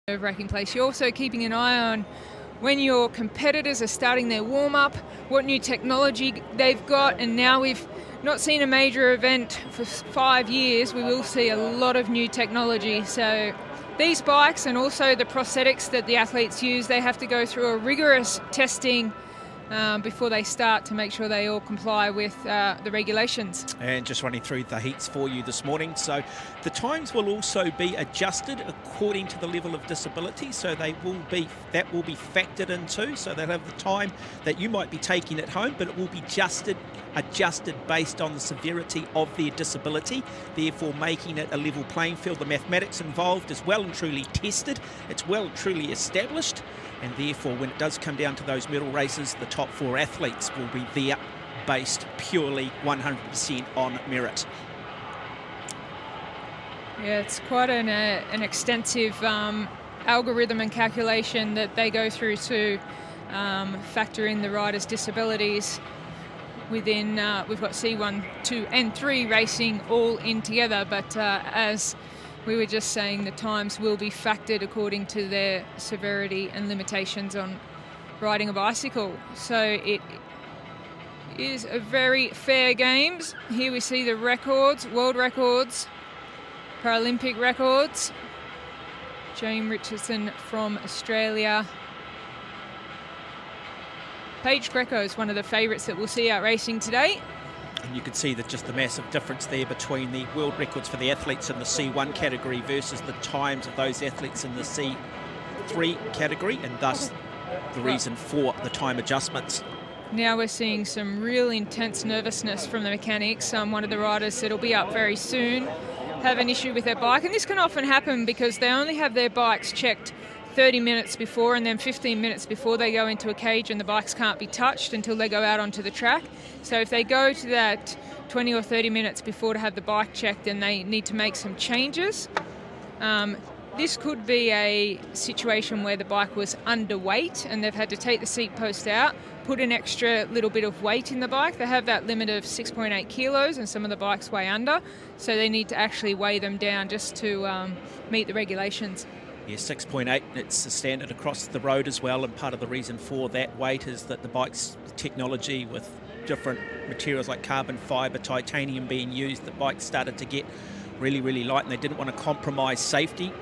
nerve-wracking place. You're also keeping an eye on when your competitors are starting their warm-up, what new technology they've got, and now we've not seen a major event for 5 years. We will see a lot of new technology. So these bikes and also the prosthetics that the athletes use, they have to go through a rigorous testing before they start to make sure they all comply with the regulations. And just running through the heats for you this morning. So the times will also be adjusted according to the level of disability. So that will be factored into. So they'll have the time that you might be taking at home, but it will be adjusted based on the severity of their disability, therefore making it a level playing field. The mathematics involved is well and truly tested. It's well and truly established. And therefore, when it does come down to those medal races, the top 4 athletes will be there based purely 100% on merit. Yeah, it's quite an extensive algorithm and calculation that they go through to factor in the riders' disabilities. Within, we've got C1, 2 and 3 racing all in together, but as we were just saying, the times will be factored according to their severity and limitations on riding a bicycle. So it is a very fair games. Here we see the records, world records, Paralympic records. Jane Richardson from Australia. Paige Greco is one of the favourites that we'll see out racing today. And you can see that just the massive difference there between the world records for the athletes in the C1 category versus the times of those athletes in the C3 category, and thus the reason for the time adjustments. Now we're seeing some real intense nervousness from the mechanics. One of the riders that'll be up very soon have an issue with their bike, and this can often happen because they only have their bikes checked 30 minutes before and then 15 minutes before they go into a cage, and the bikes can't be touched until they go out onto the track. So if they go to that 20 or 30 minutes before to have the bike checked, then they need to make some changes. This could be a situation where the bike was underweight and they've had to take the seat post out, put an extra little bit of weight in the bike. They have that limit of 6.8 kilos and some of the bikes weigh under, so they need to actually weigh them down just to meet the regulations. Yeah, 6.8, it's the standard across the road as well, and part of the reason for that weight is that the bike's technology with different materials like carbon fibre, titanium being used, the bike started to get really, really light, and they didn't want to compromise safety,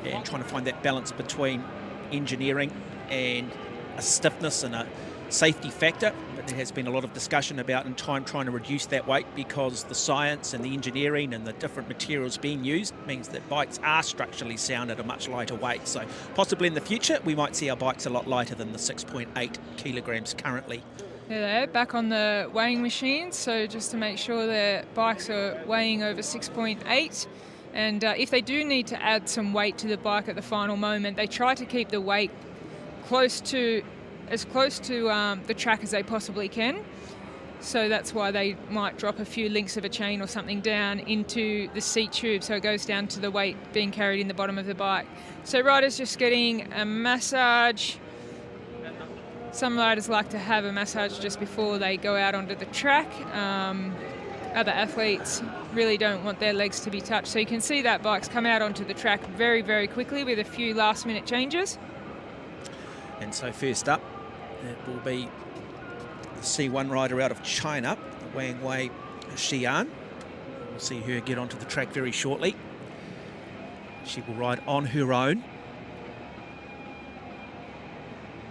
and trying to find that balance between engineering and a stiffness and a safety factor. But there has been a lot of discussion about in time trying to reduce that weight, because the science and the engineering and the different materials being used means that bikes are structurally sound at a much lighter weight. So possibly in the future we might see our bikes a lot lighter than the 6.8 kilograms currently. There they are, back on the weighing machines, so just to make sure their bikes are weighing over 6.8. And if they do need to add some weight to the bike at the final moment, they try to keep the weight as close to the track as they possibly can. So that's why they might drop a few links of a chain or something down into the seat tube, so it goes down to the weight being carried in the bottom of the bike. So riders just getting a massage. Some riders like to have a massage just before they go out onto the track. Other athletes really don't want their legs to be touched. So you can see that bike's come out onto the track very, very quickly with a few last-minute changes. And so first up, it will be the C1 rider out of China, Wang Wei Xian. We'll see her get onto the track very shortly. She will ride on her own.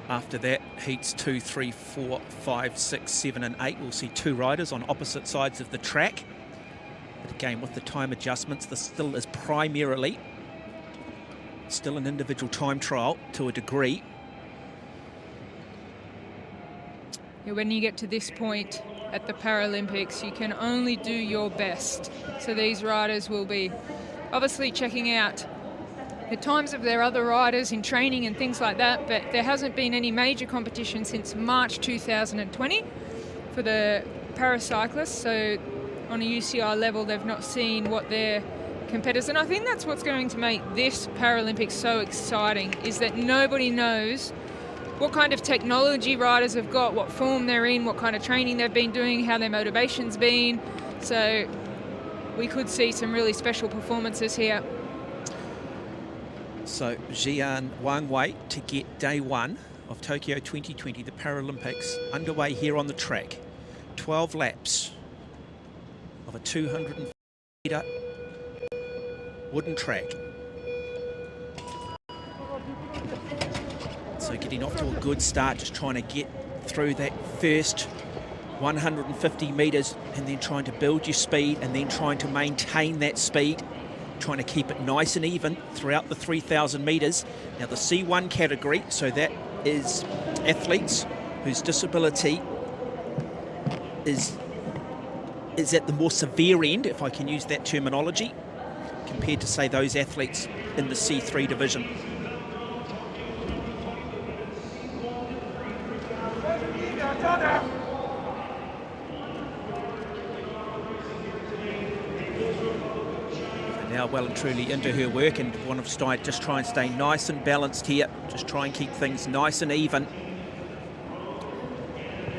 After that, heats 2, 3, 4, 5, 6, 7 and 8. We'll see 2 riders on opposite sides of the track. But again, with the time adjustments, this still is primarily still an individual time trial to a degree. When you get to this point at the Paralympics, you can only do your best. So these riders will be obviously checking out the times of their other riders in training and things like that, but there hasn't been any major competition since March 2020 for the paracyclists. So on a UCI level, they've not seen what their competitors, and I think that's what's going to make this Paralympics so exciting, is that nobody knows what kind of technology riders have got, what form they're in, what kind of training they've been doing, how their motivation's been. So we could see some really special performances here. So Jian Wangwei to get day one of Tokyo 2020, the Paralympics, underway here on the track. 12 laps of a 200-metre wooden track. So getting off to a good start, just trying to get through that first 150 metres and then trying to build your speed and then trying to maintain that speed, trying to keep it nice and even throughout the 3,000 metres. Now the C1 category, so that is athletes whose disability is at the more severe end, if I can use that terminology, compared to, say, those athletes in the C3 division. Now well and truly into her work, and want to just try and stay nice and balanced here, just try and keep things nice and even.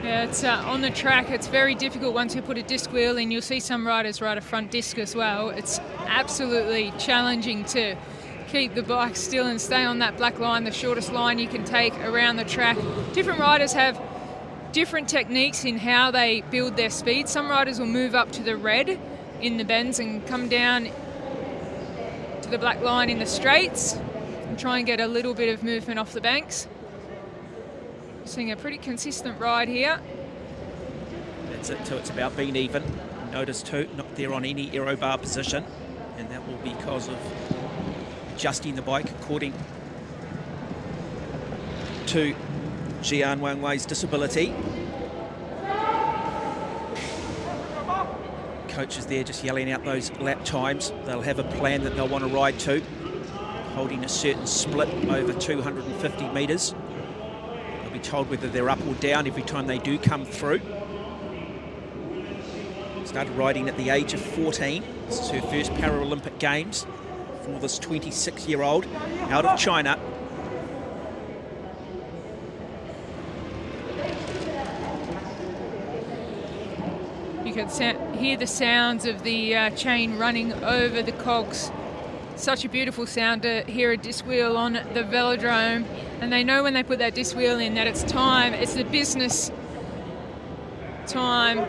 Yeah, it's on the track, it's very difficult once you put a disc wheel in. You'll see some riders ride a front disc as well. It's absolutely challenging to keep the bike still and stay on that black line, the shortest line you can take around the track. Different riders have different techniques in how they build their speed. Some riders will move up to the red in the bends and come down to the black line in the straights and try and get a little bit of movement off the banks. Seeing a pretty consistent ride here. That's it, so it's about being even. Notice too, not there on any aero bar position, and that will be because of adjusting the bike according to Jian Wangwei's disability. Coaches there just yelling out those lap times. They'll have a plan that they'll want to ride to, holding a certain split over 250 metres. They'll be told whether they're up or down every time they do come through. Started riding at the age of 14. This is her first Paralympic Games for this 26-year-old out of China. You can hear the sounds of the chain running over the cogs. Such a beautiful sound to hear a disc wheel on the velodrome. And they know when they put that disc wheel in that it's time, it's the business time,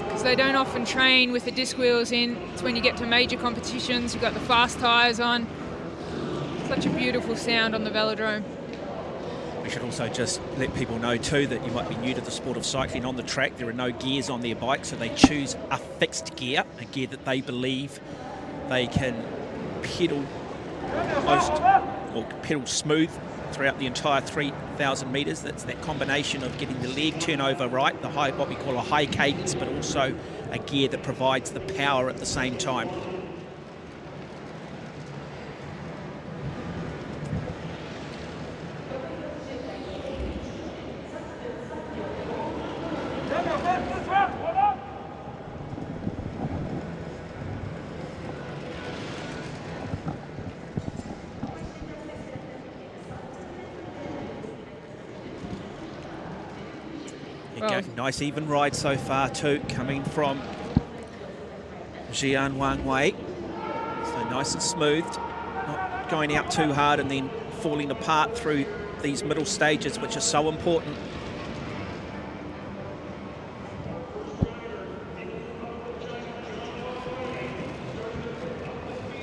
because they don't often train with the disc wheels in. It's when you get to major competitions, you've got the fast tyres on. Such a beautiful sound on the velodrome. We should also just let people know too that you might be new to the sport of cycling. On the track there are no gears on their bike, so they choose a fixed gear, a gear that they believe they can pedal smooth throughout the entire 3,000 metres. That's that combination of getting the leg turnover right, the high, what we call a high cadence, but also a gear that provides the power at the same time. Nice even ride so far too, coming from Jian Wangwei. So nice and smooth, not going out too hard and then falling apart through these middle stages, which are so important.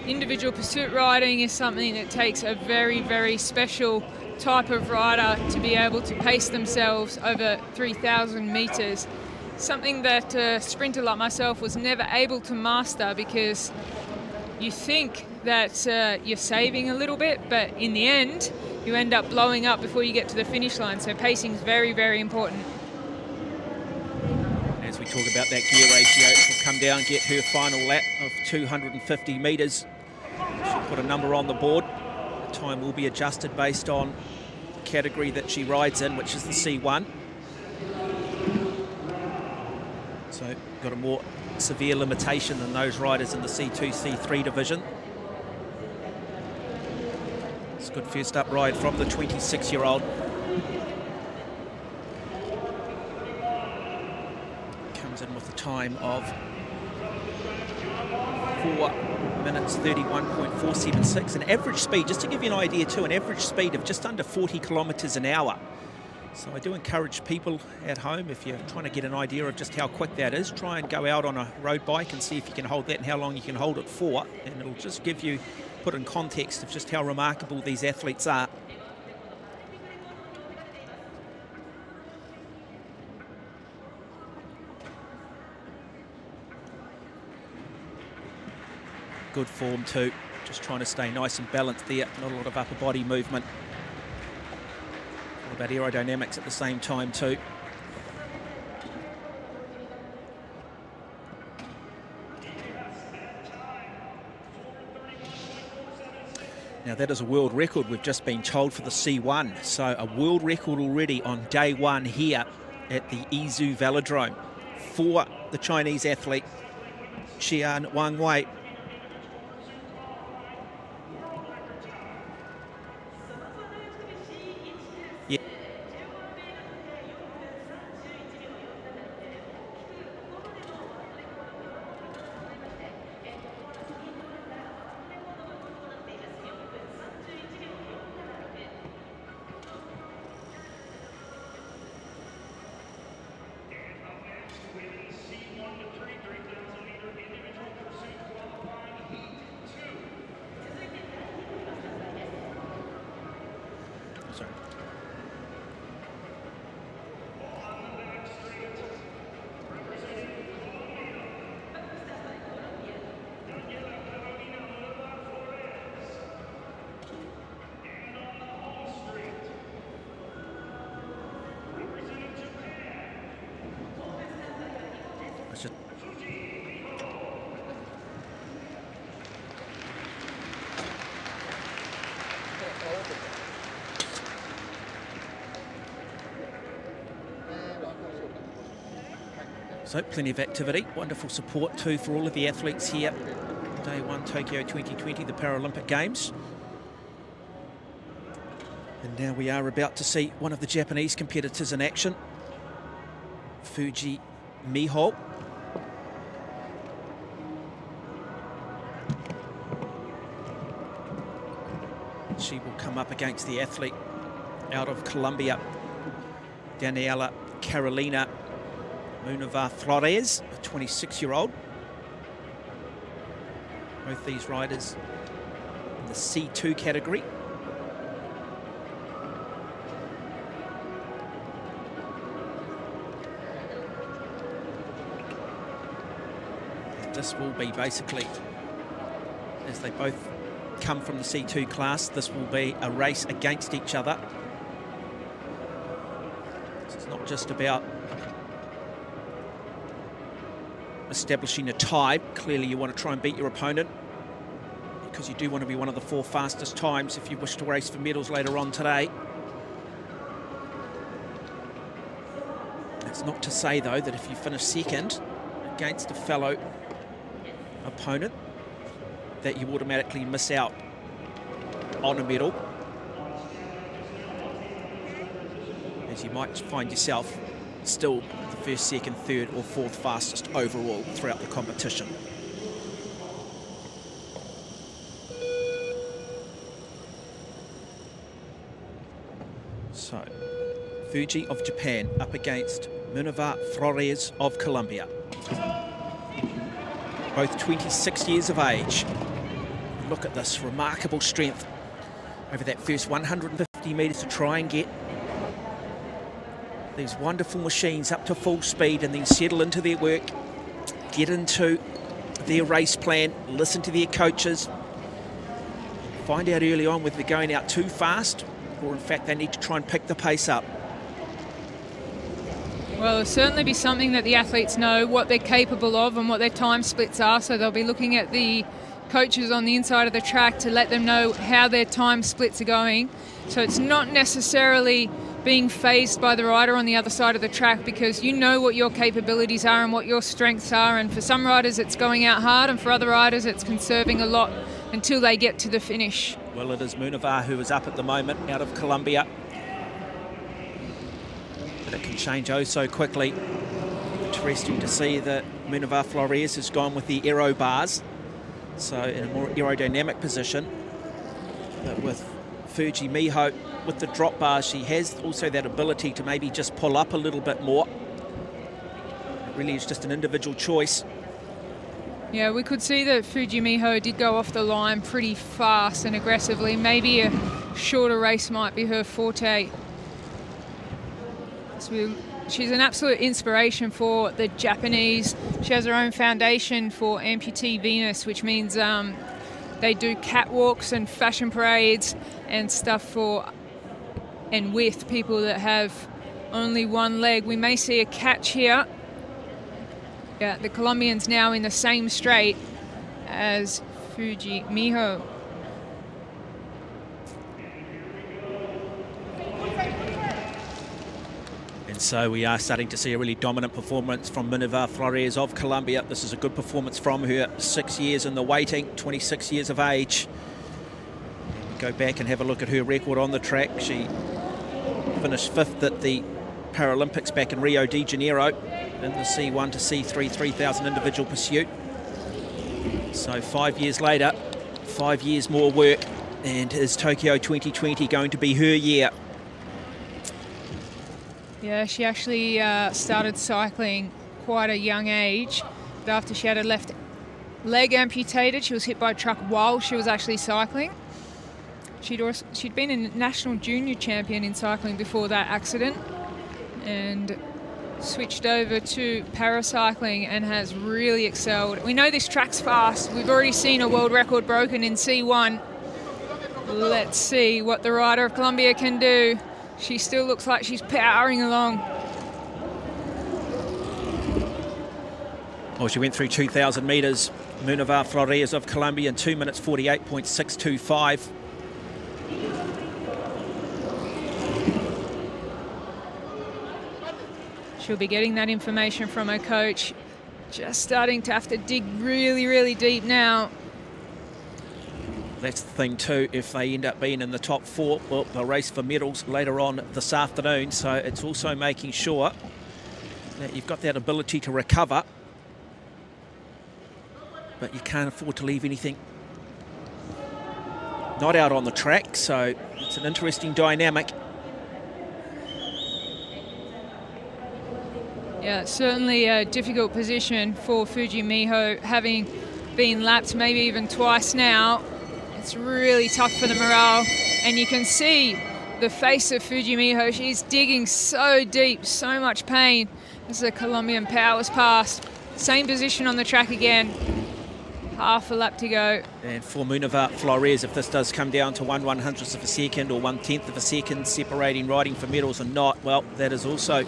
Individual pursuit riding is something that takes a very, very special type of rider to be able to pace themselves over 3,000 metres. Something that a sprinter like myself was never able to master, because you think that you're saving a little bit, but in the end you end up blowing up before you get to the finish line. So pacing is very, very important. As we talk about that gear ratio, she'll come down and get her final lap of 250 metres. She'll put a number on the board. The time will be adjusted based on the category that she rides in, which is the C1. So got a more severe limitation than those riders in the C2, C3 division. It's a good first up ride from the 26-year-old. Comes in with a time of minutes 31.476. An average speed, just to give you an idea too, an average speed of just under 40 kilometres an hour. So I do encourage people at home, if you're trying to get an idea of just how quick that is, try and go out on a road bike and see if you can hold that and how long you can hold it for. And it'll just give you, put in context of just how remarkable these athletes are. Good form too, just trying to stay nice and balanced there, not a lot of upper body movement. All about aerodynamics at the same time too. Now that is a world record, we've just been told, for the C1. So a world record already on day one here at the Izhou Velodrome for the Chinese athlete Qian Wang Wei. So plenty of activity, wonderful support too for all of the athletes here. Day one, Tokyo 2020, the Paralympic Games. And now we are about to see one of the Japanese competitors in action, Fuji Miho. She will come up against the athlete out of Colombia, Daniela Carolina Munava Flores, a 26-year-old. Both these riders in the C2 category. And this will be basically, as they both come from the C2 class, this will be a race against each other. It's not just about establishing a tie. Clearly you want to try and beat your opponent, because you do want to be one of the 4 fastest times if you wish to race for medals later on today. It's not to say though that if you finish second against a fellow opponent that you automatically miss out on a medal, as you might find yourself still the first, second, third or 4th fastest overall throughout the competition. So, Fuji of Japan up against Munava Flores of Colombia. Both 26 years of age. Look at this remarkable strength over that first 150 metres to try and get these wonderful machines up to full speed and then settle into their work, get into their race plan, listen to their coaches, find out early on whether they're going out too fast or in fact they need to try and pick the pace up. Well, it'll certainly be something that the athletes know what they're capable of and what their time splits are, so they'll be looking at the coaches on the inside of the track to let them know how their time splits are going. So it's not necessarily being phased by the rider on the other side of the track, because you know what your capabilities are and what your strengths are, and for some riders it's going out hard and for other riders it's conserving a lot until they get to the finish. Well, it is Munava who is up at the moment out of Colombia, but it can change oh so quickly. Interesting to see that Munava Flores has gone with the aero bars so in a more aerodynamic position. But with Fuji Miho, with the drop bar, she has also that ability to maybe just pull up a little bit more. It really is just an individual choice. Yeah, we could see that Fuji Miho did go off the line pretty fast and aggressively. Maybe a shorter race might be her forte. She's an absolute inspiration for the Japanese. She has her own foundation for Amputee Venus, which means they do catwalks and fashion parades and stuff for and with people that have only one leg. We may see a catch here. Yeah, the Colombian's now in the same straight as Fuji Miho. And so we are starting to see a really dominant performance from Minerva Flores of Colombia. This is a good performance from her. 6 years in the waiting, 26 years of age. And we go back and have a look at her record on the track. She finished 5th at the Paralympics back in Rio de Janeiro in the C1 to C3 3,000 individual pursuit. So 5 years later, 5 years more work, and is Tokyo 2020 going to be her year? Yeah, she actually started cycling quite a young age, but after she had her left leg amputated, she was hit by a truck while she was actually cycling. She'd been a national junior champion in cycling before that accident, and switched over to paracycling and has really excelled. We know this track's fast. We've already seen a world record broken in C1. Let's see what the rider of Colombia can do. She still looks like she's powering along. Well, she went through 2,000 metres. Minerva Flores of Colombia in 2 minutes 48.625. She'll be getting that information from her coach. Just starting to have to dig really, really deep now. That's the thing too, if they end up being in the top 4, well, they'll race for medals later on this afternoon. So it's also making sure that you've got that ability to recover, but you can't afford to leave anything not out on the track. So it's an interesting dynamic. Yeah, certainly a difficult position for Fuji Miho, having been lapped maybe even twice now. It's really tough for the morale, and you can see the face of Fuji Miho. She's digging so deep, so much pain as the Colombian powers past. Same position on the track again. Half a lap to go. And for Minerva Flores, if this does come down to 1/100th of a second or 1/10th of a second separating riding for medals and not, well, that is also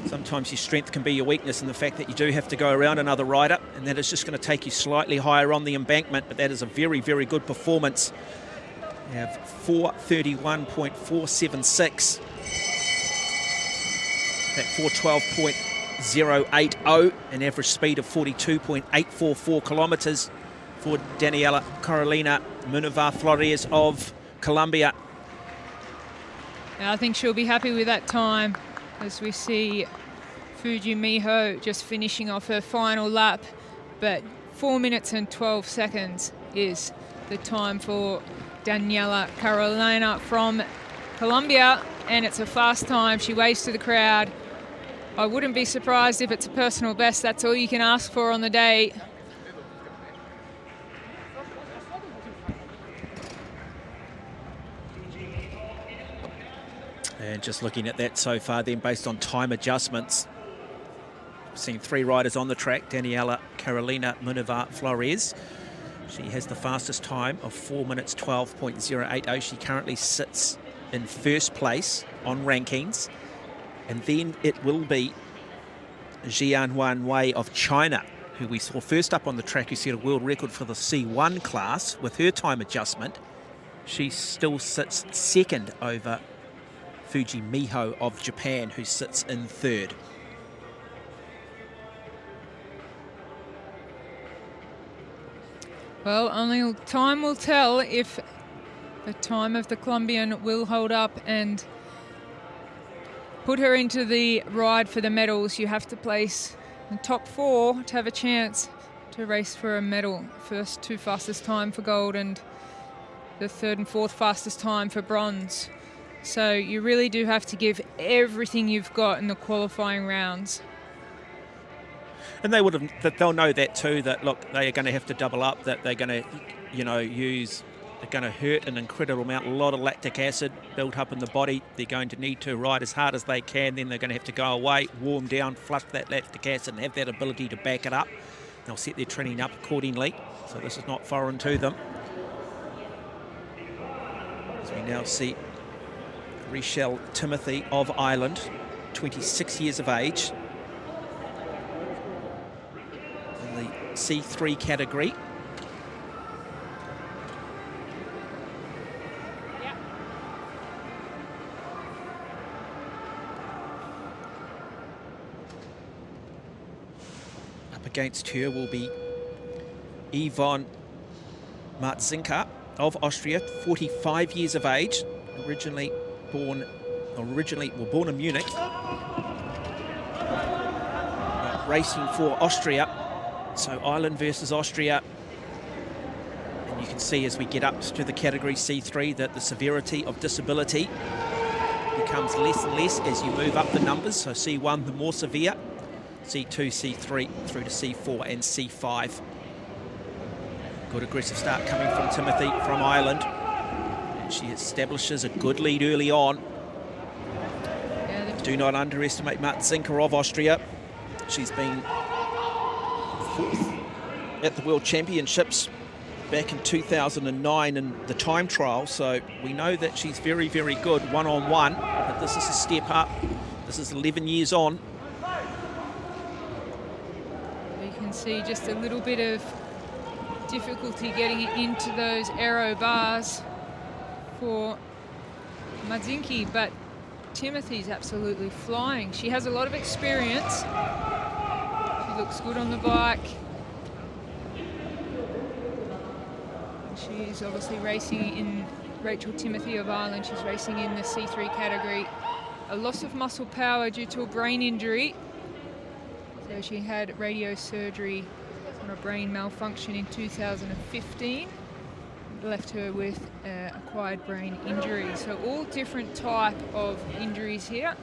sometimes your strength can be your weakness, in the fact that you do have to go around another rider, and that is just going to take you slightly higher on the embankment. But that is a very, very good performance. You have 4:31.476. That 4:12.080, an average speed of 42.844 kilometres for Daniela Carolina Minerva Flores of Colombia. I think she'll be happy with that time, as we see Fuji Miho just finishing off her final lap. But 4 minutes and 12 seconds is the time for Daniela Carolina from Colombia, and it's a fast time. She waves to the crowd. I wouldn't be surprised if it's a personal best. That's all you can ask for on the day. And just looking at that so far then, based on time adjustments, we've seen 3 riders on the track. Daniela Carolina Minerva Flores, she has the fastest time of 4 minutes 12.080. She currently sits in first place on rankings. And then it will be Jianhuan Wei of China, who we saw first up on the track, who set a world record for the C1 class. With her time adjustment, she still sits second over Fuji Miho of Japan, who sits in third. Well, only time will tell if the time of the Colombian will hold up and put her into the ride for the medals. You have to place in the top 4 to have a chance. to race for a medal. First 2 fastest time for gold and the 3rd and 4th fastest time for bronze. So you really do have to give everything you've got in the qualifying rounds. And they'll know that too, that look, they are going to have to double up, that they're going to, they're going to hurt an incredible amount, a lot of lactic acid built up in the body. They're going to need to ride as hard as they can, then they're going to have to go away, warm down, flush that lactic acid and have that ability to back it up. They'll set their training up accordingly, so this is not foreign to them. As we now see Rochelle Timothy of Ireland, 26 years of age, in the C3 category. Up against her will be Yvonne Martzinka of Austria, 45 years of age, born in Munich, racing for Austria. So Ireland versus Austria. And you can see as we get up to the category C3 that the severity of disability becomes less and less as you move up the numbers. So C1 the more severe, C2, C3 through to C4 and C5. Good aggressive start coming from Timothy from Ireland. And she establishes a good lead early on. Do not underestimate Martzinka of Austria. She's been 4th at the World Championships back in 2009 in the time trial, so we know that she's very, very good one-on-one, but this is a step up. This is 11 years on. You can see just a little bit of difficulty getting it into those aero bars for Martzinka, but Timothy's absolutely flying. She has a lot of experience. She looks good on the bike. She's obviously racing in Rachel Timothy of Ireland. She's racing in the C3 category. A loss of muscle power due to a brain injury. So she had radio surgery on a brain malfunction in 2015. Left her with acquired brain injury. So all different type of injuries here.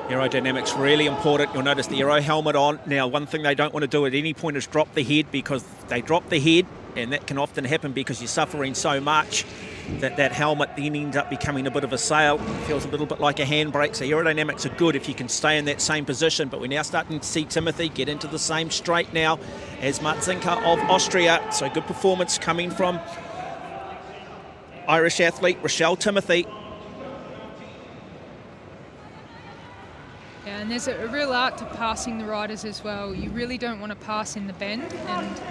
Aerodynamics really important. You'll notice the aero helmet on. Now, one thing they don't want to do at any point is drop the head, because they drop the head, and that can often happen because you're suffering so much that helmet then ends up becoming a bit of a sail. It feels a little bit like a handbrake. So aerodynamics are good if you can stay in that same position. But we're now starting to see Timothy get into the same straight now as Martzinka of Austria. So good performance coming from Irish athlete Rochelle Timothy. Yeah, and there's a real art to passing the riders as well. You really don't want to pass in the bend, and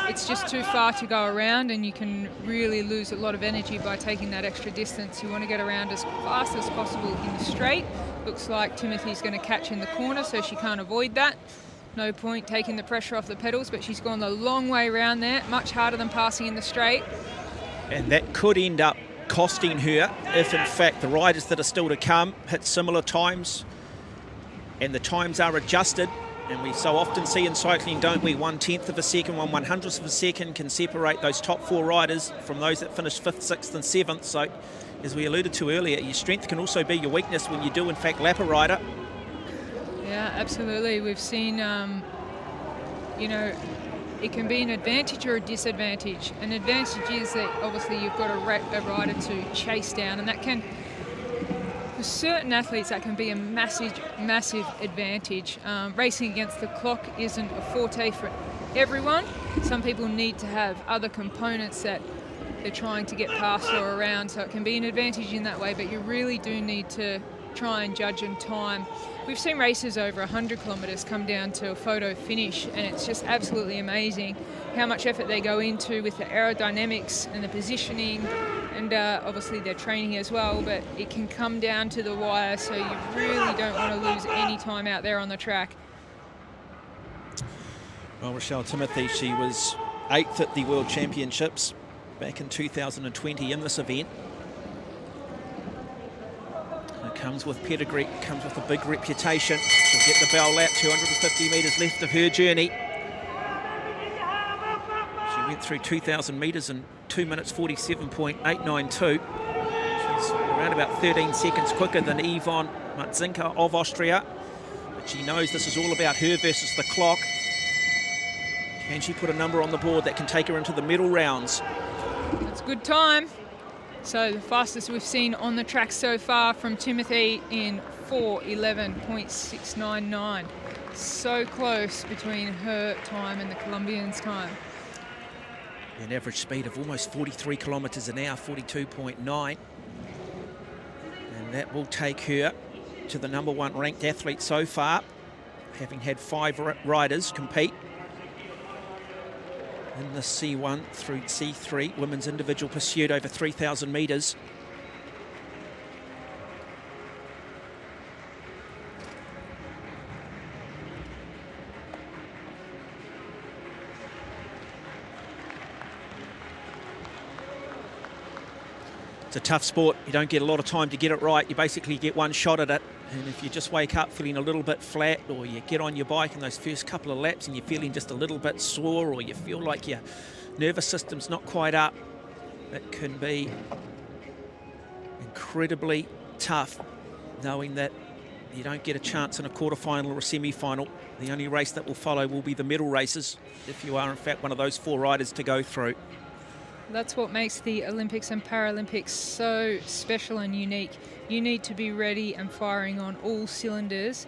it's just too far to go around, and you can really lose a lot of energy by taking that extra distance. You want to get around as fast as possible in the straight. Looks like Timothy's going to catch in the corner, so she can't avoid that. No point taking the pressure off the pedals, but she's gone the long way around there, much harder than passing in the straight. And that could end up costing her if, in fact, the riders that are still to come hit similar times and the times are adjusted. And we so often see in cycling, don't we, 1/10 of a second, 1/100th of a second can separate those top 4 riders from those that finish 5th, 6th and 7th. So, as we alluded to earlier, your strength can also be your weakness when you do, in fact, lap a rider. Yeah, absolutely. We've seen, it can be an advantage or a disadvantage. An advantage is that obviously you've got a rider to chase down, and that can, for certain athletes, that can be a massive advantage. Racing against the clock isn't a forte for everyone. Some people need to have other components that they're trying to get past or around, so it can be an advantage in that way, but you really do need to try and judge in time. We've seen races over 100 kilometres come down to a photo finish, and it's just absolutely amazing how much effort they go into with the aerodynamics and the positioning, and obviously their training as well, but it can come down to the wire, so you really don't want to lose any time out there on the track. Well, Rochelle Timothy, she was 8th at the World Championships back in 2020 in this event. Her Comes with pedigree, comes with a big reputation. She'll get the bell lap, 250 metres left of her journey. She went through 2,000 metres in 2 minutes 47.892. She's around about 13 seconds quicker than Yvonne Matzinka of Austria. But she knows this is all about her versus the clock. Can she put a number on the board that can take her into the medal rounds? That's a good time. So the fastest we've seen on the track so far from Timothy in 4:11.699. So close between her time and the Colombian's time. An average speed of almost 43 kilometres an hour, 42.9. And that will take her to the #1 ranked athlete so far, having had 5 riders compete in the C1 through C3 women's individual pursuit over 3,000 metres. It's a tough sport. You don't get a lot of time to get it right. You basically get one shot at it. And if you just wake up feeling a little bit flat, or you get on your bike in those first couple of laps and you're feeling just a little bit sore, or you feel like your nervous system's not quite up, it can be incredibly tough knowing that you don't get a chance in a quarterfinal or a semi-final. The only race that will follow will be the medal races, if you are in fact one of those 4 riders to go through. That's what makes the Olympics and Paralympics so special and unique. You need to be ready and firing on all cylinders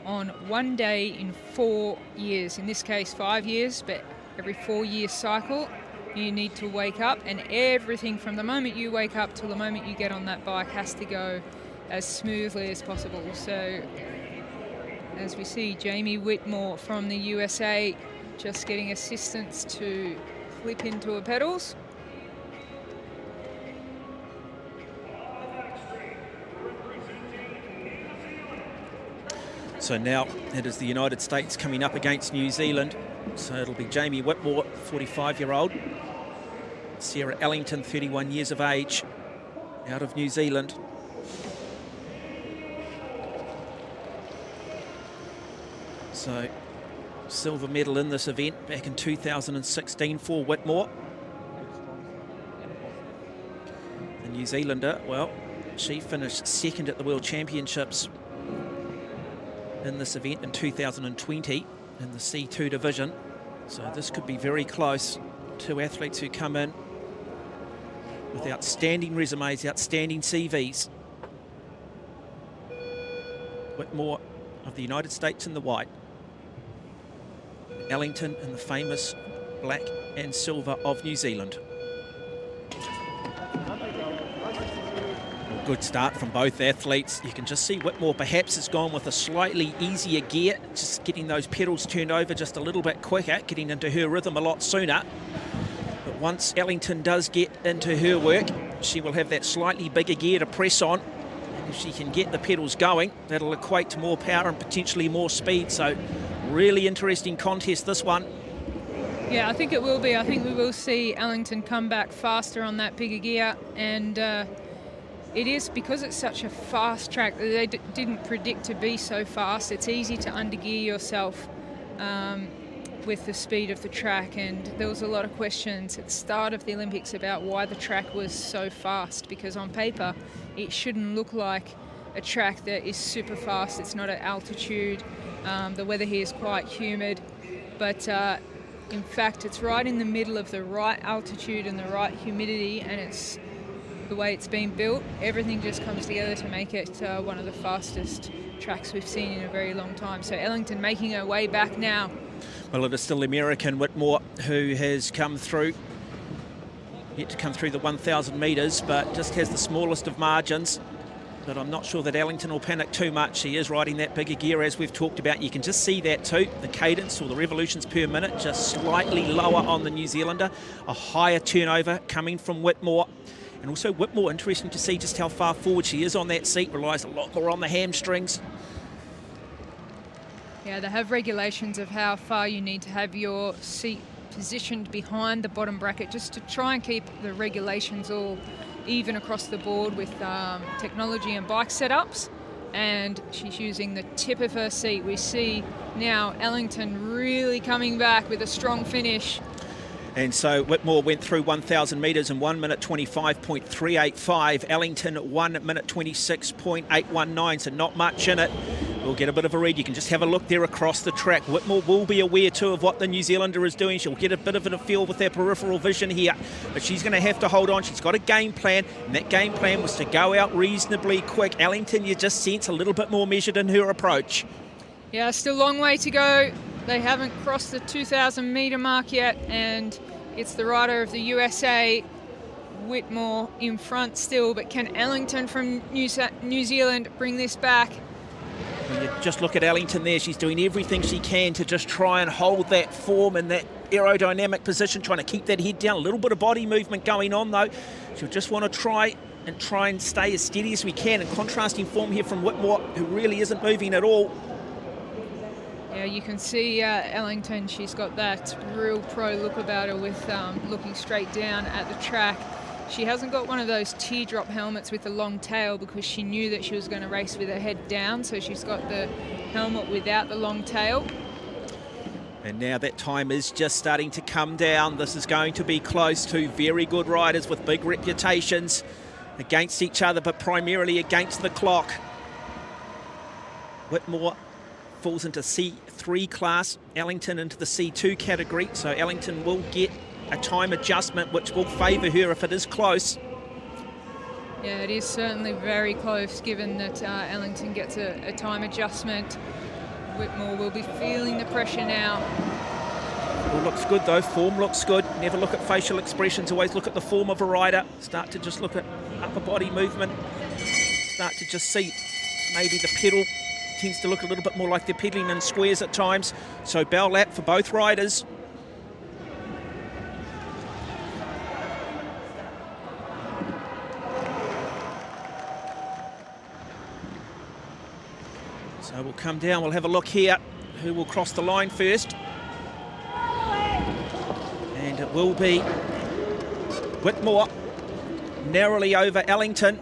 on one day in 4 years. In this case, 5 years, but every 4-year cycle, you need to wake up, and everything from the moment you wake up till the moment you get on that bike has to go as smoothly as possible. So, as we see, Jamie Whitmore from the USA just getting assistance to clip into her pedals. So now it is the United States coming up against New Zealand. So it'll be Jamie Whitmore, 45-year-old. Sarah Ellington, 31 years of age, out of New Zealand. So silver medal in this event back in 2016 for Whitmore. The New Zealander, well, she finished second at the World Championships in this event in 2020 in the C2 division. So this could be very close. 2 athletes who come in with outstanding resumes, outstanding CVs. Whitmore of the United States in the white. Ellington in the famous black and silver of New Zealand. Good start from both athletes. You can just see Whitmore perhaps has gone with a slightly easier gear, just getting those pedals turned over just a little bit quicker, getting into her rhythm a lot sooner. But once Ellington does get into her work, she will have that slightly bigger gear to press on. And if she can get the pedals going, that'll equate to more power and potentially more speed. So really interesting contest, this one. Yeah, I think it will be. I think we will see Ellington come back faster on that bigger gear, and it is because it's such a fast track. They didn't predict to be so fast. It's easy to undergear yourself with the speed of the track, and there was a lot of questions at the start of the Olympics about why the track was so fast, because on paper it shouldn't look like a track that is super fast. It's not at altitude. The weather here is quite humid, but in fact it's right in the middle of the right altitude and the right humidity, and it's the way it's been built. Everything just comes together to make it one of the fastest tracks we've seen in a very long time. So Ellington making her way back now. Well, it is still American Whitmore who has come through, yet to come through the 1,000 metres, but just has the smallest of margins. But I'm not sure that Ellington will panic too much. She is riding that bigger gear, as we've talked about. You can just see that too, the cadence or the revolutions per minute just slightly lower on the New Zealander, a higher turnover coming from Whitmore. And also Whitmore, interesting to see just how far forward she is on that seat, relies a lot more on the hamstrings. Yeah, they have regulations of how far you need to have your seat positioned behind the bottom bracket, just to try and keep the regulations all even across the board with technology and bike setups. and she's using the tip of her seat. We see now Ellington really coming back with a strong finish. And so Whitmore went through 1,000 metres in 1 minute 25.385. Ellington 1 minute 26.819, so not much in it. We'll get a bit of a read. You can just have a look there across the track. Whitmore will be aware too of what the New Zealander is doing. She'll get a bit of a feel with her peripheral vision here, but she's going to have to hold on. She's got a game plan, and that game plan was to go out reasonably quick. Ellington, you just sense a little bit more measured in her approach. Yeah, still a long way to go. They haven't crossed the 2,000 metre mark yet, and it's the rider of the USA, Whitmore, in front still. But can Ellington from New Zealand bring this back? Well, you just look at Ellington there. She's doing everything she can to just try and hold that form in that aerodynamic position, trying to keep that head down. A little bit of body movement going on, though. She'll just want to try and stay as steady as we can. And contrasting form here from Whitmore, who really isn't moving at all. Yeah, you can see Ellington, she's got that real pro look about her with looking straight down at the track. She hasn't got one of those teardrop helmets with the long tail because she knew that she was going to race with her head down, so she's got the helmet without the long tail. And now that time is just starting to come down. This is going to be close. Two very good riders with big reputations against each other, but primarily against the clock. Whitmore falls into C3 class, Ellington into the C2 category, so Ellington will get a time adjustment which will favour her if it is close. Yeah, it is certainly very close given that Ellington gets a time adjustment. Whitmore will be feeling the pressure now. All looks good though, form looks good. Never look at facial expressions, always look at the form of a rider. Start to just look at upper body movement. Start to just see maybe the pedal tends to look a little bit more like they're pedaling in squares at times. So bell lap for both riders. So we'll come down, we'll have a look here. Who will cross the line first? And it will be Whitmore, narrowly over Ellington.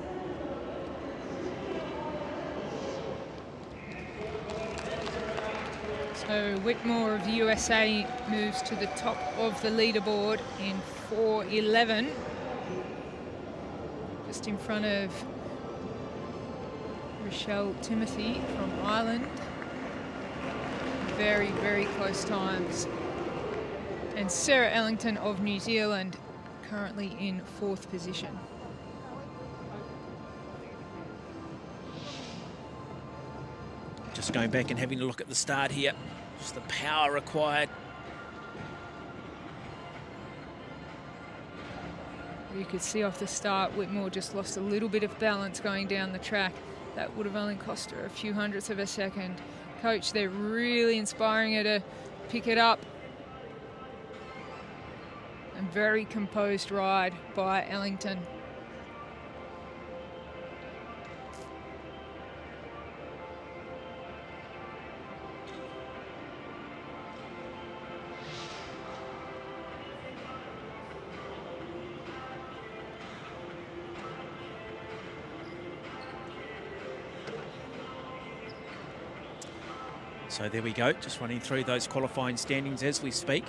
So Whitmore of the USA moves to the top of the leaderboard in 4:11, just in front of Rochelle Timothy from Ireland. Very, very close times. And Sarah Ellington of New Zealand currently in 4th position. Just going back and having a look at the start here. Just the power required. You could see off the start, Whitmore just lost a little bit of balance going down the track. That would have only cost her a few hundredths of a second. Coach, they're really inspiring her to pick it up. A very composed ride by Ellington. So there we go, just running through those qualifying standings as we speak.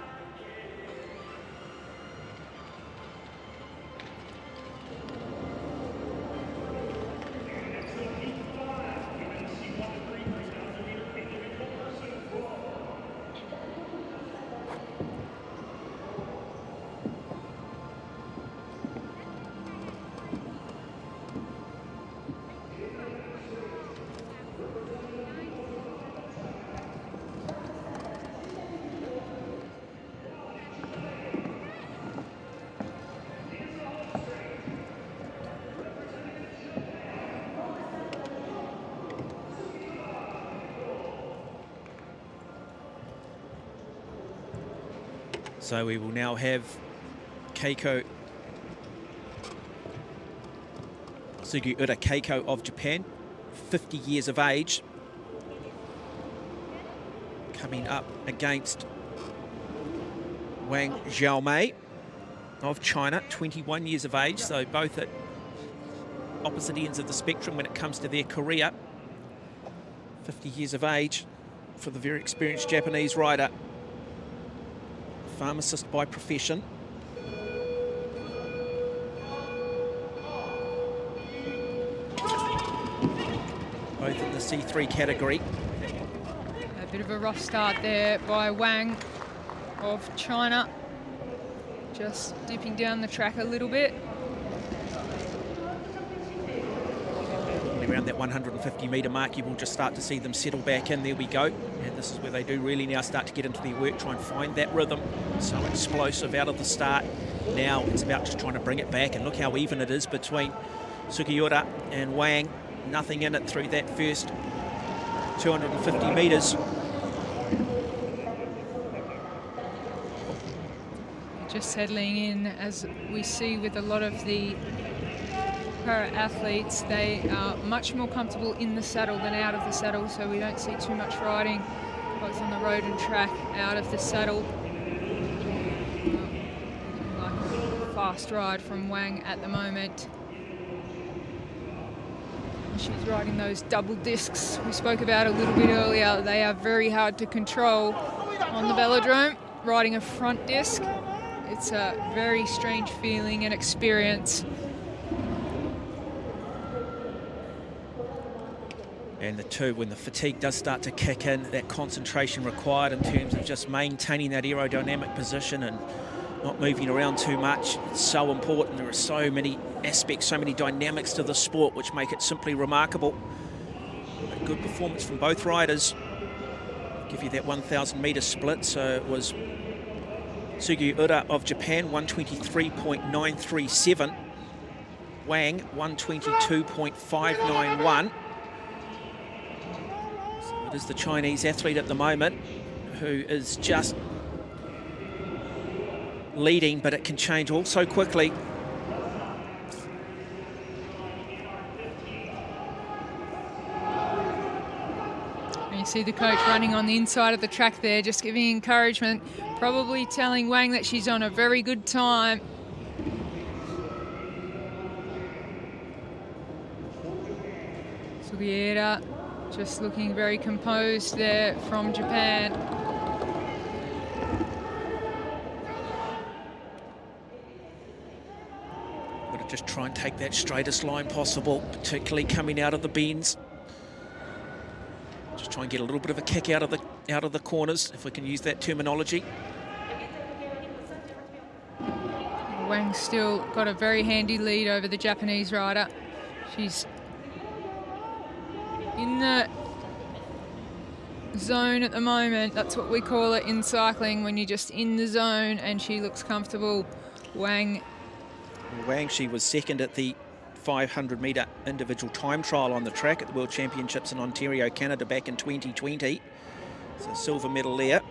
So we will now have Keiko Sugiura Keiko of Japan, 50 years of age, coming up against Wang Xiaomei of China, 21 years of age, so both at opposite ends of the spectrum when it comes to their career. 50 years of age for the very experienced Japanese rider. Pharmacist by profession. Both in the C3 category. A bit of a rough start there by Wang of China. Just dipping down the track a little bit. Around that 150-metre mark, you will just start to see them settle back in. There we go. And this is where they do really now start to get into their work, try and find that rhythm. So explosive out of the start. Now it's about just trying to bring it back, and look how even it is between Sugiura and Wang. Nothing in it through that first 250 metres. Just settling in, as we see with a lot of the para-athletes, they are much more comfortable in the saddle than out of the saddle, so we don't see too much riding, both on the road and track, out of the saddle. Looking like a fast ride from Wang at the moment. She's riding those double discs we spoke about a little bit earlier. They are very hard to control on the velodrome. Riding a front disc, it's a very strange feeling and experience. And the two, when the fatigue does start to kick in, that concentration required in terms of just maintaining that aerodynamic position and not moving around too much. It's so important. There are so many aspects, so many dynamics to the sport which make it simply remarkable. A good performance from both riders. Give you that 1,000-metre split. So it was Sugiura of Japan, 123.937. Wang, 122.591. It is the Chinese athlete at the moment who is just leading, but it can change all so quickly. And you see the coach running on the inside of the track there, just giving encouragement, probably telling Wang that she's on a very good time. Sugiura just looking very composed there from Japan. Got to just try and take that straightest line possible, particularly coming out of the bends. Just try and get a little bit of a kick out of the corners, if we can use that terminology. Wang's still got a very handy lead over the Japanese rider. She's in the zone at the moment. That's what we call it in cycling, when you're just in the zone, and she looks comfortable. Wang, she was second at the 500-metre individual time trial on the track at the World Championships in Ontario, Canada back in 2020. So silver medal there.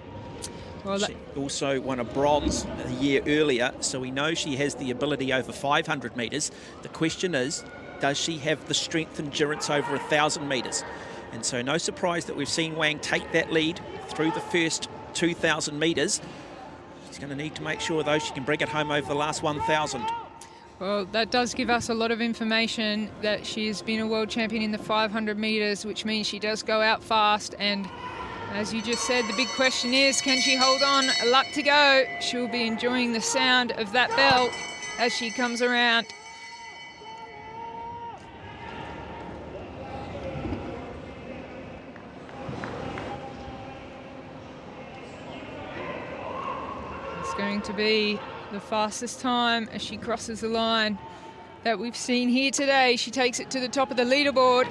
well, she also won a bronze a year earlier, so we know she has the ability over 500 metres. The question is, does she have the strength and endurance over 1,000 metres? And so no surprise that we've seen Wang take that lead through the first 2,000 metres. She's going to need to make sure, though, she can bring it home over the last 1,000. Well, that does give us a lot of information that she has been a world champion in the 500 metres, which means she does go out fast. And as you just said, the big question is, can she hold on? Luck to go. She'll be enjoying the sound of that bell as she comes around. It's going to be the fastest time as she crosses the line that we've seen here today. She takes it to the top of the leaderboard.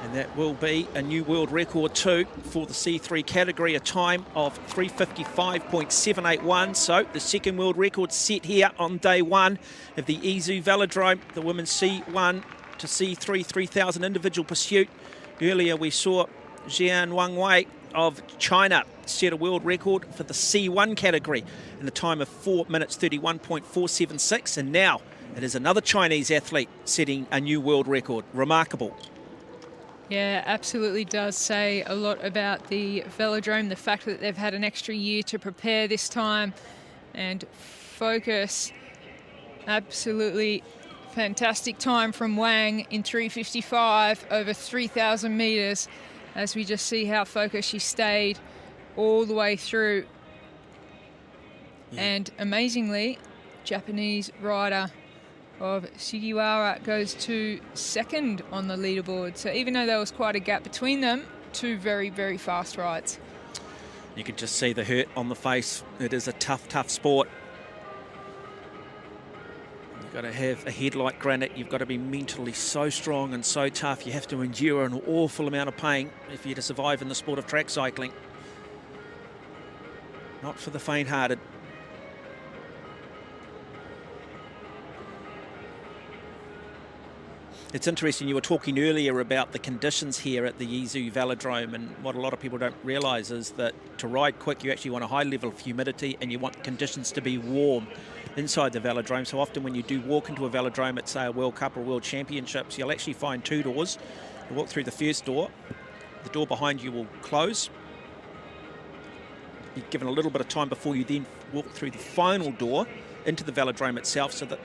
And that will be a new world record too for the C3 category, a time of 3:55.781. So the second world record set here on day one of the Izu Velodrome, the women's C1 to C3 3,000 individual pursuit. Earlier we saw Jian Wangwei of China set a world record for the C1 category in a time of 4 minutes 31.476, and now it is another Chinese athlete setting a new world record. Remarkable. Yeah, absolutely does say a lot about the velodrome, the fact that they've had an extra year to prepare this time and focus. Absolutely Fantastic time from Wang in 3:55 over 3,000 metres, as we just see how focused she stayed all the way through. Yeah. And amazingly, Japanese rider of Sugiwara goes to second on the leaderboard. So even though there was quite a gap between them, two very, very fast rides. You can just see the hurt on the face. It is a tough, tough sport. You've got to have a head like granite. You've got to be mentally so strong and so tough. You have to endure an awful amount of pain if you're to survive in the sport of track cycling. Not for the faint-hearted. It's interesting, you were talking earlier about the conditions here at the Yizu Velodrome, and what a lot of people don't realise is that to ride quick you actually want a high level of humidity and you want the conditions to be warm inside the velodrome. So often when you do walk into a velodrome at, say, a World Cup or World Championships, you'll actually find two doors. You walk through the first door, the door behind you will close. You're given a little bit of time before you then walk through the final door into the velodrome itself, so that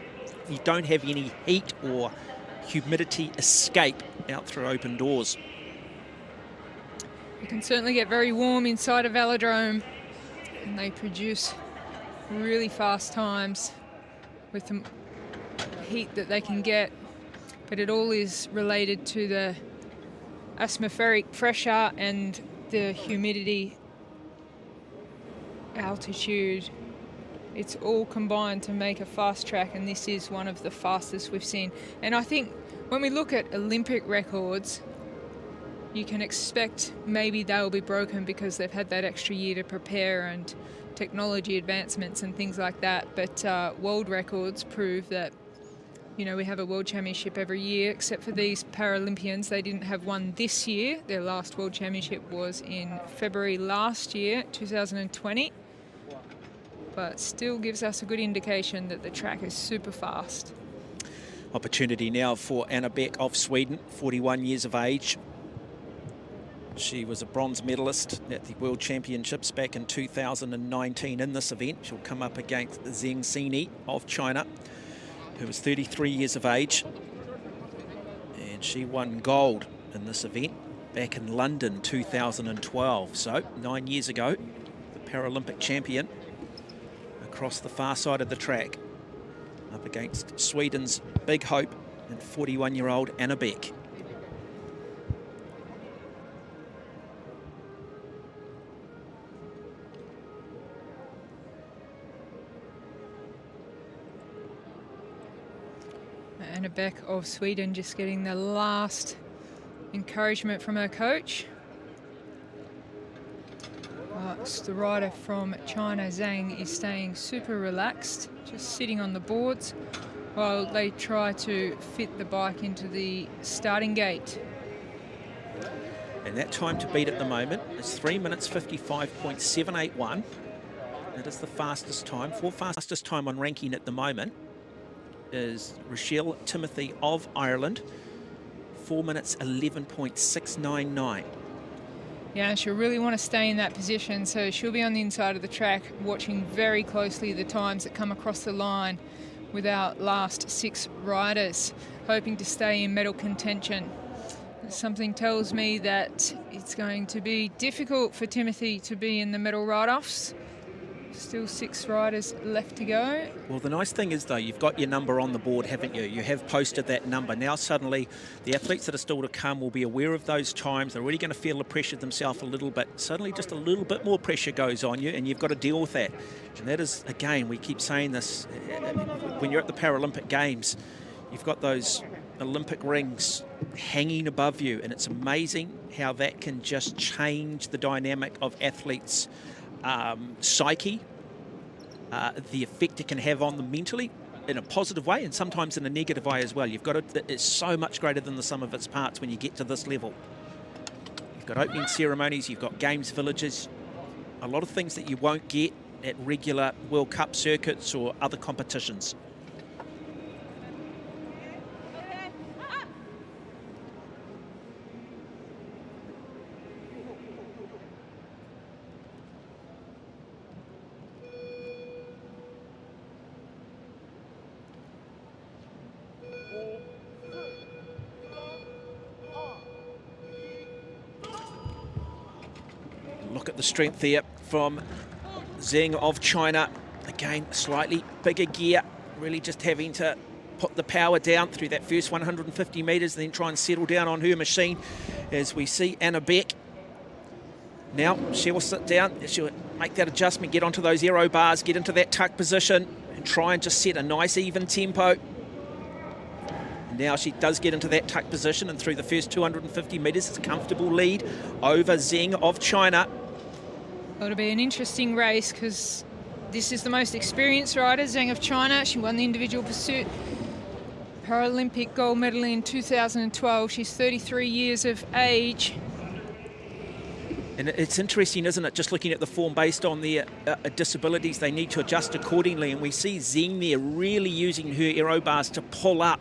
you don't have any heat or humidity escape out through open doors. You can certainly get very warm inside a velodrome, and they produce really fast times with the heat that they can get, but it all is related to the atmospheric pressure and the humidity, altitude. It's all combined to make a fast track, and this is one of the fastest we've seen. And I think when we look at Olympic records, you can expect maybe they'll be broken because they've had that extra year to prepare and technology advancements and things like that. But world records prove that, you know, we have a world championship every year, except for these Paralympians. They didn't have one this year. Their last world championship was in February last year, 2020. But still gives us a good indication that the track is super fast. Opportunity now for Anna Beck of Sweden, 41 years of age. She was a bronze medalist at the World Championships back in 2019 in this event. She'll come up against Zheng Xini of China, who was 33 years of age. And she won gold in this event back in London 2012. So 9 years ago, the Paralympic champion across the far side of the track, up against Sweden's big hope and 41-year-old Anna Beck. Anna Beck of Sweden just getting the last encouragement from her coach. The rider from China, Zhang, is staying super relaxed, just sitting on the boards while they try to fit the bike into the starting gate. And that time to beat at the moment is 3 minutes 55.781. That is the fastest time. Fourth fastest time on ranking at the moment is Rochelle Timothy of Ireland, 4 minutes 11.699. Yeah, she'll really want to stay in that position, so she'll be on the inside of the track watching very closely the times that come across the line with our last 6 riders, hoping to stay in medal contention. Something tells me that it's going to be difficult for Timothy to be in the medal write-offs. Still 6 riders left to go. Well, the nice thing is, though, you've got your number on the board, haven't you? You have posted that number. Now, suddenly, the athletes that are still to come will be aware of those times. They're already going to feel the pressure themselves a little bit. Suddenly, just a little bit more pressure goes on you, and you've got to deal with that. And that is, again, we keep saying this, when you're at the Paralympic Games, you've got those Olympic rings hanging above you, and it's amazing how that can just change the dynamic of athletes' psyche, the effect it can have on them mentally in a positive way and sometimes in a negative way as well. You've got it's so much greater than the sum of its parts when you get to this level. You've got opening ceremonies, you've got games villages, a lot of things that you won't get at regular World Cup circuits or other competitions. Look at the strength there from Zheng of China. Again, slightly bigger gear, really just having to put the power down through that first 150 metres, then try and settle down on her machine. As we see Anna Beck. Now she will sit down, she'll make that adjustment, get onto those aero bars, get into that tuck position and try and just set a nice even tempo. And now she does get into that tuck position, and through the first 250 metres it's a comfortable lead over Zheng of China. It'll be an interesting race because this is the most experienced rider, Zheng of China. She won the individual pursuit Paralympic gold medal in 2012. She's 33 years of age. And it's interesting, isn't it, just looking at the form based on their disabilities, they need to adjust accordingly. And we see Zheng there really using her aero bars to pull up.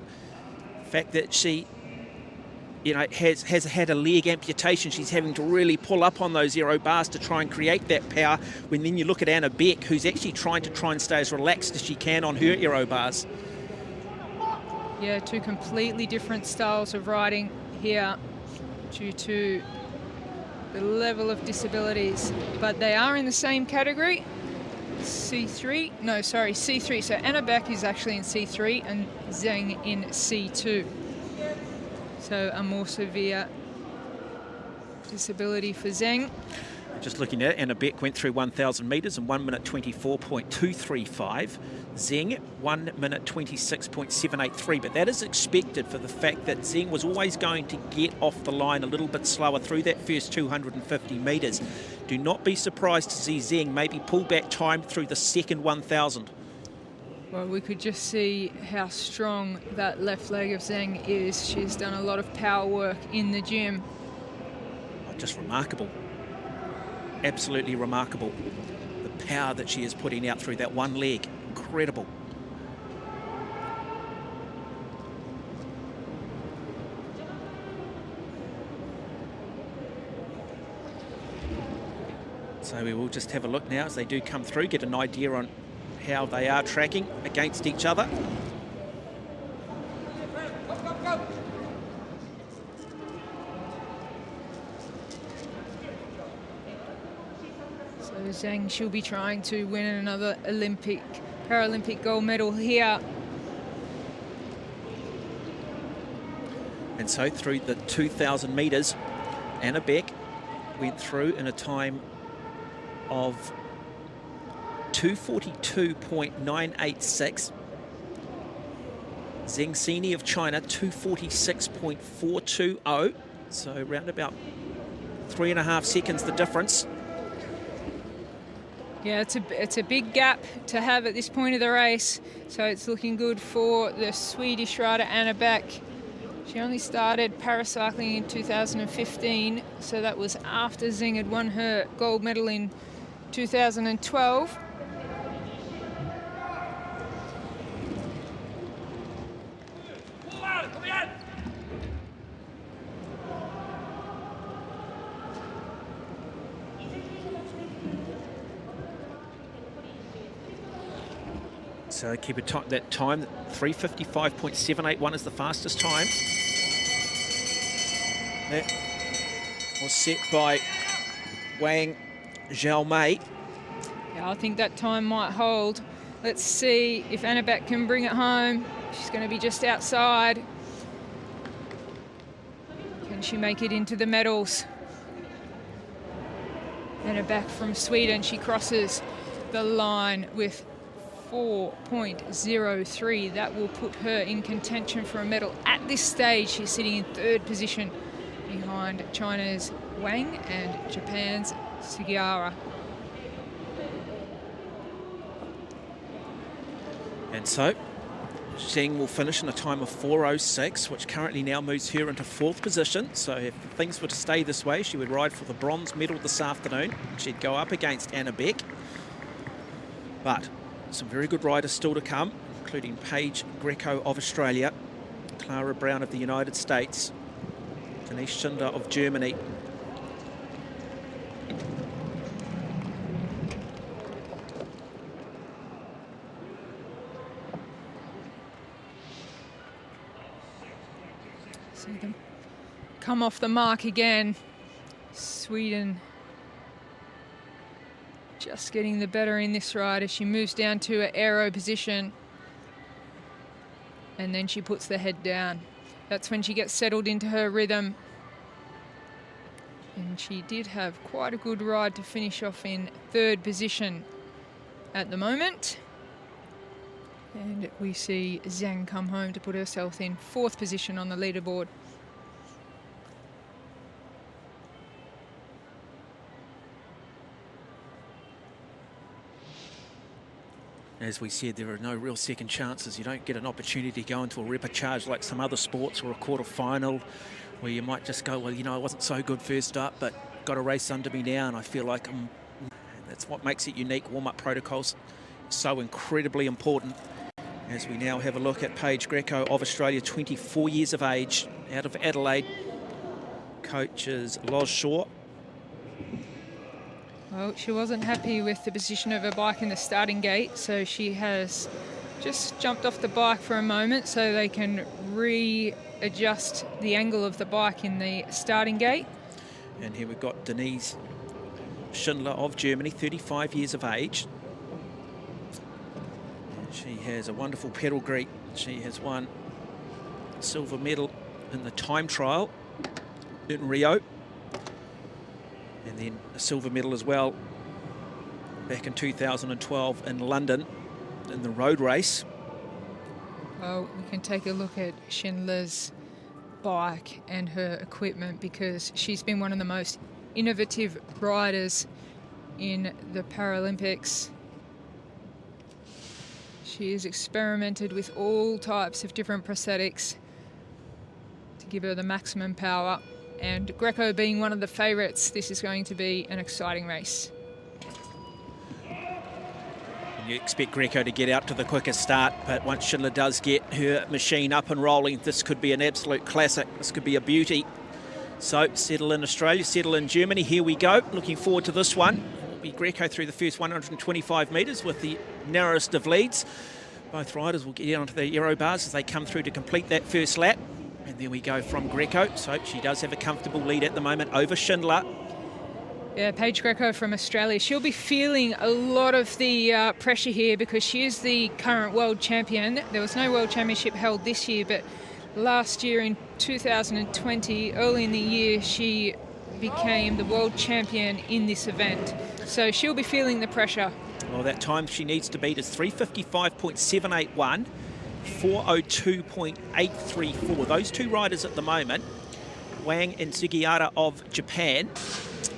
The fact that she, you know, has had a leg amputation, she's having to really pull up on those aero bars to try and create that power. When then you look at Anna Beck, who's actually trying to stay as relaxed as she can on her aero bars. Yeah, two completely different styles of riding here due to the level of disabilities, but they are in the same category. C3. So Anna Beck is actually in C3 and Zheng in C2. So a more severe disability for Zheng. Just looking at it, Anna Beck went through 1,000 metres in 1 minute 24.235. Zheng, 1 minute 26.783. But that is expected for the fact that Zheng was always going to get off the line a little bit slower through that first 250 metres. Do not be surprised to see Zheng maybe pull back time through the second 1,000. Well, we could just see how strong that left leg of Zheng is. She's done a lot of power work in the gym. Oh, just remarkable. Absolutely remarkable. The power that she is putting out through that one leg. Incredible. So we will just have a look now as they do come through, get an idea on how they are tracking against each other. So Zheng, she'll be trying to win another Paralympic gold medal here. And so through the 2,000 metres, Anna Beck went through in a time of 2:42.986. Zheng Sini of China, 2:46.420. So around about 3.5 seconds the difference. Yeah, it's a big gap to have at this point of the race. So it's looking good for the Swedish rider Anna Beck. She only started paracycling in 2015, so that was after Zheng had won her gold medal in 2012. So keep that time, 3:55.781 is the fastest time. That was set by Wang Xiaomei. Yeah, I think that time might hold. Let's see if Anna Beck can bring it home. She's going to be just outside. Can she make it into the medals? Anna Beck from Sweden, she crosses the line with 4.03. That will put her in contention for a medal. At this stage, she's sitting in third position behind China's Wang and Japan's Sugiura. And so Zheng will finish in a time of 4:06, which currently now moves her into fourth position. So if things were to stay this way, she would ride for the bronze medal this afternoon. She'd go up against Anna Beck. But some very good riders still to come, including Paige Greco of Australia, Clara Brown of the United States, Denise Schinder of Germany. See them come off the mark again. Sweden just getting the better in this ride as she moves down to an aero position. And then she puts the head down. That's when she gets settled into her rhythm. And she did have quite a good ride to finish off in 3rd position at the moment. And we see Zhang come home to put herself in 4th position on the leaderboard. As we said, there are no real second chances. You don't get an opportunity to go into a repechage like some other sports or a quarter-final where you might just go, well, you know, I wasn't so good first up, but got a race under me now, and I feel like that's what makes it unique. Warm-up protocols so incredibly important. As we now have a look at Paige Greco of Australia, 24 years of age, out of Adelaide. Coach is Loz Shaw. Well, she wasn't happy with the position of her bike in the starting gate, so she has just jumped off the bike for a moment so they can readjust the angle of the bike in the starting gate. And here we've got Denise Schindler of Germany, 35 years of age. She has a wonderful pedigree. She has won a silver medal in the time trial in Rio. And then a silver medal as well back in 2012 in London in the road race. Well, we can take a look at Schindler's bike and her equipment because she's been one of the most innovative riders in the Paralympics. She has experimented with all types of different prosthetics to give her the maximum power. And Greco being one of the favourites, this is going to be an exciting race. You expect Greco to get out to the quickest start, but once Schindler does get her machine up and rolling, this could be an absolute classic. This could be a beauty. So settle in Australia, settle in Germany. Here we go. Looking forward to this one. It will be Greco through the first 125 metres with the narrowest of leads. Both riders will get onto the aero bars as they come through to complete that first lap. And there we go from Greco. So she does have a comfortable lead at the moment over Schindler. Yeah, Paige Greco from Australia. She'll be feeling a lot of the pressure here because she is the current world champion. There was no world championship held this year, but last year in 2020, early in the year, she became the world champion in this event. So she'll be feeling the pressure. Well, that time she needs to beat is 3:55.781. 4:02.834. Those two riders at the moment, Wang and Sugiura of Japan,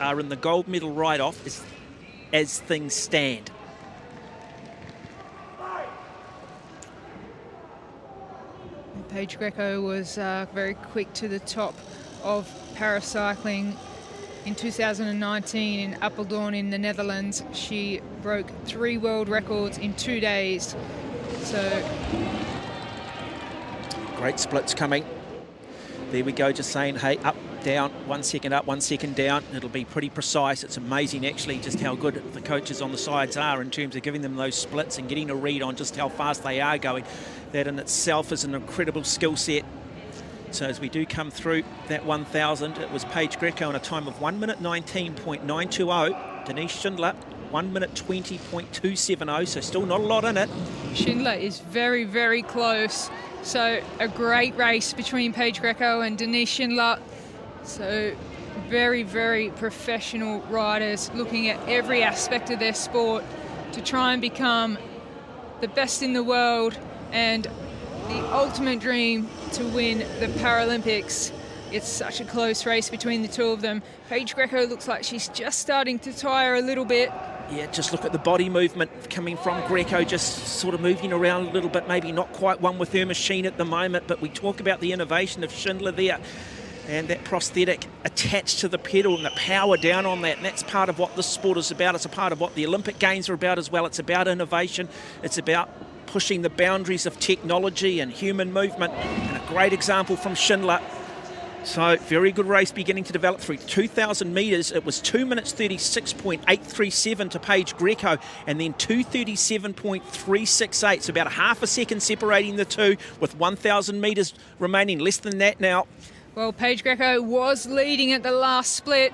are in the gold medal ride-off as things stand. Paige Greco was very quick to the top of paracycling in 2019 in Apeldoorn in the Netherlands. She broke 3 world records in 2 days. So great splits coming. There we go, just saying, hey, up, down, 1 second up, 1 second down. It'll be pretty precise. It's amazing, actually, just how good the coaches on the sides are in terms of giving them those splits and getting a read on just how fast they are going. That in itself is an incredible skill set. So as we do come through that 1,000, it was Paige Greco in a time of 1:19.920. Denise Schindler, 1:20.270, so still not a lot in it. Schindler is very, very close. So a great race between Paige Greco and Denise Schindler. So very, very professional riders looking at every aspect of their sport to try and become the best in the world and the ultimate dream to win the Paralympics. It's such a close race between the two of them. Paige Greco looks like she's just starting to tire a little bit. Yeah, just look at the body movement coming from Greco, just sort of moving around a little bit, maybe not quite one with her machine at the moment, but we talk about the innovation of Schindler there and that prosthetic attached to the pedal and the power down on that, and that's part of what this sport is about. It's a part of what the Olympic Games are about as well. It's about innovation. It's about pushing the boundaries of technology and human movement, and a great example from Schindler. So very good race beginning to develop through 2,000 metres. It was 2:36.837 to Paige Greco and then 2:37.368. So about a half a second separating the two with 1,000 metres remaining. Less than that now. Well, Paige Greco was leading at the last split.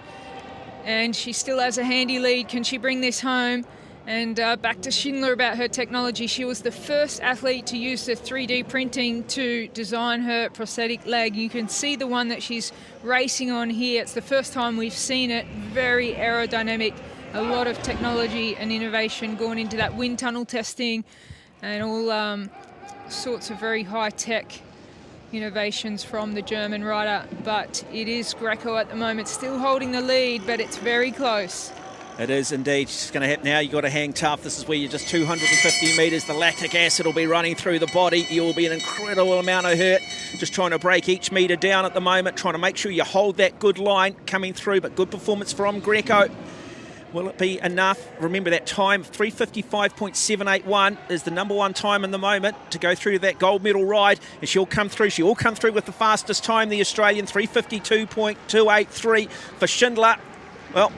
and she still has a handy lead. Can she bring this home? And back to Schindler about her technology. She was the first athlete to use the 3D printing to design her prosthetic leg. You can see the one that she's racing on here. It's the first time we've seen it. Very aerodynamic. A lot of technology and innovation going into that wind tunnel testing and all sorts of very high-tech innovations from the German rider. But it is Greco at the moment still holding the lead, but it's very close. It is indeed. It's going to happen now. You've got to hang tough. This is where you're just 250 metres. The lactic acid will be running through the body. You'll be an incredible amount of hurt. Just trying to break each metre down at the moment, trying to make sure you hold that good line coming through, but good performance from Greco. Will it be enough? Remember that time, 3:55.781 is the number one time in the moment to go through that gold medal ride. And she'll come through. She'll come through with the fastest time, the Australian, 3:52.283 for Schindler. Well,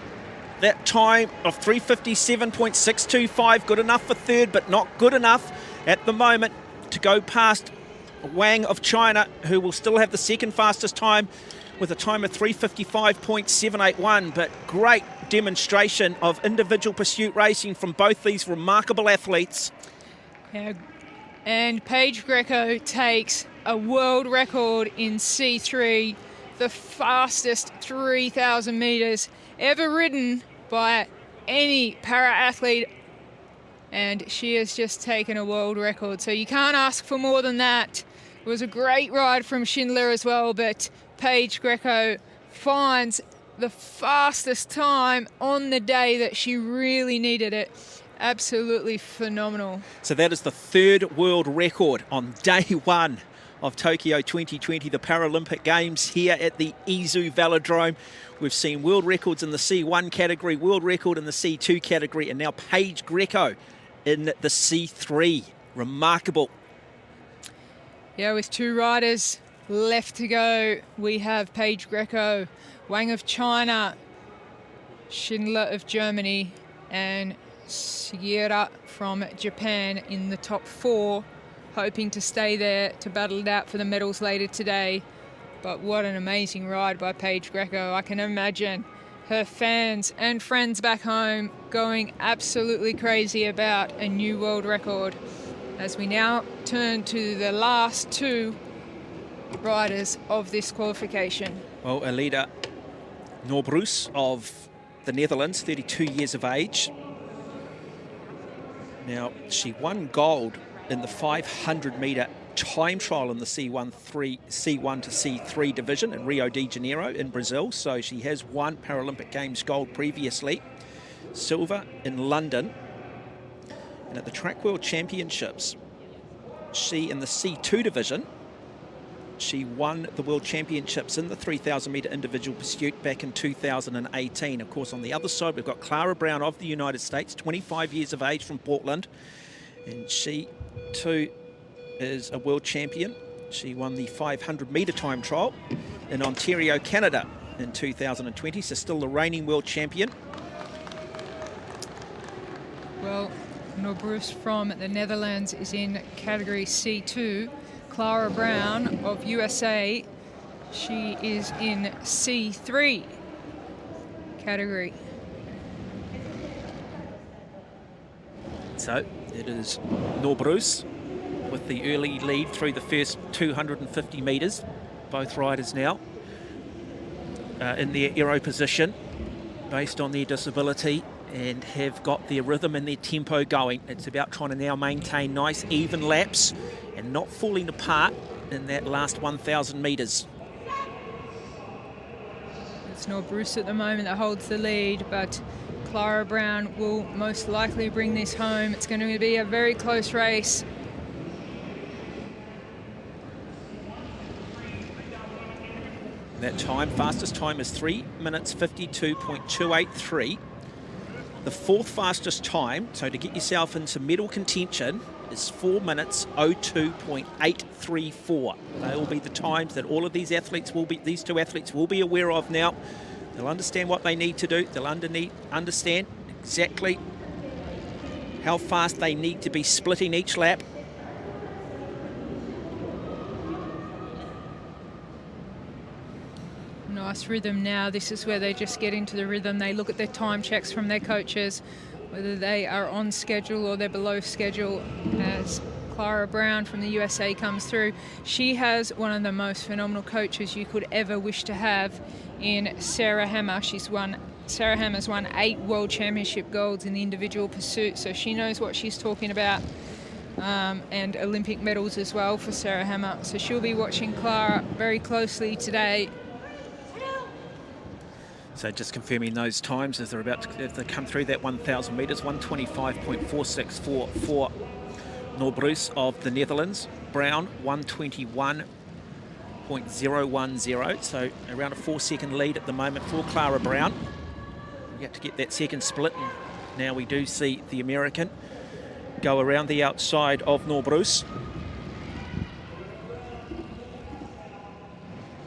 that time of 3:57.625, good enough for third, but not good enough at the moment to go past Wang of China, who will still have the second fastest time with a time of 3:55.781. But great demonstration of individual pursuit racing from both these remarkable athletes. Yeah. And Paige Greco takes a world record in C3, the fastest 3,000 metres ever ridden by any para-athlete, and she has just taken a world record. So you can't ask for more than that. It was a great ride from Schindler as well, but Paige Greco finds the fastest time on the day that she really needed it. Absolutely phenomenal. So that is the third world record on day one of Tokyo 2020, the Paralympic Games here at the Izu Velodrome. We've seen world records in the C1 category, world record in the C2 category, and now Paige Greco in the C3. Remarkable. Yeah, with two riders left to go, we have Paige Greco, Wang of China, Schindler of Germany, and Sugiura from Japan in the top four, hoping to stay there to battle it out for the medals later today. But what an amazing ride by Paige Greco. I can imagine her fans and friends back home going absolutely crazy about a new world record. As we now turn to the last two riders of this qualification. Well, Alida Norbroes of the Netherlands, 32 years of age. Now, she won gold in the 500 metre time trial in the C1 to C3 division in Rio de Janeiro in Brazil. So she has won Paralympic Games gold previously. Silver in London. And at the Track World Championships, she in the C2 division, she won the World Championships in the 3,000 metre individual pursuit back in 2018. Of course, on the other side, we've got Clara Brown of the United States, 25 years of age from Portland. And she, too, is a world champion. She won the 500 metre time trial in Ontario, Canada in 2020, so still the reigning world champion. Well, Norbroes from the Netherlands is in category C2. Clara Brown of USA, she is in C3 category. So it is Norbroes with the early lead through the first 250 metres. Both riders now in their aero position based on their disability and have got their rhythm and their tempo going. It's about trying to now maintain nice even laps and not falling apart in that last 1,000 metres. It's Norbroes at the moment that holds the lead, but Clara Brown will most likely bring this home. It's going to be a very close race. That time, fastest time is 3 minutes 52.283. The fourth fastest time, so to get yourself into medal contention, is 4 minutes 02.834. They will be the times that all of these athletes will be, these two athletes will be aware of now. They'll understand what they need to do. They'll understand exactly how fast they need to be splitting each lap. nice rhythm now. This is where they just get into the rhythm. They look at their time checks from their coaches, whether they are on schedule or they're below schedule, as Clara Brown from the USA comes through. She has one of the most phenomenal coaches you could ever wish to have in Sarah Hammer. Sarah Hammer's won 8 World Championship golds in the individual pursuit, so she knows what she's talking about, and Olympic medals as well for Sarah Hammer. So she'll be watching Clara very closely today. So just confirming those times as they're about to come through that 1,000 metres, 125.464 for Norbruis of the Netherlands. Brown, 121.010. So around a 4-second lead at the moment for Clara Brown. Yet to get that second split. And now we do see the American go around the outside of Norbruis.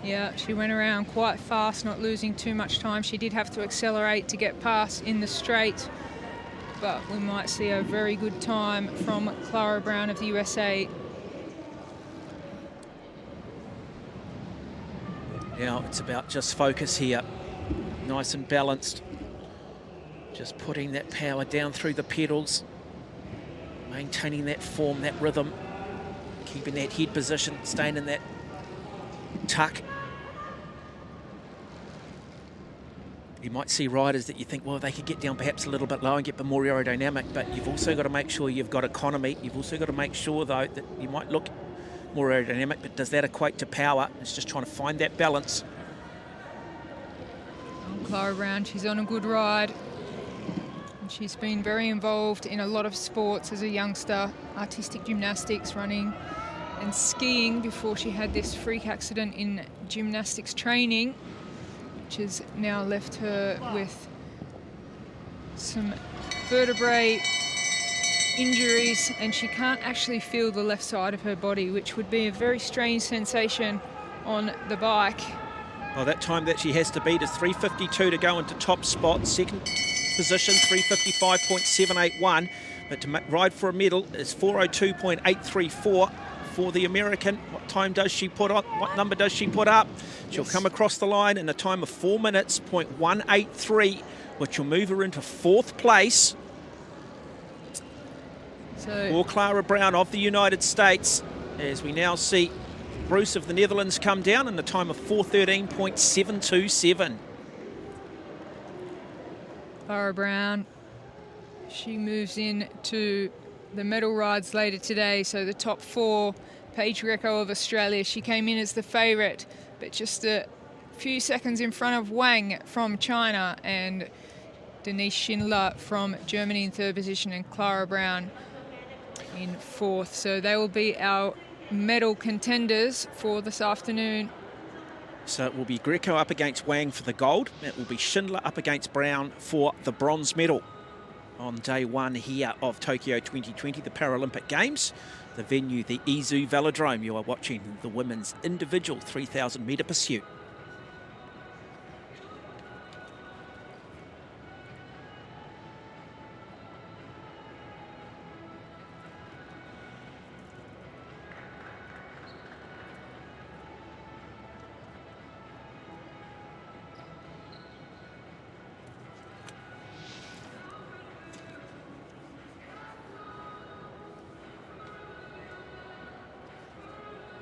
Yeah, she went around quite fast, not losing too much time. She did have to accelerate to get past in the straight, but we might see a very good time from Clara Brown of the USA. Now it's about just focus here. Nice and balanced. Just putting that power down through the pedals. Maintaining that form, that rhythm. Keeping that head position, staying in that tuck. You might see riders that you think, well, they could get down perhaps a little bit low and get more aerodynamic, but you've also got to make sure you've got economy. You've also got to make sure, though, that you might look more aerodynamic, but does that equate to power? It's just trying to find that balance. Clara Brown, she's on a good ride. And she's been very involved in a lot of sports as a youngster, artistic gymnastics, running and skiing before she had this freak accident in gymnastics training, which has now left her with some vertebrae injuries, and she can't actually feel the left side of her body, which would be a very strange sensation on the bike. Well, that time that she has to beat is 3:52 to go into top spot. Second position, 3:55.781. But to ride for a medal is 4:02.834 for the American. What time does she put on? What number does she put up? She'll come across the line in a time of 4 minutes, .183, which will move her into 4th place. For Clara Brown of the United States, as we now see Bruce of the Netherlands come down in the time of 4:13.727. Clara Brown, she moves in to the medal rides later today. So the top 4, Paige Greco of Australia, she came in as the favourite, but just a few seconds in front of Wang from China, and Denise Schindler from Germany in 3rd position, and Clara Brown in 4th. So they will be our medal contenders for this afternoon. So it will be Greco up against Wang for the gold. It will be Schindler up against Brown for the bronze medal on day 1 here of Tokyo 2020, the Paralympic Games. The venue, the Izu Velodrome. You are watching the women's individual 3,000 metre pursuit.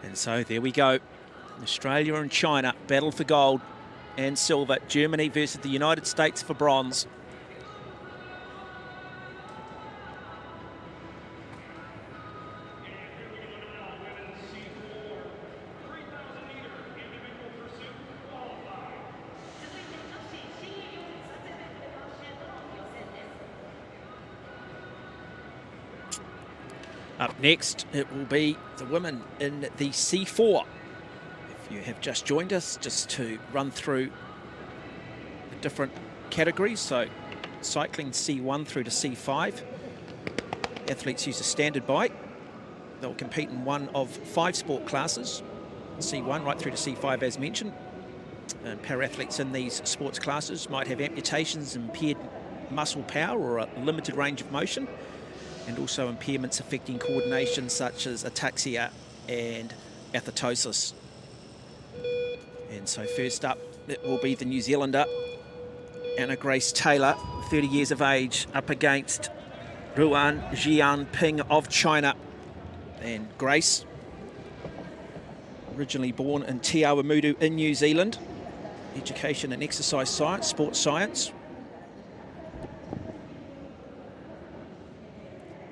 And so there we go. Australia and China battle for gold and silver. Germany versus the United States for bronze. Up next, it will be the women in the C4. If you have just joined us, just to run through the different categories. So cycling C1 through to C5. Athletes use a standard bike. They'll compete in one of 5 sport classes. C1 right through to C5 as mentioned. And para-athletes in these sports classes might have amputations, impaired muscle power or a limited range of motion, and also impairments affecting coordination such as ataxia and athetosis. And so first up it will be the New Zealander, Anna Grace Taylor, 30 years of age, up against Ruan Jianping of China. And Grace, originally born in Te Awamutu in New Zealand, education and exercise science, sports science.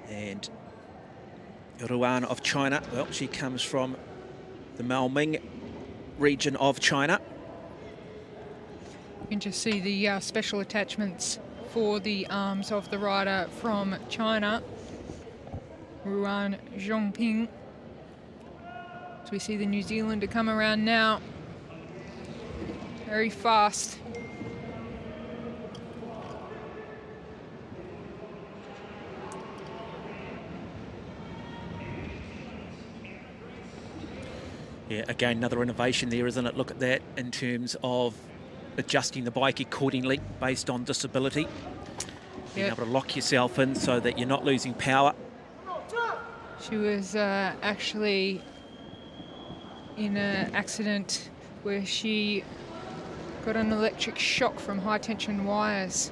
And Ruan of China, well, she comes from the Maoming region of China. You can just see the special attachments for the arms of the rider from China, Ruan Zhongping. So we see the New Zealander come around now, very fast. Yeah, again, another innovation there, isn't it? Look at that in terms of adjusting the bike accordingly based on disability. Being able to lock yourself in so that you're not losing power. She was actually in an accident where she got an electric shock from high tension wires,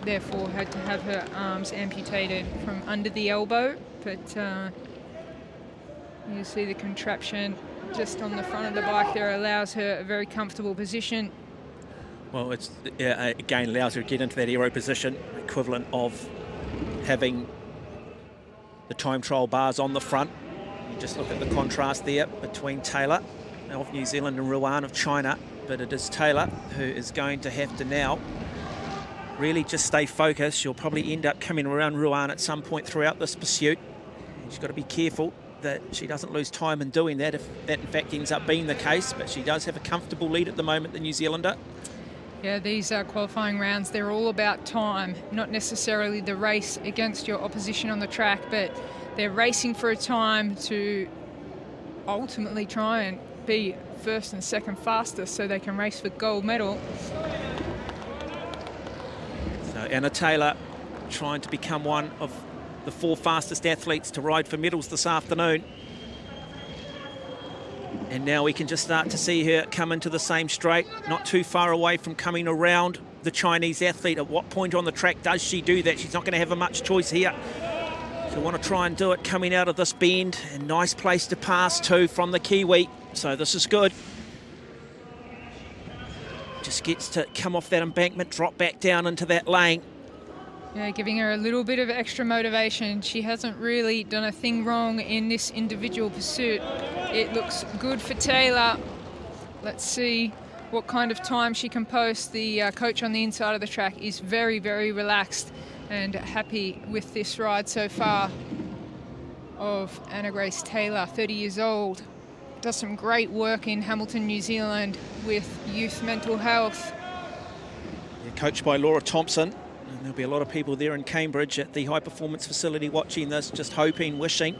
therefore had to have her arms amputated from under the elbow. But you see the contraption just on the front of the bike there allows her a very comfortable position. Well, it's again allows her to get into that aero position, equivalent of having the time trial bars on the front. You just look at the contrast there between Taylor of New Zealand and Ruan of China, but it is Taylor who is going to have to now really just stay focused. She'll probably end up coming around Ruan at some point throughout this pursuit. She's got to be careful that she doesn't lose time in doing that, if that in fact ends up being the case, but she does have a comfortable lead at the moment, the New Zealander. Yeah, these qualifying rounds, they're all about time, not necessarily the race against your opposition on the track, but they're racing for a time to ultimately try and be first and second fastest so they can race for gold medal. So Anna Taylor trying to become one of the 4 fastest athletes to ride for medals this afternoon. And now we can just start to see her come into the same straight, not too far away from coming around the Chinese athlete. At what point on the track does she do that? She's not going to have a much choice here. She'll want to try and do it coming out of this bend. A nice place to pass too from the Kiwi. So this is good. Just gets to come off that embankment, drop back down into that lane. Yeah, giving her a little bit of extra motivation. She hasn't really done a thing wrong in this individual pursuit. It looks good for Taylor. Let's see what kind of time she can post. The coach on the inside of the track is very, very relaxed and happy with this ride so far of Anna Grace Taylor, 30 years old. Does some great work in Hamilton, New Zealand with youth mental health. Yeah, coached by Laura Thompson. And there'll be a lot of people there in Cambridge at the high performance facility watching this, just hoping, wishing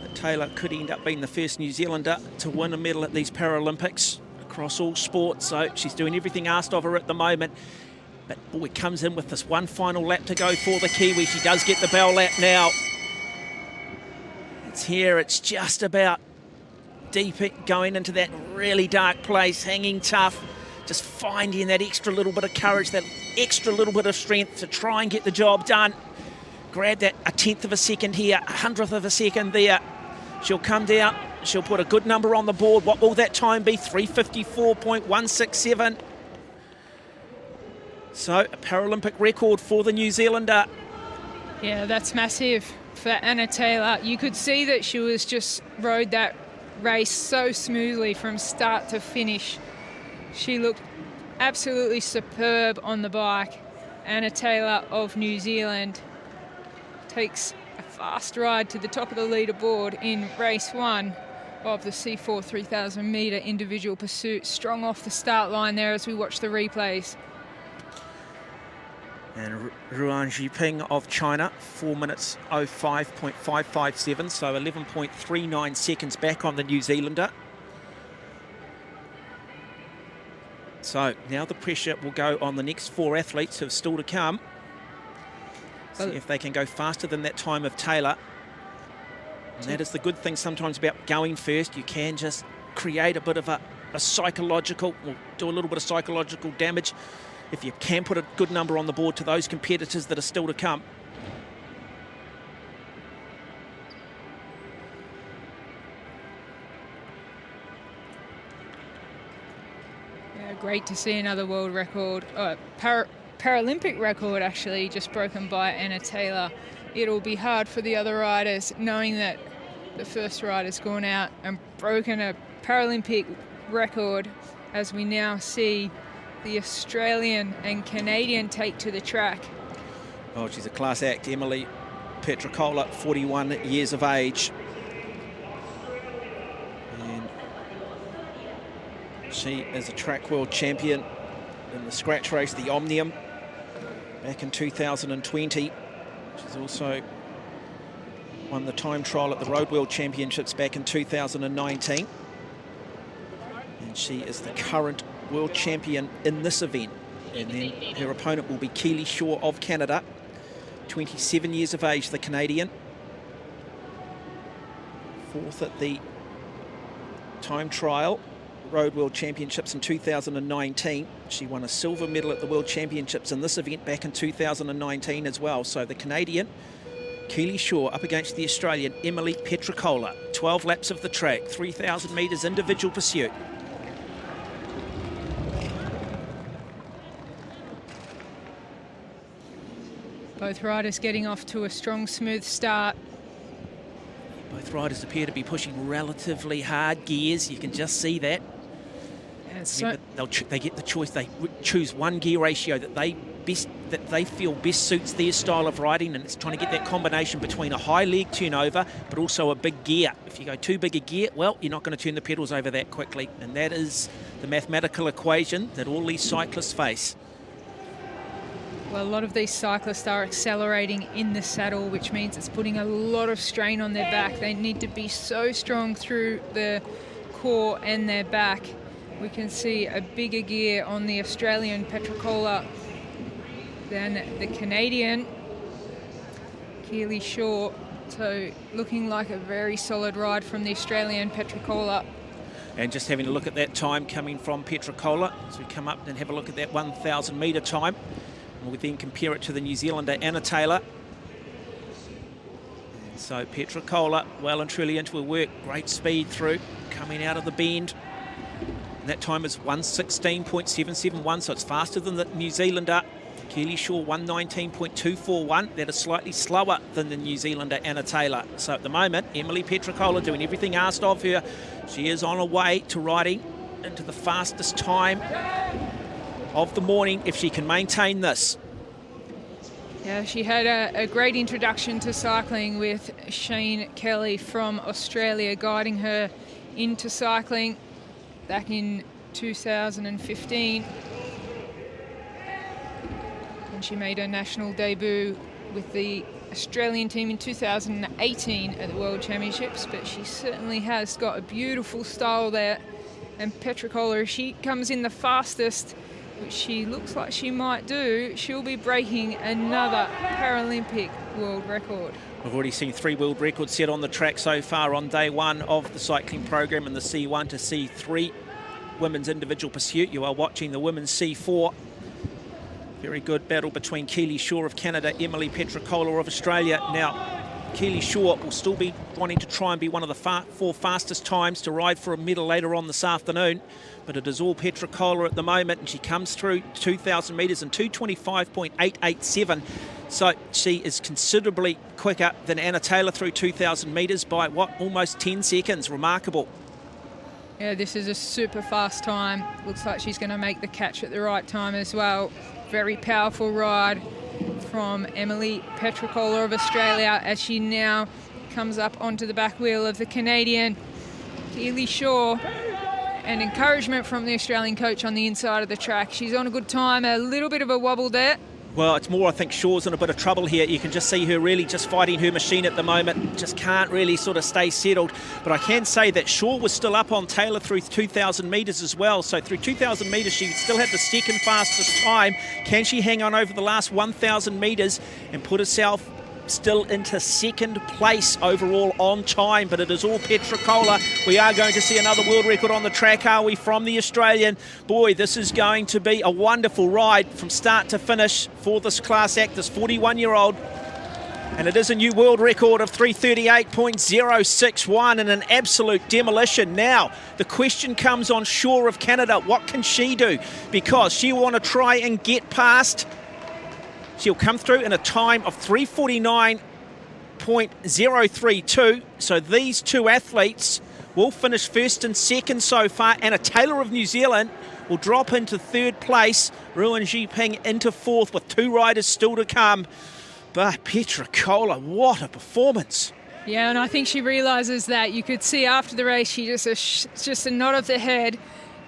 that Taylor could end up being the first New Zealander to win a medal at these Paralympics across all sports. So she's doing everything asked of her at the moment. But boy, comes in with this one final lap to go for the Kiwi. She does get the bell lap now. It's here, it's just about deep going into that really dark place, hanging tough. Just finding that extra little bit of courage, that extra little bit of strength to try and get the job done. Grab that a 1/10 of a second here, a 100th of a second there. She'll come down, she'll put a good number on the board. What will that time be? 3:54.167. So a Paralympic record for the New Zealander. Yeah, that's massive for Anna Taylor. You could see that she was just rode that race so smoothly from start to finish. She looked absolutely superb on the bike. Anna Taylor of New Zealand takes a fast ride to the top of the leaderboard in race 1 of the C4 3,000 metre individual pursuit. Strong off the start line there as we watch the replays. And Ruan Zhiping of China, 4 minutes 05.557, so 11.39 seconds back on the New Zealander. So now the pressure will go on the next 4 athletes who have still to come. See if they can go faster than that time of Taylor. And that is the good thing sometimes about going first. You can just create a bit of a a psychological, or do a little bit of psychological damage if you can put a good number on the board to those competitors that are still to come. Yeah, great to see another world record, Paralympic record actually, just broken by Anna Taylor. It'll be hard for the other riders knowing that the first rider's gone out and broken a Paralympic record, as we now see the Australian and Canadian take to the track. Oh, she's a class act, Emily Petricola, 41 years of age. And she is a track world champion in the scratch race, the Omnium, back in 2020. She's also won the time trial at the Road World Championships back in 2019. And she is the current world champion in this event. And then her opponent will be Keely Shaw of Canada, 27 years of age, the Canadian. Fourth at the time trial, Road World Championships in 2019. She won a silver medal at the World Championships in this event back in 2019 as well. So the Canadian, Keely Shaw, up against the Australian, Emily Petricola. 12 laps of the track, 3,000 metres individual pursuit. Both riders getting off to a strong, smooth start. Both riders appear to be pushing relatively hard gears. You can just see that. So They get the choice. They choose one gear ratio that they feel best suits their style of riding, and it's trying to get that combination between a high leg turnover but also a big gear. If you go too big a gear, well, you're not going to turn the pedals over that quickly, and that is the mathematical equation that all these cyclists face. well, a lot of these cyclists are accelerating in the saddle, which means it's putting a lot of strain on their back. They need to be so strong through the core and their back. We can see a bigger gear on the Australian Petricola than the Canadian Keely Shaw. So looking like a very solid ride from the Australian Petricola. And just having a look at that time coming from Petricola, as we come up and have a look at that 1,000 metre time. And we'll then compare it to the New Zealander Anna Taylor. And so Petricola well and truly into her work. Great speed through, coming out of the bend. And that time is 1:16.771, so it's faster than the New Zealander. Keely Shaw 1:19.241. That is slightly slower than the New Zealander Anna Taylor. So at the moment, Emily Petricola doing everything asked of her. She is on her way to riding into the fastest time of the morning if she can maintain this. Yeah, she had a great introduction to cycling with Shane Kelly from Australia guiding her into cycling back in 2015. And she made her national debut with the Australian team in 2018 at the World Championships, but she certainly has got a beautiful style there. And Petricola, if she comes in the fastest, which she looks like she might do, she'll be breaking another Paralympic world record. We've already seen 3 world records set on the track so far on day 1 of the cycling program in the C1 to C3 women's individual pursuit. You are watching the women's C4. Very good battle between Keely Shaw of Canada, Emily Petricola of Australia. Now, Keely Shaw will still be wanting to try and be one of the 4 fastest times to ride for a medal later on this afternoon, but it is all Petricola at the moment, and she comes through 2,000 metres in 2:25.887. So she is considerably quicker than Anna Taylor through 2,000 metres by, almost 10 seconds. Remarkable. Yeah, this is a super fast time. Looks like she's going to make the catch at the right time as well. Very powerful ride from Emily Petricola of Australia as she now comes up onto the back wheel of the Canadian Keely Shaw. And encouragement from the Australian coach on the inside of the track. She's on a good time, a little bit of a wobble there. Well, it's more, I think Shaw's in a bit of trouble here. You can just see her really just fighting her machine at the moment. Just can't really sort of stay settled. But I can say that Shaw was still up on Taylor through 2,000 metres as well. So through 2,000 metres, she still had the second fastest time. Can she hang on over the last 1,000 metres and put herself still into second place overall on time, but it is all Petricola. We are going to see another world record on the track, are we, from the Australian? Boy, this is going to be a wonderful ride from start to finish for this class act, this 41-year-old. And it is a new world record of 338.061 and an absolute demolition. Now, the question comes on shore of Canada. What can she do? Because she'll want to try and get past. She'll come through in a time of 349.032. So these two athletes will finish first and second so far. Anna Taylor of New Zealand will drop into third place. Ruan Jiping into fourth with two riders still to come. But Petricola, what a performance. Yeah, and I think she realises that. You could see after the race, she just a nod of the head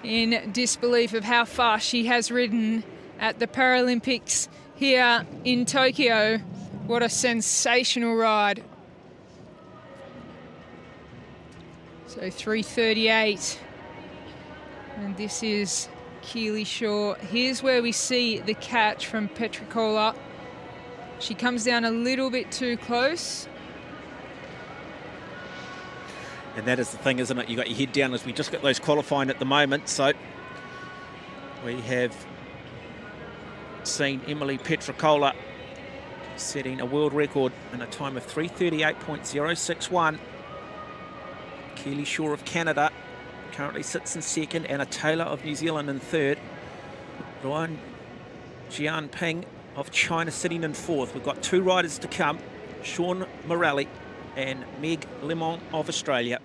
in disbelief of how fast she has ridden at the Paralympics here in Tokyo. What a sensational ride. So 3:38. And this is Keely Shaw. Here's where we see the catch from Petricola. She comes down a little bit too close. And that is the thing, isn't it? You got your head down as we just got those qualifying at the moment. So we have seen Emily Petricola setting a world record in a time of 3:38.061. Keely Shaw of Canada currently sits in second, and a Taylor of New Zealand in third. Ruan Jianping of China sitting in fourth. We've got two riders to come, Sean Morelli and Meg Lemon of Australia.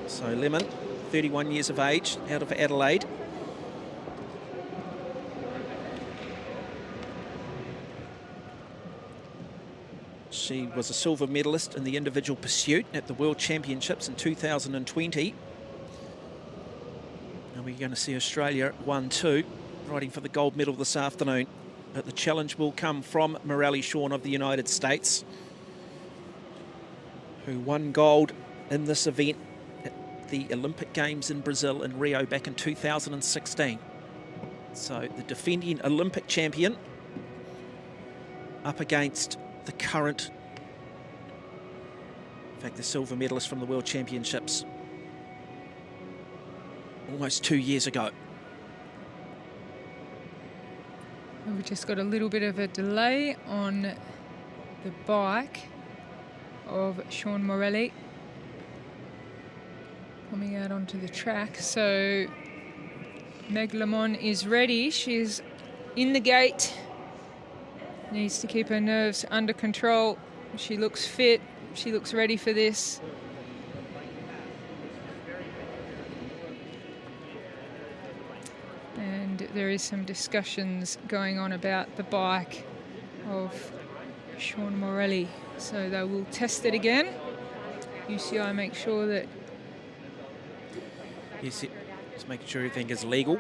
So Lemon, 31 years of age, out of Adelaide. She was a silver medalist in the individual pursuit at the World Championships in 2020. And we're going to see Australia at 1-2, riding for the gold medal this afternoon. But the challenge will come from Morelli Shawn of the United States, who won gold in this event at the Olympic Games in Brazil in Rio back in 2016. So the defending Olympic champion up against the current, in fact, the silver medalist from the World Championships almost 2 years ago. We've just got a little bit of a delay on the bike of Sean Morelli coming out onto the track. So Meg Lemon is ready. She's in the gate. Needs to keep her nerves under control. She looks fit. She looks ready for this. And there is some discussions going on about the bike of Sean Morelli. So they will test it again. UCI make sure that... Yes, just making sure everything is legal.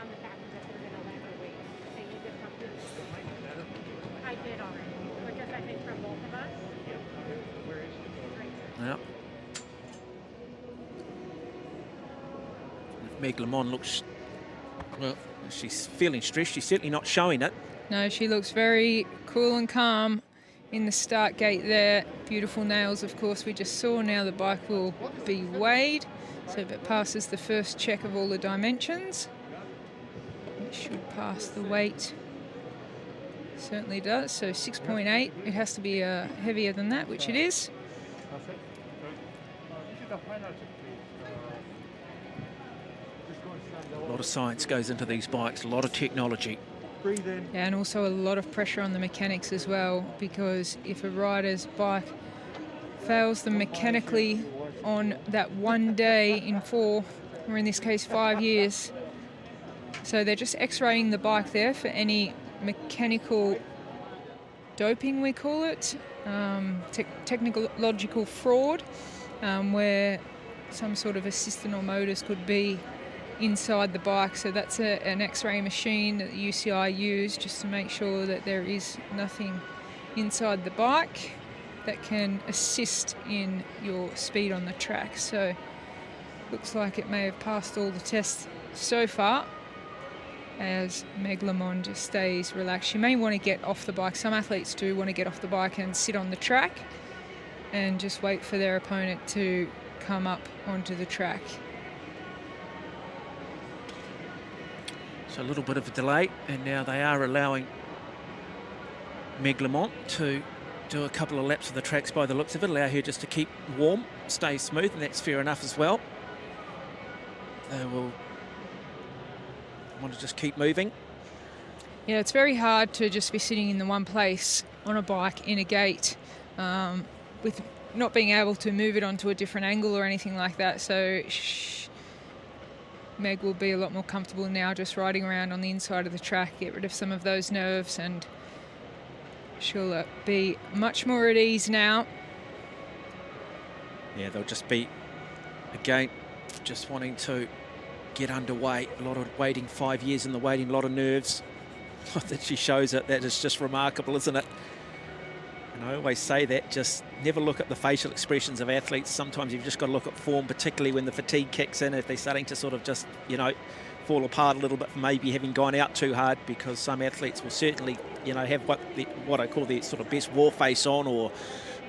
Yep. Meg Lemon looks, well, she's feeling stressed. She's certainly not showing it. No, she looks very cool and calm in the start gate there. Beautiful nails, of course, we just saw. Now the bike will be weighed. So if it passes the first check of all the dimensions, it should pass the weight. Certainly does. So 6.8. It has to be heavier than that, which it is. A lot of science goes into these bikes, a lot of technology. Yeah, and also a lot of pressure on the mechanics as well, because if a rider's bike fails them mechanically on that one day in 4, or in this case 5 years, so they're just x-raying the bike there for any mechanical doping, we call it, technological fraud, where some sort of assistant or motors could be inside the bike. So that's an x-ray machine that the UCI use just to make sure that there is nothing inside the bike that can assist in your speed on the track. So looks like it may have passed all the tests so far. as Meg Lamond just stays relaxed. She may want to get off the bike. Some athletes do want to get off the bike and sit on the track and just wait for their opponent to come up onto the track. So a little bit of a delay, and now they are allowing Meg Lamont to do a couple of laps of the tracks by the looks of it, allow her just to keep warm, stay smooth, and that's fair enough as well. They will want to just keep moving. Yeah, it's very hard to just be sitting in the one place on a bike in a gate with not being able to move it onto a different angle or anything like that. So Meg will be a lot more comfortable now just riding around on the inside of the track, get rid of some of those nerves, and she'll be much more at ease now. Yeah, they'll just be, again, just wanting to get underway. A lot of waiting, 5 years in the waiting, a lot of nerves. That she shows it, that is just remarkable, isn't it? And I always say that, just never look at the facial expressions of athletes. Sometimes you've just got to look at form, particularly when the fatigue kicks in, if they're starting to sort of just, you know, fall apart a little bit from maybe having gone out too hard, because some athletes will certainly, you know, have what I call their sort of best war face on, or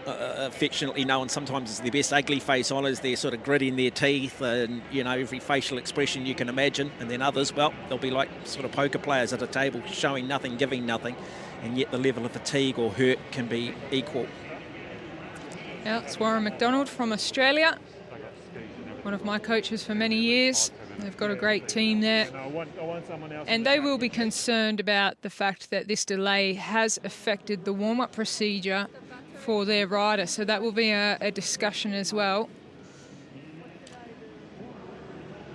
affectionately known sometimes as their best ugly face on, is their sort of gritting their teeth and, you know, every facial expression you can imagine. And then others, well, they'll be like sort of poker players at a table, showing nothing, giving nothing, and yet the level of fatigue or hurt can be equal. Yeah, it's Warren McDonald from Australia, one of my coaches for many years. They've got a great team there. And they will be concerned about the fact that this delay has affected the warm-up procedure for their rider. So that will be a discussion as well.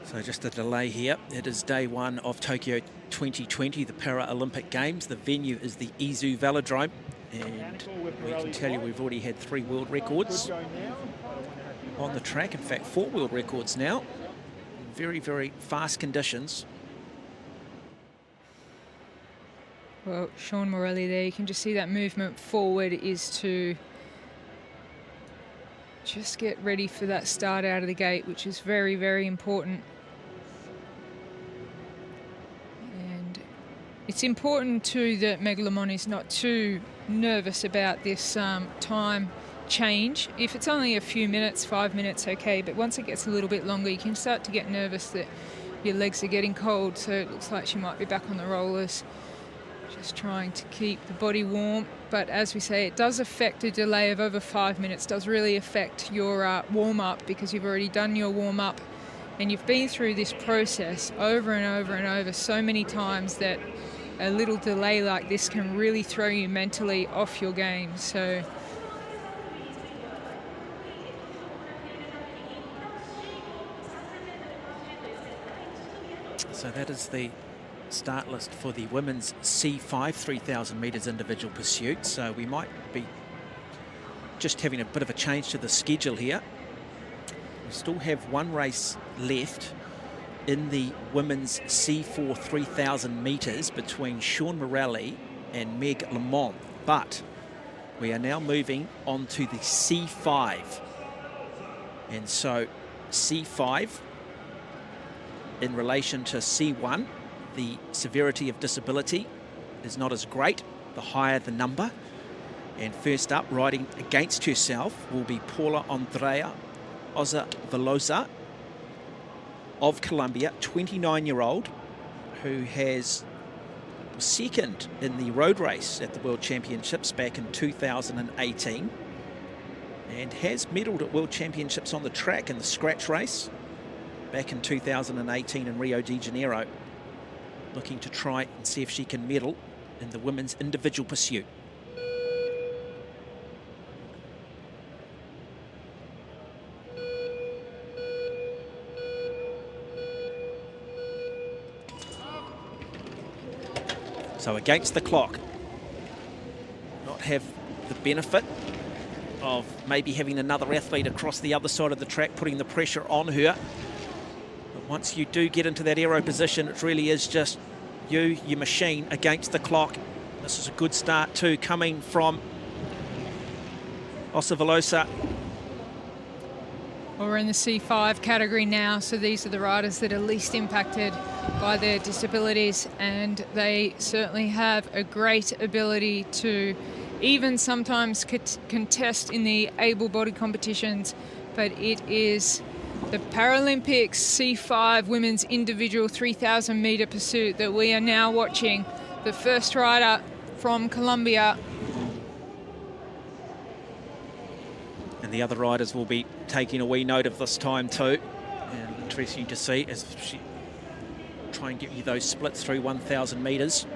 So just a delay here. It is day one of Tokyo 2020, the Paralympic Games. The venue is the Izu Velodrome. And we can tell you we've already had 3 world records on the track. In fact, 4 world records now. Very, very fast conditions. Well, Sean Morelli there, you can just see that movement forward is to just get ready for that start out of the gate, which is very, very important. And it's important too that Meg Lamont is not too nervous about this time change. If it's only a few minutes, 5 minutes, okay, but once it gets a little bit longer, you can start to get nervous that your legs are getting cold. So it looks like she might be back on the rollers, just trying to keep the body warm. But as we say, it does affect a delay of over 5 minutes, does really affect your warm-up, because you've already done your warm-up and you've been through this process over and over and over so many times that a little delay like this can really throw you mentally off your game. So that is the start list for the women's C5 3,000 metres individual pursuit. So we might be just having a bit of a change to the schedule here. We still have one race left in the women's C4 3,000 metres between Sean Morelli and Meg Lamont, but we are now moving on to the C5. And so C5, in relation to C1, the severity of disability is not as great, the higher the number. And first up, riding against herself, will be Paula Andrea Oza Velosa of Colombia, 29-year-old, who was second in the road race at the World Championships back in 2018 and has medalled at World Championships on the track in the scratch race back in 2018 in Rio de Janeiro, looking to try and see if she can medal in the women's individual pursuit. So against the clock, not have the benefit of maybe having another athlete across the other side of the track putting the pressure on her. But once you do get into that aero position, it really is just you, your machine, against the clock. This is a good start too, coming from Oza Velosa. Well, we're in the C5 category now, so these are the riders that are least impacted by their disabilities, and they certainly have a great ability to even sometimes contest in the able-bodied competitions. But it is the Paralympics C5 women's individual 3,000 metre pursuit that we are now watching. The first rider from Colombia. And the other riders will be taking a wee note of this time too. And interesting to see as she try and get you those splits through 1,000 metres.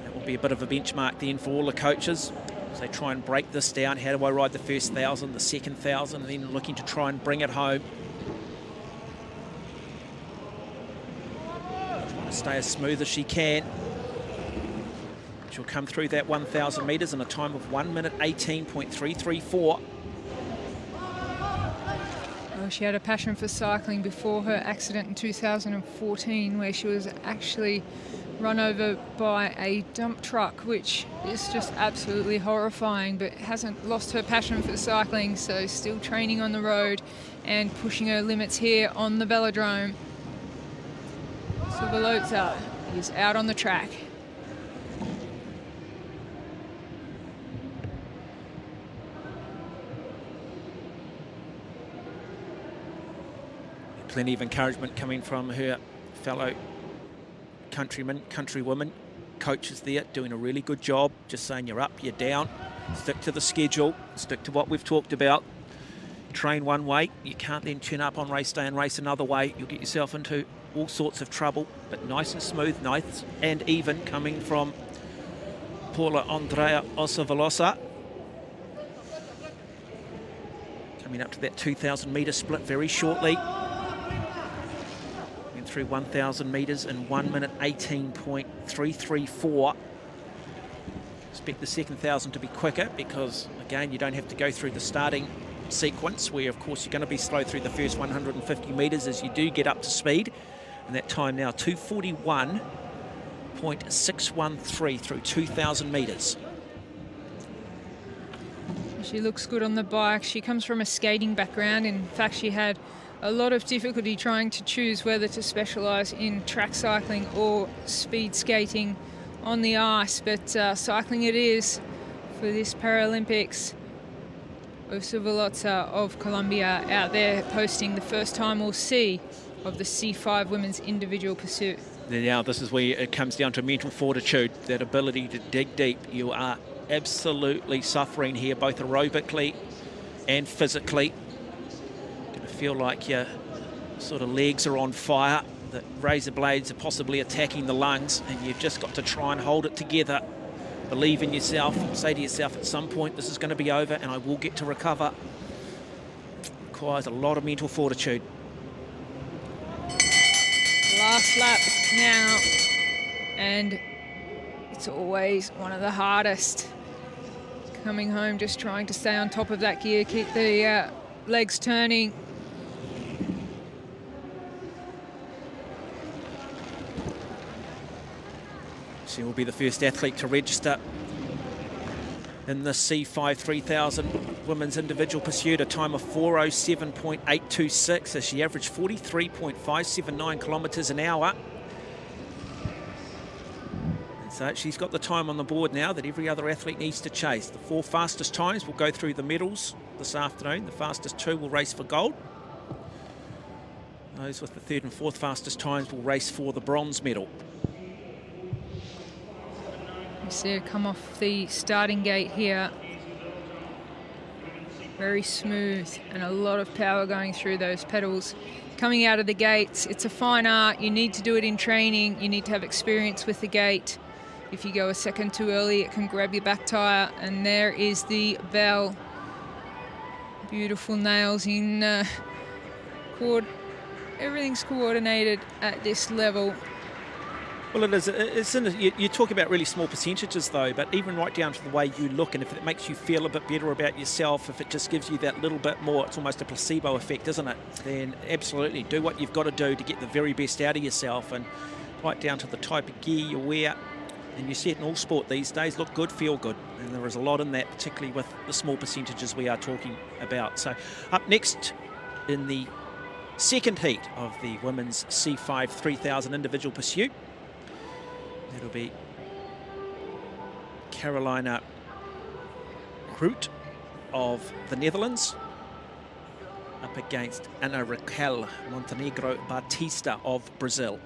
That will be a bit of a benchmark then for all the coaches. As they try and break this down, how do I ride the first 1,000, the second 1,000, and then looking to try and bring it home. Trying to stay as smooth as she can. She'll come through that 1,000 metres in a time of 1 minute 18.334. Well, she had a passion for cycling before her accident in 2014, where she was actually run over by a dump truck, which is just absolutely horrifying, but hasn't lost her passion for cycling, so still training on the road and pushing her limits here on the velodrome. Silverlota is out on the track. Plenty of encouragement coming from her fellow countrywomen, coaches there doing a really good job, just saying you're up, you're down, stick to the schedule, stick to what we've talked about, train one way, you can't then tune up on race day and race another way, you'll get yourself into all sorts of trouble, but nice and smooth, nice and even coming from Paula Andrea Osavalosa. Coming up to that 2,000 metre split very shortly. Through 1,000 metres in 1 minute 18.334. Expect the second 1,000 to be quicker because, again, you don't have to go through the starting sequence where, of course, you're going to be slow through the first 150 metres as you do get up to speed. And that time now, 2:41.613 through 2,000 metres. She looks good on the bike. She comes from a skating background. In fact, she had a lot of difficulty trying to choose whether to specialise in track cycling or speed skating on the ice, but cycling it is for this Paralympics. Silverlota of Colombia out there posting the first time we'll see of the C5 women's individual pursuit. Now this is where it comes down to mental fortitude, that ability to dig deep. You are absolutely suffering here, both aerobically and physically. Feel like your sort of legs are on fire, the razor blades are possibly attacking the lungs, and you've just got to try and hold it together. Believe in yourself, say to yourself at some point this is going to be over and I will get to recover. It requires a lot of mental fortitude. Last lap now, and it's always one of the hardest. Coming home, just trying to stay on top of that gear, keep the legs turning. She will be the first athlete to register in the C5 3000 women's individual pursuit, a time of 4:07.826 as she averaged 43.579 kilometres an hour. And so she's got the time on the board now that every other athlete needs to chase. The 4 fastest times will go through the medals this afternoon. The fastest 2 will race for gold. Those with the 3rd and 4th fastest times will race for the bronze medal. See her come off the starting gate here. Very smooth and a lot of power going through those pedals. Coming out of the gates, it's a fine art. You need to do it in training. You need to have experience with the gate. If you go a second too early, it can grab your back tyre. And there is the bell. Beautiful nails in everything's coordinated at this level. Well, it is. You talk about really small percentages, though, but even right down to the way you look, and if it makes you feel a bit better about yourself, if it just gives you that little bit more, it's almost a placebo effect, isn't it? Then absolutely, do what you've got to do to get the very best out of yourself, and right down to the type of gear you wear. And you see it in all sport these days, look good, feel good. And there is a lot in that, particularly with the small percentages we are talking about. So up next in the second heat of the women's C5 3000 individual pursuit. That'll be Carolina Groot of the Netherlands up against Ana Raquel Montenegro Batista of Brazil.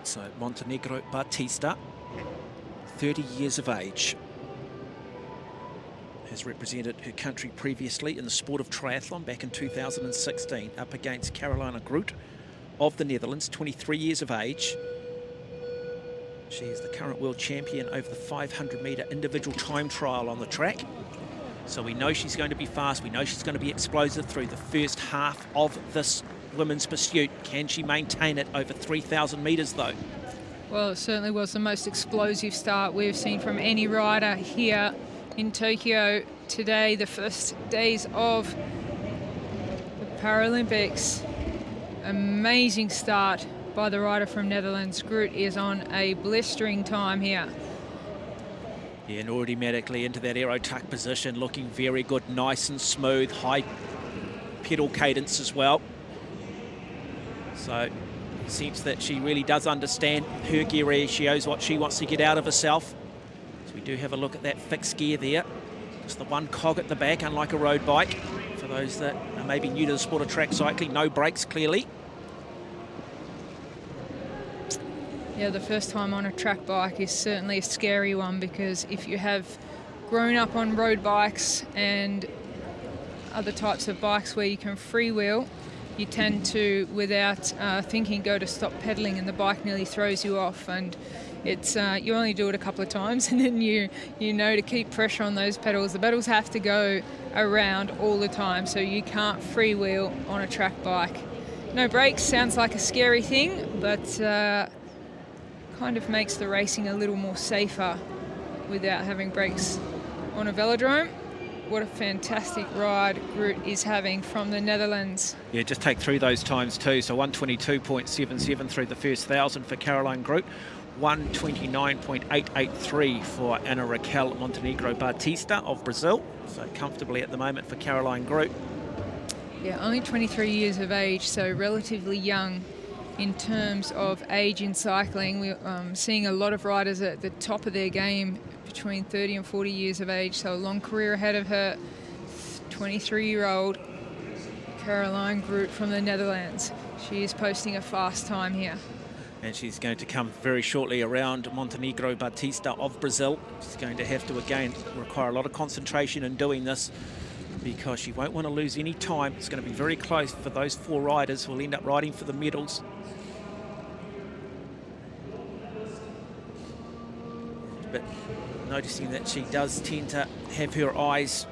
So Montenegro Batista, 30 years of age, has represented her country previously in the sport of triathlon back in 2016, up against Carolina Groot of the Netherlands, 23 years of age. She is the current world champion over the 500-metre individual time trial on the track. So we know she's going to be fast. We know she's going to be explosive through the first half of this women's pursuit. Can she maintain it over 3,000 metres though? Well, it certainly was the most explosive start we've seen from any rider here in Tokyo today, the first days of the Paralympics. Amazing start by the rider from Netherlands. Groot is on a blistering time here. Yeah, and automatically into that aero tuck position, looking very good, nice and smooth, high pedal cadence as well. So sense that she really does understand her gear ratios, what she wants to get out of herself. So we do have a look at that fixed gear there. Just the one cog at the back, unlike a road bike. For those that are maybe new to the sport of track cycling, no brakes clearly. Yeah, the first time on a track bike is certainly a scary one, because if you have grown up on road bikes and other types of bikes where you can freewheel, you tend to, without thinking, go to stop pedaling and the bike nearly throws you off, and it's you only do it a couple of times and then you know to keep pressure on those pedals. The pedals have to go around all the time, so you can't freewheel on a track bike. No brakes sounds like a scary thing, but kind of makes the racing a little more safer without having brakes on a velodrome. What a fantastic ride Groot is having from the Netherlands. Yeah, just take through those times too. So 122.77 through the first 1,000 for Caroline Groot, 129.883 for Ana Raquel Montenegro Batista of Brazil. So comfortably at the moment for Caroline Groot. Yeah, only 23 years of age, so relatively young in terms of age in cycling. We're seeing a lot of riders at the top of their game between 30 and 40 years of age, so a long career ahead of her. 23-year-old Caroline Groot from the Netherlands. She is posting a fast time here. And she's going to come very shortly around Montenegro Batista of Brazil. She's going to have to, again, require a lot of concentration in doing this, because she won't want to lose any time. It's going to be very close for those four riders who will end up riding for the medals. But noticing that she does tend to have her eyes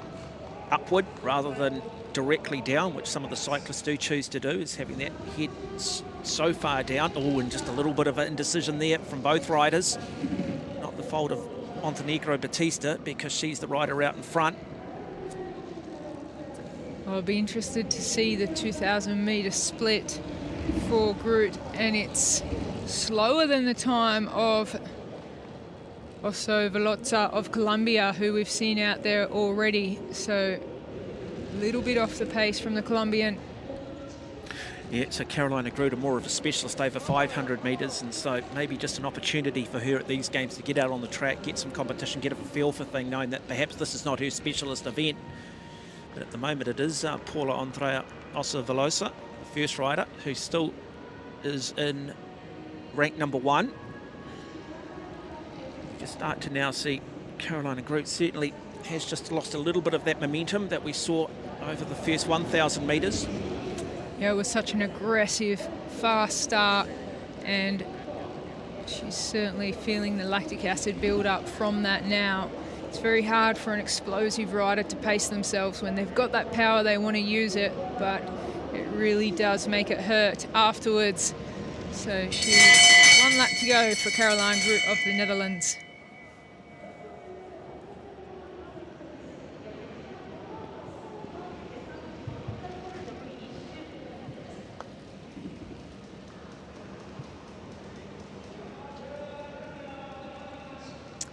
upward rather than directly down, which some of the cyclists do choose to do, is having that head so far down. Oh, and just a little bit of an indecision there from both riders. Not the fault of Montenegro Batista, because she's the rider out in front. I'll be interested to see the 2,000 metre split for Groot, and it's slower than the time of Oso Veloza of Colombia, who we've seen out there already. So a little bit off the pace from the Colombian. Yeah, so Carolina Groot, more of a specialist over 500 metres, and so maybe just an opportunity for her at these games to get out on the track, get some competition, get a feel for things, knowing that perhaps this is not her specialist event. But at the moment it is Paula Andrea Oso Veloza, the first rider, who still is in rank number 1. Just start to now see Carolina Groot certainly has just lost a little bit of that momentum that we saw over the first 1,000 metres. Yeah, it was such an aggressive, fast start, and she's certainly feeling the lactic acid build up from that now. It's very hard for an explosive rider to pace themselves when they've got that power, they want to use it, but it really does make it hurt afterwards. So she's 1 lap to go for Caroline Groot of the Netherlands.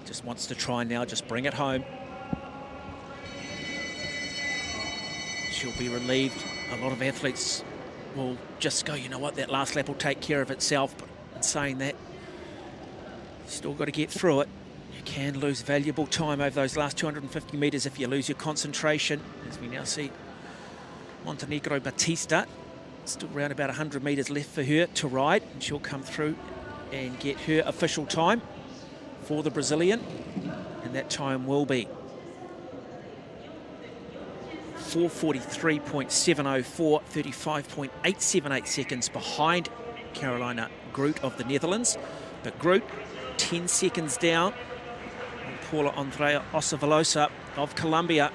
Just wants to try now, just bring it home. She'll be relieved. A lot of athletes will just go, you know what, that last lap will take care of itself. But in saying that, still got to get through it. You can lose valuable time over those last 250 metres if you lose your concentration. As we now see Montenegro Batista, still around about 100 metres left for her to ride. And she'll come through and get her official time for the Brazilian. And that time will be 4:43.704, 35.878 seconds behind Carolina Groot of the Netherlands. But Groot 10 seconds down on Paula Andrea Osavalosa of Colombia.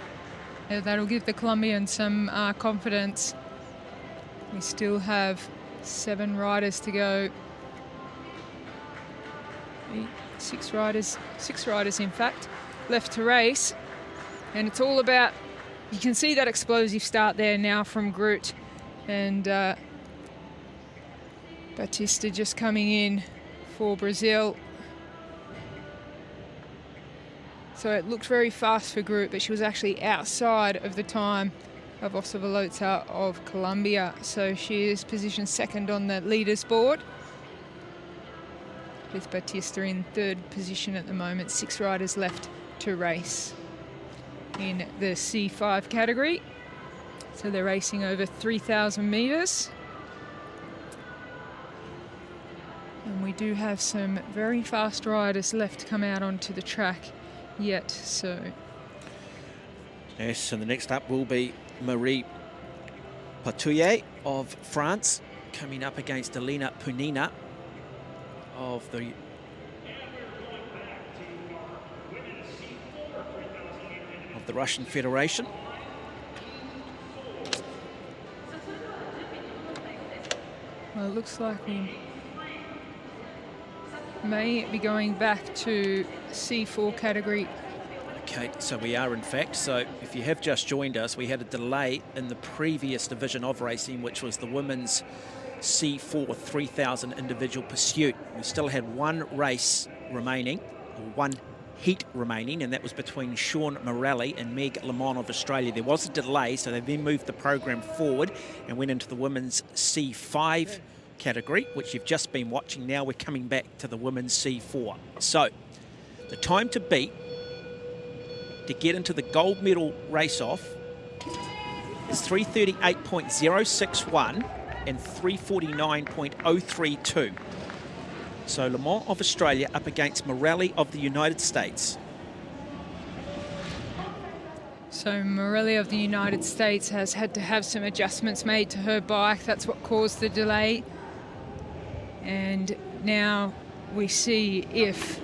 Yeah, that'll give the Colombians some confidence. We still have 7 riders to go. 6 riders in fact, left to race. And it's all about, you can see that explosive start there now from Groot. And Batista just coming in for Brazil. So it looked very fast for Groot, but she was actually outside of the time of Osavalosa of Colombia. So she is positioned 2nd on the leaders board, with Batista in 3rd position at the moment. 6 riders left to race in the C5 category. So they're racing over 3,000 metres. And we do have some very fast riders left to come out onto the track yet, so. Yes, and the next up will be Marie Patouillet of France, coming up against Elena Punina of the Russian Federation. Well, it looks like we may be going back to C4 category. Okay, so we are in fact. So if you have just joined us, we had a delay in the previous division of racing, which was the women's C4 3,000 individual pursuit. We still had 1 race remaining, or 1 heat remaining, and that was between Sean Morelli and Meg Lamont of Australia. There was a delay, so they then moved the program forward and went into the women's C5 category, which you've just been watching. Now we're coming back to the women's C4. So the time to beat to get into the gold medal race-off is 3:38.061 and 3:49.032. So Lamont of Australia up against Morelli of the United States. So Morelli of the United States has had to have some adjustments made to her bike. That's what caused the delay. And now we see if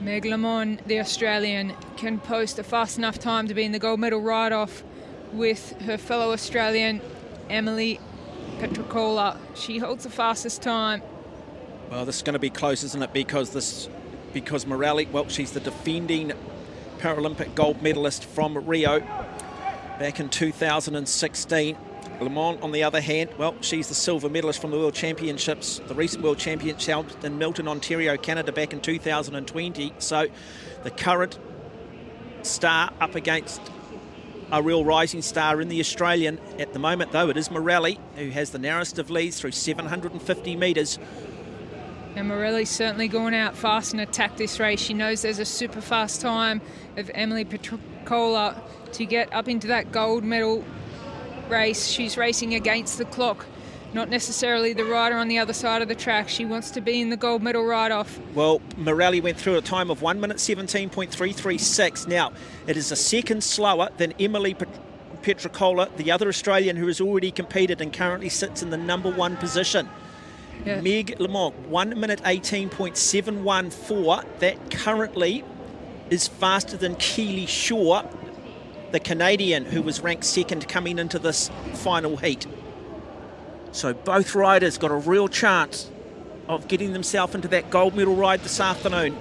Meg Lamont, the Australian, can post a fast enough time to be in the gold medal ride-off with her fellow Australian, Emily Petricola. She holds the fastest time. Well, this is going to be close, isn't it? Because Morelli, well, she's the defending Paralympic gold medalist from Rio back in 2016. Lamont, on the other hand, well, she's the silver medalist from the World Championships, the recent World Championships in Milton, Ontario, Canada back in 2020. So the current star up against a real rising star in the Australian. At the moment, though, it is Morelli who has the narrowest of leads through 750 metres. And Morelli's certainly gone out fast and attacked this race. She knows there's a super fast time of Emily Petricola to get up into that gold medal race. She's racing against the clock, not necessarily the rider on the other side of the track. She wants to be in the gold medal ride-off. Well, Morelli went through a time of 1 minute 17.336. Now, it is a second slower than Emily Petricola, the other Australian who has already competed and currently sits in the #1 position. Yeah. Meg Lamont, 1 minute 18.714. That currently is faster than Keely Shaw, the Canadian who was ranked second coming into this final heat. So both riders got a real chance of getting themselves into that gold medal ride this afternoon.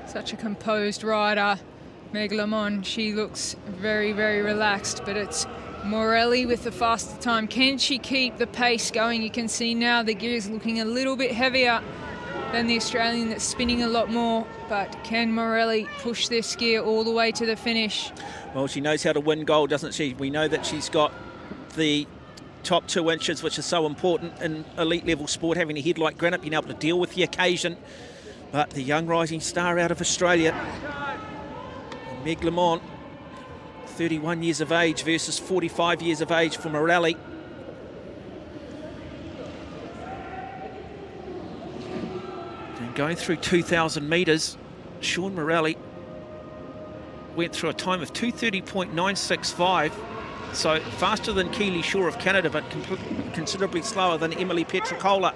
Such a composed rider, Meg Lamont. She looks very, very relaxed, but it's Morelli with the faster time. Can she keep the pace going? You can see now the gear's looking a little bit heavier than the Australian that's spinning a lot more, but can Morelli push this gear all the way to the finish? Well, she knows how to win gold, doesn't she? We know that she's got the top 2 inches, which is so important in elite level sport, having a head like granite, being able to deal with the occasion. But the young rising star out of Australia, Meg Lamont, 31 years of age versus 45 years of age for Morelli. And going through 2,000 metres, Sean Morelli went through a time of 2:30.965, so faster than Keely Shaw of Canada, but considerably slower than Emily Petricola.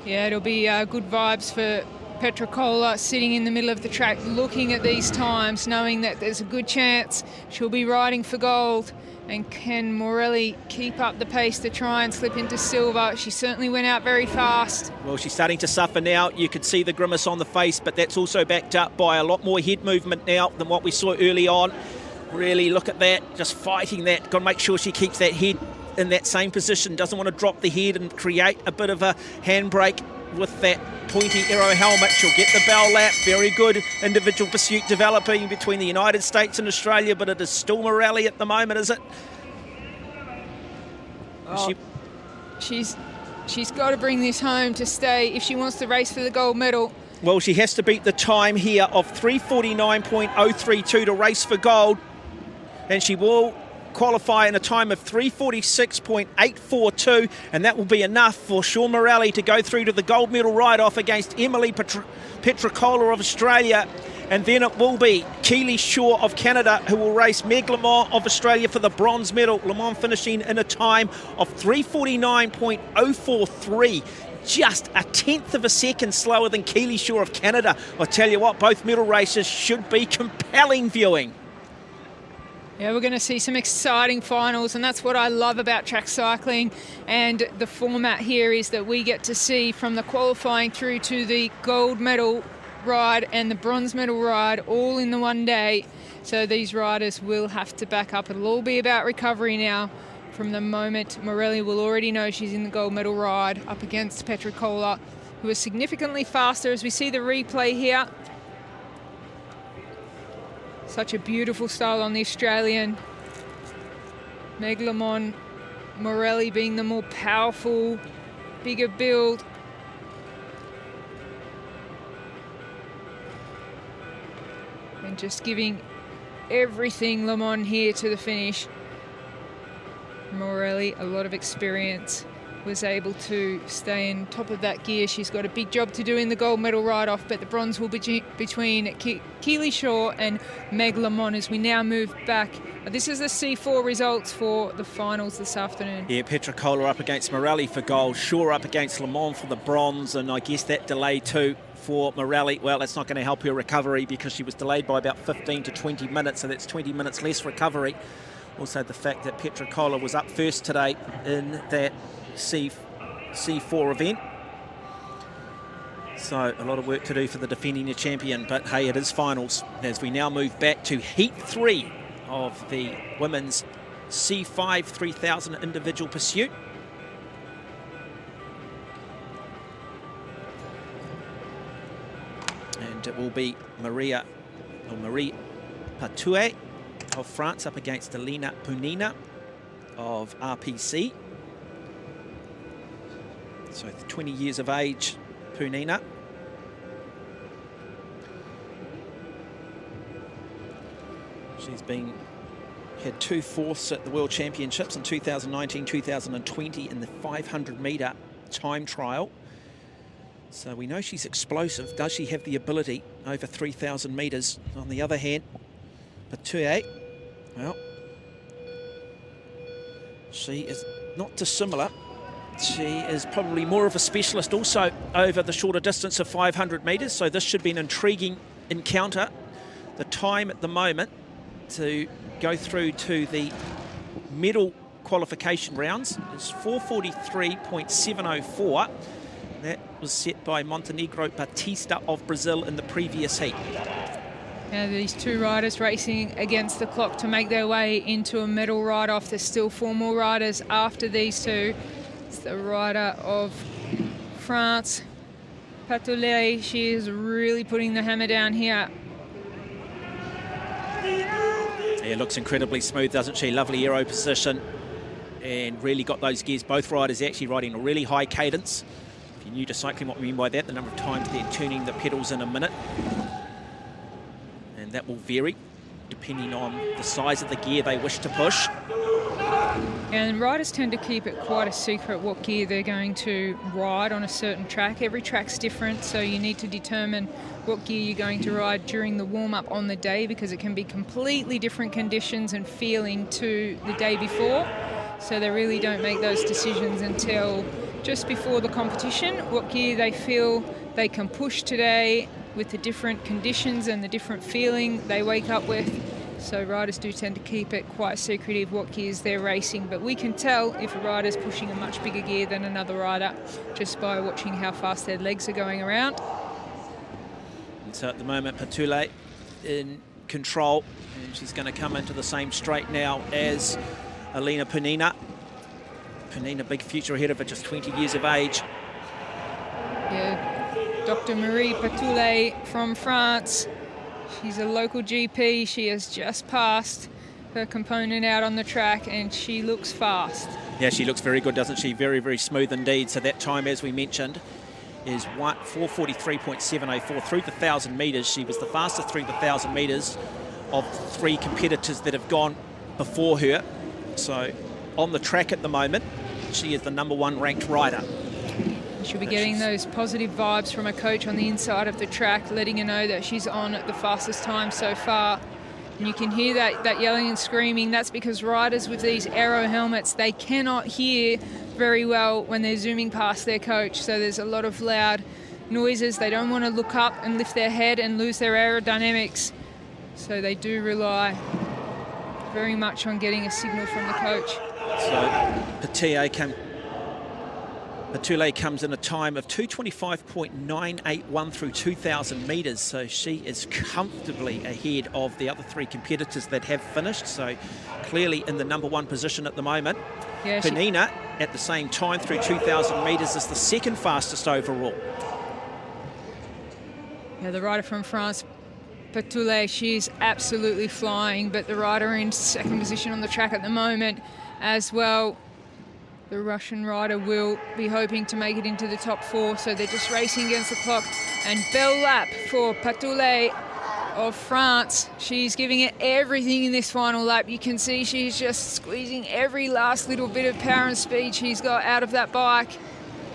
Yeah, it'll be good vibes for Petricola sitting in the middle of the track, looking at these times, knowing that there's a good chance she'll be riding for gold. And can Morelli keep up the pace to try and slip into silver? She certainly went out very fast. Well, she's starting to suffer now. You could see the grimace on the face, but that's also backed up by a lot more head movement now than what we saw early on. Really look at that, just fighting that. Got to make sure she keeps that head in that same position. Doesn't want to drop the head and create a bit of a handbrake with that pointy aero helmet. She'll get the bell lap. Very good individual pursuit developing between the United States and Australia, but it is still Morelli at the moment, is it? Oh, she's got to bring this home to stay if she wants to race for the gold medal. Well, she has to beat the time here of 3:49.032 to race for gold, and she will qualify in a time of 3:46.842, and that will be enough for Sean Morelli to go through to the gold medal ride-off against Emily Petricola of Australia. And then it will be Keely Shaw of Canada who will race Meg Lamont of Australia for the bronze medal. Lamont finishing in a time of 3:49.043, just a tenth of a second slower than Keely Shaw of Canada. I tell you what, both medal races should be compelling viewing. Yeah, we're going to see some exciting finals, and that's what I love about track cycling. And the format here is that we get to see from the qualifying through to the gold medal ride and the bronze medal ride all in the one day. So these riders will have to back up. It'll all be about recovery now. From the moment Morelli will already know she's in the gold medal ride up against Petricola, who is significantly faster, as we see the replay here. Such a beautiful style on the Australian. Meg Lamont, Morelli being the more powerful, bigger build. And just giving everything Lamont here to the finish. Morelli, a lot of experience, was able to stay in top of that gear. She's got a big job to do in the gold medal ride-off, but the bronze will be between Keely Shaw and Meg Lamont as we now move back. This is the C4 results for the finals this afternoon. Yeah, Petricola up against Morelli for gold, Shaw up against Lamont for the bronze, and I guess that delay too for Morelli, well, that's not going to help her recovery because she was delayed by about 15 to 20 minutes, so that's 20 minutes less recovery. Also the fact that Petricola was up first today in that C4 event. So a lot of work to do for the defending champion, but hey, it is finals as we now move back to Heat 3 of the women's C5 3000 individual pursuit. And it will be Marie Patouet of France up against Elena Punina of RPC. So 20 years of age, Punina. She's had 2 fourths at the World Championships in 2019, 2020 in the 500 metre time trial. So we know she's explosive. Does she have the ability over 3,000 metres? On the other hand, Patouet, well, she is not dissimilar She is probably more of a specialist also over the shorter distance of 500 metres, so this should be an intriguing encounter. The time at the moment to go through to the medal qualification rounds is 4:43.704. That was set by Montenegro Batista of Brazil in the previous heat. Now these two riders racing against the clock to make their way into a medal ride-off. There's still 4 more riders after these two. It's the rider of France, Patoulet. She is really putting the hammer down here. Yeah, looks incredibly smooth, doesn't she? Lovely aero position and really got those gears. Both riders actually riding a really high cadence. If you're new to cycling, what we mean by that, the number of times they're turning the pedals in a minute. And that will vary depending on the size of the gear they wish to push. And riders tend to keep it quite a secret what gear they're going to ride on a certain track. Every track's different, so you need to determine what gear you're going to ride during the warm-up on the day, because it can be completely different conditions and feeling to the day before. So they really don't make those decisions until just before the competition, what gear they feel they can push today with the different conditions and the different feeling they wake up with. So riders do tend to keep it quite secretive what gears they're racing, but we can tell if a rider's pushing a much bigger gear than another rider just by watching how fast their legs are going around. And so at the moment, Patoulet in control, and she's going to come into the same straight now as Elina Pennina. Pennina, big future ahead of her, just 20 years of age. Yeah, Dr. Marie Patoulet from France. She's a local GP. She has just passed her component out on the track and she looks fast. Yeah, she looks very good, doesn't she? Very, very smooth indeed. So that time, as we mentioned, is 4:43.704 through the 1,000 metres. She was the fastest through the 1,000 metres of 3 competitors that have gone before her. So on the track at the moment, she is the #1 ranked rider. She'll be getting those positive vibes from a coach on the inside of the track, letting her know that she's on at the fastest time so far. And you can hear that yelling and screaming. That's because riders with these aero helmets, they cannot hear very well when they're zooming past their coach. So there's a lot of loud noises. They don't want to look up and lift their head and lose their aerodynamics. So they do rely very much on getting a signal from the coach. So Patoulet comes in a time of 2:25.981 through 2,000 metres, so she is comfortably ahead of the other 3 competitors that have finished, so clearly in the #1 position at the moment. Yeah, Pennina, at the same time, through 2,000 metres, is the 2nd fastest overall. Yeah, the rider from France, Patoulet, she's absolutely flying, but the rider in 2nd position on the track at the moment as well. The Russian rider will be hoping to make it into the top 4, so they're just racing against the clock. And bell lap for Patoulet of France. She's giving it everything in this final lap. You can see she's just squeezing every last little bit of power and speed she's got out of that bike.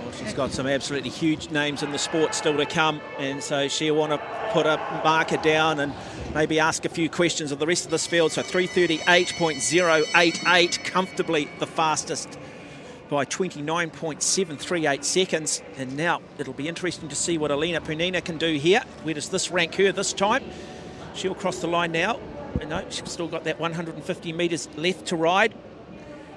Well, she's got some absolutely huge names in the sport still to come, and so she'll want to put a marker down and maybe ask a few questions of the rest of this field. So 3:38.088, comfortably the fastest by 29.738 seconds. And now it'll be interesting to see what Elina Pennina can do here. Where does this rank her this time? She'll cross the line now. No, she's still got that 150 metres left to ride.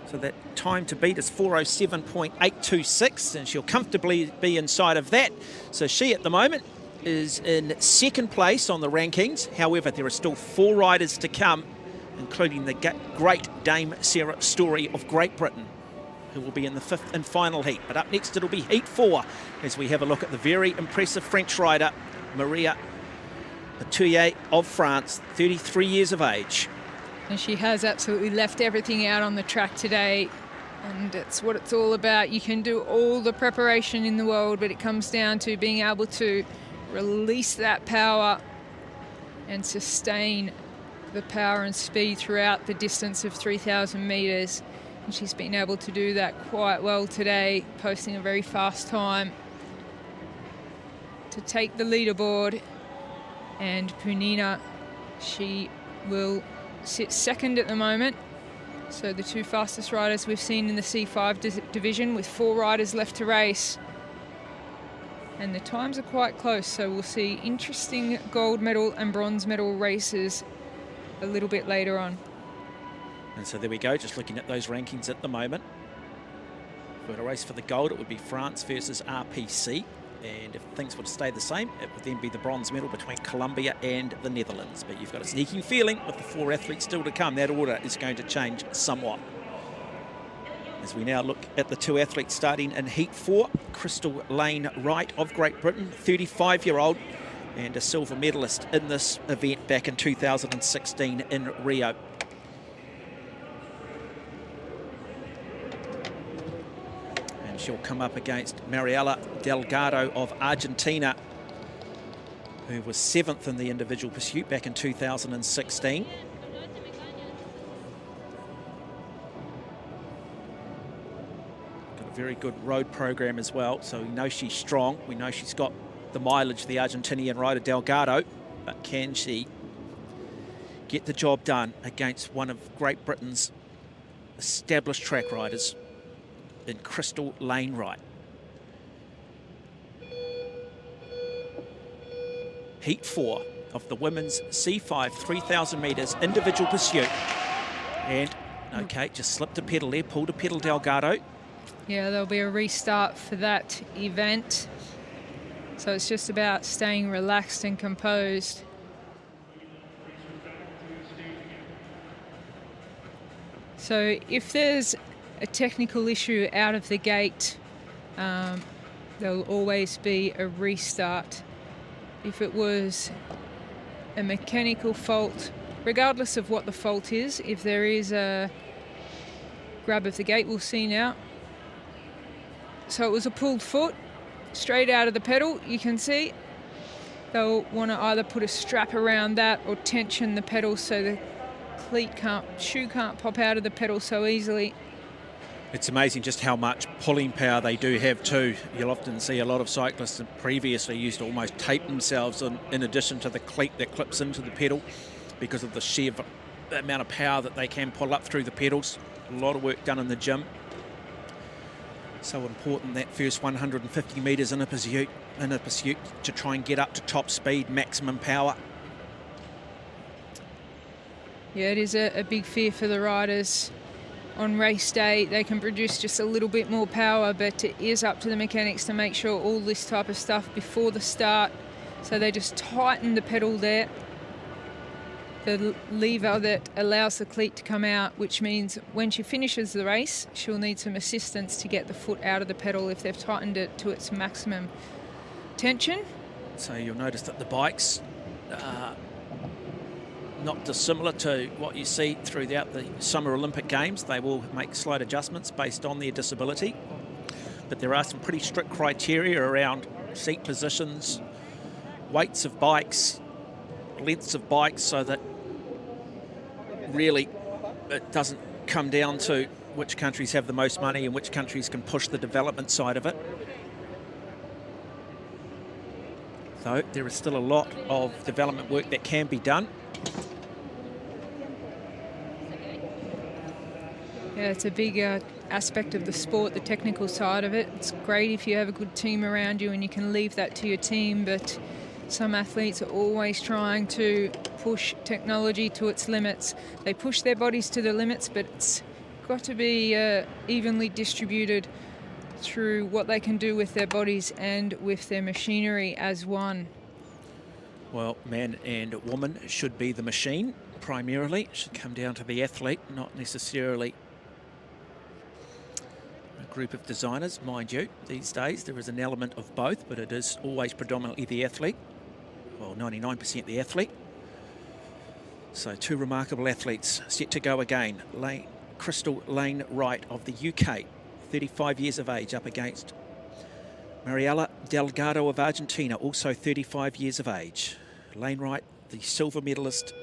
So that time to beat is 4:07.826, and she'll comfortably be inside of that. So she at the moment is in 2nd place on the rankings. However, there are still 4 riders to come, including the great Dame Sarah Story of Great Britain, who will be in the 5th and final heat. But up next, it'll be heat 4 as we have a look at the very impressive French rider, Maria Patoulet of France, 33 years of age. And she has absolutely left everything out on the track today, and it's what it's all about. You can do all the preparation in the world, but it comes down to being able to release that power and sustain the power and speed throughout the distance of 3,000 metres. And she's been able to do that quite well today, posting a very fast time to take the leaderboard. And Pennina, she will sit 2nd at the moment. So the two fastest riders we've seen in the C5 division, with 4 riders left to race. And the times are quite close, so we'll see interesting gold medal and bronze medal races a little bit later on. And so there we go, just looking at those rankings at the moment. If we were to race for the gold, it would be France versus RPC. And if things would stay the same, it would then be the bronze medal between Colombia and the Netherlands. But you've got a sneaking feeling with the 4 athletes still to come, that order is going to change somewhat. As we now look at the 2 athletes starting in Heat 4, Crystal Lane Wright of Great Britain, 35-year-old, and a silver medalist in this event back in 2016 in Rio. She'll come up against Mariela Delgado of Argentina, who was 7th in the individual pursuit back in 2016. Got a very good road program as well, so we know she's strong. We know she's got the mileage, the Argentinian rider Delgado, but can she get the job done against one of Great Britain's established track riders in Crystal Lane Wright? Heat 4 of the women's C5 3,000 metres individual pursuit. And, okay, just slipped a pedal there, pulled a pedal Delgado. Yeah, there'll be a restart for that event. So it's just about staying relaxed and composed. So if there's a technical issue out of the gate, there'll always be a restart. If it was a mechanical fault, regardless of what the fault is, if there is a grab of the gate, we'll see now. So it was a pulled foot straight out of the pedal, you can see. They'll want to either put a strap around that or tension the pedal so the shoe can't pop out of the pedal so easily. It's amazing just how much pulling power they do have too. You'll often see a lot of cyclists that previously used to almost tape themselves in addition to the cleat that clips into the pedal, because of the sheer amount of power that they can pull up through the pedals. A lot of work done in the gym. So important that first 150 metres in a pursuit to try and get up to top speed, maximum power. Yeah, it is a big fear for the riders. On race day, they can produce just a little bit more power, but it is up to the mechanics to make sure all this type of stuff before the start. So they just tighten the pedal there, the lever that allows the cleat to come out, which means when she finishes the race, she'll need some assistance to get the foot out of the pedal if they've tightened it to its maximum tension. So you'll notice that the bikes not dissimilar to what you see throughout the Summer Olympic Games. They will make slight adjustments based on their disability, but there are some pretty strict criteria around seat positions, weights of bikes, lengths of bikes, so that really it doesn't come down to which countries have the most money and which countries can push the development side of it. So there is still a lot of development work that can be done. Yeah, it's a big aspect of the sport, the technical side of it. It's great if you have a good team around you and you can leave that to your team, but some athletes are always trying to push technology to its limits. They push their bodies to the limits, but it's got to be evenly distributed through what they can do with their bodies and with their machinery as one. Well, man and woman should be the machine primarily. It should come down to the athlete, not necessarily a group of designers. Mind you, these days there is an element of both, but it is always predominantly the athlete. Well, 99% the athlete. So 2 remarkable athletes set to go again. Crystal Lane Wright of the UK, 35 years of age, up against Mariela Delgado of Argentina, also 35 years of age. Lane Wright, the silver medalist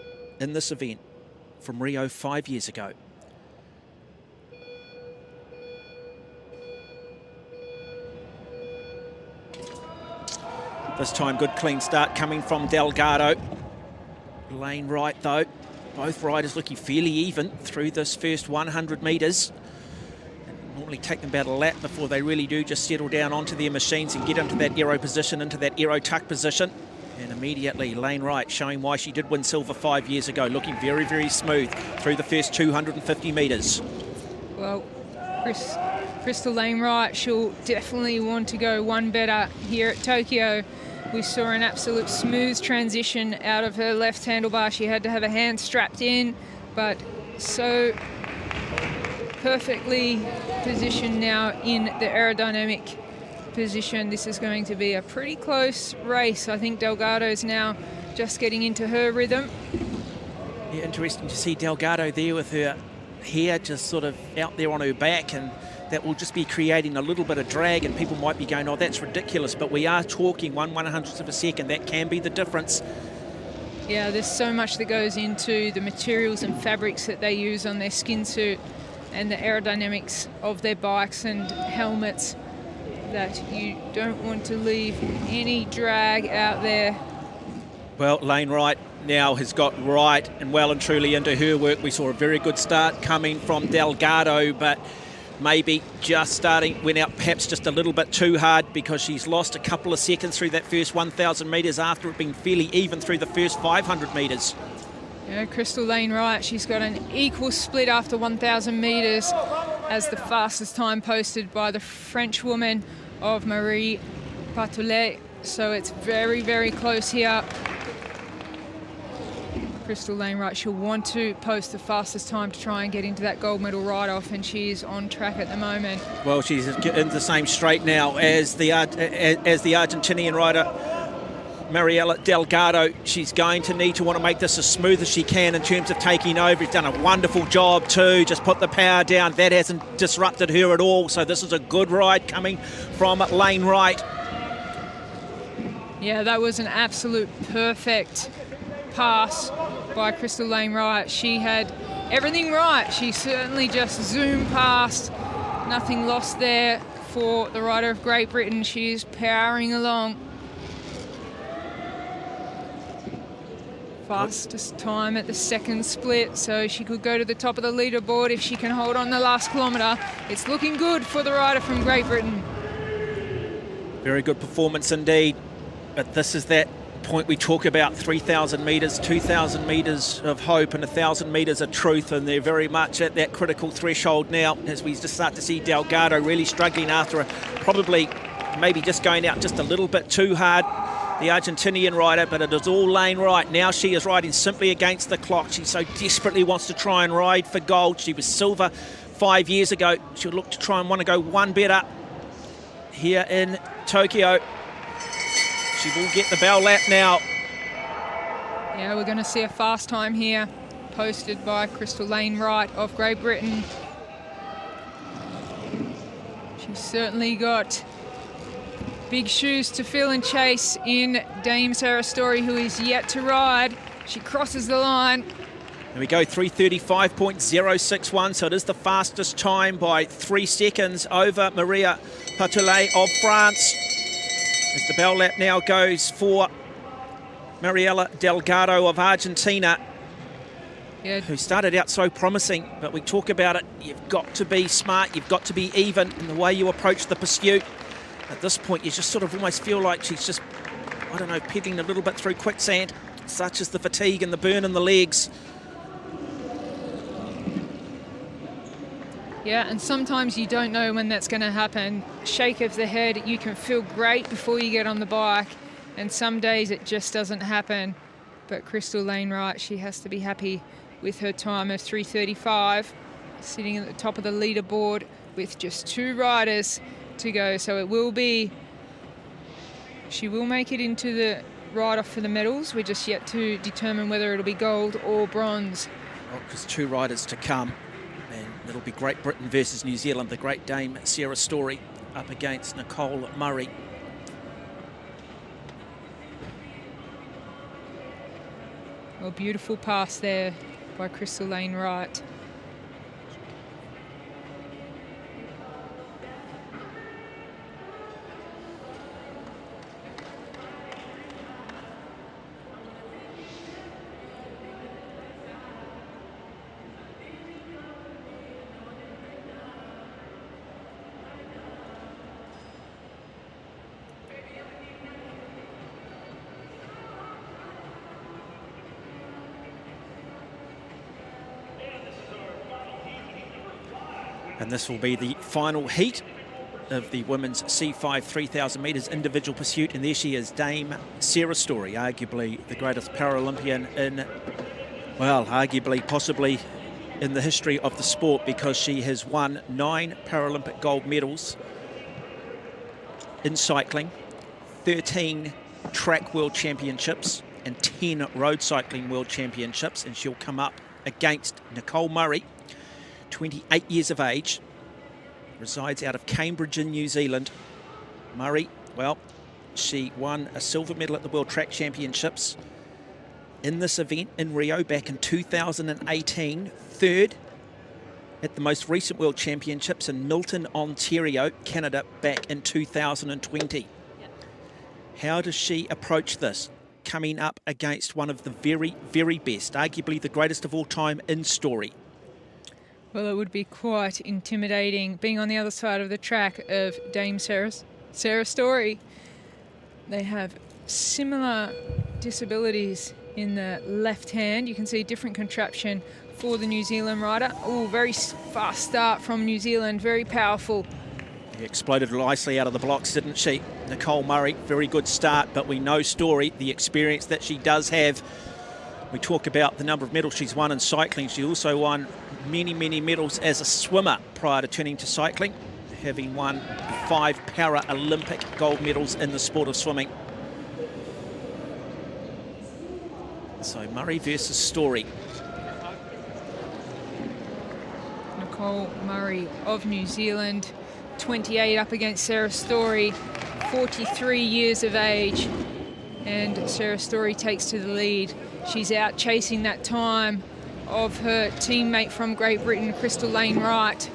in this event from Rio 5 years ago. This time, good clean start coming from Delgado. Lane Wright, though, Both riders looking fairly even through this first 100 metres. Normally take them about a lap before they really do just settle down onto their machines and get into that aero position, into that aero tuck position. And immediately Lane Wright showing why she did win silver 5 years ago, looking very, very smooth through the first 250 metres. Well, Crystal Lane Wright, she'll definitely want to go one better here at Tokyo. We saw an absolute smooth transition out of her left handlebar. She had to have a hand strapped in, but so perfectly positioned now in the aerodynamic position. This is going to be a pretty close race. I think Delgado's now just getting into her rhythm. Yeah, interesting to see Delgado there with her hair just sort of out there on her back, and that will just be creating a little bit of drag, and people might be going, oh, that's ridiculous, but we are talking 1/100th of a second. That can be the difference. Yeah, there's so much that goes into the materials and fabrics that they use on their skin suit and the aerodynamics of their bikes and helmets, that you don't want to leave any drag out there. Well, Lane Wright now has got right and well and truly into her work. We saw a very good start coming from Delgado, but maybe just starting, went out perhaps just a little bit too hard, because she's lost a couple of seconds through that first 1,000 metres after it being fairly even through the first 500 metres. Yeah, Crystal Lane Wright, she's got an equal split after 1,000 metres as the fastest time posted by the French woman of Marie Patolet. So it's very, very close here. Crystal Lane Wright, she'll want to post the fastest time to try and get into that gold medal ride-off, and she is on track at the moment. Well, she's in the same straight now as the Argentinian rider, Mariela Delgado. She's going to need to want to make this as smooth as she can in terms of taking over. She's done a wonderful job too, just put the power down. That hasn't disrupted her at all, so this is a good ride coming from Lane Wright. Yeah, that was an absolute perfect pass by Crystal Lane Wright. She had everything right. She certainly just zoomed past. Nothing lost there for the rider of Great Britain. She is powering along. Fastest time at the second split, so she could go to the top of the leaderboard if she can hold on the last kilometre. It's looking good for the rider from Great Britain. Very good performance indeed, but this is that point we talk about, 3,000 metres, 2,000 metres of hope and 1,000 metres of truth, and they're very much at that critical threshold now as we just start to see Delgado really struggling after probably maybe just going out just a little bit too hard, the Argentinian rider, but it is all Lane Wright. Now she is riding simply against the clock. She so desperately wants to try and ride for gold. She was silver 5 years ago. She'll look to try and want to go one better here in Tokyo. She will get the bell lap now. Yeah, we're going to see a fast time here, posted by Crystal Lane Wright of Great Britain. She's certainly got big shoes to fill and chase in Dame Sarah Story, who is yet to ride. She crosses the line. And we go 3:35.061, so it is the fastest time by 3 seconds over Maria Patolet of France. As the bell lap now goes for Mariela Delgado of Argentina, who started out so promising, but we talk about it, you've got to be smart, you've got to be even in the way you approach the pursuit. At this point, you just sort of almost feel like she's just, I don't know, pedaling a little bit through quicksand, such as the fatigue and the burn in the legs. Yeah, and sometimes you don't know when that's going to happen. Shake of the head, you can feel great before you get on the bike, and some days it just doesn't happen. But Crystal Lane Wright, she has to be happy with her time of 3:35, sitting at the top of the leaderboard with just 2 riders to go. So it will be, she will make it into the ride-off for the medals. We're just yet to determine whether it'll be gold or bronze. Well, there's 2 riders to come. It'll be Great Britain versus New Zealand. The Great Dame Sarah Story up against Nicole Murray. Well, beautiful pass there by Crystal Lane Wright. And this will be the final heat of the women's C5 3,000 metres individual pursuit. And there she is, Dame Sarah Storey, arguably the greatest Paralympian in, well, arguably, possibly in the history of the sport, because she has won 9 Paralympic gold medals in cycling, 13 track world championships and 10 road cycling world championships. And she'll come up against Nicole Murray, 28 years of age, resides out of Cambridge in New Zealand. Murray, well, she won a silver medal at the World Track Championships in this event in Rio back in 2018, third at the most recent World Championships in Milton, Ontario, Canada, back in 2020. How does she approach this, coming up against one of the very, very best, arguably the greatest of all time in Storey? Well, it would be quite intimidating being on the other side of the track of Dame Sarah Storey. They have similar disabilities in the left hand. You can see a different contraption for the New Zealand rider. Oh, very fast start from New Zealand, very powerful. She exploded nicely out of the blocks, didn't she? Nicole Murray, very good start, but we know Storey, the experience that she does have. We talk about the number of medals she's won in cycling. She also won many, many medals as a swimmer prior to turning to cycling, having won 5 Paralympic gold medals in the sport of swimming. So Murray versus Storey. Nicole Murray of New Zealand, 28 up against Sarah Storey, 43 years of age. And Sarah Storey takes to the lead. She's out chasing that time of her teammate from Great Britain, Crystal Lane Wright.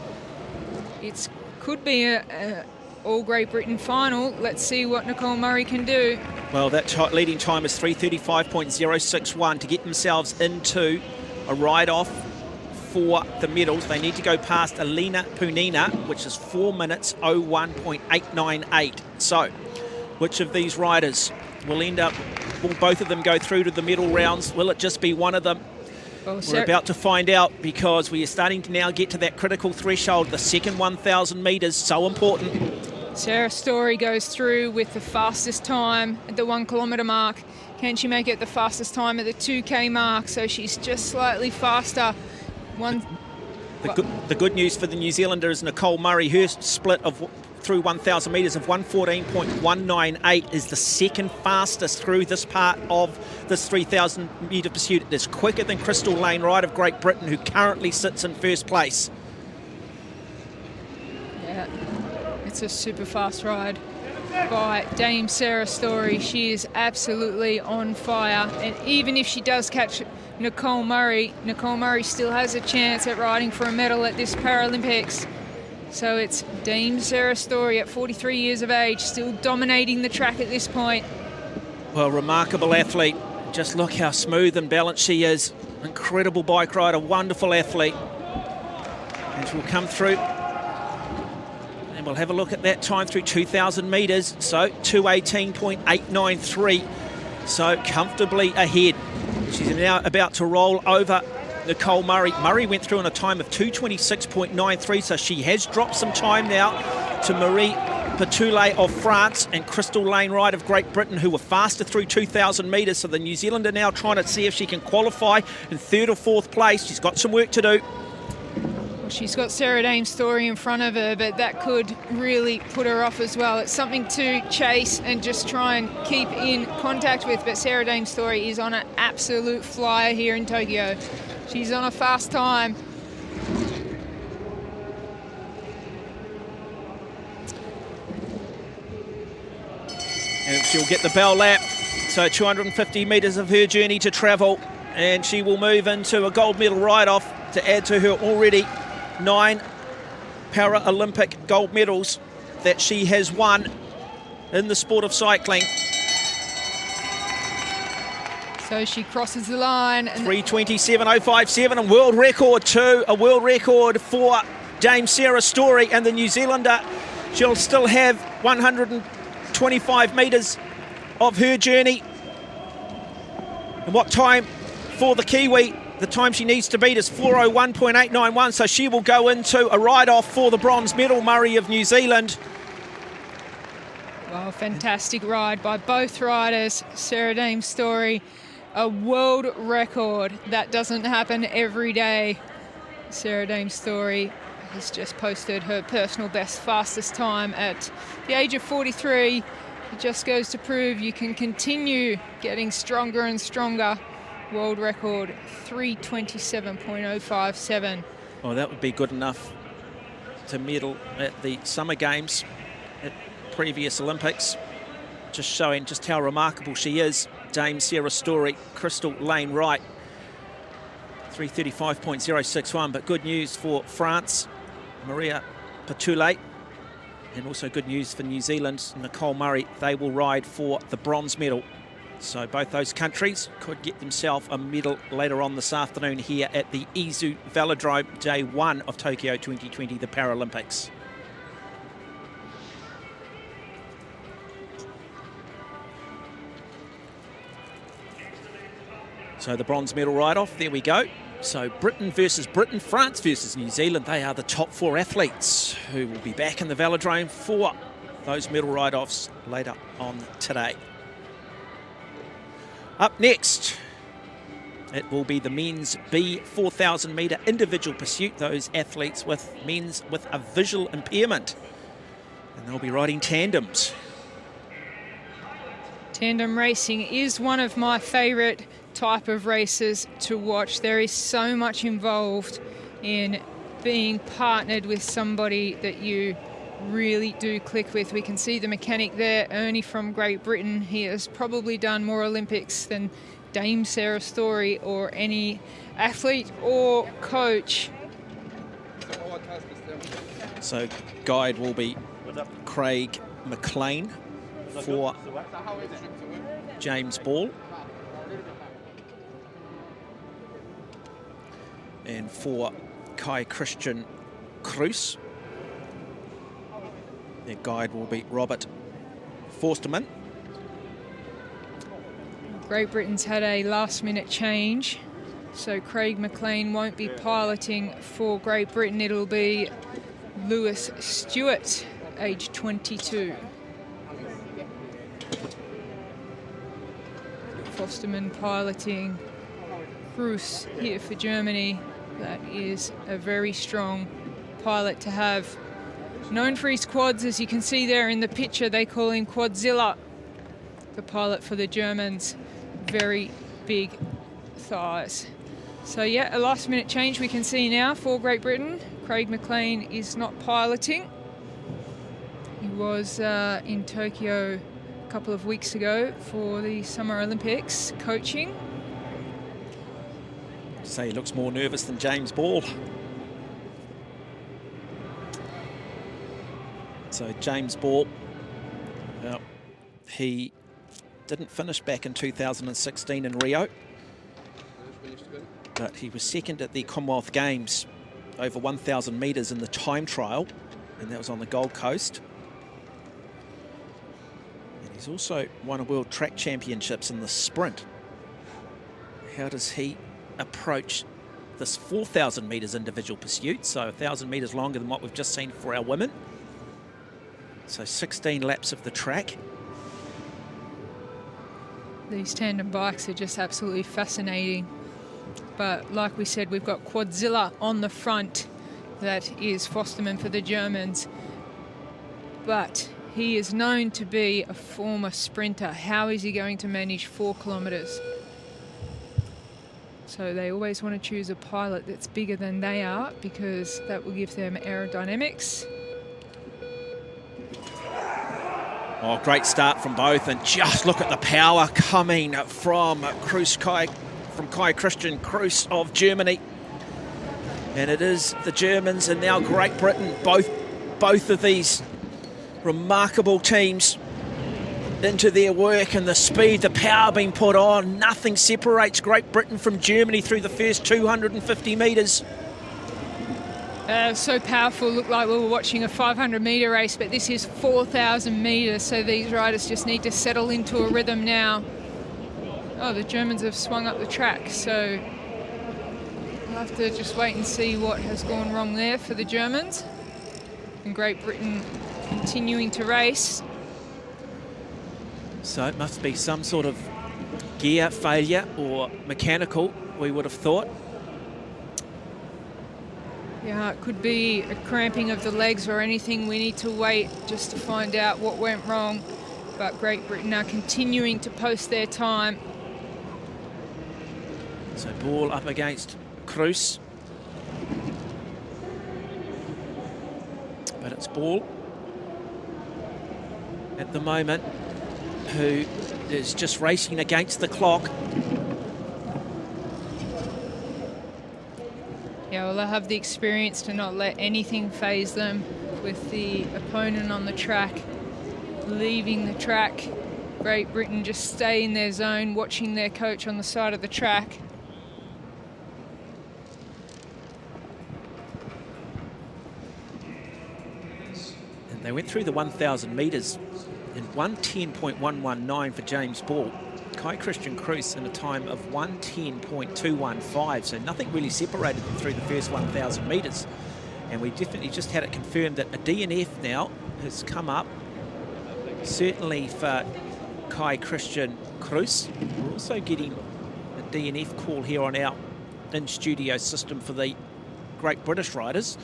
It could be a all Great Britain final. Let's see what Nicole Murray can do. Well, that leading time is 3:35.061 to get themselves into a ride-off for the medals. They need to go past Elena Punina, which is 4 minutes 01.898. So, which of these riders will both of them go through to the medal rounds? Will it just be one of them? Well, we're about to find out, because we are starting to now get to that critical threshold. The second 1,000 metres, so important. Sarah Storey goes through with the fastest time at the 1 kilometre mark. Can she make it the fastest time at the 2K mark? So she's just slightly faster. The good news for the New Zealander is Nicole Murray. Her split through 1,000 metres of 1:14.198 is the second fastest through this part of this 3,000 metre pursuit. It is quicker than Crystal Lane Wright of Great Britain, who currently sits in first place. Yeah, it's a super fast ride by Dame Sarah Storey. She is absolutely on fire, and even if she does catch Nicole Murray still has a chance at riding for a medal at this Paralympics. So it's Dame Sarah Storey at 43 years of age, still dominating the track at this point. Well, remarkable athlete. Just look how smooth and balanced she is. Incredible bike rider, wonderful athlete. And she will come through. And we'll have a look at that time through 2,000 metres. So 2:18.893. So comfortably ahead. She's now about to roll over Nicole Murray. Murray went through in a time of 2:26.93, so she has dropped some time now to Marie Patoulet of France and Crystal Lane Wright of Great Britain, who were faster through 2,000 metres. So the New Zealander now trying to see if she can qualify in 3rd or 4th place. She's got some work to do. Well, she's got Sarah Dame Storey in front of her, but that could really put her off as well. It's something to chase and just try and keep in contact with, but Sarah Dame Storey is on an absolute flyer here in Tokyo. She's on a fast time. And she'll get the bell lap. So 250 metres of her journey to travel, and she will move into a gold medal ride-off to add to her already 9 Paralympic gold medals that she has won in the sport of cycling. So she crosses the line. 3:27.057, and world record too. A world record for Dame Sarah Storey, and the New Zealander. She'll still have 125 metres of her journey. And what time for the Kiwi? The time she needs to beat is 4:01.891, so she will go into a ride-off for the bronze medal, Murray of New Zealand. Well, fantastic ride by both riders. Sarah Dame Story, a world record. That doesn't happen every day. Sarah Dame Story has just posted her personal best fastest time at the age of 43. It just goes to prove you can continue getting stronger and stronger. World record 3:27.057. Oh, that would be good enough to medal at the Summer Games at previous Olympics. Just showing just how remarkable she is. Dame Sarah Story, Crystal Lane Wright, 3:35.061. But good news for France, Maria Patoulet, and also good news for New Zealand, Nicole Murray. They will ride for the bronze medal. So both those countries could get themselves a medal later on this afternoon here at the Izu Velodrome, day 1 of Tokyo 2020, the Paralympics. So the bronze medal ride-off, there we go. So Britain versus Britain, France versus New Zealand. They are the top 4 athletes who will be back in the Velodrome for those medal ride-offs later on today. Up next, it will be the men's B 4,000 metre individual pursuit. Those athletes with men's with a visual impairment, and they'll be riding tandems. Tandem racing is one of my favourite type of races to watch. There is so much involved in being partnered with somebody that you really do click with. We can see the mechanic there, Ernie from Great Britain. He has probably done more Olympics than Dame Sarah Story or any athlete or coach. So guide will be Craig McLean for James Ball. And for Kai Christian Kruis, their guide will be Robert Forsterman. Great Britain's had a last-minute change, so Craig McLean won't be piloting for Great Britain. It'll be Lewis Stewart, age 22. Forsterman piloting Kruis here for Germany. That is a very strong pilot to have. Known for his quads, as you can see there in the picture, they call him Quadzilla. The pilot for the Germans, very big thighs. So yeah, a last minute change we can see now for Great Britain. Craig McLean is not piloting. He was in Tokyo a couple of weeks ago for the Summer Olympics coaching. So he looks more nervous than James Ball. So James Ball, well, he didn't finish back in 2016 in Rio, but he was second at the Commonwealth Games over 1,000 metres in the time trial, and that was on the Gold Coast. And he's also won a World Track Championships in the sprint. How does he approach this 4,000 metres individual pursuit? So 1,000 metres longer than what we've just seen for our women. So 16 laps of the track. These tandem bikes are just absolutely fascinating. But like we said, we've got Quadzilla on the front. That is Forsterman for the Germans. But he is known to be a former sprinter. How is he going to manage 4 kilometres? So they always want to choose a pilot that's bigger than they are, because that will give them aerodynamics. Oh, great start from both, and just look at the power coming from Kai Christian Kruis of Germany. And it is the Germans and now Great Britain, both of these remarkable teams into their work, and the speed, the power being put on. Nothing separates Great Britain from Germany through the first 250 metres. So powerful, looked like we were watching a 500-metre race, but this is 4,000 metres, so these riders just need to settle into a rhythm now. Oh, the Germans have swung up the track, so have to just wait and see what has gone wrong there for the Germans. And Great Britain continuing to race. So it must be some sort of gear failure or mechanical, we would have thought. Yeah, it could be a cramping of the legs or anything. We need to wait just to find out what went wrong. But Great Britain are continuing to post their time. So Ball up against Cruz. But it's Ball at the moment who is just racing against the clock. Yeah, well, they have the experience to not let anything faze them with the opponent on the track, leaving the track. Great Britain just stay in their zone, watching their coach on the side of the track. And they went through the 1,000 metres in 1:10.119 for James Ball. Kai Christian Cruz in a time of 1:10.215, so nothing really separated them through the first 1,000 metres. And we definitely just had it confirmed that a DNF now has come up, certainly for Kai Christian Cruz. We're also getting a DNF call here on our in-studio system for the Great British riders.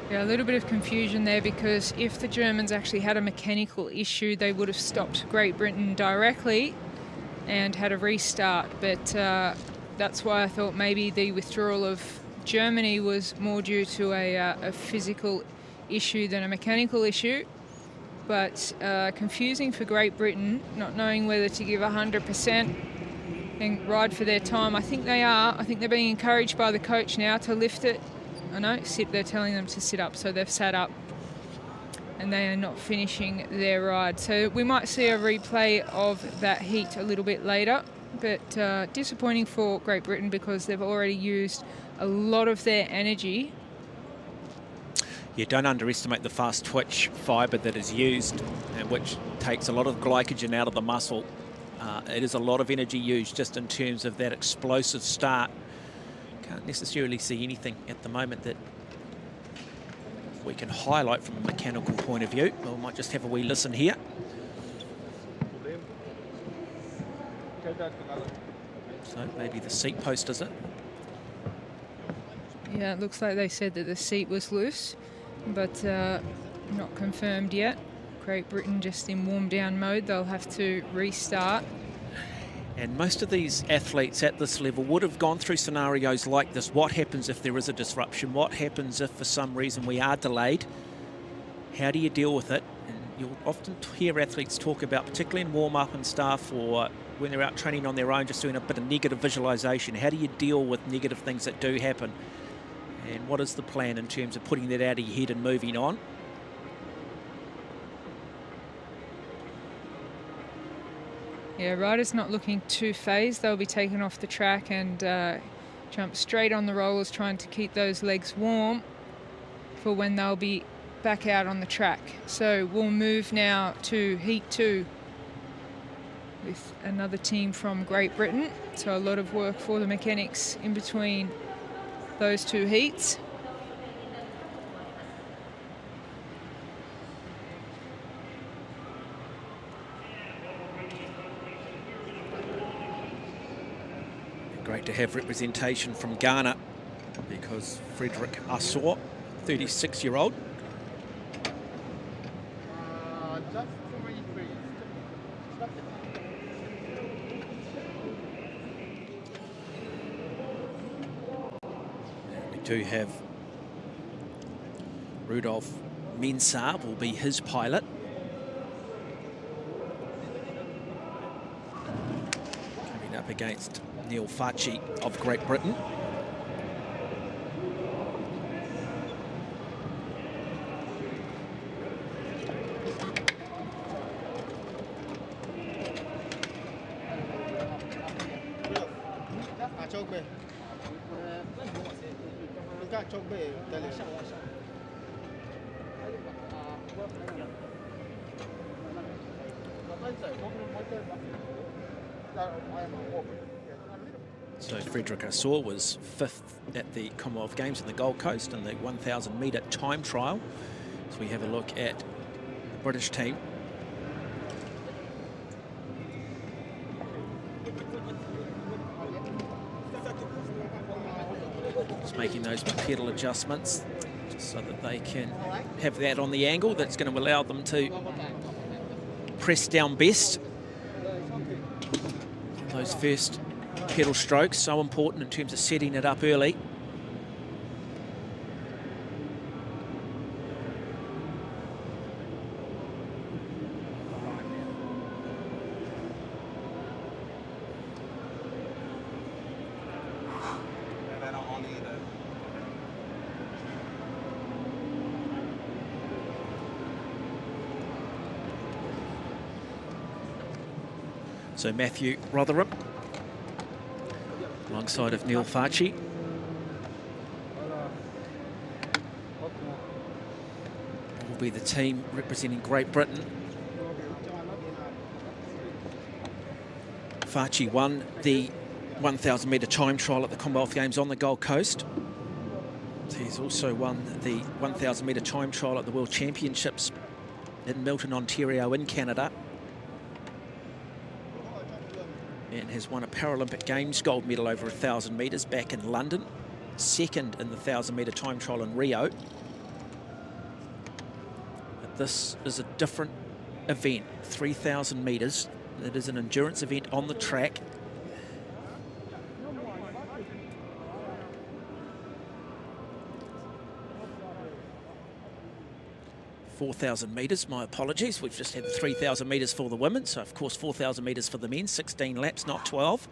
Yeah, a little bit of confusion there, because if the Germans actually had a mechanical issue, they would have stopped Great Britain directly and had a restart. But that's why I thought maybe the withdrawal of Germany was more due to a physical issue than a mechanical issue. But confusing for Great Britain, not knowing whether to give 100% and ride for their time. I think they are. I think they're being encouraged by the coach now to lift it. I know, they're telling them to sit up, so they've sat up and they are not finishing their ride. So we might see a replay of that heat a little bit later, but disappointing for Great Britain because they've already used a lot of their energy. You don't underestimate the fast twitch fibre that is used, and which takes a lot of glycogen out of the muscle. It is a lot of energy used just in terms of that explosive start. Can't necessarily see anything at the moment that we can highlight from a mechanical point of view. We might just have a wee listen here. So maybe the seat post, is it? Yeah, it looks like they said that the seat was loose, but not confirmed yet. Great Britain just in warm down mode. They'll have to restart. And most of these athletes at this level would have gone through scenarios like this. What happens if there is a disruption? What happens if for some reason we are delayed? How do you deal with it? And you'll often hear athletes talk about, particularly in warm-up and stuff, or when they're out training on their own, just doing a bit of negative visualization. How do you deal with negative things that do happen? And what is the plan in terms of putting that out of your head and moving on? Yeah, riders not looking too phased. They'll be taken off the track and jump straight on the rollers, trying to keep those legs warm for when they'll be back out on the track. So we'll move now to Heat 2 with another team from Great Britain. So a lot of work for the mechanics in between those two heats. Great to have representation from Ghana, because Frederick Assor, 36-year-old. We do have Rudolf Mensah will be his pilot. Coming up against Neil Facci of Great Britain. So Frederick Assor was 5th at the Commonwealth Games in the Gold Coast in the 1,000 metre time trial. So we have a look at the British team. Just making those pedal adjustments just so that they can have that on the angle that's going to allow them to press down best. Those first pedal strokes, so important in terms of setting it up early. So Matthew Rotherham alongside of Neil Farchi. Will be the team representing Great Britain. Farchi won the 1,000 metre time trial at the Commonwealth Games on the Gold Coast. He's also won the 1,000 metre time trial at the World Championships in Milton, Ontario in Canada. And has won a Paralympic Games gold medal over 1,000 metres back in London. 2nd in the 1,000 metre time trial in Rio. But this is a different event, 3,000 metres. It is an endurance event on the track. .4,000 metres, my apologies. We've just had the 3,000 metres for the women, so of course 4,000 metres for the men, 16 laps, not 12.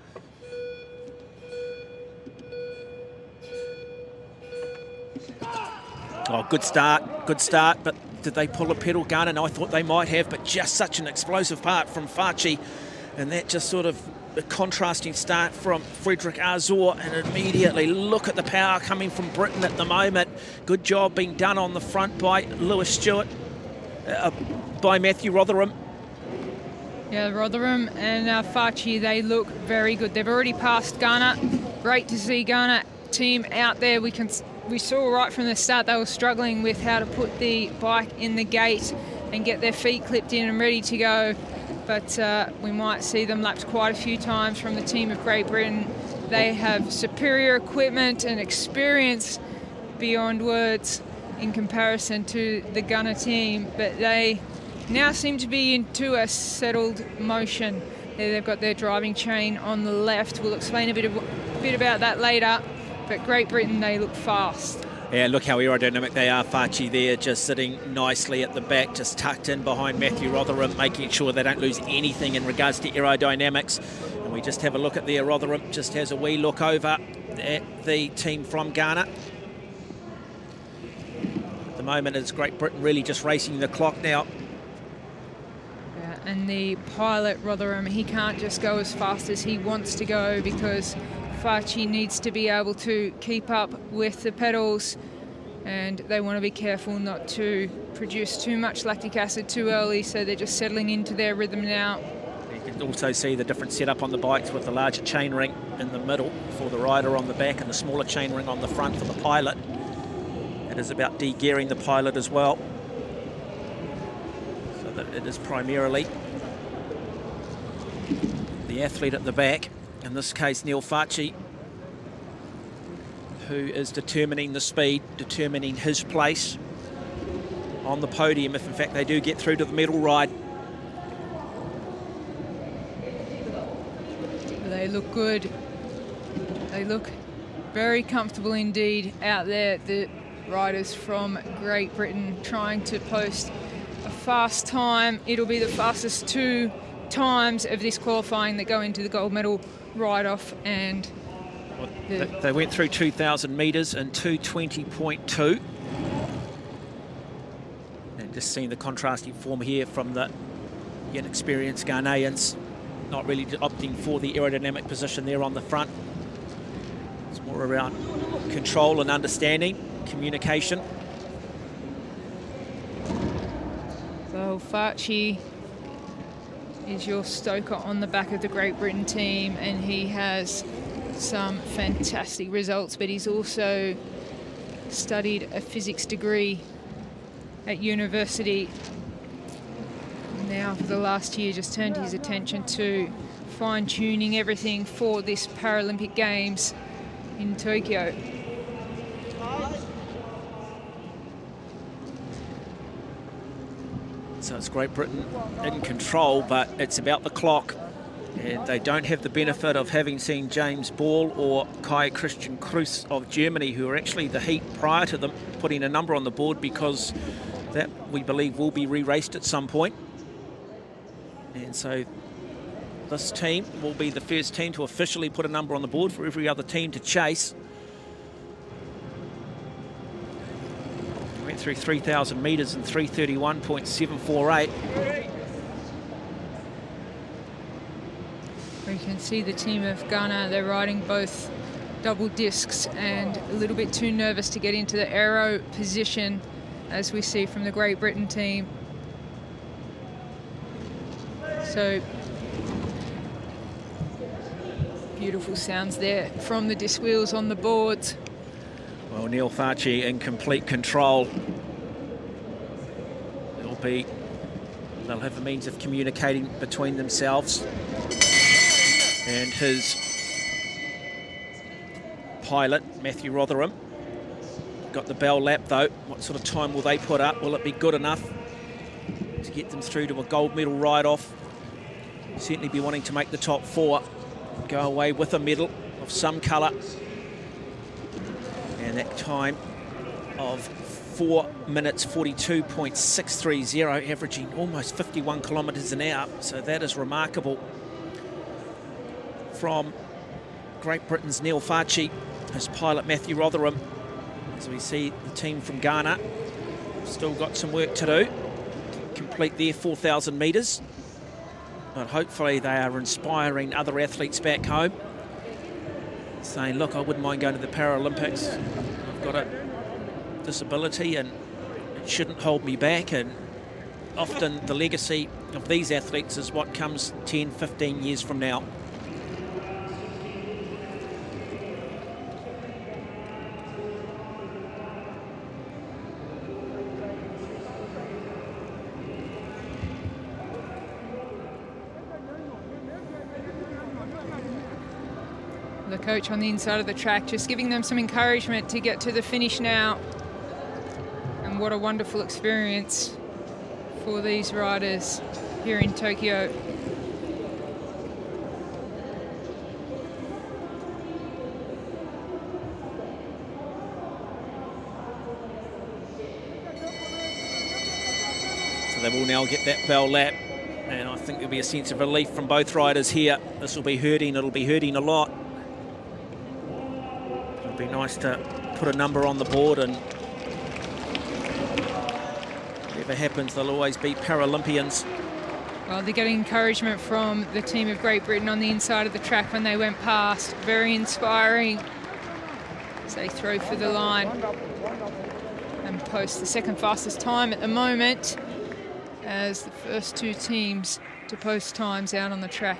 Oh, good start, but did they pull a pedal gun? And I thought they might have, but just such an explosive part from Farchi, and that just sort of a contrasting start from Frederick Assor, and immediately look at the power coming from Britain at the moment. Good job being done on the front by Lewis Stewart, by Matthew Rotherham. Yeah, Rotherham and Farchi, they look very good. They've already passed Ghana. Great to see Ghana team out there. We saw right from the start they were struggling with how to put the bike in the gate and get their feet clipped in and ready to go. But we might see them lapped quite a few times from the team of Great Britain. They have superior equipment and experience beyond words in comparison to the Gunner team, but they now seem to be into a settled motion. They've got their driving chain on the left. We'll explain a bit about that later, but Great Britain, they look fast. Yeah, look how aerodynamic they are. Farchi there just sitting nicely at the back, just tucked in behind Matthew Rotherham, making sure they don't lose anything in regards to aerodynamics. And we just have a look at there. Rotherham just has a wee look over at the team from Ghana. At the moment, it's Great Britain really just racing the clock now. Yeah, and the pilot, Rotherham, he can't just go as fast as he wants to go because Farchi needs to be able to keep up with the pedals, and they want to be careful not to produce too much lactic acid too early, so they're just settling into their rhythm now. You can also see the different setup on the bikes with the larger chain ring in the middle for the rider on the back and the smaller chain ring on the front for the pilot. It is about de-gearing the pilot as well, so that it is primarily the athlete at the back. In this case, Neil Farchi, who is determining the speed, determining his place on the podium if in fact they do get through to the medal ride. They look good. They look very comfortable indeed out there. The riders from Great Britain trying to post a fast time. It'll be the fastest 2 times of this qualifying that go into the gold medal ride-off, and they went through 2,000 metres in 2:20.2. And just seeing the contrasting form here from the inexperienced Ghanaians, not really opting for the aerodynamic position there on the front. It's more around control and understanding, communication. So Farchi is your stoker on the back of the Great Britain team, and he has some fantastic results, but he's also studied a physics degree at university. Now for the last year just turned his attention to fine-tuning everything for this Paralympic Games in Tokyo. So it's Great Britain in control, but it's about the clock. And they don't have the benefit of having seen James Ball or Kai Christian Kruse of Germany, who are actually the heat prior to them, putting a number on the board, because that, we believe, will be re-raced at some point. And so this team will be the first team to officially put a number on the board for every other team to chase. Went through 3,000 metres in 3:31.748. We can see the team of Ghana, they're riding both double discs and a little bit too nervous to get into the aero position, as we see from the Great Britain team. So beautiful sounds there from the disc wheels on the boards. Well, Neil Farchi in complete control. They'll have a means of communicating between themselves. And his pilot, Matthew Rotherham, got the bell lap though. What sort of time will they put up? Will it be good enough to get them through to a gold medal ride-off? Certainly be wanting to make the top four, go away with a medal of some colour. And that time of 4 minutes 42.630, averaging almost 51 kilometres an hour. So that is remarkable from Great Britain's Neil Farchi, his pilot Matthew Rotherham. As we see the team from Ghana still got some work to do, complete their 4,000 metres, but hopefully they are inspiring other athletes back home, saying, look, I wouldn't mind going to the Paralympics. I've got a disability and it shouldn't hold me back. And often the legacy of these athletes is what comes 10, 15 years from now. The coach on the inside of the track just giving them some encouragement to get to the finish now. And what a wonderful experience for these riders here in Tokyo. So they will now get that bell lap, and I think there'll be a sense of relief from both riders here. This will be hurting, it'll be hurting a lot. It'll be nice to put a number on the board, and whatever happens, they'll always be Paralympians. Well, they're getting encouragement from the team of Great Britain on the inside of the track when they went past. Very inspiring as they throw for the line and post the second fastest time at the moment as the first two teams to post times out on the track.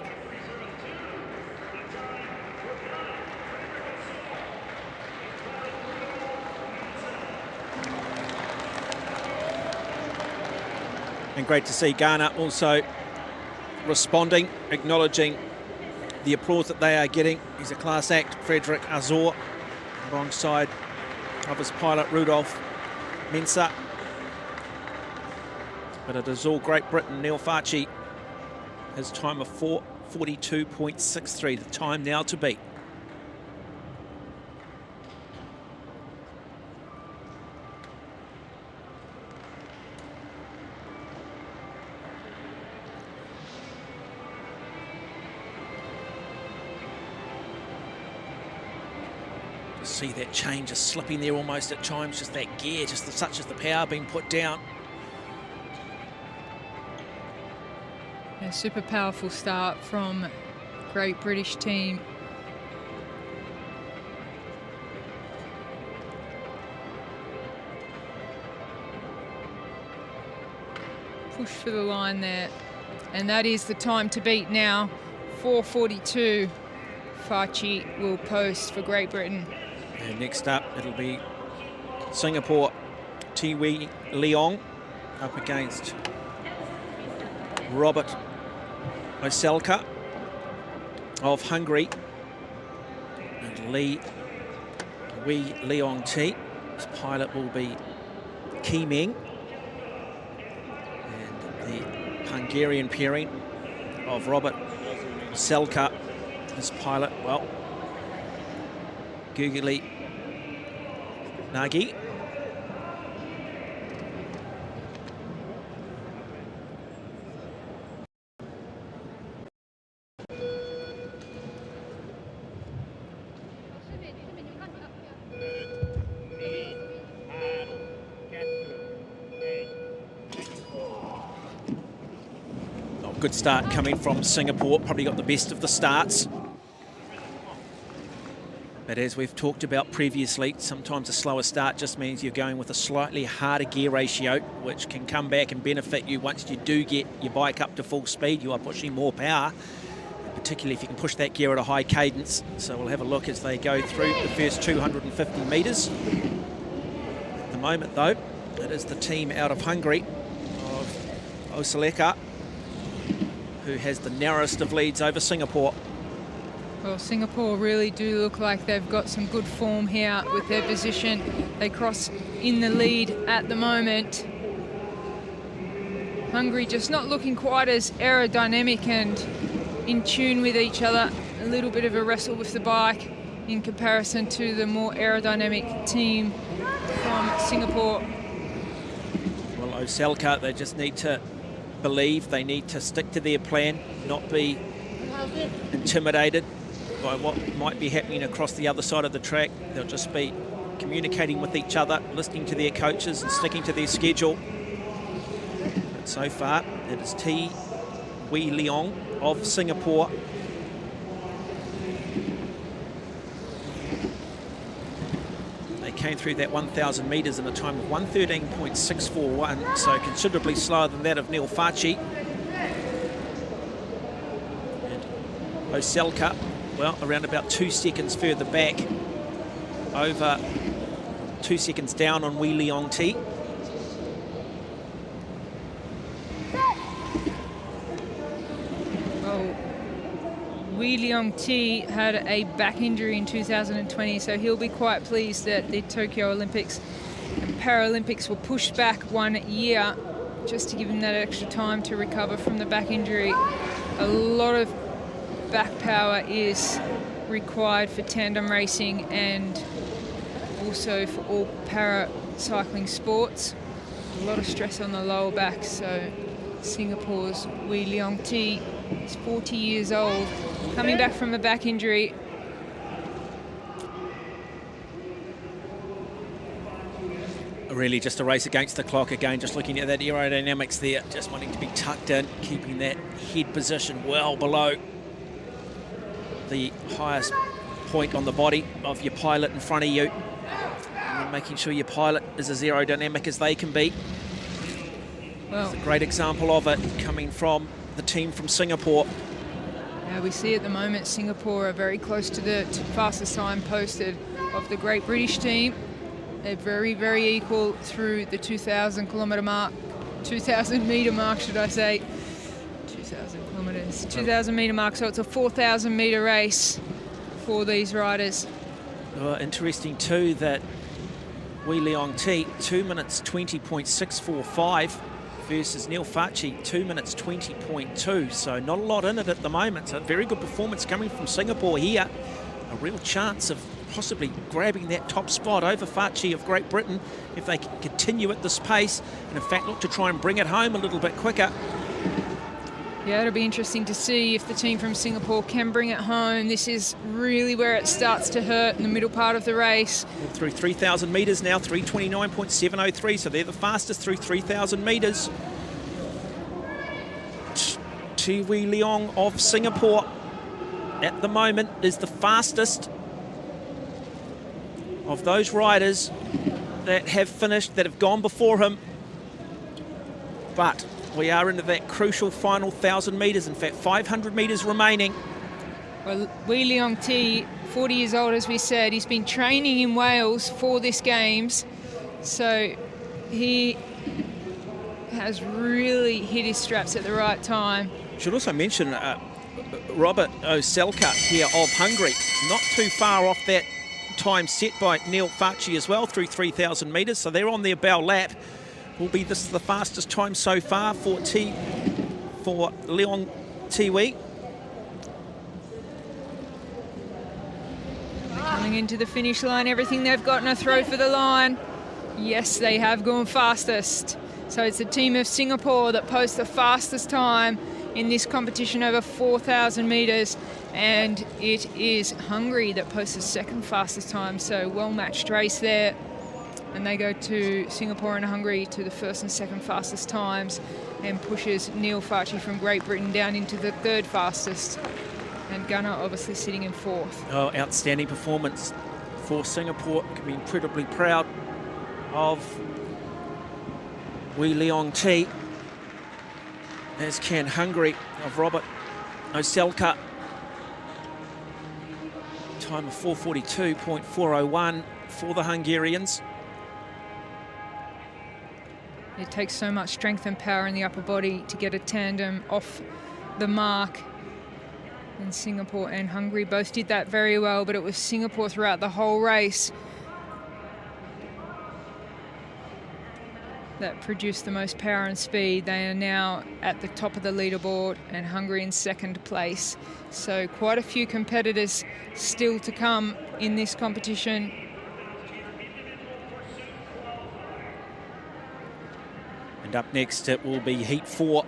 And great to see Ghana also responding, acknowledging the applause that they are getting. He's a class act, Frederick Azor, alongside of his pilot Rudolf Mensah. But it is all Great Britain. Neil Farchi, his time of 4:42.63, the time now to beat. See that chain just slipping there almost at times, just that gear, just such as the power being put down. A super powerful start from Great British team. Push for the line there, and that is the time to beat now, 4:42. Fachi will post for Great Britain. And next up, it'll be Singapore, Tiwi Leong up against Robert Oselka of Hungary. And Wee Leong T. His pilot will be Ki Meng. And the Hungarian pairing of Robert Oselka, his pilot, well, Guguli Nagi. Good start coming from Singapore, probably got the best of the starts. But as we've talked about previously, sometimes a slower start just means you're going with a slightly harder gear ratio, which can come back and benefit you once you do get your bike up to full speed. You are pushing more power, particularly if you can push that gear at a high cadence. So we'll have a look as they go through the first 250 metres. At the moment, though, it is the team out of Hungary of Oseleka who has the narrowest of leads over Singapore. Well, Singapore really do look like they've got some good form here with their position. They cross in the lead at the moment. Hungary just not looking quite as aerodynamic and in tune with each other. A little bit of a wrestle with the bike in comparison to the more aerodynamic team from Singapore. Well, Oselka, they just need to believe, they need to stick to their plan, not be intimidated by what might be happening across the other side of the track. They'll just be communicating with each other, listening to their coaches and sticking to their schedule. But so far, it is Tiwi Leong of Singapore. They came through that 1,000 metres in a time of 1:13.641, so considerably slower than that of Neil Fachi. And Oselka, well, around about 2 seconds further back, over 2 seconds down on Wee Leong T. Well, Wee Leong T had a back injury in 2020, so he'll be quite pleased that the Tokyo Olympics and Paralympics were pushed back 1 year just to give him that extra time to recover from the back injury. A lot of back power is required for tandem racing and also for all para-cycling sports. A lot of stress on the lower back, so Singapore's Wee Leong T is 40 years old, coming back from a back injury. Really just a race against the clock again, just looking at that aerodynamics there, just wanting to be tucked in, keeping that head position well below the highest point on the body of your pilot in front of you, and then making sure your pilot is as aerodynamic as they can be. Well, it's a great example of it coming from the team from Singapore. Yeah, we see at the moment Singapore are very close to the fastest time posted of the Great British team. They're very, very equal through the 2,000 kilometre mark, 2,000 metre mark, should I say. 2,000 kilometres, 2,000 metre mark, so it's a 4,000 metre race for these riders. Well, interesting too that Wee Leong T, 2 minutes 20.645 versus Neil Fachi, 2 minutes 20.2, so not a lot in it at the moment. So a very good performance coming from Singapore here. A real chance of possibly grabbing that top spot over Fachi of Great Britain if they can continue at this pace and in fact look to try and bring it home a little bit quicker. Yeah, it'll be interesting to see if the team from Singapore can bring it home. This is really where it starts to hurt in the middle part of the race. Through 3,000 metres now, 3:29.703, so they're the fastest through 3,000 metres. Tiwi Leong of Singapore at the moment is the fastest of those riders that have finished, that have gone before him. But we are into that crucial final 1,000 metres, in fact 500 metres remaining. Well, Wee Leong T, 40 years old, as we said, he's been training in Wales for this Games. So he has really hit his straps at the right time. Should also mention Robert Oselka here of Hungary, not too far off that time set by Neil Facci as well, through 3,000 metres. So they're on their bow lap. Will be this the fastest time so far for Leong Tiwi. Coming into the finish line, everything they've got in a throw for the line. Yes, they have gone fastest. So it's the team of Singapore that posts the fastest time in this competition over 4,000 metres, and it is Hungary that posts the second fastest time. So well-matched race there. And they go to Singapore and Hungary to the first and second fastest times, and pushes Neil Facci from Great Britain down into the third fastest. And Gunnar obviously sitting in fourth. Oh, outstanding performance for Singapore. Can be incredibly proud of Wee Leong T, as can Hungary of Robert Oselka. Time of 4:42.401 for the Hungarians. It takes so much strength and power in the upper body to get a tandem off the mark. And Singapore and Hungary both did that very well, but it was Singapore throughout the whole race that produced the most power and speed. They are now at the top of the leaderboard, and Hungary in second place. So quite a few competitors still to come in this competition. And up next it will be Heat 4.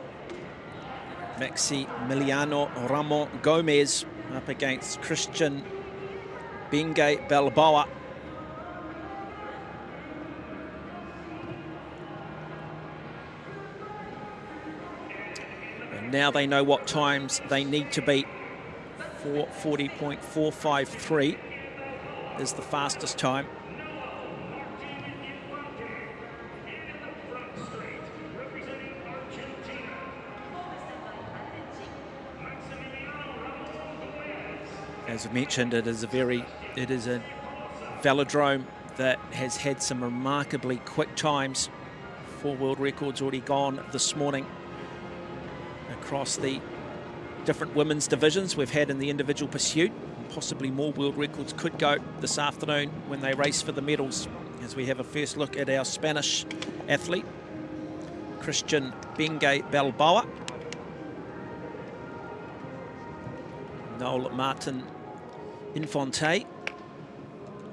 Maximiliano Ramon Gomez up against Christian Bengay Balboa. And now they know what times they need to beat. 4:40.453 is the fastest time. As I mentioned, it is a velodrome that has had some remarkably quick times. 4 world records already gone this morning across the different women's divisions we've had in the individual pursuit. And possibly more world records could go this afternoon when they race for the medals, as we have a first look at our Spanish athlete, Christian Bengay Balboa. Noel Martin Infante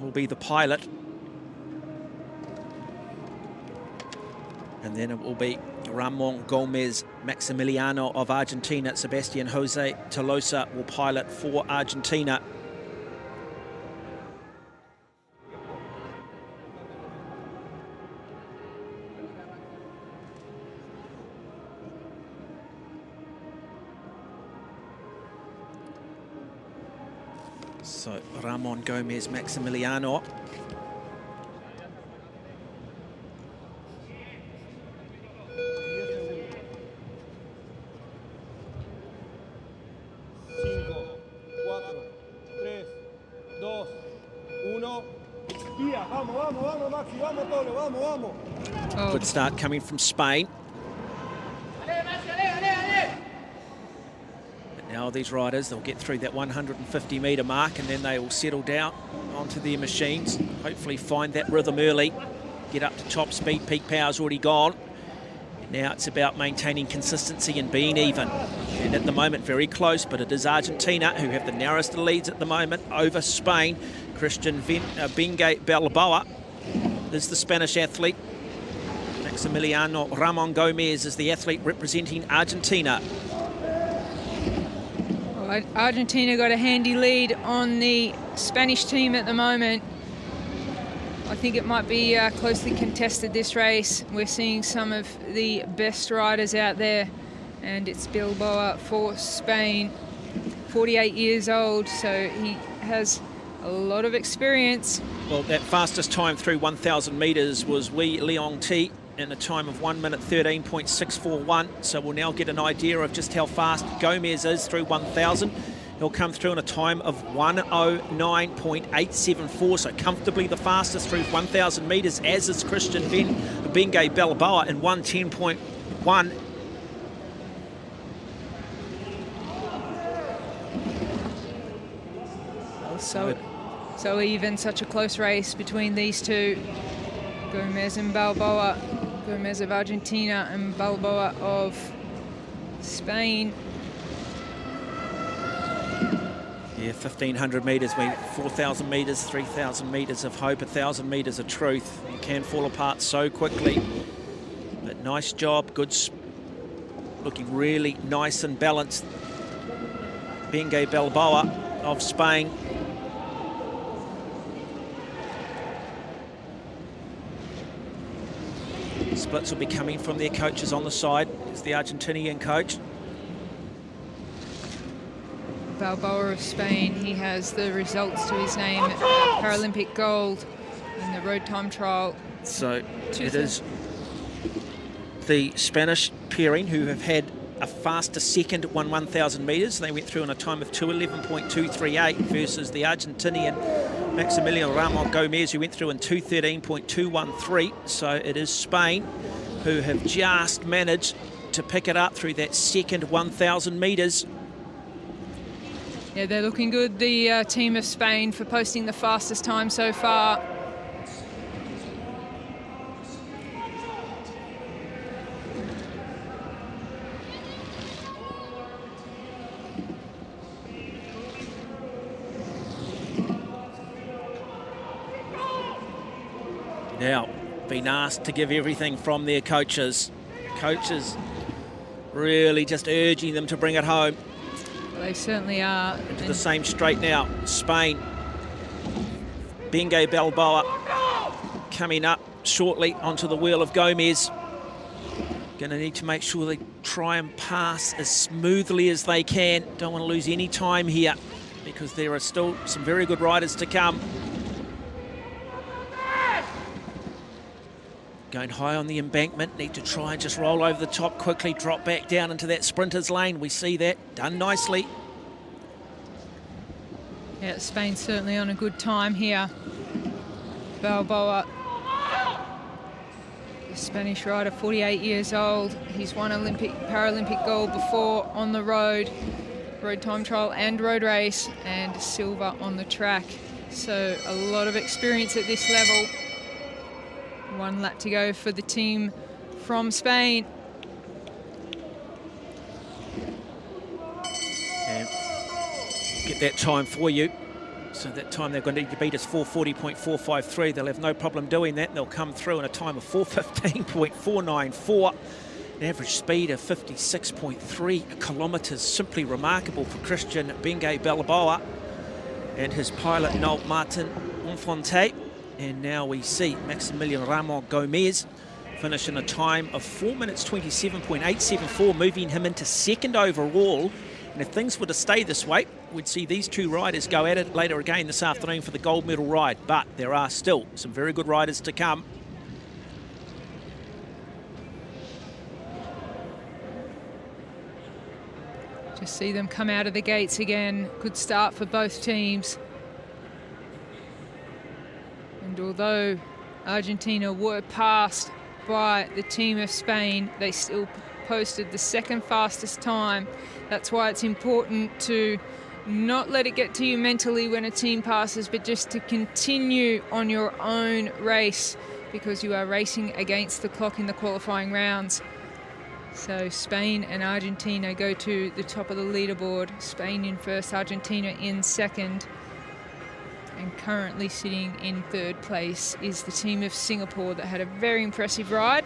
will be the pilot. And then it will be Ramon Gomez Maximiliano of Argentina. Sebastian Jose Tolosa will pilot for Argentina. So Ramon Gomez Maximiliano. Good start coming from Spain. Now these riders, they'll get through that 150 metre mark, and then they will settle down onto their machines, hopefully find that rhythm early, get up to top speed. Peak power's already gone. Now it's about maintaining consistency and being even. And at the moment, very close, but it is Argentina who have the narrowest leads at the moment over Spain. Christian Bengay Balboa is the Spanish athlete. Maximiliano Ramon Gomez is the athlete representing Argentina. Well, Argentina got a handy lead on the Spanish team at the moment. I think it might be closely contested, this race. We're seeing some of the best riders out there, and it's Balboa for Spain, 48 years old, so he has a lot of experience. Well, that fastest time through 1,000 metres was Wee Leong T in a time of 1 minute 13.641. So we'll now get an idea of just how fast Gomez is through 1,000. He'll come through in a time of 1:09.874, so comfortably the fastest through 1,000 metres, as is Christian Bengay Balboa in 1:10.1. So even, such a close race between these two. Gomez and Balboa. Gomez of Argentina and Balboa of Spain. Yeah, 1,500 metres, 4,000 metres, 3,000 metres of hope, 1,000 metres of truth. You can fall apart so quickly. But nice job, looking really nice and balanced. Bengay Balboa of Spain. Splits will be coming from their coaches on the side. It's the Argentinian coach. Balboa of Spain, he has the results to his name, Paralympic gold in the road time trial. So it is the Spanish pairing who have had a faster second at 1,000 metres. They went through in a time of 2:11.238 versus the Argentinian Maximiliano Ramon Gomez, who went through in 2:13.213. So it is Spain who have just managed to pick it up through that second 1,000 metres. Yeah, they're looking good, the team of Spain, for posting the fastest time so far. Now, been asked to give everything from their coaches. Coaches really just urging them to bring it home. They certainly are. Into the same straight now. Spain. Bengay Balboa coming up shortly onto the wheel of Gomez. Going to need to make sure they try and pass as smoothly as they can. Don't want to lose any time here because there are still some very good riders to come. Going high on the embankment, need to try and just roll over the top quickly, drop back down into that sprinter's lane. We see that, done nicely. Yeah, Spain's certainly on a good time here. Balboa, the Spanish rider, 48 years old. He's won Paralympic gold before on the road time trial and road race, and silver on the track. So a lot of experience at this level. One lap to go for the team from Spain. And get that time for you. So that time they're going to need to beat is 4:40.453. They'll have no problem doing that. They'll come through in a time of 4:15.494. An average speed of 56.3 kilometres. Simply remarkable for Christian Bengay Balboa and his pilot Noel Martin Infante. And now we see Maximilian Ramon Gomez finish in a time of 4:27.874, moving him into second overall. And if things were to stay this way, we'd see these two riders go at it later again this afternoon for the gold medal ride. But there are still some very good riders to come. Just see them come out of the gates again. Good start for both teams. And although Argentina were passed by the team of Spain, they still posted the second fastest time. That's why it's important to not let it get to you mentally when a team passes, but just to continue on your own race, because you are racing against the clock in the qualifying rounds. So Spain and Argentina go to the top of the leaderboard. Spain in first, Argentina in second. And currently sitting in third place is the team of Singapore that had a very impressive ride.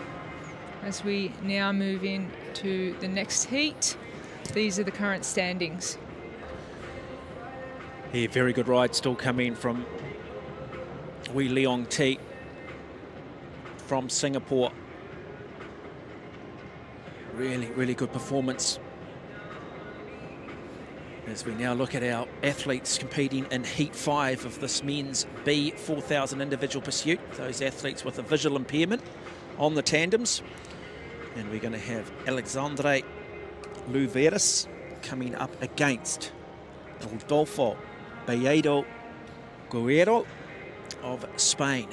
As we now move in to the next heat, these are the current standings. Yeah, very good ride still coming from Wee Leong T from Singapore. Really, really good performance. As we now look at our athletes competing in Heat 5 of this men's B 4,000 individual pursuit, those athletes with a visual impairment on the tandems. And we're going to have Alexandre Louveris coming up against Rodolfo Belledo Guerrero of Spain.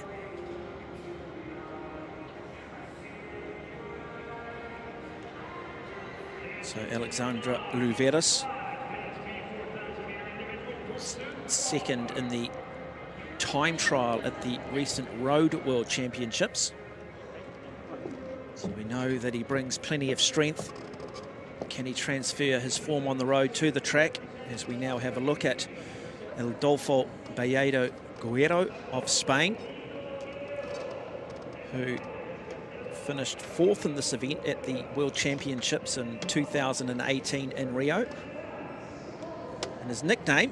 So Alexandra Louveras, second in the time trial at the recent Road World Championships. So we know that he brings plenty of strength. Can he transfer his form on the road to the track? As we now have a look at Rodolfo Belledo Guerrero of Spain, who finished fourth in this event at the World Championships in 2018 in Rio. And his nickname,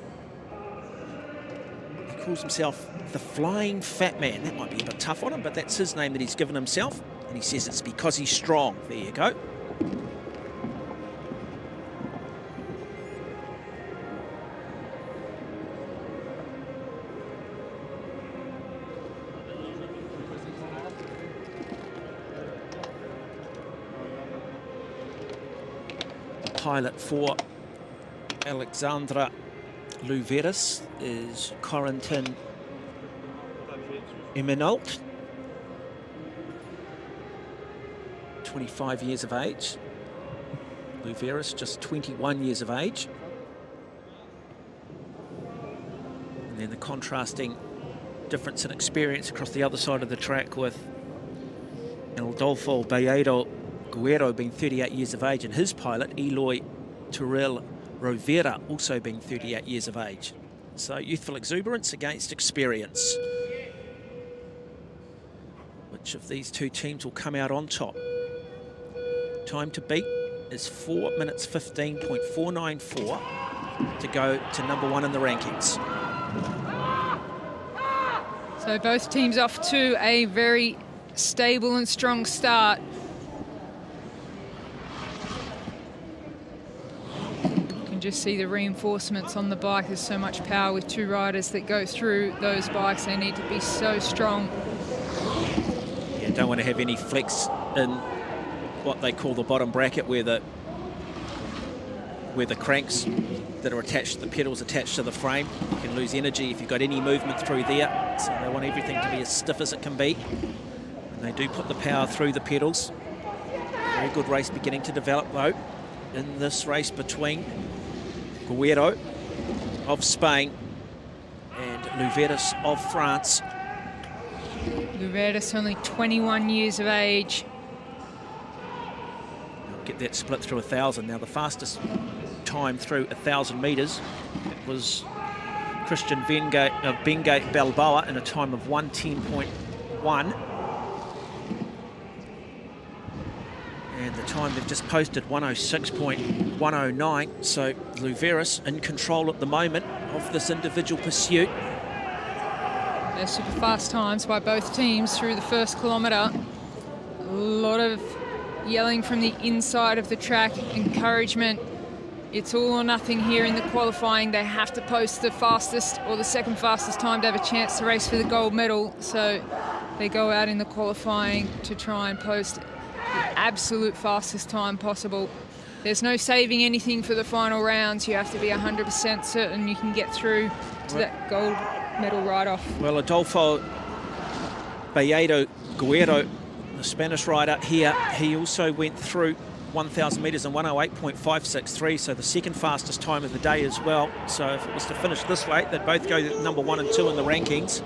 he calls himself the Flying Fat Man. That might be a bit tough on him, but that's his name that he's given himself. And he says it's because he's strong. There you go. Pilot for Alexandra Louveras is Corentin Eminault, 25 years of age. Louveras just 21 years of age. And then the contrasting difference in experience across the other side of the track with Rodolfo Belledo Guerrero being 38 years of age, and his pilot, Eloy Terrell Rovera, also being 38 years of age. So youthful exuberance against experience. Which of these two teams will come out on top? Time to beat is 4 minutes 15.494 to go to number one in the rankings. So both teams off to a very stable and strong start. Just see the reinforcements on the bike. There's so much power with two riders that go through those bikes. They need to be so strong. Yeah, don't want to have any flex in what they call the bottom bracket, where the cranks that are attached, the pedals attached to the frame. You can lose energy if you've got any movement through there. So they want everything to be as stiff as it can be. And they do put the power through the pedals. Very good race beginning to develop though in this race between Guerrero of Spain and Louveras of France. Louveras only 21 years of age. Get that split through 1,000. Now the fastest time through 1,000 metres was Christian Bengay Balboa in a time of 1:10.1. And the time they've just posted, 1:06.109. So Louveras in control at the moment of this individual pursuit. They're super fast times by both teams through the first kilometre. A lot of yelling from the inside of the track, encouragement. It's all or nothing here in the qualifying. They have to post the fastest or the second fastest time to have a chance to race for the gold medal. So they go out in the qualifying to try and post the absolute fastest time possible. There's no saving anything for the final rounds. You have to be 100% certain you can get through to that gold medal right-off. Well, Rodolfo Belledo Guerrero, the Spanish rider here, he also went through 1,000 metres in 1:08.563, so the second fastest time of the day as well. So if it was to finish this way, they'd both go number 1 and 2 in the rankings.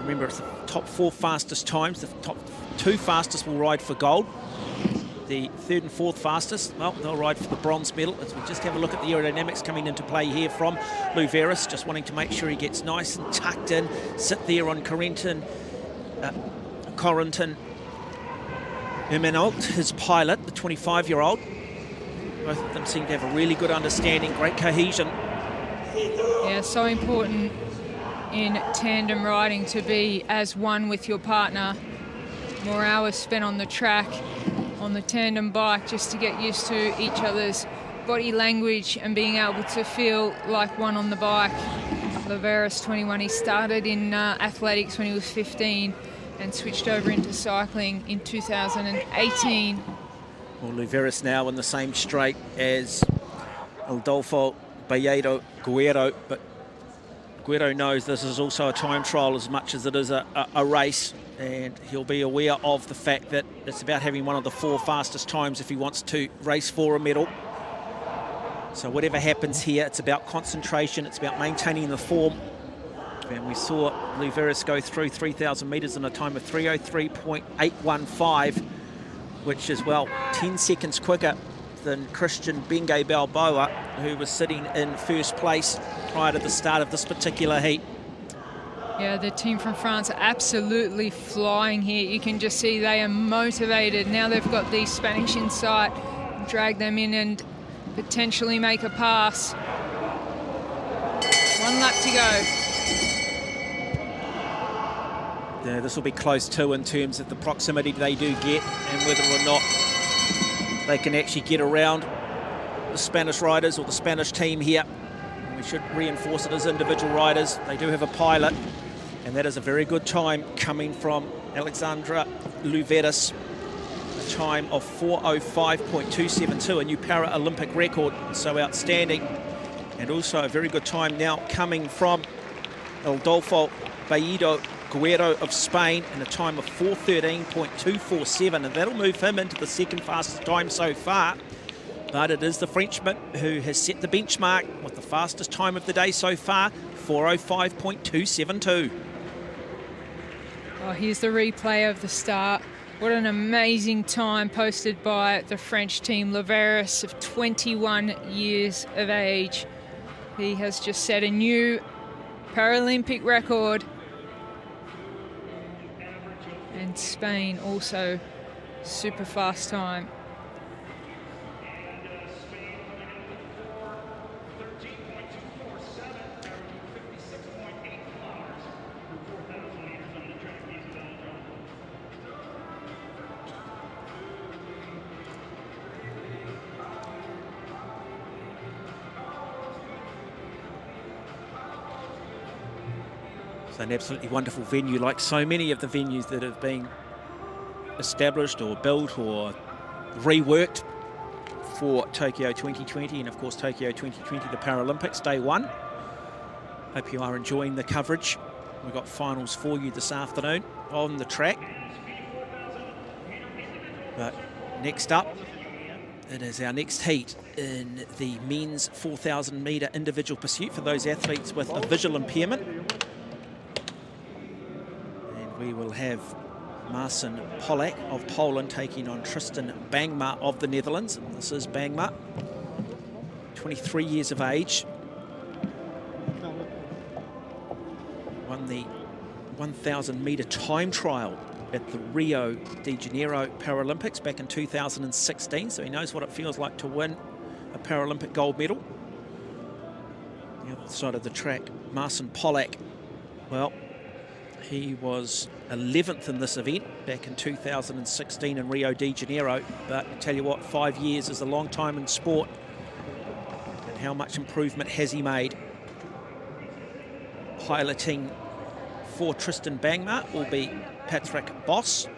Remember, it's the top 4 fastest times. The top 2 fastest will ride for gold. The 3rd and 4th fastest, well, they'll ride for the bronze medal. As we just have a look at the aerodynamics coming into play here from Louveras, just wanting to make sure he gets nice and tucked in, sit there on Corentin Eminault, his pilot, the 25-year-old. Both of them seem to have a really good understanding, great cohesion. Yeah, so important in tandem riding to be as one with your partner. More hours spent on the track, on the tandem bike, just to get used to each other's body language and being able to feel like one on the bike. Louveras, 21, he started in athletics when he was 15 and switched over into cycling in 2018. Well, Louveras now in the same straight as Adolfo Belledo Guerrero, but Guerrero knows this is also a time trial as much as it is a race, and he'll be aware of the fact that it's about having one of the 4 fastest times if he wants to race for a medal. So whatever happens here, it's about concentration, it's about maintaining the form. And we saw Luveris go through 3,000 metres in a time of 3:03.815, which is, well, 10 seconds quicker than Christian Benge Balboa, who was sitting in first place prior to the start of this particular heat. Yeah, the team from France are absolutely flying here. You can just see they are motivated. Now they've got the Spanish in sight, drag them in and potentially make a pass. 1 lap to go. Yeah, this will be close too in terms of the proximity they do get and whether or not they can actually get around the Spanish riders or the Spanish team here. And we should reinforce it as individual riders. They do have a pilot, and that is a very good time coming from Alexandra Luveris. A time of 4:05.272, a new Paralympic record, so outstanding. And also a very good time now coming from Adolfo Belledo Guerrero of Spain in a time of 4:13.247, and that'll move him into the second fastest time so far. But it is the Frenchman who has set the benchmark with the fastest time of the day so far, 4:05.272. Oh, here's the replay of the start. What an amazing time posted by the French team. Luveris of 21 years of age. He has just set a new Paralympic record. And Spain also super fast time. It's an absolutely wonderful venue, like so many of the venues that have been established or built or reworked for Tokyo 2020 and of course Tokyo 2020, the Paralympics, day 1. Hope you are enjoying the coverage. We've got finals for you this afternoon on the track. But next up, it is our next heat in the men's 4,000 metre individual pursuit for those athletes with a visual impairment. And we will have Marcin Polak of Poland taking on Tristan Bangma of the Netherlands. And this is Bangma, 23 years of age. Won the 1,000 metre time trial at the Rio de Janeiro Paralympics back in 2016, so he knows what it feels like to win a Paralympic gold medal. The other side of the track, Marcin Polak, well, he was 11th in this event back in 2016 in Rio de Janeiro, but I tell you what, 5 years is a long time in sport, and how much improvement has he made. Piloting for Tristan Bangma will be Patrick Boss.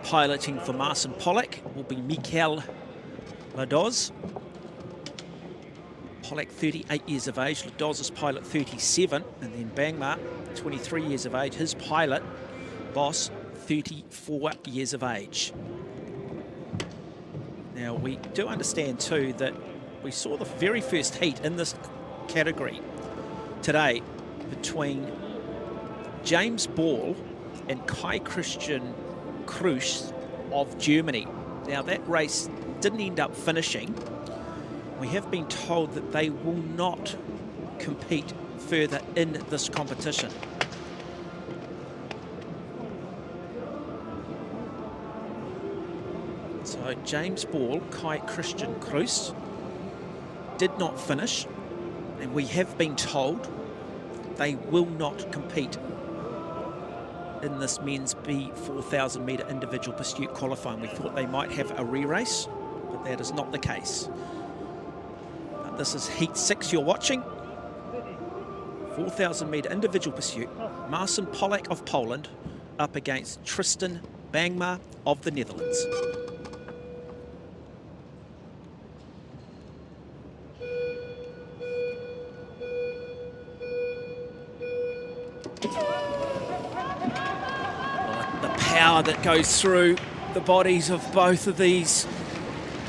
Piloting for Marcin Polak will be Mikel Ladoz. Polak 38 years of age, Ladoz's pilot 37, and then Bangma 23 years of age, his pilot Boss 34 years of age. Now we do understand too that we saw the very first heat in this category today between James Ball and Kai Christian Krusch of Germany. Now that race didn't end up finishing. We have been told that they will not compete further in this competition. So James Ball, Kai Christian Krusch did not finish, and we have been told they will not compete in this men's B 4,000 metre individual pursuit qualifying. We thought they might have a re-race, but that is not the case. But this is Heat 6 you're watching. 4,000 metre individual pursuit. Marcin Polak of Poland up against Tristan Bangma of the Netherlands. power that goes through the bodies of both of these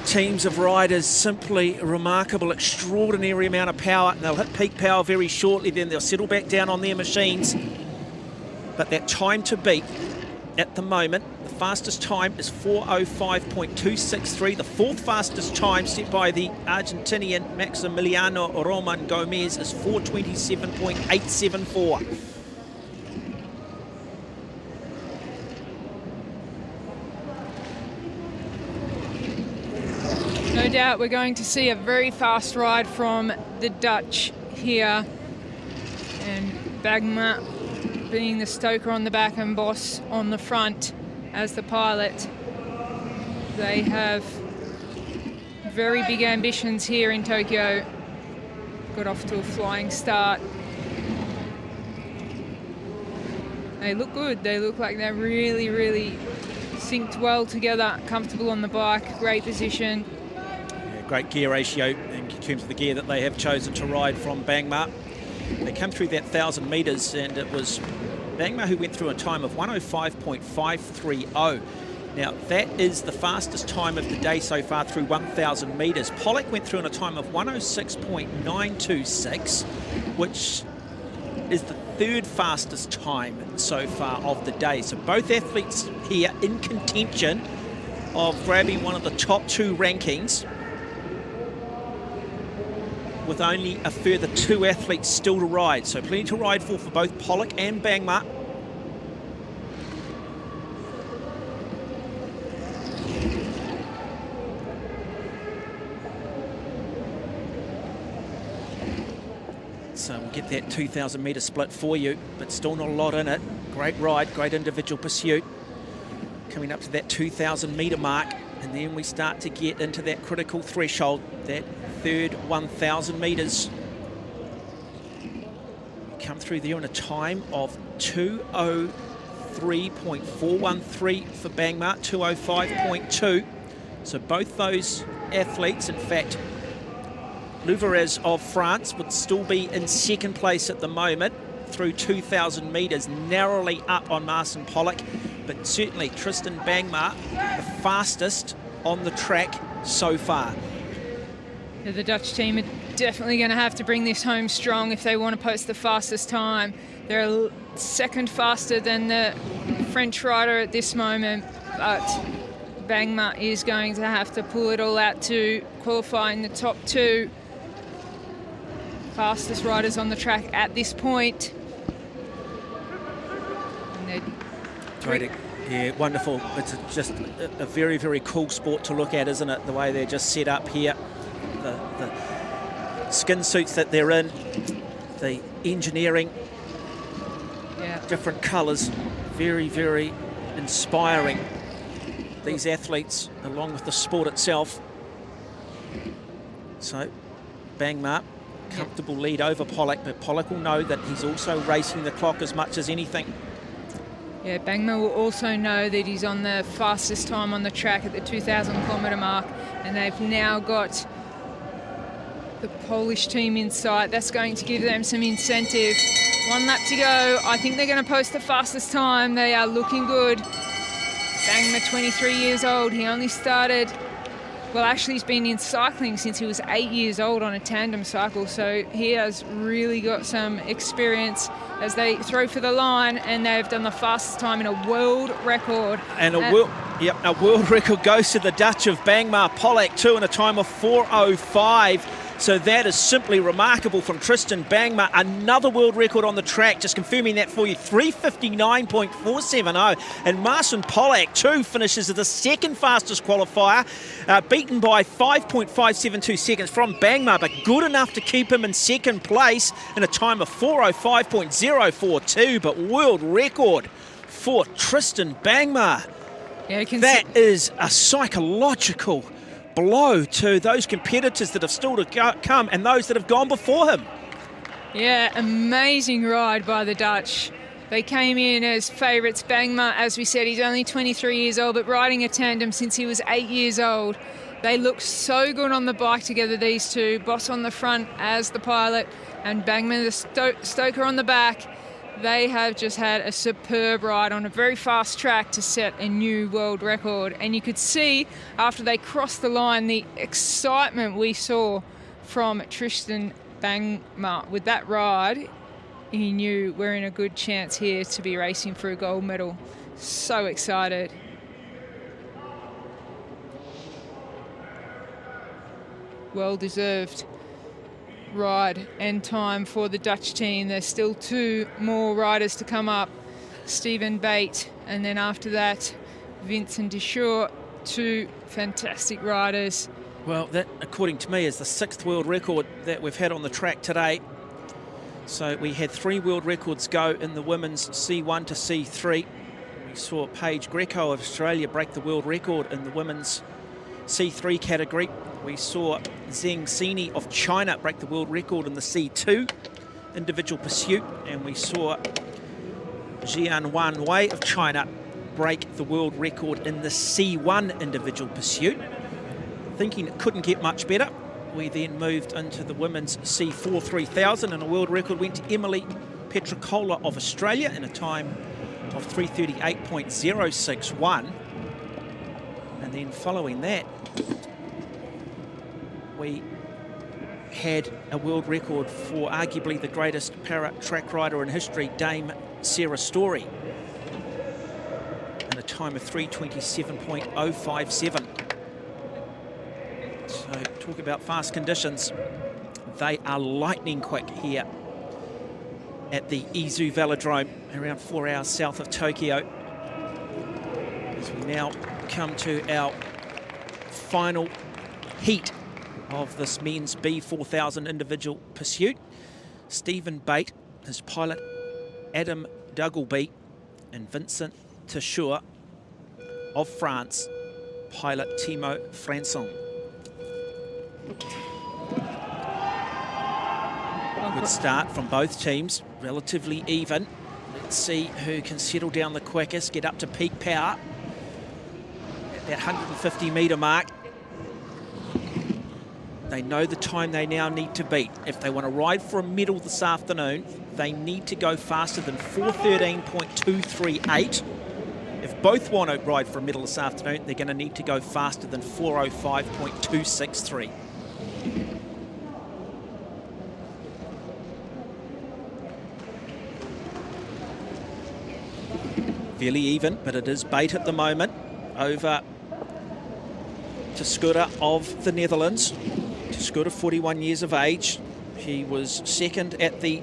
teams of riders. Simply remarkable, extraordinary amount of power. And they'll hit peak power very shortly, then they'll settle back down on their machines. But that time to beat at the moment, the fastest time is 4:05.263. The fourth fastest time set by the Argentinian Maximiliano Roman Gomez is 4:27.874. No doubt we're going to see a very fast ride from the Dutch here. And Bagma being the stoker on the back and Boss on the front as the pilot. They have very big ambitions here in Tokyo. Got off to a flying start. They look good. They look like they're really, really synced well together, comfortable on the bike, great position. Yeah, great gear ratio in terms of the gear that they have chosen to ride from Bangma. They come through that 1,000 metres, and it was Bangma who went through a time of 1:05.530. Now, that is the fastest time of the day so far through 1,000 metres. Pollock went through in a time of 1:06.926, which is the third fastest time so far of the day. So both athletes here in contention of grabbing one of the top two rankings, with only a further two athletes still to ride. So plenty to ride for both Pollock and Bangma. So we'll get that 2,000 metre split for you, but still not a lot in it. Great ride, great individual pursuit. Coming up to that 2,000 metre mark, and then we start to get into that critical threshold, that third 1,000 metres. Come through there in a time of 2:03.413 for Bangma, 2:05.2. So both those athletes, in fact, Louvarez of France would still be in second place at the moment through 2,000 metres, narrowly up on Marcin Pollock, but certainly Tristan Bangma, the fastest on the track so far. Yeah, the Dutch team are definitely going to have to bring this home strong if they want to post the fastest time. They're second faster than the French rider at this moment, but Bangma is going to have to pull it all out to qualify in the top two fastest riders on the track at this point. Great, yeah, wonderful. It's just a very, very cool sport to look at, isn't it? The way they're just set up here, the skin suits that they're in, the engineering, different colours, very, very inspiring. These athletes, along with the sport itself. So, Bangma, comfortable lead over Pollock, but Pollock will know that he's also racing the clock as much as anything. Yeah, Bangma will also know that he's on the fastest time on the track at the 2,000 kilometre mark, and they've now got the Polish team in sight. That's going to give them some incentive. 1 lap to go. I think they're going to post the fastest time. They are looking good. Bangma, 23 years old. He only started, well, actually he's been in cycling since he was 8 years old on a tandem cycle, so he has really got some experience as they throw for the line, and they've done the fastest time in a world record. And a world record goes to the Dutch of Bangma Pollock, too, in a time of 4:05. So that is simply remarkable from Tristan Bangma. Another world record on the track, just confirming that for you, 3:59.470. And Marcin Pollock, too, finishes as the second fastest qualifier, beaten by 5.572 seconds from Bangma, but good enough to keep him in second place in a time of 4:05.042. But world record for Tristan Bangma. Yeah, that is a psychological blow to those competitors that have still to come and those that have gone before him. Yeah, amazing ride by the Dutch. They came in as favourites. Bangma, as we said, he's only 23 years old, but riding a tandem since he was 8 years old. They look so good on the bike together, these two. Boss on the front as the pilot, and Bangma, the stoker, on the back. They have just had a superb ride on a very fast track to set a new world record. And you could see after they crossed the line the excitement we saw from Tristan Bangma. With that ride, he knew we're in a good chance here to be racing for a gold medal. So excited. Well deserved ride and time for the Dutch team. There's still 2 more riders to come up. Stephen Bate, and then after that, Vincent Deschamps, 2 fantastic riders. Well, that, according to me, is the 6th world record that we've had on the track today. So we had 3 world records go in the women's C1 to C3. We saw Paige Greco of Australia break the world record in the women's C3 category. We saw Zheng Xini of China break the world record in the C2 individual pursuit, and we saw Jian Wei of China break the world record in the C1 individual pursuit. Thinking it couldn't get much better, we then moved into the women's C4 3000, and a world record went to Emily Petricola of Australia in a time of 3:38.061. And then following that, we had a world record for arguably the greatest para track rider in history, Dame Sarah Story, in a time of 3:27.057. So talk about fast conditions. They are lightning quick here at the Izu Velodrome, around 4 hours south of Tokyo. As we now come to our final heat of this men's B4000 individual pursuit. Stephen Bate, his pilot Adam Duggleby, and Vincent Deschamps of France, pilot Timo Franson. Good start from both teams, relatively even. Let's see who can settle down the quickest, get up to peak power at that 150-metre mark. They know the time they now need to beat. If they want to ride for a medal this afternoon, they need to go faster than 4:13.238. If both want to ride for a medal this afternoon, they're going to need to go faster than 4:05.263. Fairly even, but it is Bate at the moment over to Scudder of the Netherlands. Scudder, 41 years of age. He was second at the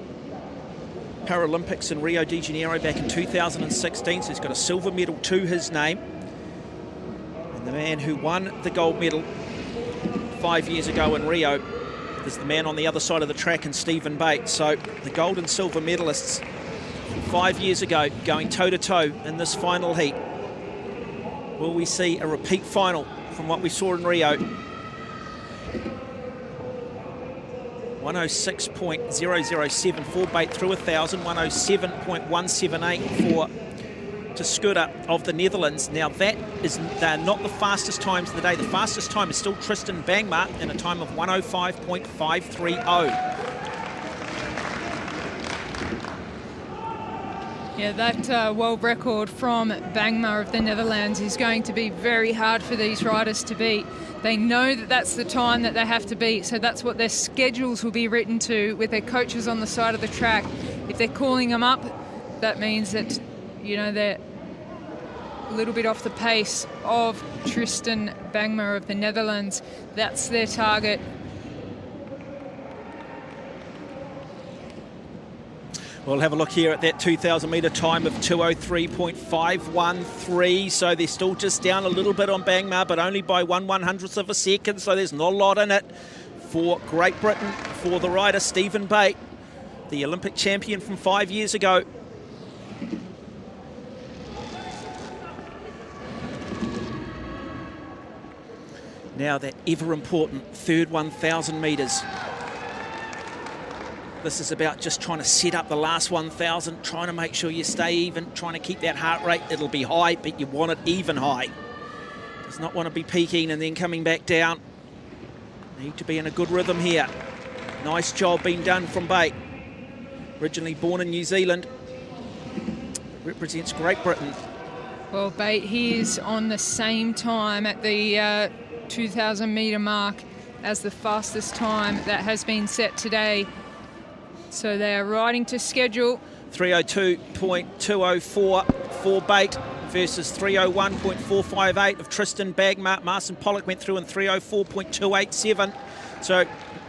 Paralympics in Rio de Janeiro back in 2016, so he's got a silver medal to his name. And the man who won the gold medal 5 years ago in Rio is the man on the other side of the track, in Stephen Bate. So the gold and silver medalists 5 years ago going toe-to-toe in this final heat. Will we see a repeat final from what we saw in Rio? 106.007 for Bate through 1,000, 107.178 for Scudder of the Netherlands. Now they're not the fastest times of the day. The fastest time is still Tristan Bangma in a time of 105.530. Yeah, that world record from Bangma of the Netherlands is going to be very hard for these riders to beat. They know that that's the time that they have to beat, so that's what their schedules will be written to with their coaches on the side of the track. If they're calling them up, that means that, you know, they're a little bit off the pace of Tristan Bangma of the Netherlands. That's their target. We'll have a look here at that 2,000 metre time of 2:03.513. So they're still just down a little bit on Bangma, but only by 1/100th of a second. So there's not a lot in it for Great Britain, for the rider Stephen Bate, the Olympic champion from 5 years ago. Now that ever important third 1,000 metres. This is about just trying to set up the last 1,000, trying to make sure you stay even, trying to keep that heart rate. It'll be high, but you want it even high. Does not want to be peaking and then coming back down. Need to be in a good rhythm here. Nice job being done from Bate. Originally born in New Zealand, represents Great Britain. Well, Bate, he is on the same time at the 2,000 metre mark as the fastest time that has been set today. So they are riding to schedule. 302.204 for Bate versus 301.458 of Tristan Bagma. Marcin Pollock went through in 304.287. So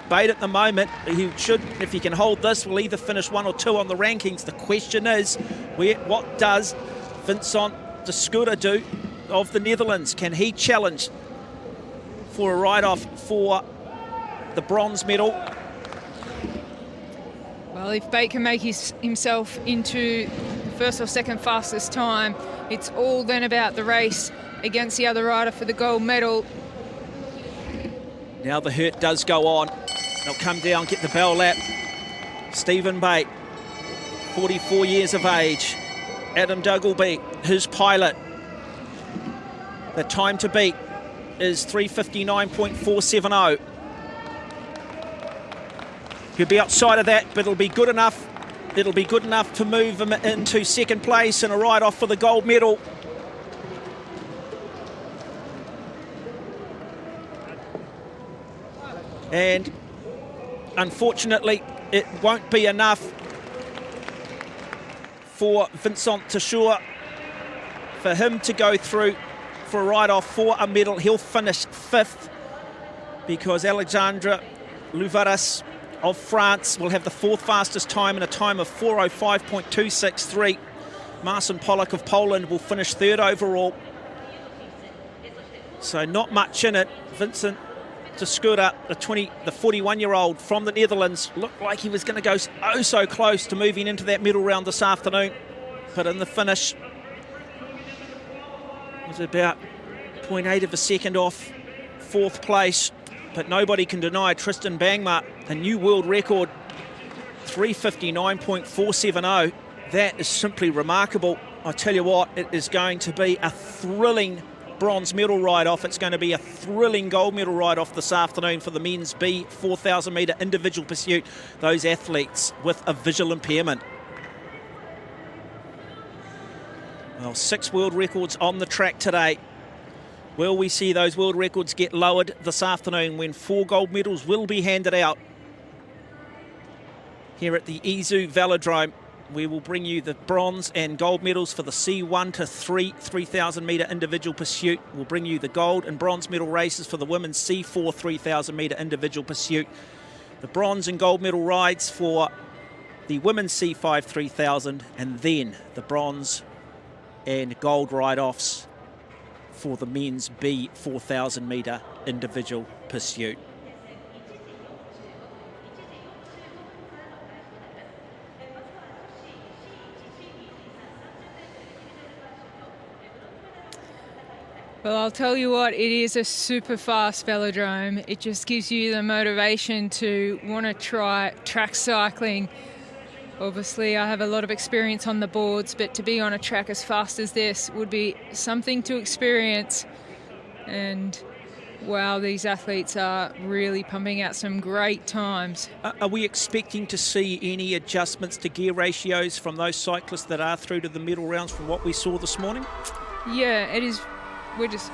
Bate at the moment, he should, if he can hold this, will either finish 1 or 2 on the rankings. The question is, what does Vincent de Schuyler do of the Netherlands? Can he challenge for a ride-off for the bronze medal? Well, if Bate can make himself into the first or second fastest time, it's all then about the race against the other rider for the gold medal. Now the hurt does go on. They'll come down, get the bell lap. Stephen Bate, 44 years of age. Adam Duggleby, his pilot. The time to beat is 3:59.470. He'll be outside of that, but it'll be good enough. It'll be good enough to move him into second place and a ride-off for the gold medal. And unfortunately, it won't be enough for Vincent de Schuyler for him to go through for a ride-off for a medal. He'll finish 5th because Alexandre Louvaras of France will have the 4th fastest time in a time of 4:05.263. Marcin Pollock of Poland will finish 3rd overall. So not much in it. Vincent de Schuyler, the 41-year-old from the Netherlands, looked like he was going to go oh so close to moving into that medal round this afternoon, but in the finish was about 0.8 of a second off 4th place. But nobody can deny Tristan Bagma, a new world record, 3:59.470. That is simply remarkable. I tell you what, it is going to be a thrilling bronze medal ride-off. It's going to be a thrilling gold medal ride-off this afternoon for the men's B 4,000 metre individual pursuit, those athletes with a visual impairment. Well, 6 world records on the track today. Will we see those world records get lowered this afternoon when 4 gold medals will be handed out here at the Izu Velodrome? We will bring you the bronze and gold medals for the C1 to 3 3,000 metre individual pursuit. We'll bring you the gold and bronze medal races for the women's C4 3,000 metre individual pursuit. The bronze and gold medal rides for the women's C5 3000, and then the bronze and gold ride-offs for the men's B 4,000 metre individual pursuit. Well, I'll tell you what, it is a super fast velodrome. It just gives you the motivation to want to try track cycling. Obviously, I have a lot of experience on the boards, but to be on a track as fast as this would be something to experience. And wow, these athletes are really pumping out some great times. Are we expecting to see any adjustments to gear ratios from those cyclists that are through to the medal rounds from what we saw this morning? Yeah, it is. We're just...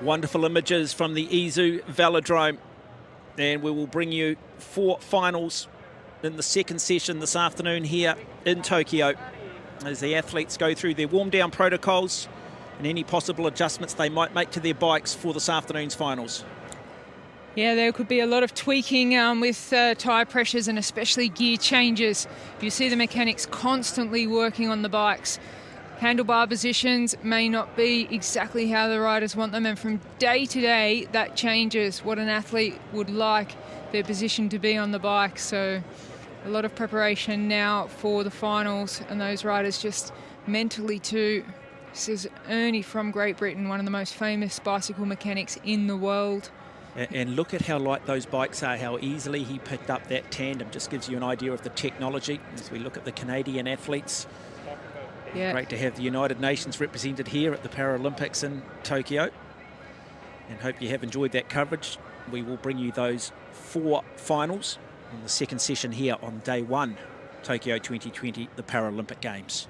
Wonderful images from the Izu Velodrome, and we will bring you 4 finals in the second session this afternoon here in Tokyo as the athletes go through their warm down protocols and any possible adjustments they might make to their bikes for this afternoon's finals. Yeah, there could be a lot of tweaking with tyre pressures and especially gear changes. You see the mechanics constantly working on the bikes. Handlebar positions may not be exactly how the riders want them, and from day to day that changes what an athlete would like their position to be on the bike. So a lot of preparation now for the finals, and those riders just mentally too. This is Ernie from Great Britain, one of the most famous bicycle mechanics in the world. And look at how light those bikes are, how easily he picked up that tandem. Just gives you an idea of the technology as we look at the Canadian athletes. Yeah. Great to have the United Nations represented here at the Paralympics in Tokyo. And hope you have enjoyed that coverage. We will bring you those 4 finals on the second session here on day 1, Tokyo 2020, the Paralympic Games.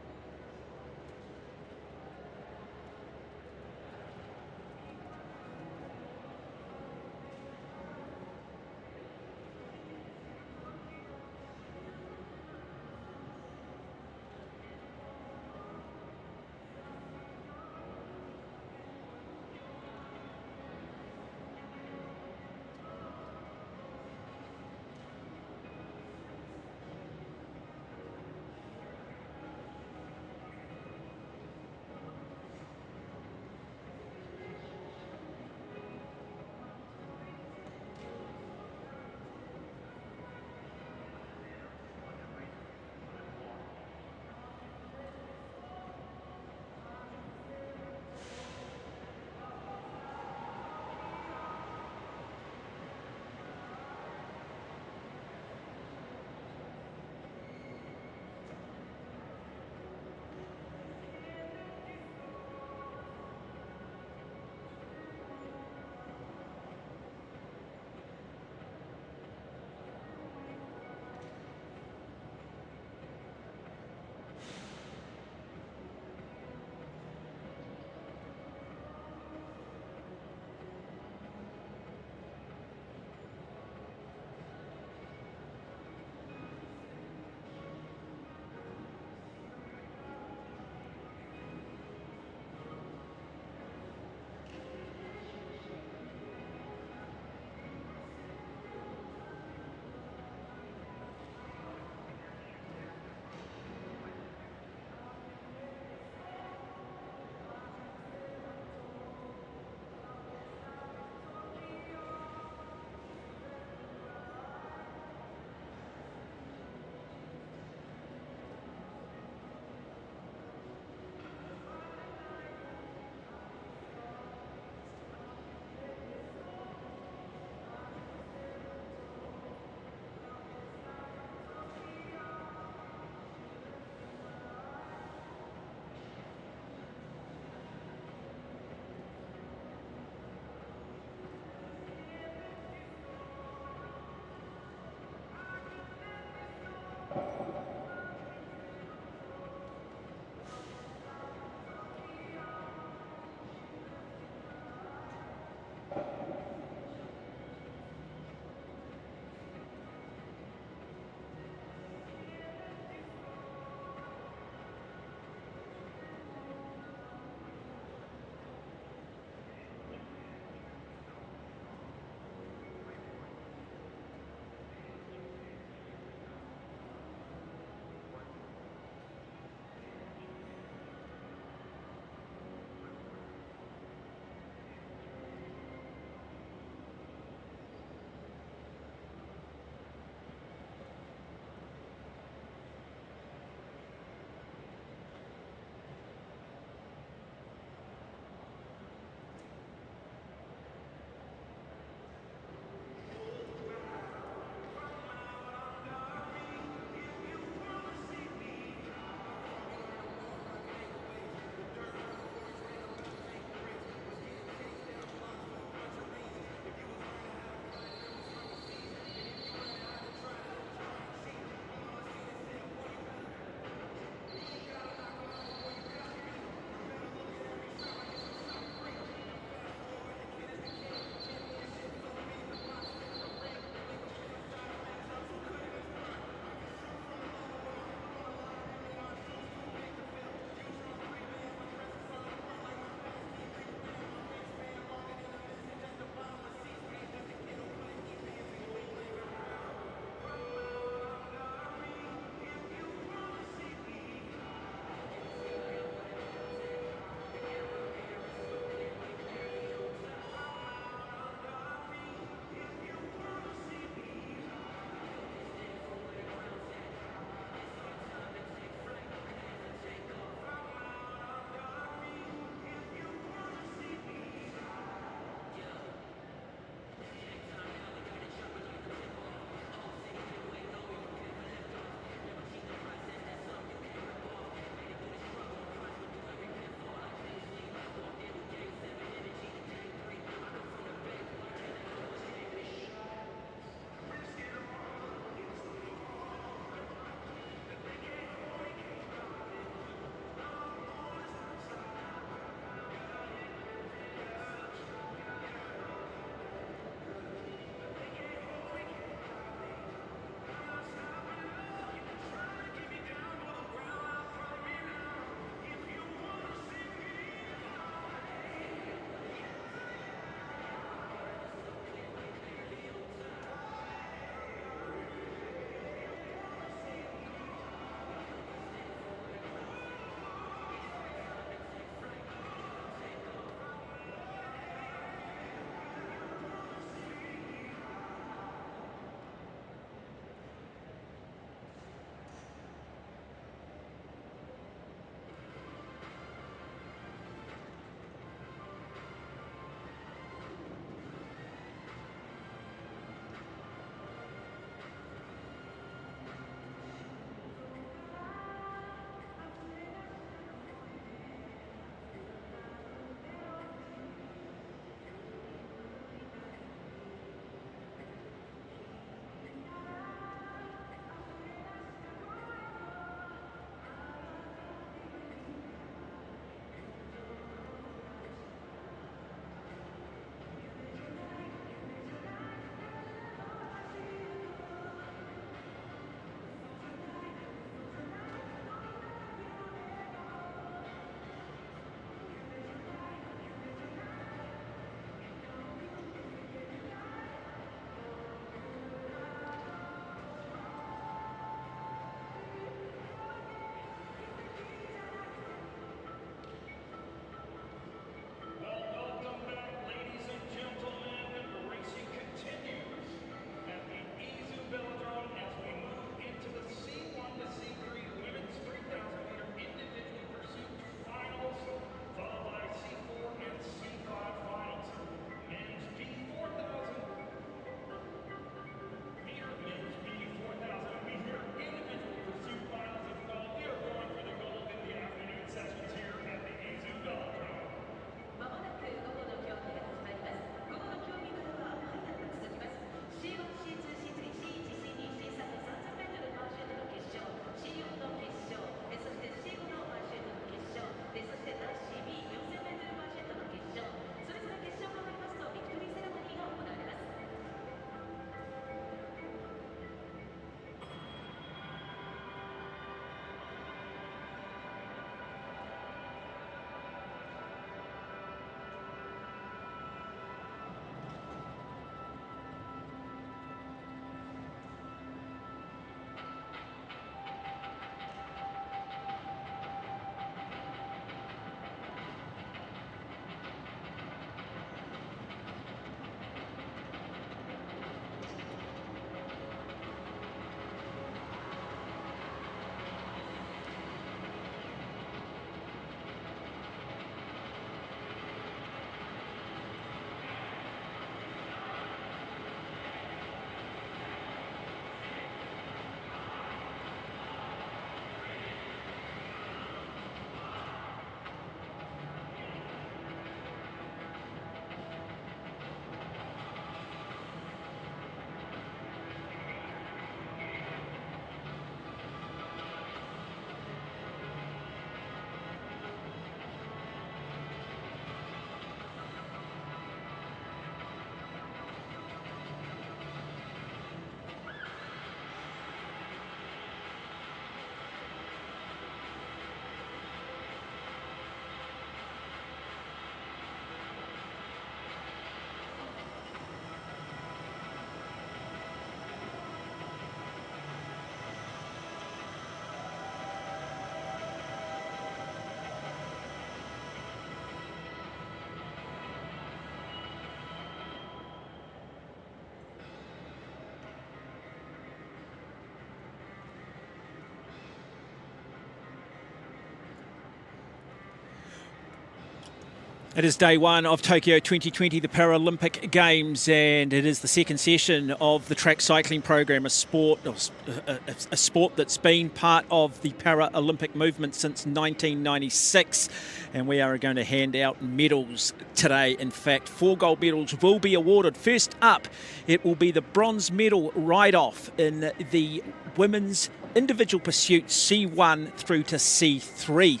It is day one of Tokyo 2020, the Paralympic Games, and it is the second session of the track cycling program, a sport that's been part of the Paralympic movement since 1996. And we are going to hand out medals today. In fact, 4 gold medals will be awarded. First up, it will be the bronze medal ride-off in the women's individual pursuit C1 through to C3.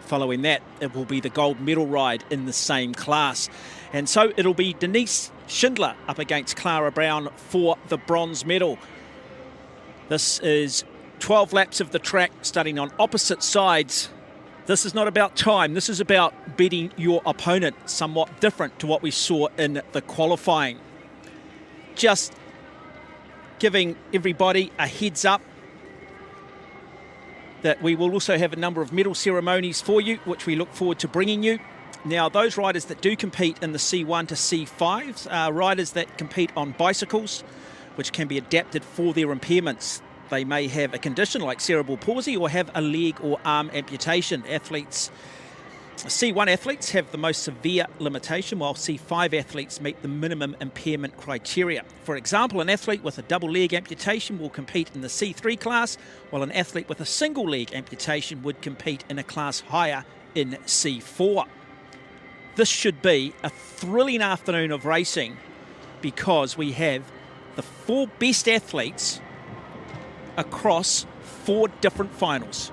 Following that, it will be the gold medal ride in the same class. And so it'll be Denise Schindler up against Clara Brown for the bronze medal. This is 12 laps of the track starting on opposite sides. This is not about time. This is about beating your opponent, somewhat different to what we saw in the qualifying. Just giving everybody a heads up that we will also have a number of medal ceremonies for you, which we look forward to bringing you. Now, those riders that do compete in the C1 to C5s are riders that compete on bicycles, which can be adapted for their impairments. They may have a condition like cerebral palsy or have a leg or arm amputation. C1 athletes have the most severe limitation, while C5 athletes meet the minimum impairment criteria. For example, an athlete with a double leg amputation will compete in the C3 class, while an athlete with a single leg amputation would compete in a class higher in C4. This should be a thrilling afternoon of racing because we have the 4 best athletes across 4 different finals.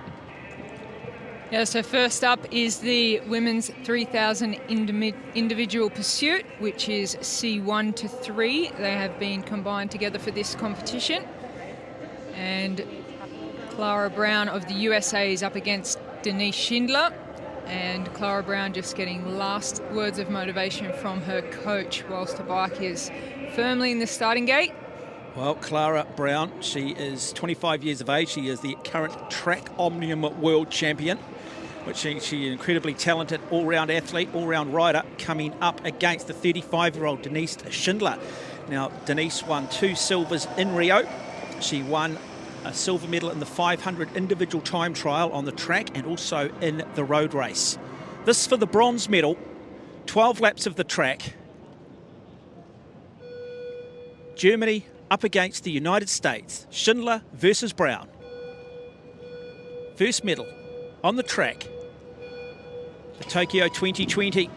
Yeah, so first up is the women's 3,000 individual pursuit, which is C1 to 3. They have been combined together for this competition. And Clara Brown of the USA is up against Denise Schindler. And Clara Brown just getting last words of motivation from her coach whilst her bike is firmly in the starting gate. Well, Clara Brown, she is 25 years of age. She is the current track omnium world champion, which she's an incredibly talented all-round athlete, all-round rider, coming up against the 35-year-old Denise Schindler. Now, Denise won 2 silvers in Rio. She won a silver medal in the 500 individual time trial on the track and also in the road race. This for the bronze medal, 12 laps of the track. Germany up against the United States, Schindler versus Brown. First medal on the track for Tokyo 2020.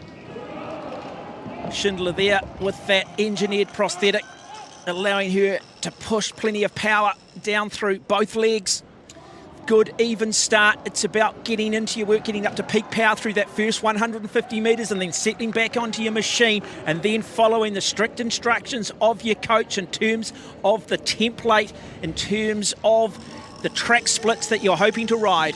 Schindler there with that engineered prosthetic, allowing her to push plenty of power down through both legs. Good even start. It's about getting into your work, getting up to peak power through that first 150 metres and then settling back onto your machine and then following the strict instructions of your coach in terms of the template, in terms of the track splits that you're hoping to ride.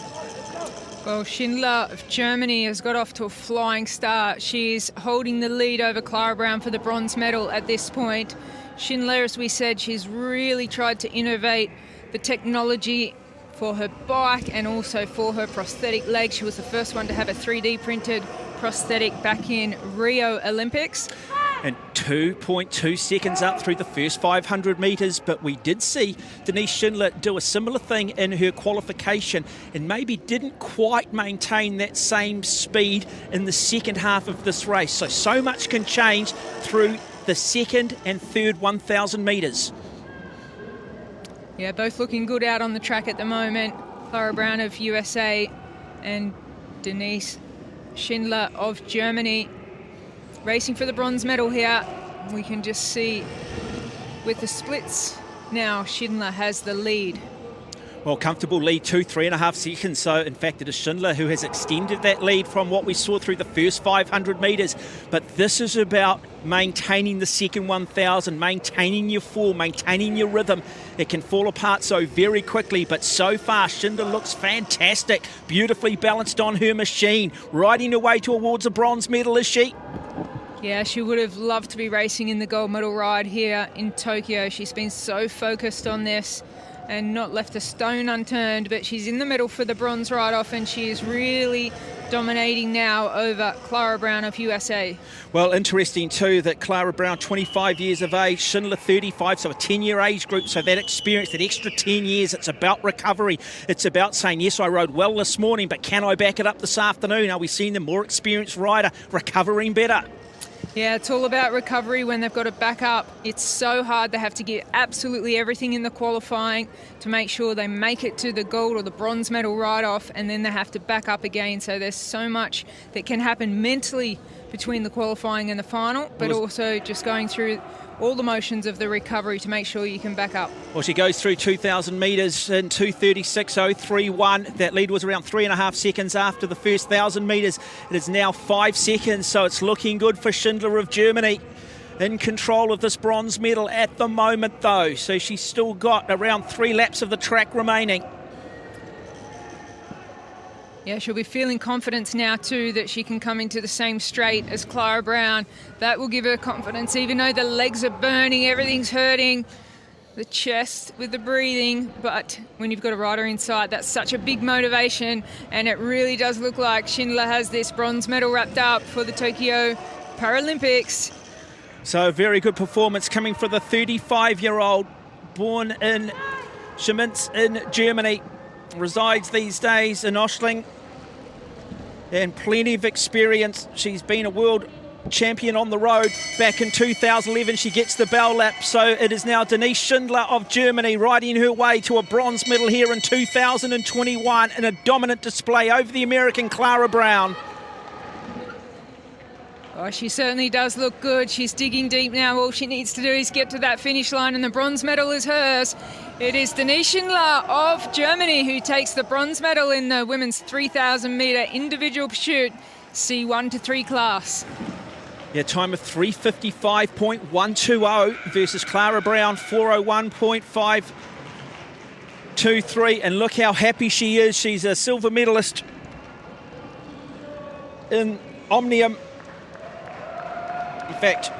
Well, Schindler of Germany has got off to a flying start. She is holding the lead over Clara Brown for the bronze medal at this point. Schindler, as we said, she's really tried to innovate the technology for her bike and also for her prosthetic leg. She was the first one to have a 3D printed prosthetic back in Rio Olympics. And 2.2 seconds up through the first 500 metres, but we did see Denise Schindler do a similar thing in her qualification and maybe didn't quite maintain that same speed in the second half of this race. So much can change through the second and third 1,000 metres. Yeah, both looking good out on the track at the moment. Clara Brown of USA and Denise Schindler of Germany racing for the bronze medal here. We can just see with the splits now Schindler has the lead. Well, comfortable lead, 3.5 seconds. So, in fact, it is Schindler who has extended that lead from what we saw through the first 500 metres. But this is about maintaining the second 1,000, maintaining your form, maintaining your rhythm. It can fall apart so very quickly, but so far, Schindler looks fantastic. Beautifully balanced on her machine, riding her way towards a bronze medal, is she? Yeah, she would have loved to be racing in the gold medal ride here in Tokyo. She's been so focused on this. and not left a stone unturned, but she's in the medal for the bronze right off, and she is really dominating now over Clara Brown of USA. Well, interesting too that Clara Brown, 25 years of age, Schindler 35, so a 10-year age group, so that experience, that extra 10 years, it's about recovery. It's about saying, yes, I rode well this morning, but can I back it up this afternoon? Are we seeing the more experienced rider recovering better? Yeah, it's all about recovery when they've got to back up. It's so hard. They have to give absolutely everything in the qualifying to make sure they make it to the gold or the bronze medal right off, and then they have to back up again. So there's so much that can happen mentally between the qualifying and the final, but also just going through all the motions of the recovery to make sure you can back up. Well, she goes through 2,000 metres in 2:36.031. That lead was around 3.5 seconds after the first 1,000 metres. It is now 5 seconds, so it's looking good for Schindler of Germany. In control of this bronze medal at the moment, though. So she's still got around 3 laps of the track remaining. Yeah, she'll be feeling confidence now too that she can come into the same straight as Clara Brown. That will give her confidence, even though the legs are burning, everything's hurting, the chest with the breathing. But when you've got a rider inside, that's such a big motivation, and it really does look like Schindler has this bronze medal wrapped up for the Tokyo Paralympics. So a very good performance coming for the 35-year-old, born in Schemitz in Germany, resides these days in Oschling, and plenty of experience. She's been a world champion on the road back in 2011. She gets the bell lap, so it is now Denise Schindler of Germany riding her way to a bronze medal here in 2021 in a dominant display over the American Clara Brown. Oh, she certainly does look good. She's digging deep now. All she needs to do is get to that finish line, and the bronze medal is hers. It is Denise Schindler of Germany who takes the bronze medal in the women's 3,000 metre individual pursuit C1 to 3 class. Yeah, time of 3:55.120 versus Clara Brown 4:01.523, and look how happy she is. She's a silver medalist in Omnium. In fact,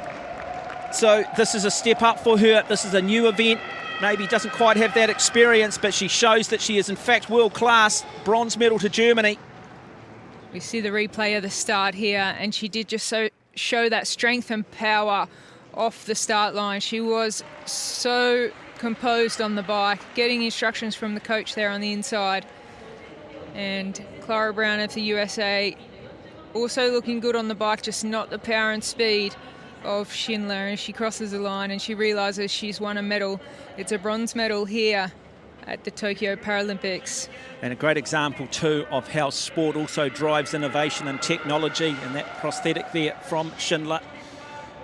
so this is a step up for her. This is a new event. Maybe doesn't quite have that experience, but she shows that she is in fact world class. Bronze medal to Germany. We see the replay of the start here, and she did just show that strength and power off the start line. She was so composed on the bike, getting instructions from the coach there on the inside. And Clara Brown of the USA also looking good on the bike, just not the power and speed of Schindler. And she crosses the line and she realises she's won a medal. It's a bronze medal here at the Tokyo Paralympics. And a great example too of how sport also drives innovation and technology, and that prosthetic there from Schindler.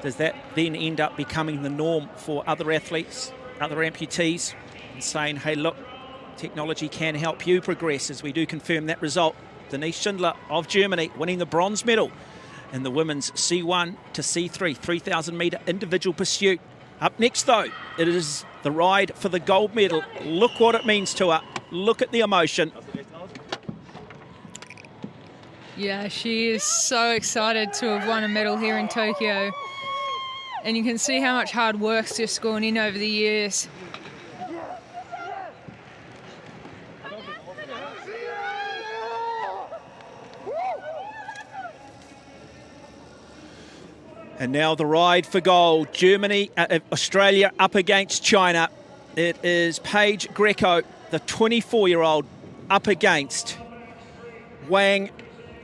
Does that then end up becoming the norm for other athletes, other amputees, and saying, hey look, technology can help you progress, as we do confirm that result. Denise Schindler of Germany winning the bronze medal in the women's C1 to C3 3,000 metre individual pursuit. Up next though, it is the ride for the gold medal. Look what it means to her. Look at the emotion. Yeah, she is so excited to have won a medal here in Tokyo. And you can see how much hard work's just gone in over the years. And now the ride for gold. Germany, Australia up against China. It is Paige Greco, the 24-year-old, up against Wang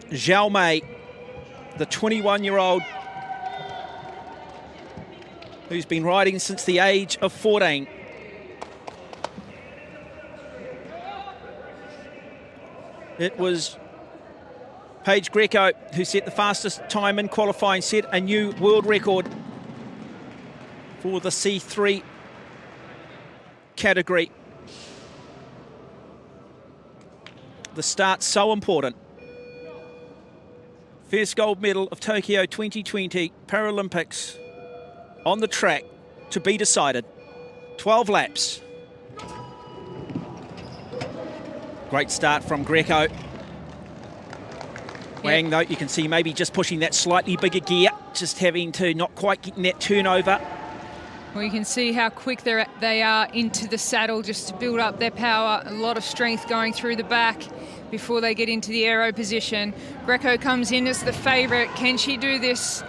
Xiaomei, the 21-year-old, who's been riding since the age of 14. It was Paige Greco who set the fastest time in qualifying, set a new world record for the C3 category. The start's so important. First gold medal of Tokyo 2020 Paralympics on the track to be decided. 12 laps. Great start from Greco. Wang, though, you can see maybe just pushing that slightly bigger gear, just having to not quite getting that turnover. Well, you can see how quick they are into the saddle just to build up their power. A lot of strength going through the back before they get into the aero position. Greco comes in as the favourite. Can she do this?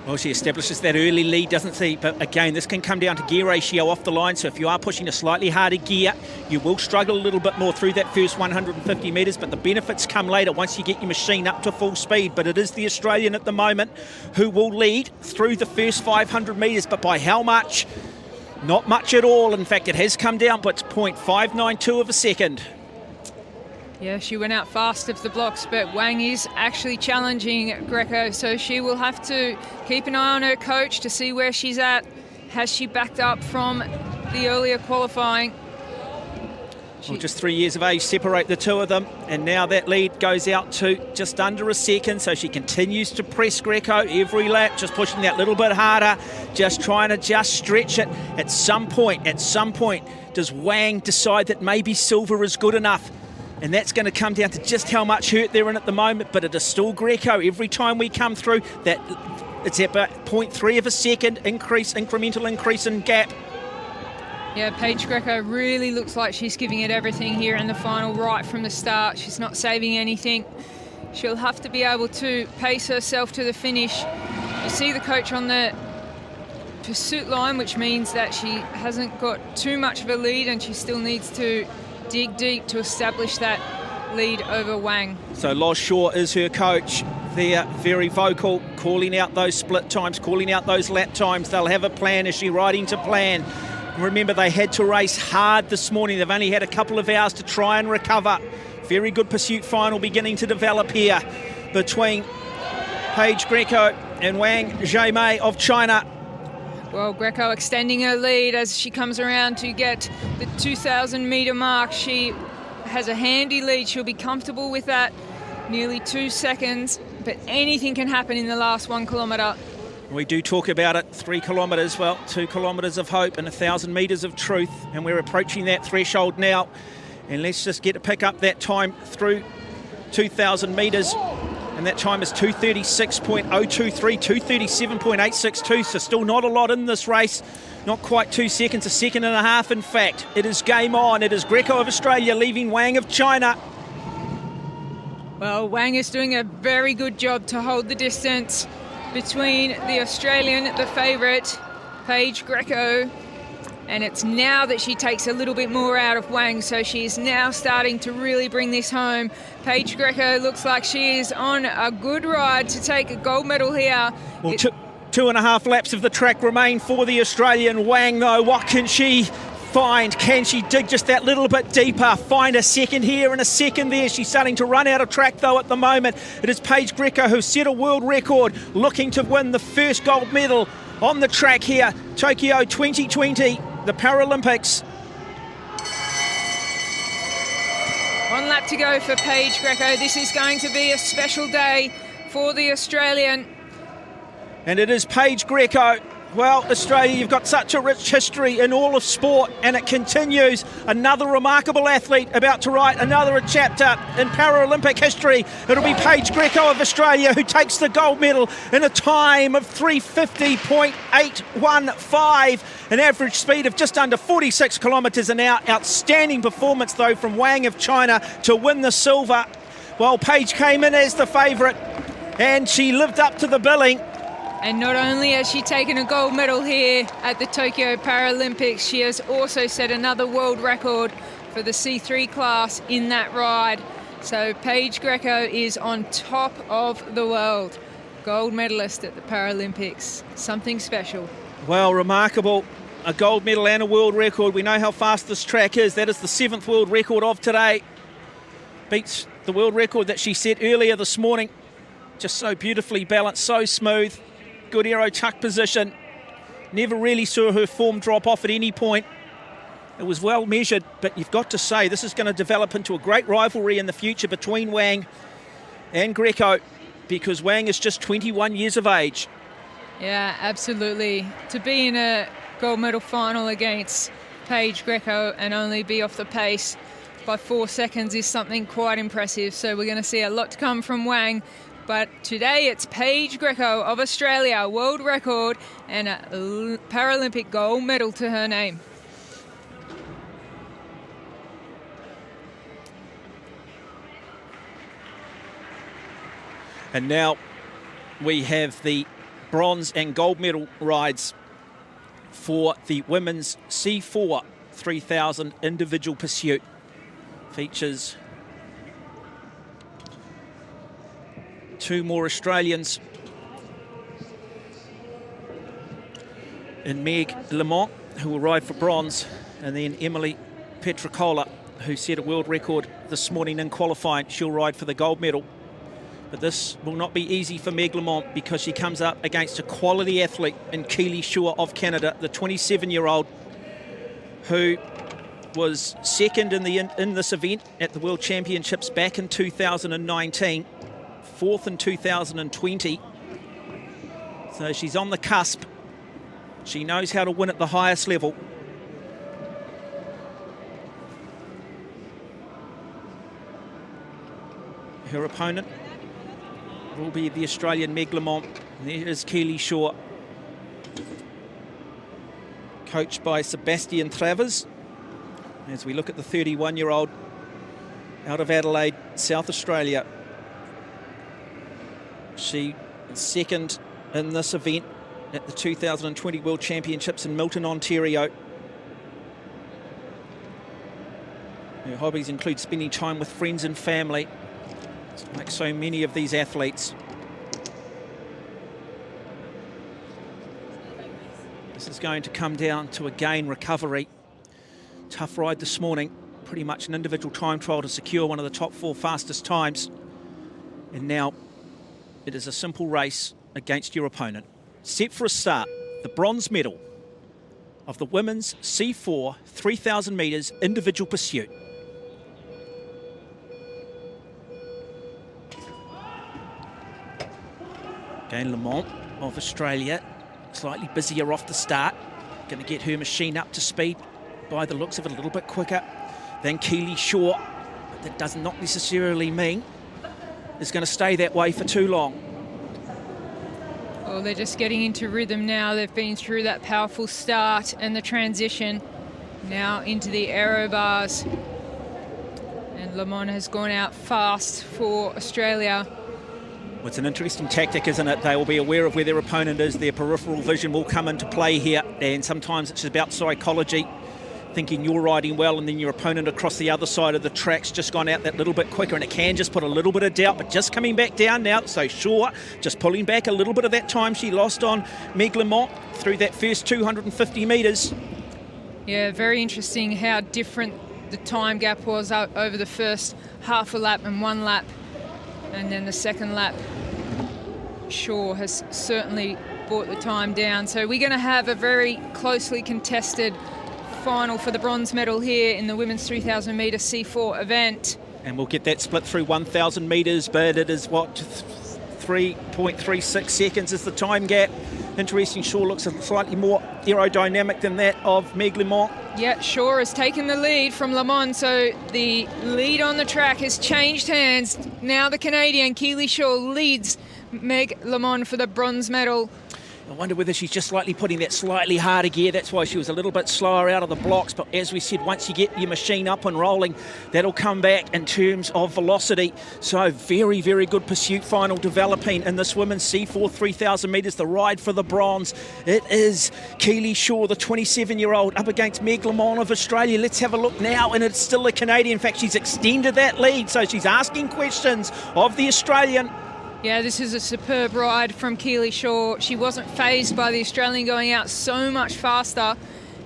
Well, she establishes that early lead, doesn't she? But again, this can come down to gear ratio off the line. So if you are pushing a slightly harder gear, you will struggle a little bit more through that first 150 metres. But the benefits come later once you get your machine up to full speed. But it is the Australian at the moment who will lead through the first 500 metres. But by how much? Not much at all. In fact, it has come down, but it's 0.592 of a second. Yeah, she went out fast of the blocks, but Wang is actually challenging Greco, so she will have to keep an eye on her coach to see where she's at. Has she backed up from the earlier qualifying? Well, just 3 years of age separate the two of them, and now that lead goes out to just under a second, so she continues to press Greco every lap, just pushing that little bit harder, just trying to stretch it. At some point, does Wang decide that maybe silver is good enough? And that's going to come down to just how much hurt they're in at the moment, but it is still Greco. Every time we come through, that it's about 0.3 of a second incremental increase in gap. Yeah, Paige Greco really looks like she's giving it everything here in the final right from the start. She's not saving anything. She'll have to be able to pace herself to the finish. You see the coach on the pursuit line, which means that she hasn't got too much of a lead, and she still needs to dig deep to establish that lead over Wang. So Loz Shaw is her coach. They're very vocal, calling out those split times, calling out those lap times. They'll have a plan. Is she riding to plan? Remember, they had to race hard this morning. They've only had a couple of hours to try and recover. Very good pursuit final beginning to develop here between Paige Greco and Wang Zhimei of China. Well, Greco extending her lead as she comes around to get the 2,000 metre mark. She has a handy lead. She'll be comfortable with that. Nearly 2 seconds, but anything can happen in the last 1 kilometre. We do talk about it, 3 kilometres, well, 2 kilometres of hope and 1,000 metres of truth, and we're approaching that threshold now. And let's just get to pick up that time through 2,000 metres. And that time is 2:36.023, 2:37.862, so still not a lot in this race. Not quite 2 seconds, a second and a half in fact. It is game on. It is Greco of Australia leaving Wang of China. Well, Wang is doing a very good job to hold the distance between the Australian, the favourite, Paige Greco. And it's now that she takes a little bit more out of Wang, so she's now starting to really bring this home. Paige Greco looks like she is on a good ride to take a gold medal here. Well, 2.5 laps of the track remain for the Australian. Wang, though, what can she find? Can she dig just that little bit deeper? Find a second here and a second there. She's starting to run out of track, though, at the moment. It is Paige Greco who set a world record, looking to win the first gold medal on the track here. Tokyo 2020. The Paralympics. 1 lap to go for Paige Greco. This is going to be a special day for the Australian. And it is Paige Greco. Well, Australia, you've got such a rich history in all of sport, and it continues. Another remarkable athlete about to write another chapter in Paralympic history. It'll be Paige Greco of Australia who takes the gold medal in a time of 3:50.815, an average speed of just under 46 kilometres an hour. Outstanding performance, though, from Wang of China to win the silver. Well, Paige came in as the favourite, and she lived up to the billing. And not only has she taken a gold medal here at the Tokyo Paralympics, she has also set another world record for the C3 class in that ride. So Paige Greco is on top of the world. Gold medalist at the Paralympics. Something special. Well, remarkable. A gold medal and a world record. We know how fast this track is. That is the 7th world record of today. Beats the world record that she set earlier this morning. Just so beautifully balanced, so smooth. Good aero tuck position. Never really saw her form drop off at any point. It was well measured, but you've got to say this is going to develop into a great rivalry in the future between Wang and Greco, because Wang is just 21 years of age. Yeah, absolutely. To be in a gold medal final against Paige Greco and only be off the pace by 4 seconds is something quite impressive. So we're going to see a lot to come from Wang. But today it's Paige Greco of Australia, world record and a Paralympic gold medal to her name. And now we have the bronze and gold medal rides for the women's C4 3000 individual pursuit. Features two more Australians in Meg Lamont, who will ride for bronze, and then Emily Petricola, who set a world record this morning in qualifying. She'll ride for the gold medal. But this will not be easy for Meg Lamont because she comes up against a quality athlete in Keely Shaw of Canada, the 27-year-old who was second in this event at the World Championships back in 2019, fourth in 2020. So she's on the cusp. She knows how to win at the highest level. Her opponent will be the Australian Meg Lamont. There is Keely Shaw, coached by Sebastian Travers. As we look at the 31-year-old out of Adelaide, South Australia. She is second in this event at the 2020 World Championships in Milton, Ontario. Her hobbies include spending time with friends and family, like so many of these athletes. This is going to come down to, again, recovery. Tough ride this morning. Pretty much an individual time trial to secure one of the top 4 fastest times. And now it is a simple race against your opponent. Set for a start, the bronze medal of the women's C4 3000 metres individual pursuit. Again, Lamont of Australia, slightly busier off the start. Going to get her machine up to speed, by the looks of it, a little bit quicker than Keely Shaw. But that does not necessarily mean it's going to stay that way for too long. Well, they're just getting into rhythm now. They've been through that powerful start and the transition now into the aero bars. And Lamont has gone out fast for Australia. Well, it's an interesting tactic, isn't it? They will be aware of where their opponent is. Their peripheral vision will come into play here. And sometimes it's about psychology, thinking you're riding well and then your opponent across the other side of the track's just gone out that little bit quicker, and it can just put a little bit of doubt, but just coming back down now. So Shaw just pulling back a little bit of that time she lost on Meg Lamont through that first 250 metres. Yeah, very interesting how different the time gap was over the first half a lap and 1 lap. And then the second lap, Shaw has certainly brought the time down. So we're going to have a very closely contested final for the bronze medal here in the women's 3000 metre C4 event. And we'll get that split through 1,000 metres, but it is, what, 3.36 seconds is the time gap. Interesting, Shaw looks slightly more aerodynamic than that of Meg Lamont. Yeah, Shaw has taken the lead from Lamont, so the lead on the track has changed hands. Now the Canadian Keely Shaw leads Meg Lamont for the bronze medal. I wonder whether she's just slightly putting that slightly harder gear. That's why she was a little bit slower out of the blocks. But as we said, once you get your machine up and rolling, that'll come back in terms of velocity. So very, very good pursuit final developing in this women's C4 3000 metres, the ride for the bronze. It is Keely Shaw, the 27-year-old, up against Meg Lamont of Australia. Let's have a look now, and it's still a Canadian. In fact, she's extended that lead, so she's asking questions of the Australian. Yeah, this is a superb ride from Keely Shaw. She wasn't fazed by the Australian going out so much faster,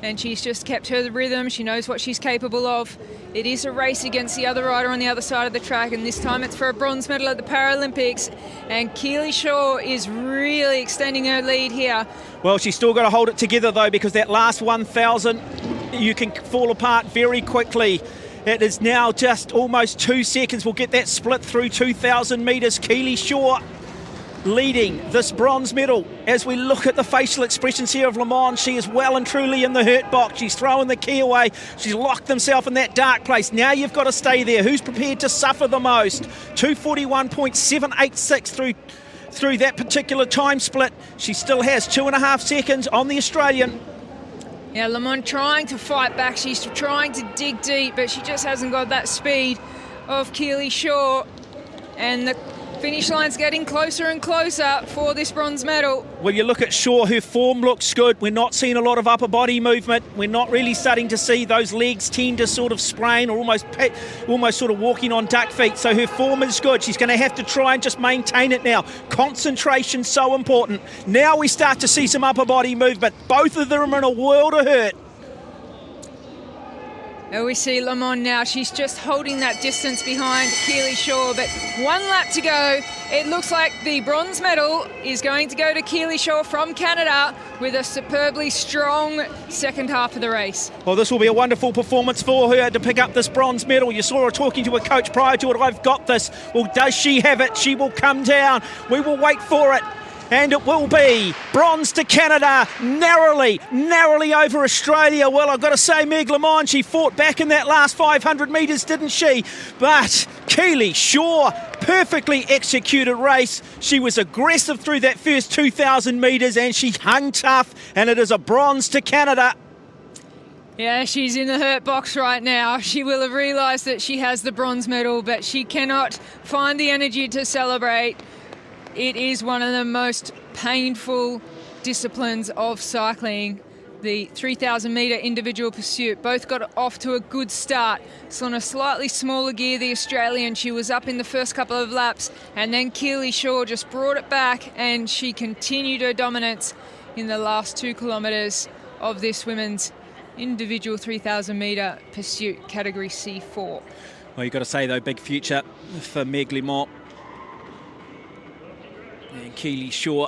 and she's just kept her rhythm. She knows what she's capable of. It is a race against the other rider on the other side of the track, and this time it's for a bronze medal at the Paralympics. And Keely Shaw is really extending her lead here. Well, she's still got to hold it together, though, because that last 1,000, you can fall apart very quickly. It is now just almost 2 seconds. We'll get that split through 2,000 metres. Keely Shaw leading this bronze medal. As we look at the facial expressions here of Le Mans, she is well and truly in the hurt box. She's throwing the key away. She's locked himself in that dark place. Now you've got to stay there. Who's prepared to suffer the most? 2:41.786 through that particular time split. She still has 2.5 seconds on the Australian. Yeah, Le Mans trying to fight back. She's trying to dig deep, but she just hasn't got that speed of Keely Shaw. And the finish line's getting closer and closer for this bronze medal. Well, you look at Shaw, her form looks good. We're not seeing a lot of upper body movement. We're not really starting to see those legs tend to sort of sprain or almost sort of walking on duck feet. So her form is good. She's going to have to try and just maintain it now. Concentration so important. Now we start to see some upper body movement. Both of them are in a world of hurt. There we see Le Mans now. She's just holding that distance behind Keely Shaw, but 1 lap to go. It looks like the bronze medal is going to go to Keely Shaw from Canada with a superbly strong second half of the race. Well, this will be a wonderful performance for her to pick up this bronze medal. You saw her talking to her coach prior to it. I've got this. Well, does she have it? She will come down. We will wait for it. And it will be bronze to Canada, narrowly over Australia. Well, I've got to say, Meg Le Mans, she fought back in that last 500 metres, didn't she? But Keely Shaw, perfectly executed race. She was aggressive through that first 2,000 metres and she hung tough, and it is a bronze to Canada. Yeah, she's in the hurt box right now. She will have realised that she has the bronze medal, but she cannot find the energy to celebrate. It is one of the most painful disciplines of cycling, the 3,000 metre individual pursuit. Both got off to a good start. So on a slightly smaller gear, the Australian, she was up in the first couple of laps, and then Keely Shaw just brought it back and she continued her dominance in the last 2 kilometres of this women's individual 3,000 metre pursuit, category C4. Well, you've got to say, though, big future for Meg Le Mans. And Keely Shaw.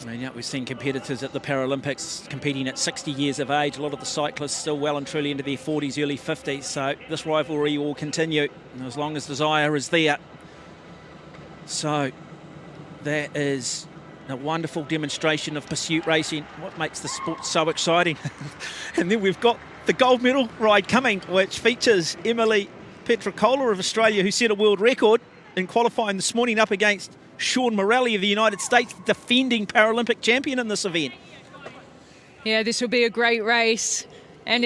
I mean, we've seen competitors at the Paralympics competing at 60 years of age. A lot of the cyclists still well and truly into their 40s, early 50s. So this rivalry will continue as long as desire is there. So that is a wonderful demonstration of pursuit racing. What makes the sport so exciting? And then we've got the gold medal ride coming, which features Emily Petricola of Australia, who set a world record in qualifying this morning up against Sean Morelli of the United States, defending Paralympic champion in this event. Yeah, this will be a great race. And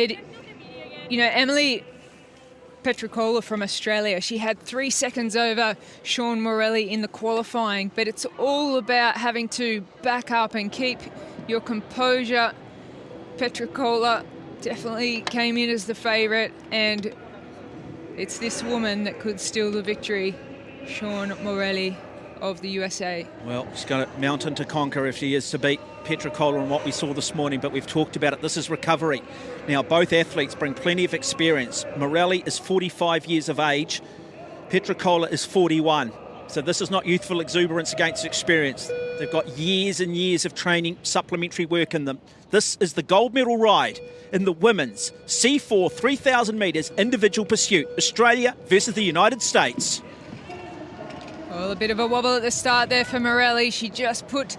Emily Petricola from Australia, she had 3 seconds over Sean Morelli in the qualifying, but it's all about having to back up and keep your composure. Petricola definitely came in as the favourite, and it's this woman that could steal the victory. Sean Morelli of the USA. Well, she's got a mountain to conquer if she is to beat Petricola in what we saw this morning, but we've talked about it. This is recovery. Now, both athletes bring plenty of experience. Morelli is 45 years of age. Petricola is 41. So this is not youthful exuberance against experience. They've got years and years of training, supplementary work in them. This is the gold medal ride in the women's C4 3,000 metres individual pursuit. Australia versus the United States. Well, a bit of a wobble at the start there for Morelli. She just put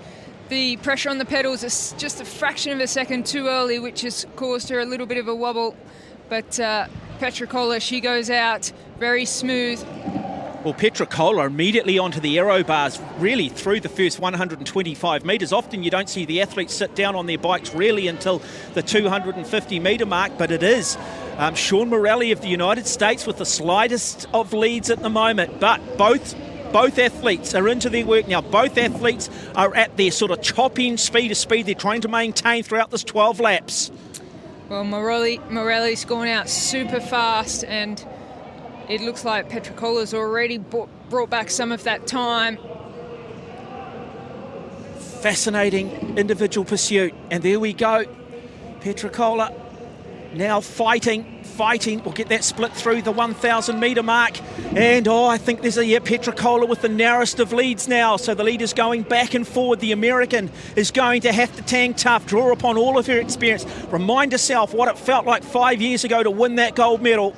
the pressure on the pedals just a fraction of a second too early, which has caused her a little bit of a wobble. But Petricola, she goes out very smooth. Well, Petricola immediately onto the aero bars, really through the first 125 metres. Often you don't see the athletes sit down on their bikes really until the 250 metre mark, but it is Sean Morelli of the United States with the slightest of leads at the moment. But both athletes are into their work now. Both athletes are at their sort of top end speed they're trying to maintain throughout this 12 laps. Well, Morelli's gone out super fast, and it looks like Petricola's already brought back some of that time. Fascinating individual pursuit. And there we go. Petricola now fighting. We'll get that split through the 1,000 metre mark. And I think there's Petricola with the narrowest of leads now. So the lead is going back and forward. The American is going to have to tang tough, draw upon all of her experience. Remind herself what it felt like 5 years ago to win that gold medal.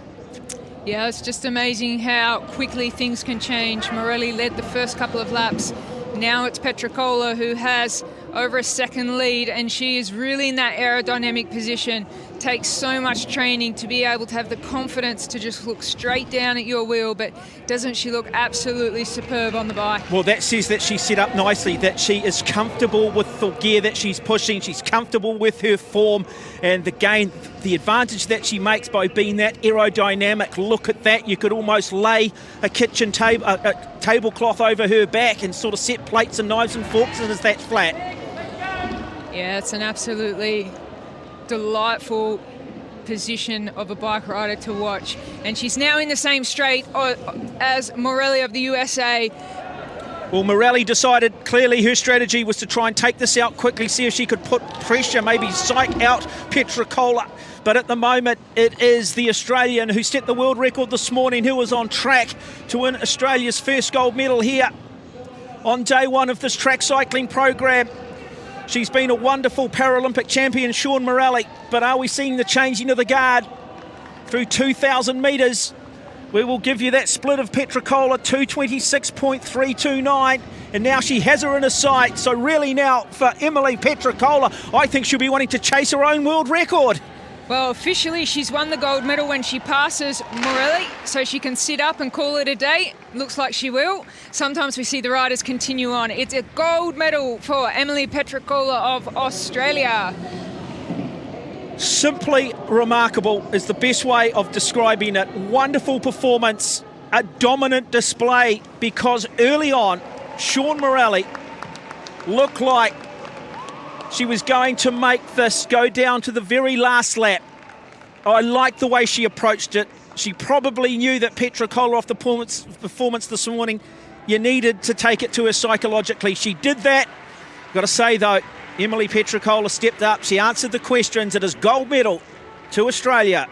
Yeah, it's just amazing how quickly things can change. Morelli led the first couple of laps. Now it's Petricola who has over a second lead, and she is really in that aerodynamic position. Takes so much training to be able to have the confidence to just look straight down at your wheel, but doesn't she look absolutely superb on the bike? Well, that says that she's set up nicely, that she is comfortable with the gear that she's pushing, she's comfortable with her form, and again, the advantage that she makes by being that aerodynamic. Look at that, you could almost lay a kitchen table, a tablecloth over her back and sort of set plates and knives and forks as that's flat. Yeah, it's an absolutely delightful position of a bike rider to watch, and she's now in the same straight as Morelli of the USA. Well, Morelli decided clearly her strategy was to try and take this out quickly, see if she could put pressure, maybe psych out Petricola. But at the moment, it is the Australian who set the world record this morning, who was on track to win Australia's first gold medal here on day one of this track cycling program. She's been a wonderful Paralympic champion, Sean Morelli, but are we seeing the changing of the guard through 2,000 metres? We will give you that split of Petricola, 2:26.329, and now she has her in her sight. So really now for Emily Petricola, I think she'll be wanting to chase her own world record. Well, officially she's won the gold medal when she passes Morelli, so she can sit up and call it a day. Looks like she will. Sometimes we see the riders continue on. It's a gold medal for Emily Petricola of Australia. Simply remarkable is the best way of describing it. Wonderful performance, a dominant display, because early on, Sean Morelli looked like she was going to make this go down to the very last lap. I like the way she approached it. She probably knew that Petricola off the performance this morning, you needed to take it to her psychologically. She did that. Got to say though, Emily Petricola stepped up. She answered the questions. It is gold medal to Australia.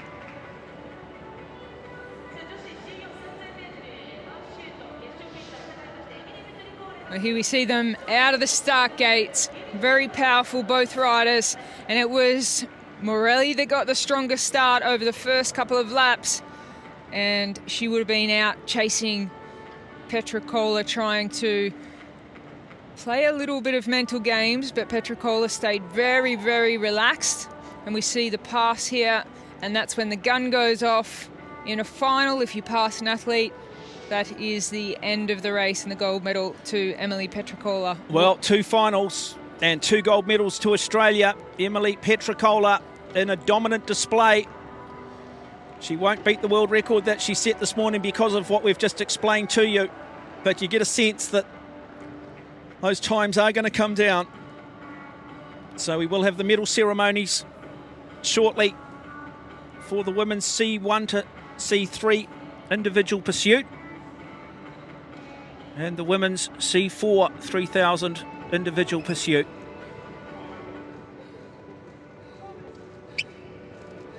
Well, here we see them out of the start gates. Very powerful, both riders. And it was Morelli that got the strongest start over the first couple of laps. And she would have been out chasing Petricola, trying to play a little bit of mental games, but Petricola stayed very, very relaxed. And we see the pass here, and that's when the gun goes off in a final. If you pass an athlete, that is the end of the race and the gold medal to Emily Petricola. Well, 2 finals and 2 gold medals to Australia. Emily Petricola in a dominant display. She won't beat the world record that she set this morning because of what we've just explained to you, but you get a sense that those times are going to come down. So we will have the medal ceremonies shortly for the women's C1 to C3 individual pursuit, and the women's C4 3,000 individual pursuit.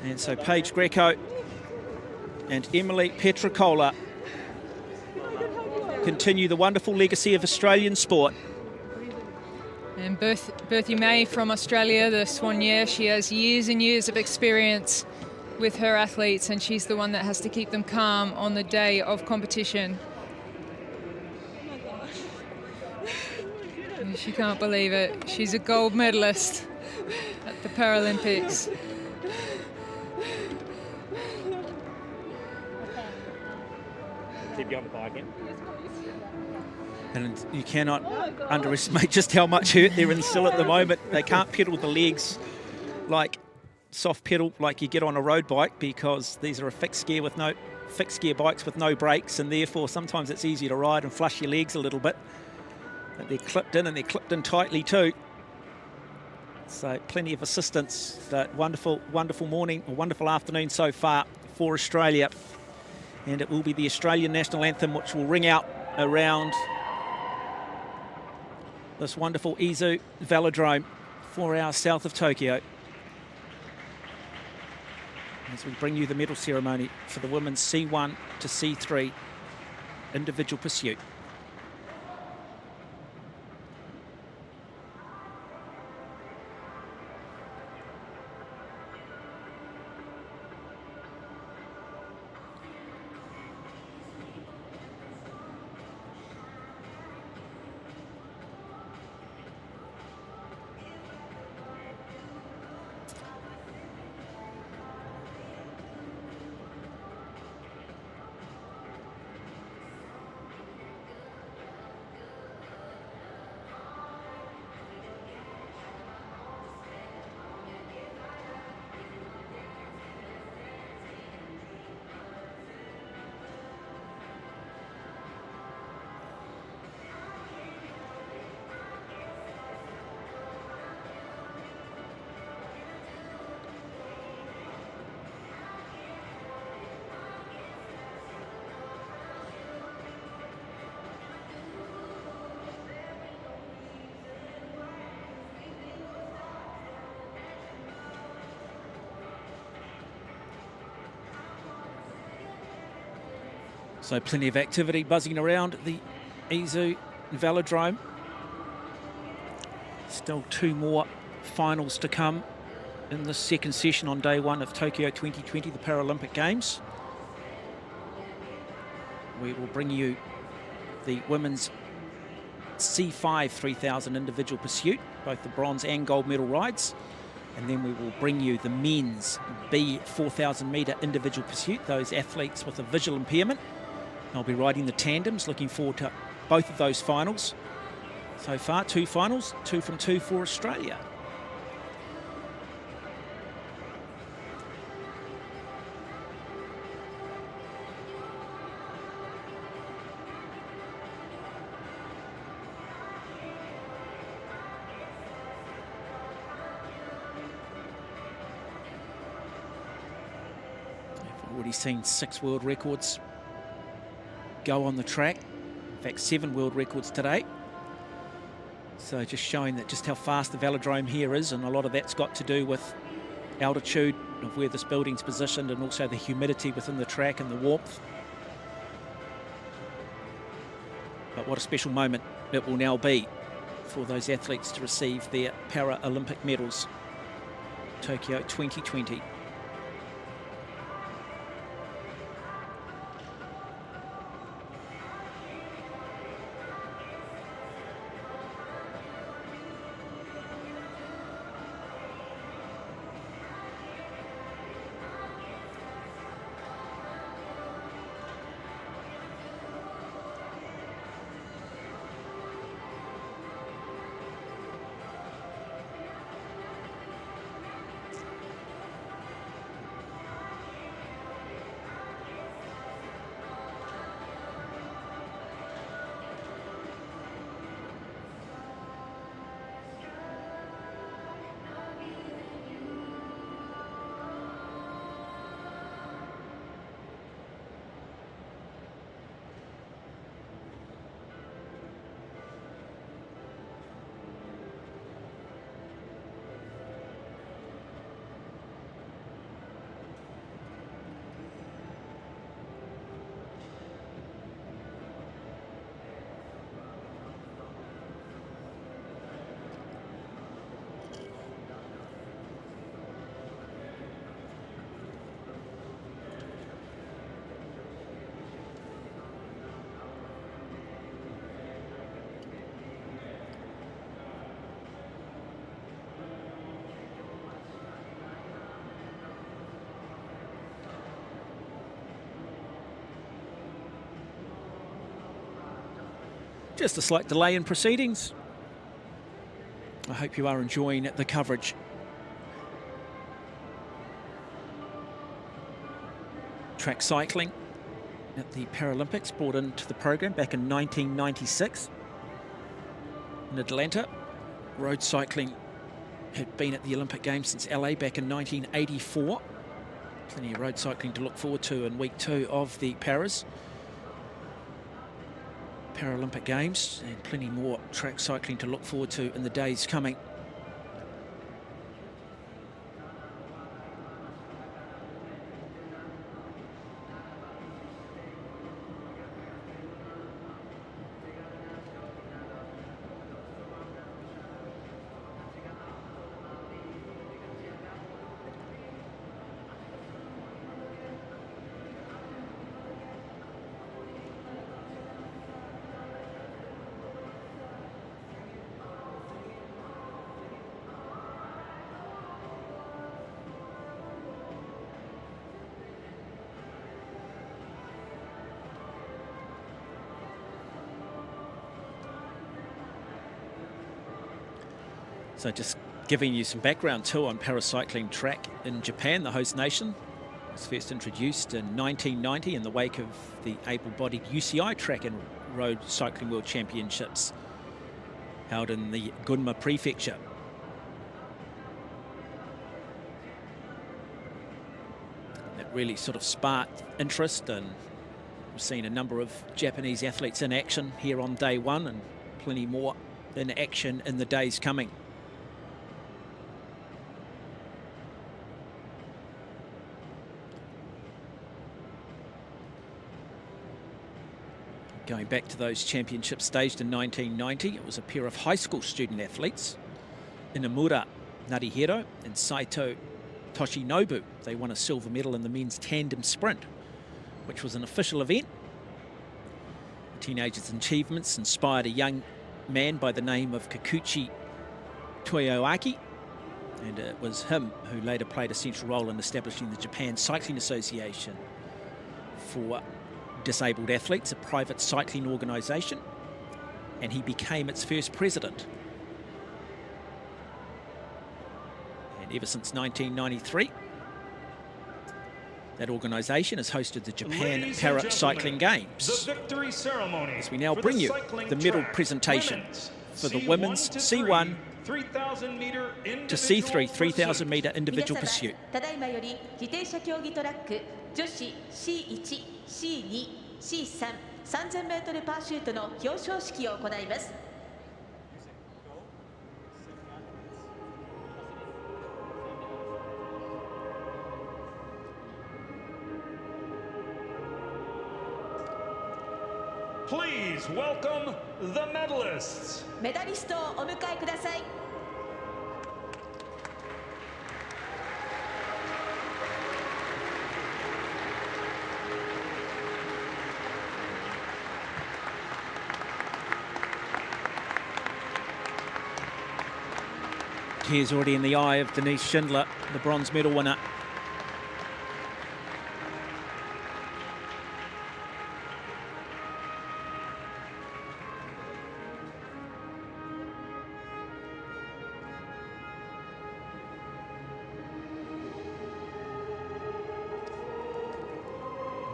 And so Paige Greco and Emily Petricola continue the wonderful legacy of Australian sport. And Berthie May from Australia, the soigneur, she has years and years of experience with her athletes, and she's the one that has to keep them calm on the day of competition. And she can't believe it. She's a gold medalist at the Paralympics. Keep you on the bike again. And you cannot underestimate just how much hurt they're in still at the moment. They can't pedal the legs like soft pedal like you get on a road bike, because these are a fixed gear bikes with no brakes, and therefore sometimes it's easy to ride and flush your legs a little bit. But they're clipped in, and they're clipped in tightly too. So plenty of assistance. But wonderful, wonderful morning, or wonderful afternoon so far for Australia. And it will be the Australian national anthem which will ring out around this wonderful Izu velodrome 4 hours south of Tokyo, as we bring you the medal ceremony for the women's C1 to C3 individual pursuit. So plenty of activity buzzing around the Izu Velodrome. Still 2 more finals to come in the second session on day 1 of Tokyo 2020, the Paralympic Games. We will bring you the women's C5 3000 individual pursuit, both the bronze and gold medal rides. And then we will bring you the men's B 4,000 metre individual pursuit, those athletes with a visual impairment. They'll be riding the tandems, looking forward to both of those finals. So far, 2 finals, 2 from 2 for Australia. I've already seen 6 world records go on the track. In fact, 7 world records today. So just showing that just how fast the velodrome here is, and a lot of that's got to do with altitude of where this building's positioned, and also the humidity within the track and the warmth. But what a special moment it will now be for those athletes to receive their Paralympic medals. Tokyo 2020. Just a slight delay in proceedings. I hope you are enjoying the coverage. Track cycling at the Paralympics, brought into the program back in 1996 in Atlanta. Road cycling had been at the Olympic Games since LA back in 1984. Plenty of road cycling to look forward to in week 2 of the Paralympic Games, and plenty more track cycling to look forward to in the days coming. So just giving you some background too on paracycling track in Japan, the host nation. It was first introduced in 1990 in the wake of the able-bodied UCI Track and Road Cycling World Championships held in the Gunma Prefecture. That really sort of sparked interest, and we've seen a number of Japanese athletes in action here on day 1, and plenty more in action in the days coming. Going back to those championships staged in 1990, it was a pair of high school student athletes, Inamura Narihiro and Saito Toshinobu. They won a silver medal in the men's tandem sprint, which was an official event. The teenagers' achievements inspired a young man by the name of Kikuchi Toyoaki, and it was him who later played a central role in establishing the Japan Cycling Association for disabled athletes, a private cycling organisation, and he became its first president. And ever since 1993, that organisation has hosted the Japan Paralympic Games. As we now bring you the medal presentation for the women's C1 to C3 3,000 metre individual pursuit. 女子 C1、C2、C3、3000メートルパーシュートの表彰式を行います。Please welcome the medalists. メダリストをお迎えください。Tears already in the eye of Denise Schindler, the bronze medal winner.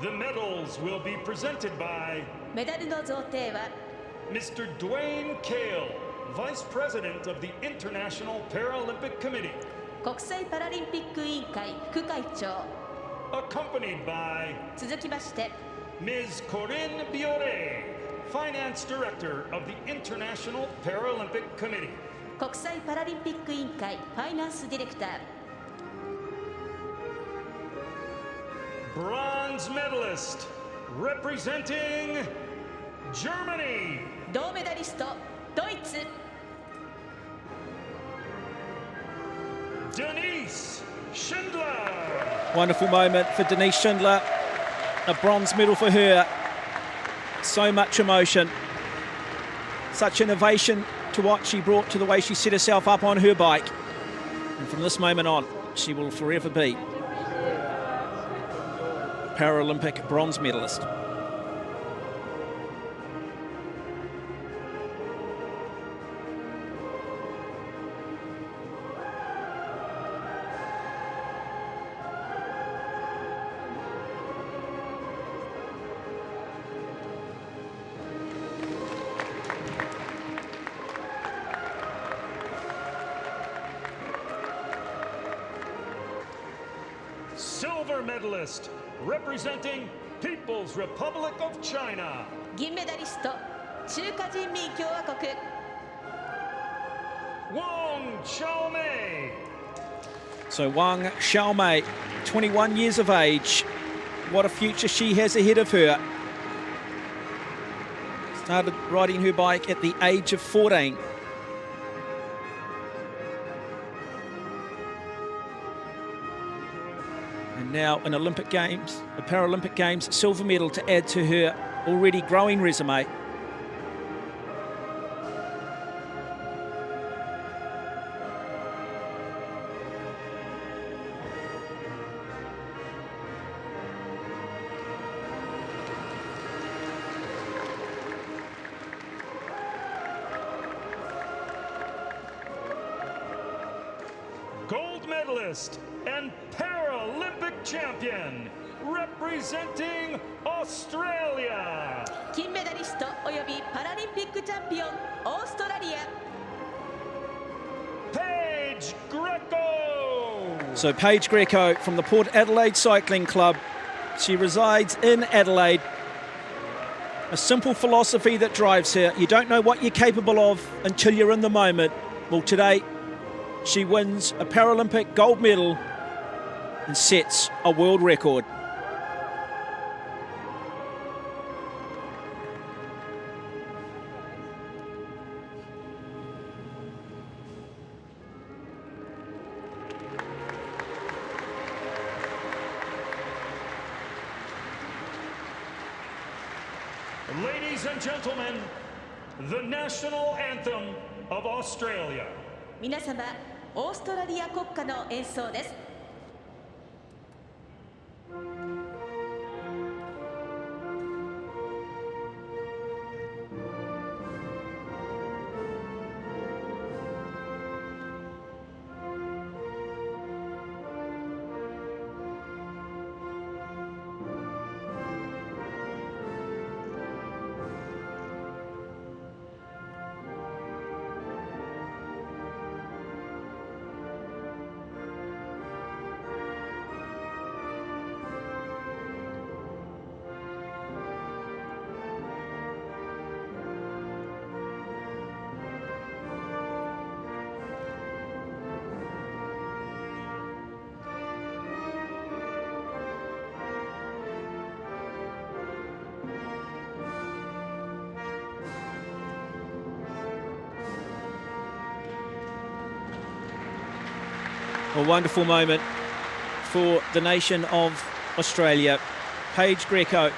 The medals will be presented by メダルの贈呈は Mr. Dwayne Kale, Vice President of the International Paralympic Committee. 国際パラリンピック委員会副会長 Accompanied by 続きまして Ms. Corinne Biore, Finance Director of the International Paralympic Committee. 国際パラリンピック委員会ファイナンスディレクター Bronze medalist representing Germany. 銅メダリストドイツ Denise Schindler. Wonderful moment for Denise Schindler. A bronze medal for her. So much emotion. Such innovation to what she brought to the way she set herself up on her bike. And from this moment on, she will forever be a Paralympic bronze medalist. Silver medalist representing People's Republic of China. 銀メダリスト中華人民共和国 Wang Xiaomei. So Wang Xiaomei, 21 years of age. What a future she has ahead of her. Started riding her bike at the age of 14. And now an Olympic Games, a Paralympic Games silver medal to add to her already growing resume. Gold medalist and Paralympic champion representing Australia. 金メダリストおよびパラリンピックチャンピオンオーストラリア Paige Greco. So Paige Greco from the Port Adelaide Cycling Club. She resides in Adelaide. A simple philosophy that drives her. You don't know what you're capable of until you're in the moment. Well, today she wins a Paralympic gold medal and sets a world record. Ladies and gentlemen, the national anthem of Australia. 皆様、オーストラリア国歌の演奏です。A wonderful moment for the nation of Australia. Paige Greco,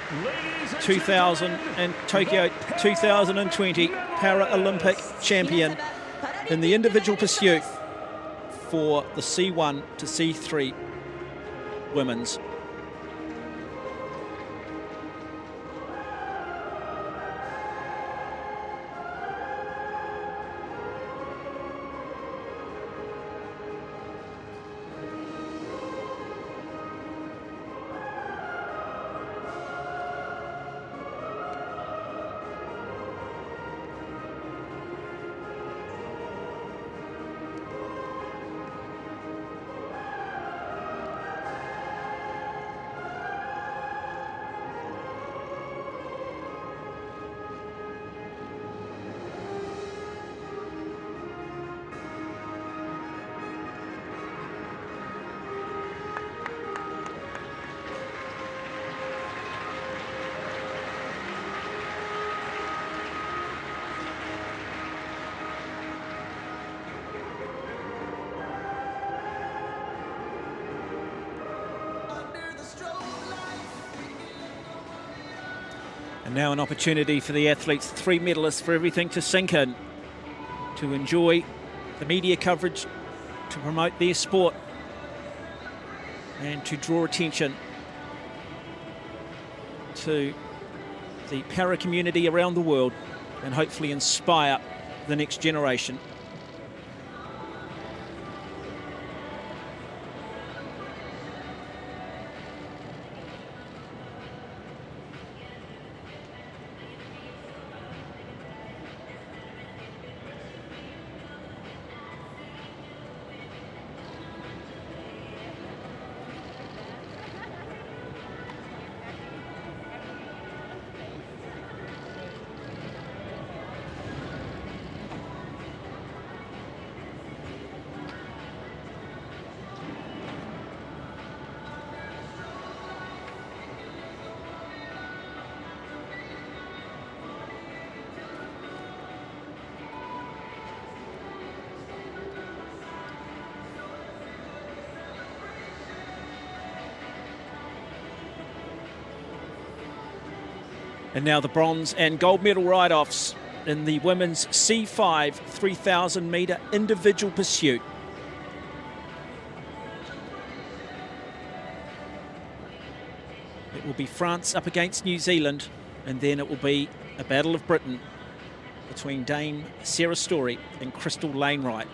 2000 and Tokyo 2020 Paralympic champion in the individual pursuit for the C1 to C3 women's. And now an opportunity for the athletes, 3 medalists, for everything to sink in, to enjoy the media coverage, to promote their sport, and to draw attention to the para community around the world and hopefully inspire the next generation. And now the bronze and gold medal ride-offs in the women's C5 3,000 metre individual pursuit. It will be France up against New Zealand, and then it will be a battle of Britain between Dame Sarah Storey and Crystal Lainwright.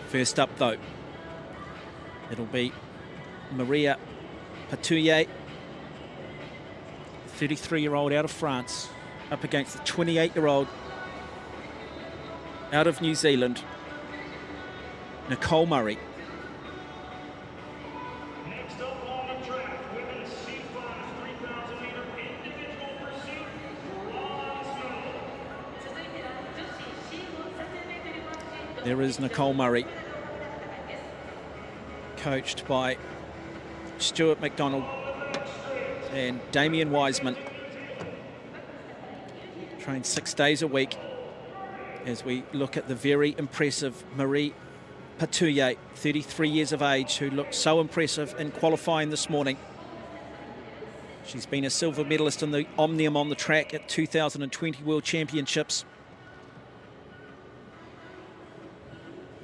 First up, though, it'll be Maria Patouillet, 33-year-old out of France, up against the 28-year-old out of New Zealand, Nicole Murray. Next up on the track, women's C5 3,000 meter individual pursuit, bronze medal. There is Nicole Murray, coached by Stuart McDonald and Damien Wiseman. Trained 6 days a week as we look at the very impressive Marie Patuye, 33 years of age, who looked so impressive in qualifying this morning. She's been a silver medalist in the Omnium on the track at 2020 World Championships.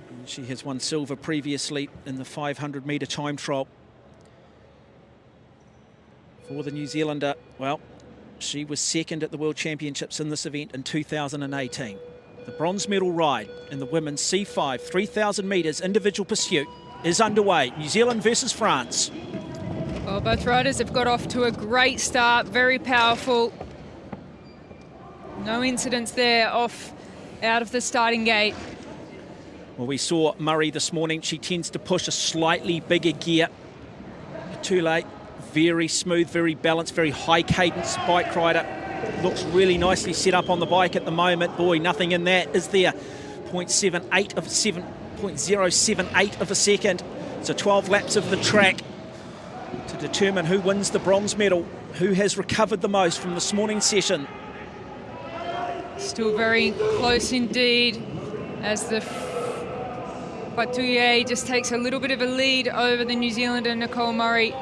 And she has won silver previously in the 500 metre time trial. For the New Zealander, well, she was second at the World Championships in this event in 2018. The bronze medal ride in the women's C5 3,000 metres individual pursuit is underway. New Zealand versus France. Well, both riders have got off to a great start, very powerful. No incidents there out of the starting gate. Well, we saw Murray this morning. She tends to push a slightly bigger gear. Too late. Very smooth, very balanced, very high cadence bike rider. Looks really nicely set up on the bike at the moment. Boy, nothing in that, is there? 0.078 of a second. So 12 laps of the track to determine who wins the bronze medal, who has recovered the most from this morning's session. Still very close indeed, as the Patuye just takes a little bit of a lead over the New Zealander Nicole Murray.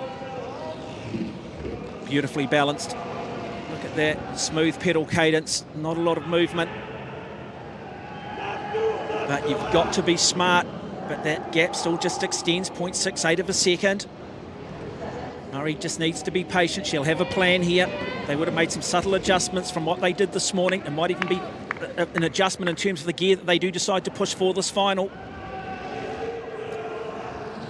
Beautifully balanced. Look at that, smooth pedal cadence, not a lot of movement. But you've got to be smart, but that gap still just extends, 0.68 of a second. Murray just needs to be patient. She'll have a plan here. They would have made some subtle adjustments from what they did this morning. It might even be an adjustment in terms of the gear that they do decide to push for this final.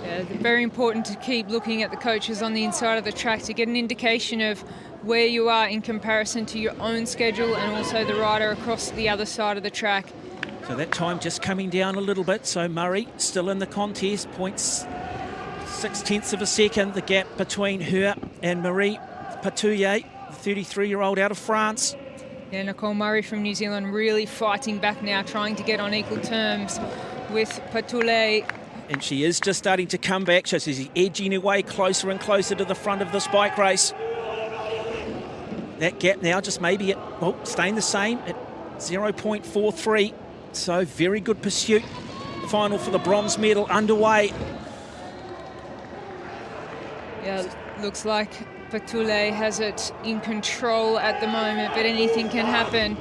Yeah, very important to keep looking at the coaches on the inside of the track to get an indication of where you are in comparison to your own schedule and also the rider across the other side of the track. So that time just coming down a little bit. So Murray still in the contest, 0.6 of a second, the gap between her and Marie Patuye, the 33-year-old out of France. Yeah, Nicole Murray from New Zealand really fighting back now, trying to get on equal terms with Patuye. And she is just starting to come back. So she's edging her way closer and closer to the front of this bike race. That gap now just maybe staying the same at 0.43. So very good pursuit. Final for the bronze medal underway. Yeah, looks like Patuye has it in control at the moment, but anything can happen.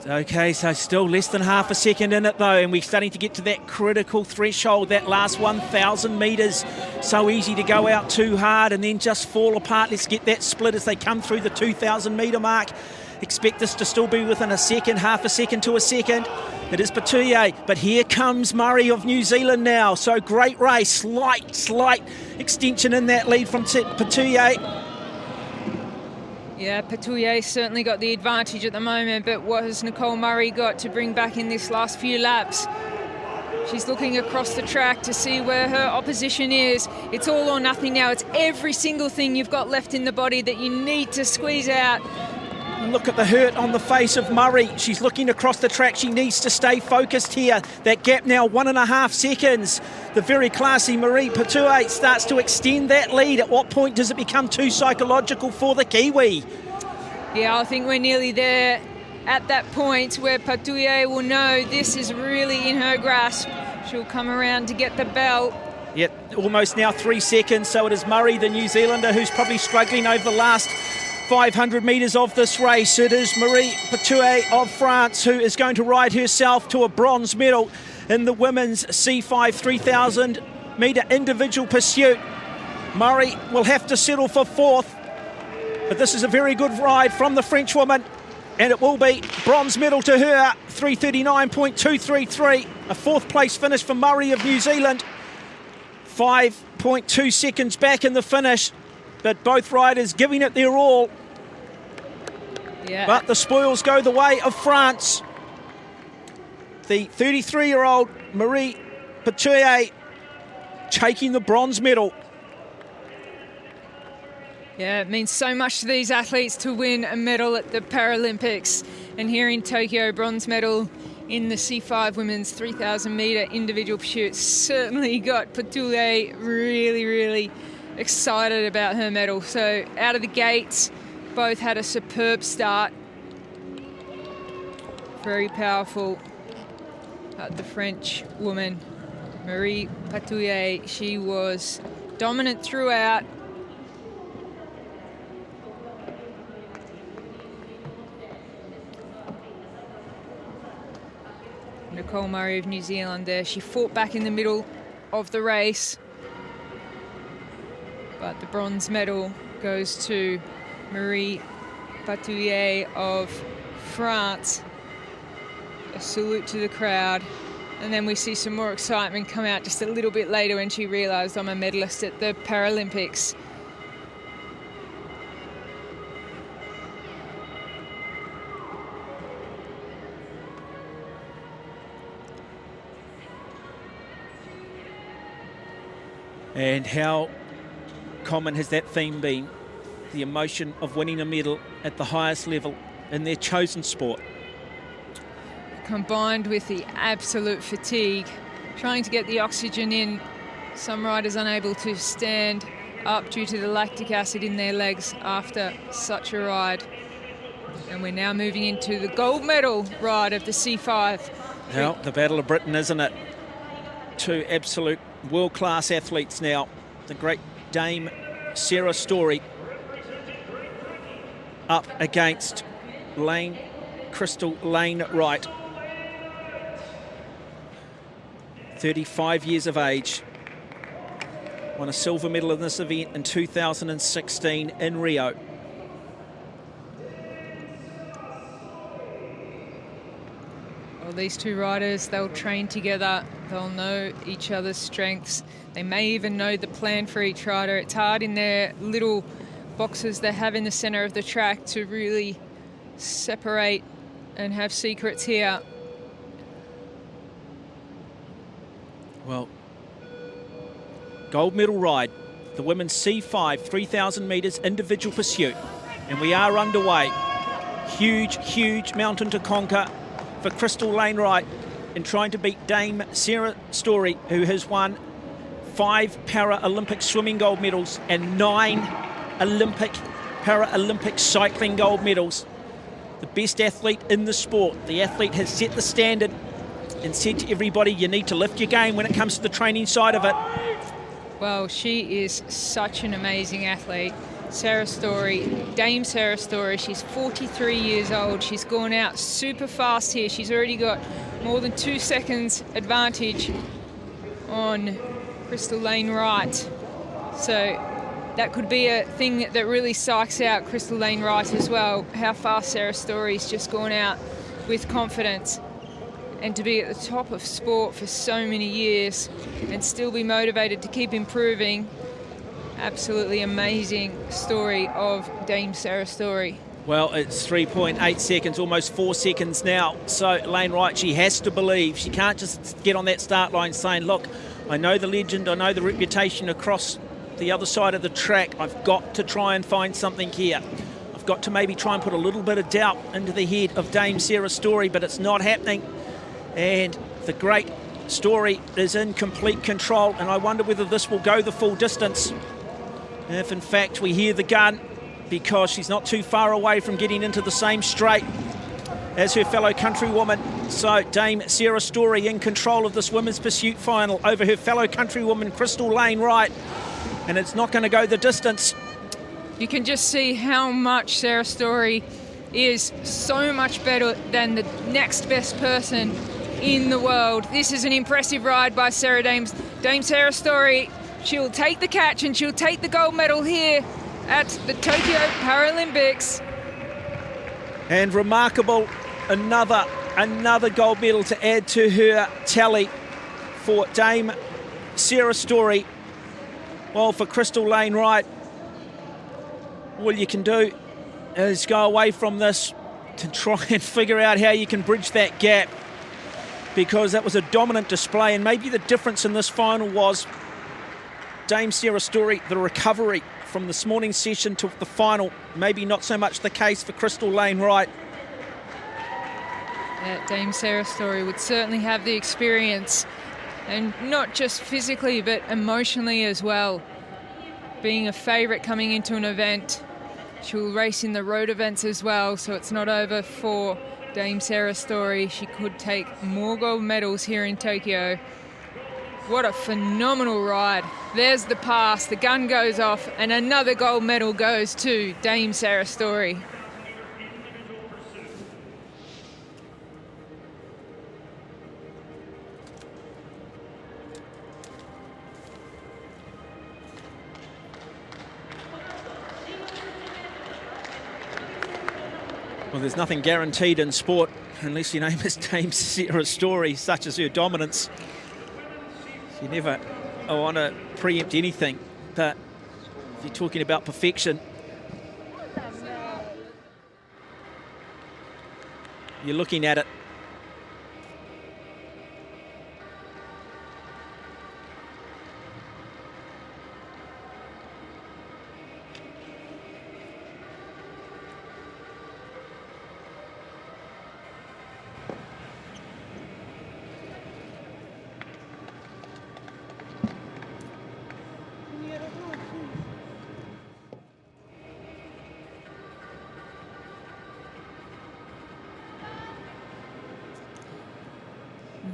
Okay, so still less than half a second in it though, and we're starting to get to that critical threshold, that last 1,000 metres. So easy to go out too hard and then just fall apart. Let's get that split as they come through the 2,000 metre mark. Expect this to still be within a second, half a second to a second. It is Patuye, but here comes Murray of New Zealand now. So great race, slight extension in that lead from Patuye. Yeah, Patuye certainly got the advantage at the moment, but what has Nicole Murray got to bring back in this last few laps? She's looking across the track to see where her opposition is. It's all or nothing now. It's every single thing you've got left in the body that you need to squeeze out. Look at the hurt on the face of Murray. She's looking across the track. She needs to stay focused here. That gap now 1.5 seconds. The very classy Marie Patuye starts to extend that lead. At what point does it become too psychological for the Kiwi? Yeah, I think we're nearly there at that point where Patuye will know this is really in her grasp. She'll come around to get the belt. Yep, almost now 3 seconds. So it is Murray, the New Zealander, who's probably struggling over the last 500 metres of this race. It is Marie Patuye of France who is going to ride herself to a bronze medal in the women's C5 3,000 metre individual pursuit. Murray will have to settle for 4th, but this is a very good ride from the Frenchwoman, and it will be bronze medal to her, 3:39.233. A 4th place finish for Murray of New Zealand, 5.2 seconds back in the finish, but both riders giving it their all. Yeah. But the spoils go the way of France. The 33-year-old Marie Patuye taking the bronze medal. Yeah, it means so much to these athletes to win a medal at the Paralympics. And here in Tokyo, bronze medal in the C5 women's 3,000 metre individual pursuit certainly got Patuye really excited about her medal. So out of the gates, both had a superb start. Very powerful, the French woman. Marie Patouillet, she was dominant throughout. Nicole Murray of New Zealand there. She fought back in the middle of the race, but the bronze medal goes to Marie Patouillet of France. A salute to the crowd. And then we see some more excitement come out just a little bit later when she realised I'm a medalist at the Paralympics. And how common has that theme been? The emotion of winning a medal at the highest level in their chosen sport. Combined with the absolute fatigue, trying to get the oxygen in. Some riders unable to stand up due to the lactic acid in their legs after such a ride. And we're now moving into the gold medal ride of the C5. Now, the Battle of Britain, isn't it? Two absolute world-class athletes now. The great Dame Sarah Storey up against Crystal Lane Wright. 35 years of age. Won a silver medal in this event in 2016 in Rio. Well, these two riders, they'll train together. They'll know each other's strengths. They may even know the plan for each rider. It's hard in their little boxes they have in the centre of the track to really separate and have secrets here. Well, gold medal ride, the women's C5 3,000 metres individual pursuit, and we are underway. Huge mountain to conquer for Crystal Lane Wright in trying to beat Dame Sarah Storey, who has won 5 Paralympic swimming gold medals and 9 Paralympic cycling gold medals. The best athlete in the sport. The athlete has set the standard and said to everybody, you need to lift your game when it comes to the training side of it. Well, she is such an amazing athlete. Sarah Storey, Dame Sarah Storey, she's 43 years old. She's gone out super fast here. She's already got more than 2 seconds advantage on Crystal Lane Wright. So that could be a thing that really psychs out Crystal Lane Wright as well, how fast Sarah Storey's just gone out with confidence. And to be at the top of sport for so many years and still be motivated to keep improving. Absolutely amazing story of Dame Sarah Storey. Well, it's 3.8 seconds, almost 4 seconds now. So Lane Wright, she has to believe. She can't just get on that start line saying, look, I know the legend, I know the reputation across the other side of the track. I've got to try and find something here. I've got to maybe try and put a little bit of doubt into the head of Dame Sarah Storey, but it's not happening. And the great Storey is in complete control, and I wonder whether this will go the full distance. If in fact we hear the gun, because she's not too far away from getting into the same straight as her fellow countrywoman. So Dame Sarah Storey in control of this women's pursuit final over her fellow countrywoman Crystal Lane Wright, and it's not going to go the distance. You can just see how much Sarah Storey is so much better than the next best person in the world. This is an impressive ride by Dame Sarah Storey. She'll take the catch and she'll take the gold medal here at the Tokyo Paralympics. And remarkable, another gold medal to add to her tally for Dame Sarah Storey. Well, for Crystal Lane Wright, all you can do is go away from this to try and figure out how you can bridge that gap, because that was a dominant display, and maybe the difference in this final was Dame Sarah Storey, the recovery from this morning's session to the final, maybe not so much the case for Crystal Lane Wright. Yeah, Dame Sarah Storey would certainly have the experience, and not just physically but emotionally as well. Being a favourite coming into an event, she will race in the road events as well, so it's not over for Dame Sarah Storey. She could take more gold medals here in Tokyo. What a phenomenal ride. There's the pass, the gun goes off, and another gold medal goes to Dame Sarah Story. Well, there's nothing guaranteed in sport unless your name is Dame Sarah Story, such as her dominance. You never want to preempt anything, but if you're talking about perfection, you're looking at it.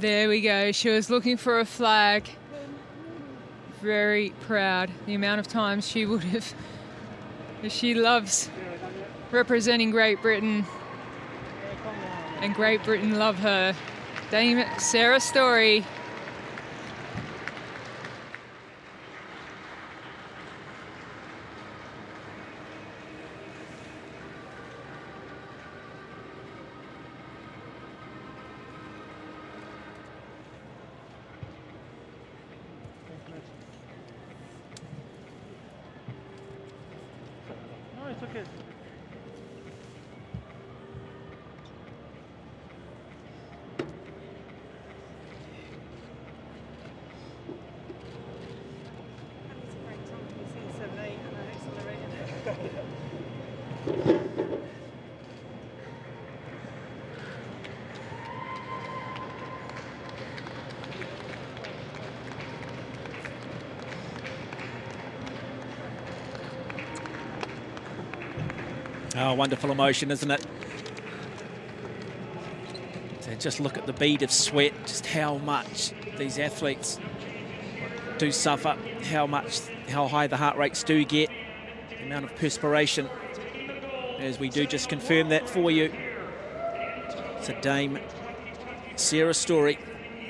There we go. She was looking for a flag. Very proud. The amount of times she would have. She loves representing Great Britain. And Great Britain love her. Dame Sarah Story. Oh, wonderful emotion, isn't it? So just look at the bead of sweat, just how much these athletes do suffer, how high the heart rates do get, the amount of perspiration, as we do just confirm that for you. So Dame Sarah Story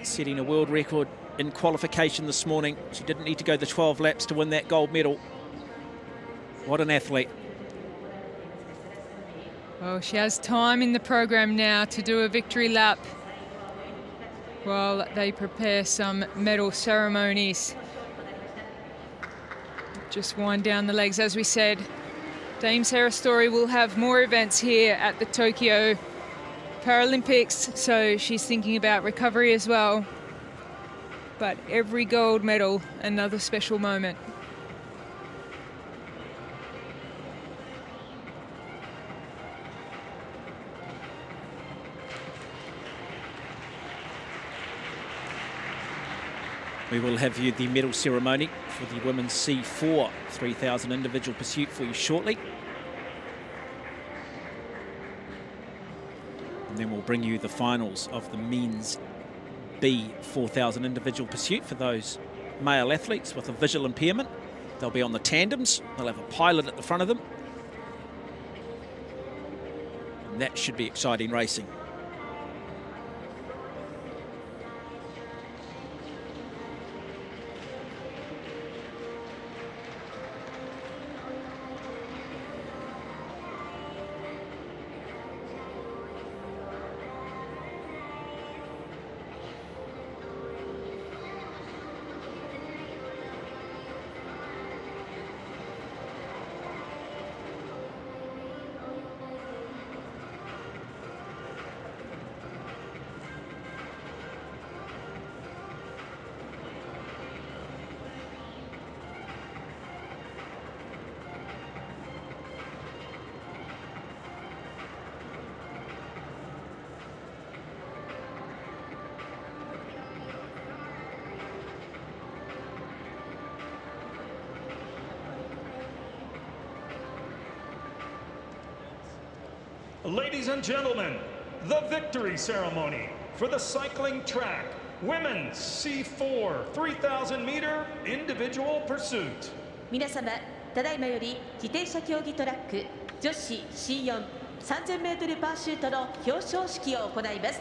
setting a world record in qualification this morning. She didn't need to go the 12 laps to win that gold medal. What an athlete. Well, she has time in the program now to do a victory lap while they prepare some medal ceremonies. Just wind down the legs. As we said, Dame Sarah Story will have more events here at the Tokyo Paralympics, so she's thinking about recovery as well. But every gold medal, another special moment. We will have you the medal ceremony for the women's C4 3,000 individual pursuit for you shortly. And then we'll bring you the finals of the men's B 4,000 individual pursuit for those male athletes with a visual impairment. They'll be on the tandems. They'll have a pilot at the front of them. And that should be exciting racing. Ladies and gentlemen, the victory ceremony for the cycling track women's C4 3000 meter individual pursuit. 皆様、ただいまより自転車競技トラック女子 C4 3000メートルパーシュートの表彰式を行います。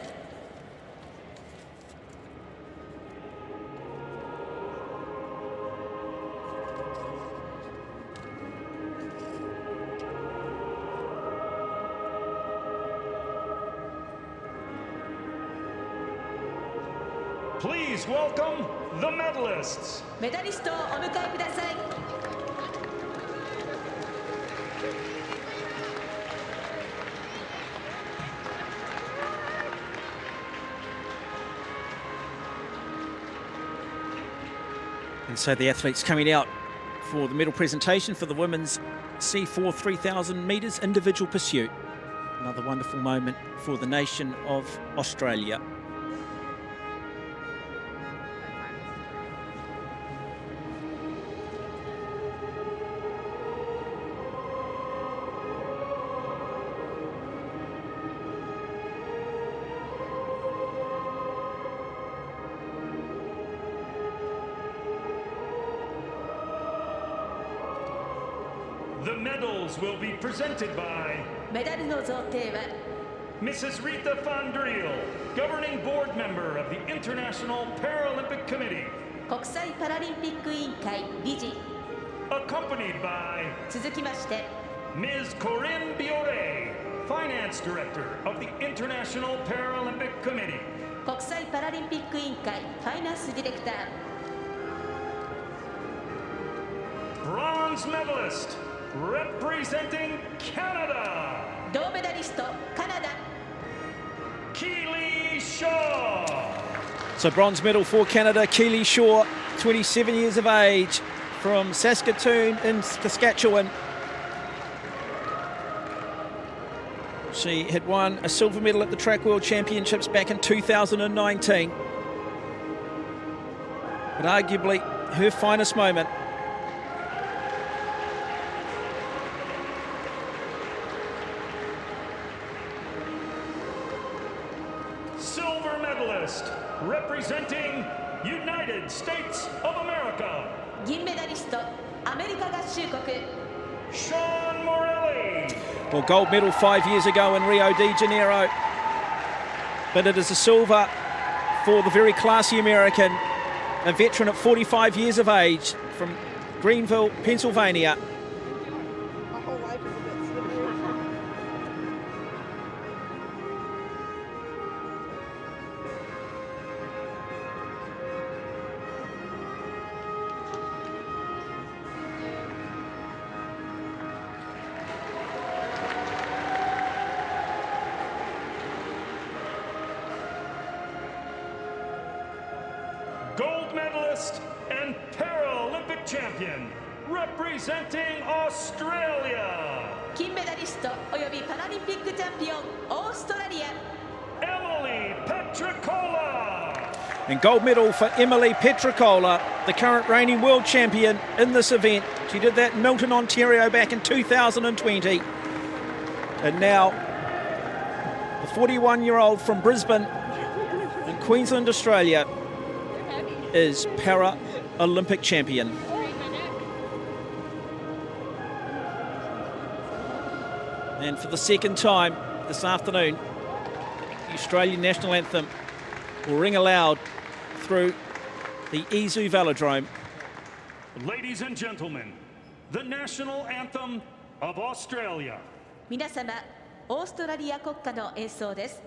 Please welcome the medalists. メダリストをお迎えください。And so the athletes coming out for the medal presentation for the women's C4 3000 metres individual pursuit. Another wonderful moment for the nation of Australia. The medals will be presented by メダルの贈呈は Mrs. Rita Fondriel, Governing Board Member of the International Paralympic Committee, 国際パラリンピック委員会理事。 accompanied by 続きまして Ms. Corinne Biore, Finance Director of the International Paralympic Committee. 国際パラリンピック委員会ファイナンスディレクター。 Bronze medalist, representing Canada, 銅メダリストカナダ Keely Shaw. So bronze medal for Canada, Keely Shaw, 27 years of age, from Saskatoon in Saskatchewan. She had won a silver medal at the Track World Championships back in 2019. But arguably her finest moment. Silver medalist, representing United States of America, 銀メダリストアメリカ合衆国 Sean Morelli. Well, gold medal 5 years ago in Rio de Janeiro. But it is a silver for the very classy American, a veteran at 45 years of age from Greenville, Pennsylvania. My whole life is a bit slippery. Gold medalist and Paralympic champion, representing Australia, 金メダリストおよびパラリンピックチャンピオンオーストラリア Emily Petricola. And gold medal for Emily Petricola, the current reigning world champion in this event. She did that in Milton, Ontario back in 2020. And now, the 41-year-old from Brisbane in Queensland, Australia, is Paralympic champion. And for the second time this afternoon, the Australian national anthem will ring aloud through the Izu Velodrome. Ladies and gentlemen, the national anthem of Australia. 皆様オーストラリア国歌の演奏です。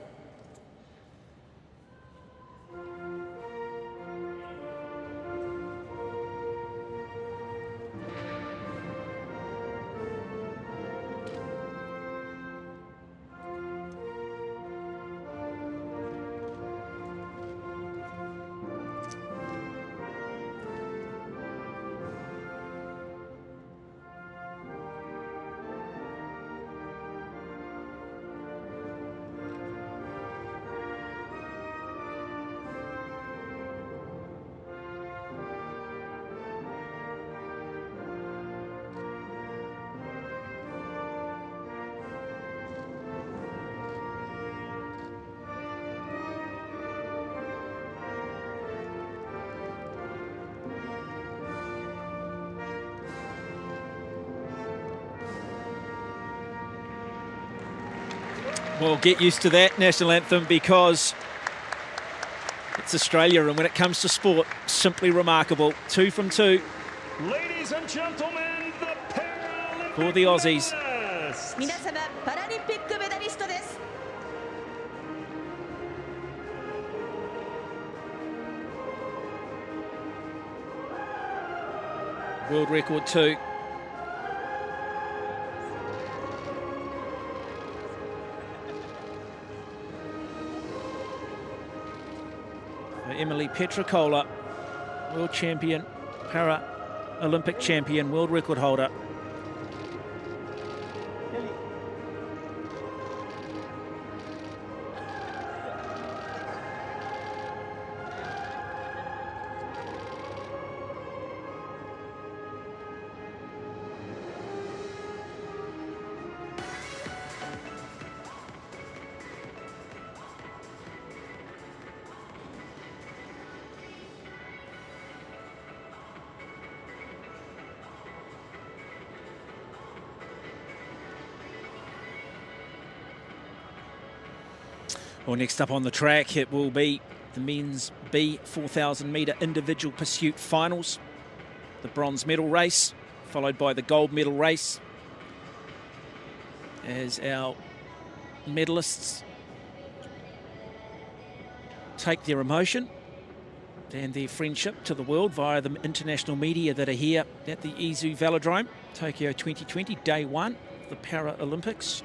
Well, get used to that national anthem because it's Australia, and when it comes to sport, simply remarkable. 2 from 2. Ladies and gentlemen, the Paralympic For the Aussies. medalists. 皆様パラリンピックメダリストです。 World record 2. For Emily Petricola, world champion, Paralympic champion, world record holder. Well, next up on the track, it will be the men's B 4,000 metre individual pursuit finals. The bronze medal race, followed by the gold medal race, as our medalists take their emotion and their friendship to the world via the international media that are here at the Izu Velodrome, Tokyo 2020, day 1 of the Paralympics.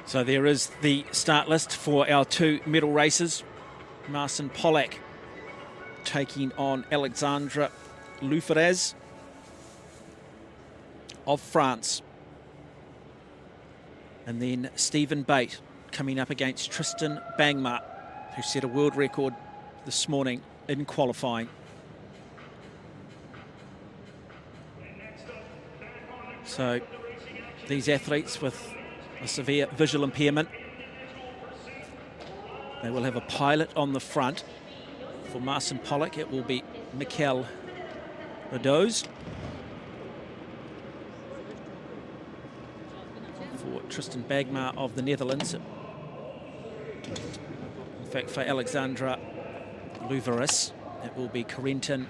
So there is the start list for our 2 medal races. Marcin Polak taking on Alexandra Luferaz of France. And then Stephen Bate coming up against Tristan Bangma, who set a world record this morning in qualifying. So these athletes with a severe visual impairment, they will have a pilot on the front. For Marcin Polak, it will be Mikel Radoz. For Tristan Bangma of the Netherlands, in fact for Alexandra Luveris, it will be Corentin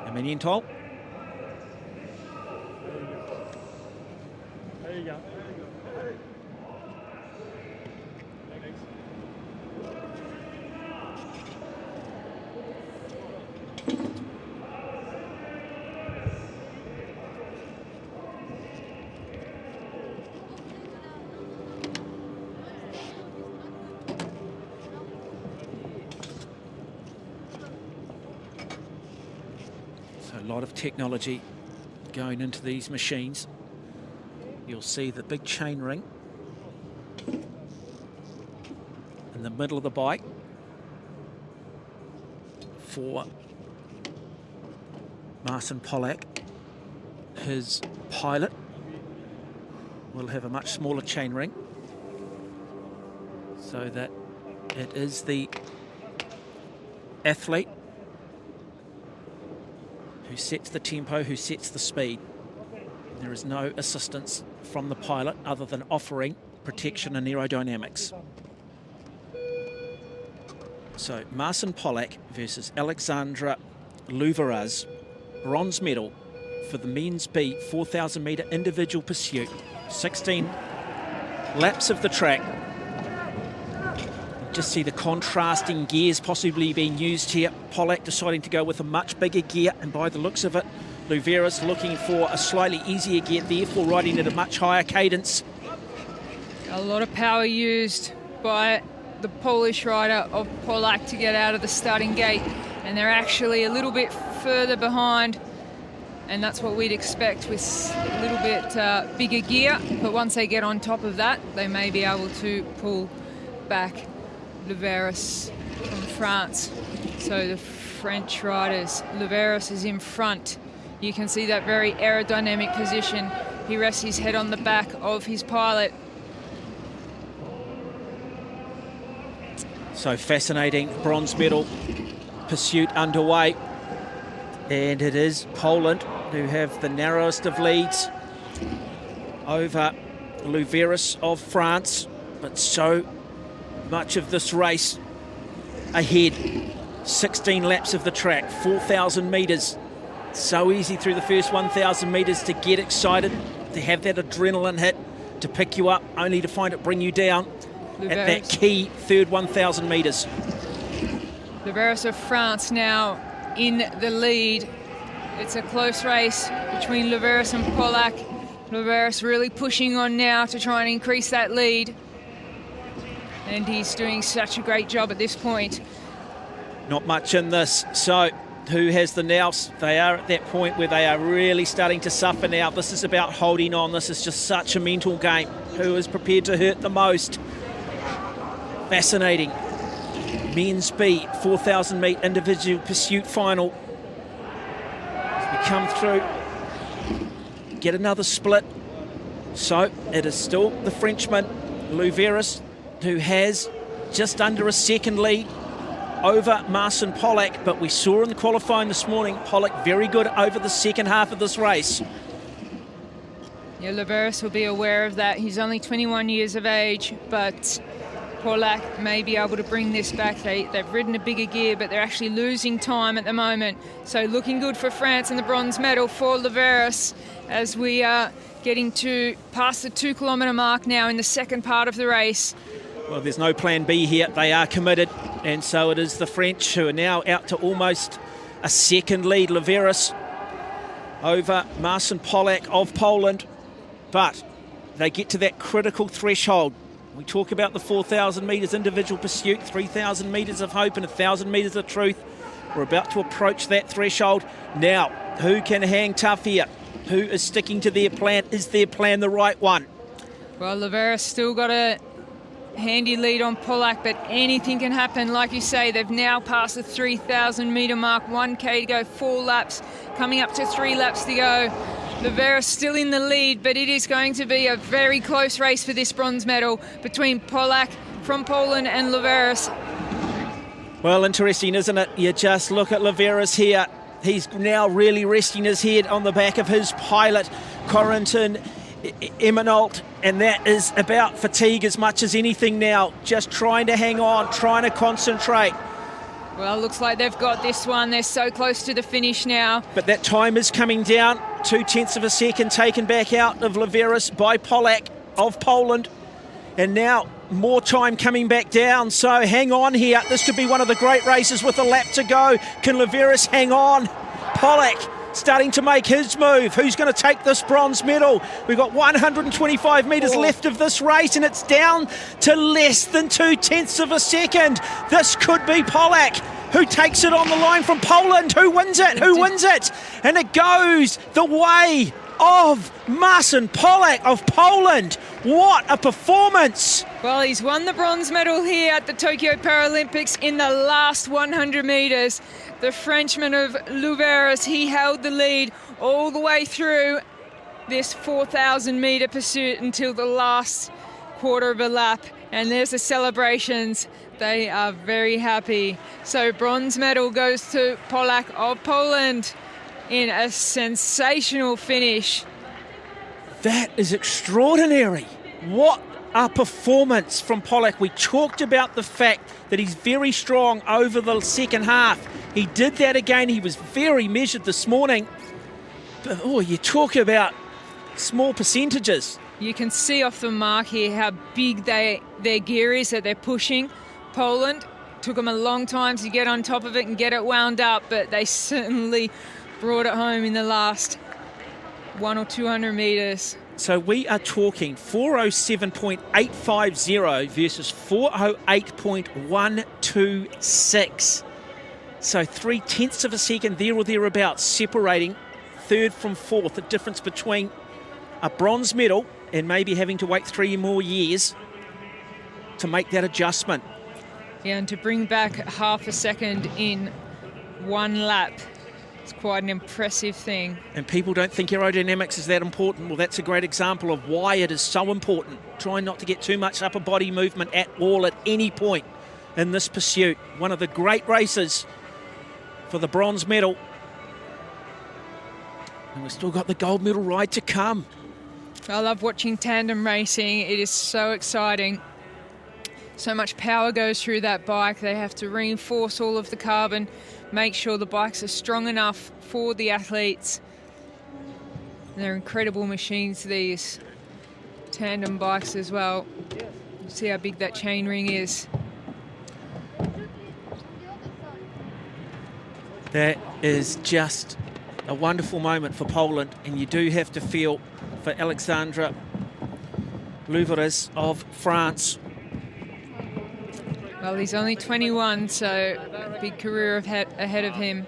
Amenientol. A lot of technology going into these machines. You'll see the big chain ring in the middle of the bike for Marcin Polak. His pilot will have a much smaller chain ring so that it is the athlete who sets the tempo, who sets the speed. There is no assistance from the pilot other than offering protection and aerodynamics. So Marcin Polak versus Alexandra Louveras, bronze medal for the men's B 4,000 metre individual pursuit. 16 laps of the track. Just see the contrasting gears possibly being used here. Polak deciding to go with a much bigger gear, and by the looks of it, Louveras looking for a slightly easier gear, therefore riding at a much higher cadence. A lot of power used by the Polish rider of Polak to get out of the starting gate, and they're actually a little bit further behind, and that's what we'd expect with a little bit bigger gear. But once they get on top of that, they may be able to pull back Louveras from France. So the French riders, Louveras is in front. You can see that very aerodynamic position. He rests his head on the back of his pilot. So fascinating bronze medal pursuit underway. And it is Poland who have the narrowest of leads over Louveras of France. But so much of this race ahead. 16 laps of the track, 4,000 metres. So easy through the first 1,000 metres to get excited, to have that adrenaline hit, to pick you up, only to find it bring you down at that key third 1,000 metres. Louveras of France now in the lead. It's a close race between Louveras and Polak. Louveras really pushing on now to try and increase that lead. And he's doing such a great job at this point. Not much in this, so who has the nous? They are at that point where they are really starting to suffer now. This is about holding on. This is just such a mental game. Who is prepared to hurt the most? Fascinating. Men's B, 4,000 metre individual pursuit final. As we come through, get another split. So it is still the Frenchman, Louveras, who has just under a second lead over Marcin Polak, but we saw in the qualifying this morning, Polak very good over the second half of this race. Yeah, Louveras will be aware of that. He's only 21 years of age, but Polak may be able to bring this back. They've ridden a bigger gear, but they're actually losing time at the moment. So looking good for France and the bronze medal for Louveras as we are getting to past the 2 kilometre mark now in the second part of the race. Well, there's no plan B here. They are committed, and so it is the French who are now out to almost a second lead. Louveras over Marcin Polak of Poland, but they get to that critical threshold. We talk about the 4,000 metres individual pursuit, 3,000 metres of hope and 1,000 metres of truth. We're about to approach that threshold. Now, who can hang tough here? Who is sticking to their plan? Is their plan the right one? Well, Louveras still got a handy lead on Polak, but anything can happen. Like you say, they've now passed the 3,000 metre mark, 1K to go, 4 laps, coming up to 3 laps to go. Louveras still in the lead, but it is going to be a very close race for this bronze medal between Polak from Poland and Louveras. Well, interesting, isn't it? You just look at Louveras here. He's now really resting his head on the back of his pilot, Corentin Eminalt, and that is about fatigue as much as anything now. Just trying to hang on, trying to concentrate. Well, looks like they've got this one. They're so close to the finish now. But that time is coming down. 0.2 of a second taken back out of Louveras by Polak of Poland. And now more time coming back down. So hang on here. This could be one of the great races with a lap to go. Can Louveras hang on? Polak starting to make his move. Who's going to take this bronze medal? We've got 125 metres left of this race, and it's down to less than 0.2 of a second. This could be Polak who takes it on the line from Poland. Who wins it? Who wins it? And it goes the way of Marcin Polak of Poland. What a performance! Well, he's won the bronze medal here at the Tokyo Paralympics in the last 100 metres. The Frenchman of Louveras, he held the lead all the way through this 4,000 metre pursuit until the last quarter of a lap. And there's the celebrations. They are very happy. So bronze medal goes to Polak of Poland in a sensational finish. That is extraordinary. What a performance from Pollock. We talked about the fact that he's very strong over the second half. He did that again. He was very measured this morning. But, oh, you talk about small percentages. You can see off the mark here how big their gear is that they're pushing. Poland took them a long time to get on top of it and get it wound up, but they certainly brought it home in the last 100 or 200 metres. So we are talking 407.850 versus 408.126. So 0.3 of a second there or thereabouts separating third from fourth. The difference between a bronze medal and maybe having to wait 3 more years to make that adjustment. Yeah, and to bring back half a second in one lap, it's quite an impressive thing. And people don't think aerodynamics is that important. Well, that's a great example of why it is so important. Try not to get too much upper body movement at all at any point in this pursuit. One of the great races for the bronze medal. And we've still got the gold medal ride to come. I love watching tandem racing. It is so exciting. So much power goes through that bike. They have to reinforce all of the carbon, make sure the bikes are strong enough for the athletes. They're incredible machines, these tandem bikes as well. You see how big that chainring is. That is just a wonderful moment for Poland, and you do have to feel for Alexandre Louveres of France. Well, he's only 21, so a big career ahead of him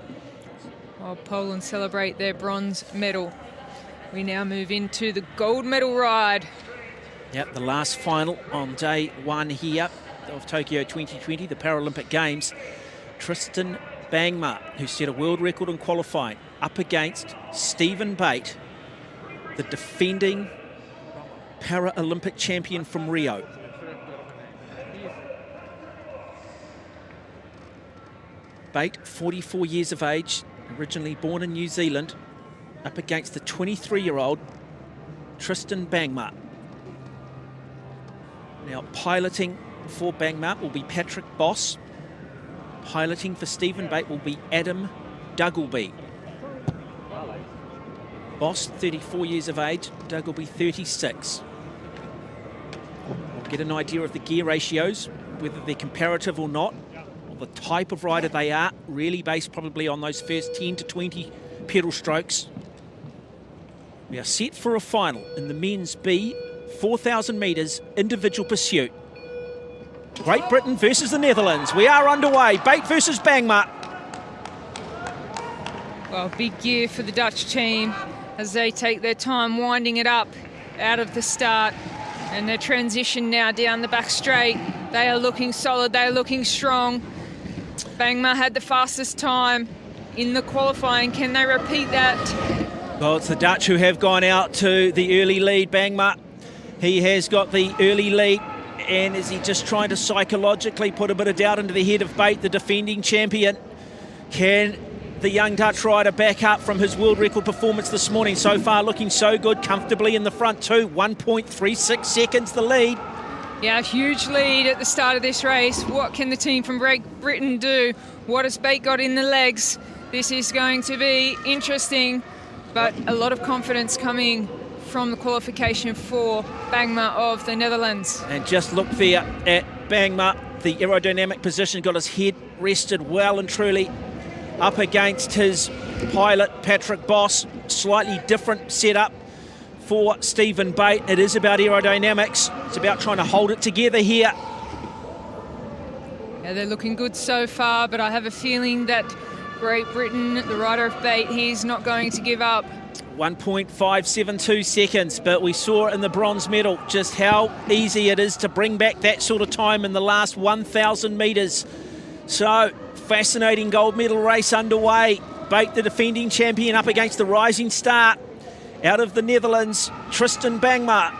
while Poland celebrate their bronze medal. We now move into the gold medal ride. Yep, the last final on day one here of Tokyo 2020, the Paralympic Games. Tristan Bangma, who set a world record in qualifying, up against Stephen Bate, the defending Paralympic champion from Rio. Bate, 44 years of age, originally born in New Zealand, up against the 23-year-old Tristan Bangma. Now, piloting for Bangma will be Patrick Boss. Piloting for Stephen Bate will be Adam Duggleby. Boss, 34 years of age, Duggleby, 36. We'll get an idea of the gear ratios, whether they're comparative or not, or the type of rider they are, really based probably on those first 10 to 20 pedal strokes. We are set for a final in the men's B, 4,000 metres individual pursuit. Great Britain versus the Netherlands. We are underway. Bate versus Bangma. Well, big year for the Dutch team as they take their time winding it up out of the start, and their transition now down the back straight. They are looking solid. They are looking strong. Bangma had the fastest time in the qualifying. Can they repeat that? Well, it's the Dutch who have gone out to the early lead. Bangma, he has got the early lead. And is he just trying to psychologically put a bit of doubt into the head of Bate, the defending champion? Can the young Dutch rider back up from his world record performance this morning? So far looking so good, comfortably in the front too. 1.36 seconds the lead. Yeah, huge lead at the start of this race. What can the team from Great Britain do? What has Bate got in the legs? This is going to be interesting, but a lot of confidence coming from the qualification for Bangma of the Netherlands. And just look there at Bangma, the aerodynamic position, got his head rested well and truly up against his pilot, Patrick Boss. Slightly different setup for Stephen Bate. It is about aerodynamics. It's about trying to hold it together here. Yeah, they're looking good so far, but I have a feeling that Great Britain, the rider of Bate, he's not going to give up. 1.572 seconds, but we saw in the bronze medal just how easy it is to bring back that sort of time in the last 1,000 metres. So, fascinating gold medal race underway. Bate, the defending champion, up against the rising star out of the Netherlands, Tristan Bangma.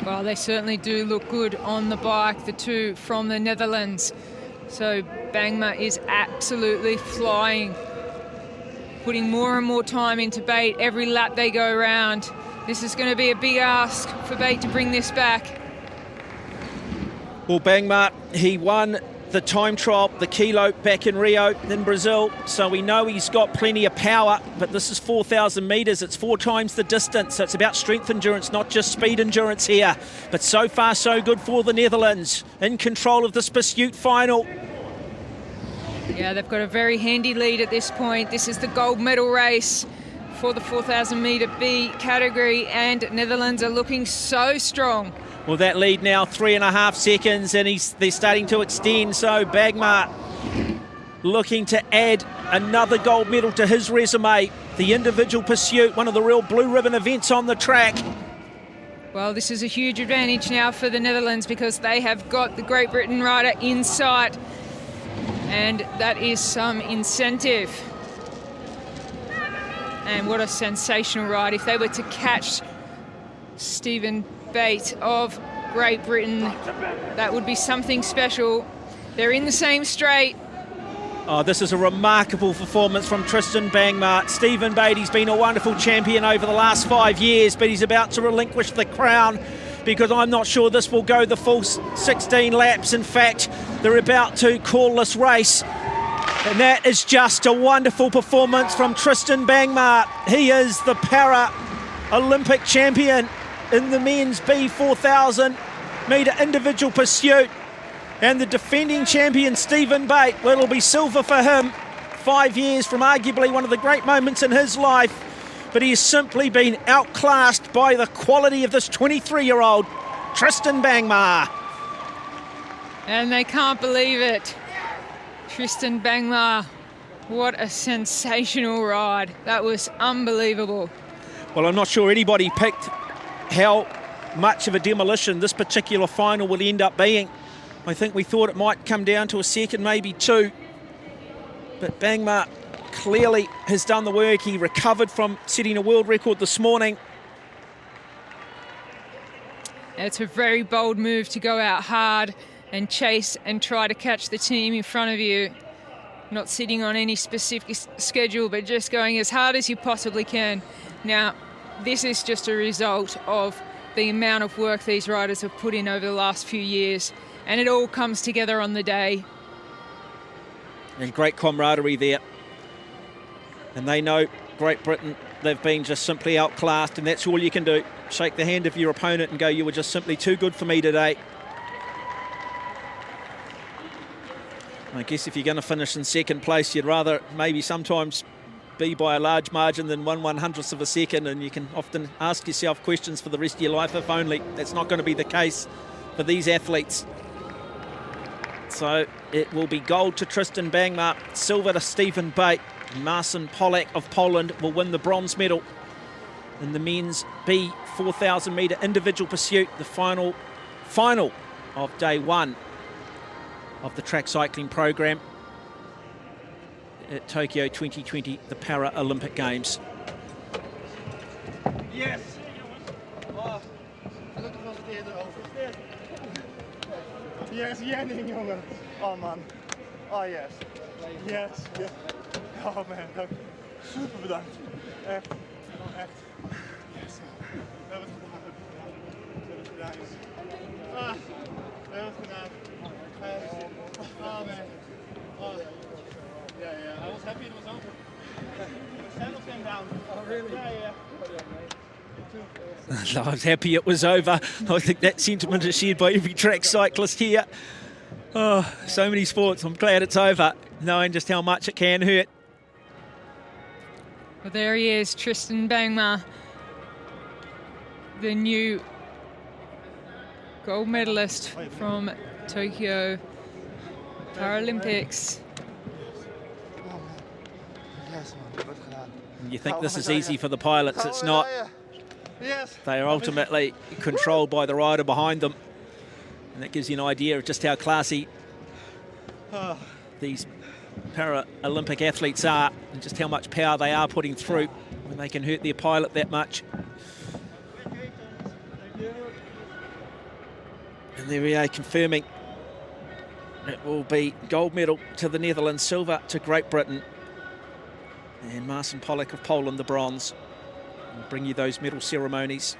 Well, they certainly do look good on the bike, the two from the Netherlands. So Bangma is absolutely flying, putting more and more time into Bate every lap they go around. This is going to be a big ask for Bate to bring this back. Well, Bangma, he won the time trial, the kilo, back in Rio in Brazil, so we know he's got plenty of power, but this is 4,000 metres. It's 4 times the distance, so it's about strength endurance, not just speed endurance here. But so far, so good for the Netherlands, in control of this pursuit final. Yeah, they've got a very handy lead at this point. This is the gold medal race for the 4,000 metre B category, and Netherlands are looking so strong. Well, that lead now 3.5 seconds, and they're starting to extend. So Bangma looking to add another gold medal to his resume. The individual pursuit, one of the real blue ribbon events on the track. Well, this is a huge advantage now for the Netherlands because they have got the Great Britain rider in sight, and that is some incentive. And what a sensational ride. If they were to catch Stephen Bate of Great Britain, that would be something special. They're in the same straight. Oh, this is a remarkable performance from Tristan Bangma. Stephen Bate, he's been a wonderful champion over the last 5 years, but he's about to relinquish the crown because I'm not sure this will go the full 16 laps. In fact, they're about to call this race. And that is just a wonderful performance from Tristan Bangma. He is the Paralympic champion in the men's B 4,000 metre individual pursuit. And the defending champion, Stephen Bate, well, it'll be silver for him. 5 years from arguably one of the great moments in his life. But he has simply been outclassed by the quality of this 23-year-old Tristan Bangma. And they can't believe it. Tristan Bangma, what a sensational ride. That was unbelievable. Well, I'm not sure anybody picked how much of a demolition this particular final would end up being. I think we thought it might come down to a second, maybe two. But Bangma clearly has done the work. He recovered from setting a world record this morning. It's a very bold move to go out hard and chase and try to catch the team in front of you. Not sitting on any specific schedule, but just going as hard as you possibly can. Now, this is just a result of the amount of work these riders have put in over the last few years, and it all comes together on the day. And great camaraderie there. And they know Great Britain, they've been just simply outclassed, and that's all you can do. Shake the hand of your opponent and go, you were just simply too good for me today. I guess if you're going to finish in second place, you'd rather maybe sometimes be by a large margin than 1/100th of a second, and you can often ask yourself questions for the rest of your life, if only. That's not going to be the case for these athletes. So it will be gold to Tristan Bangma, silver to Stephen Bate. Marcin Polak of Poland will win the bronze medal in the men's B 4,000 metre individual pursuit, the final of day one of the track cycling program at Tokyo 2020, the Paralympic Games. Yes! Oh, gelukkig was het eerder over. Yes, Jenning, jongen. Oh man. Oh yes. Yes. Yes. Oh man, dank. Super bedankt. Echt. Echt. Yes. We hebben het gedaan. We hebben het gedaan. Ah, we hebben het gedaan. Oh man. Oh. Yeah. I was happy it was over. The saddle came down. Oh really? Yeah. I was happy it was over. I think that sentiment is shared by every track cyclist here. Oh, so many sports. I'm glad it's over, knowing just how much it can hurt. Well, there he is, Tristan Bangma, the new gold medalist from Tokyo Paralympics. You think this is easy for the pilots, it's not. They are ultimately controlled by the rider behind them. And that gives you an idea of just how classy these Paralympic athletes are and just how much power they are putting through when they can hurt their pilot that much. And there we are, confirming it will be gold medal to the Netherlands, silver to Great Britain, and Marcin Polak of Poland the bronze. We'll bring you those medal ceremonies.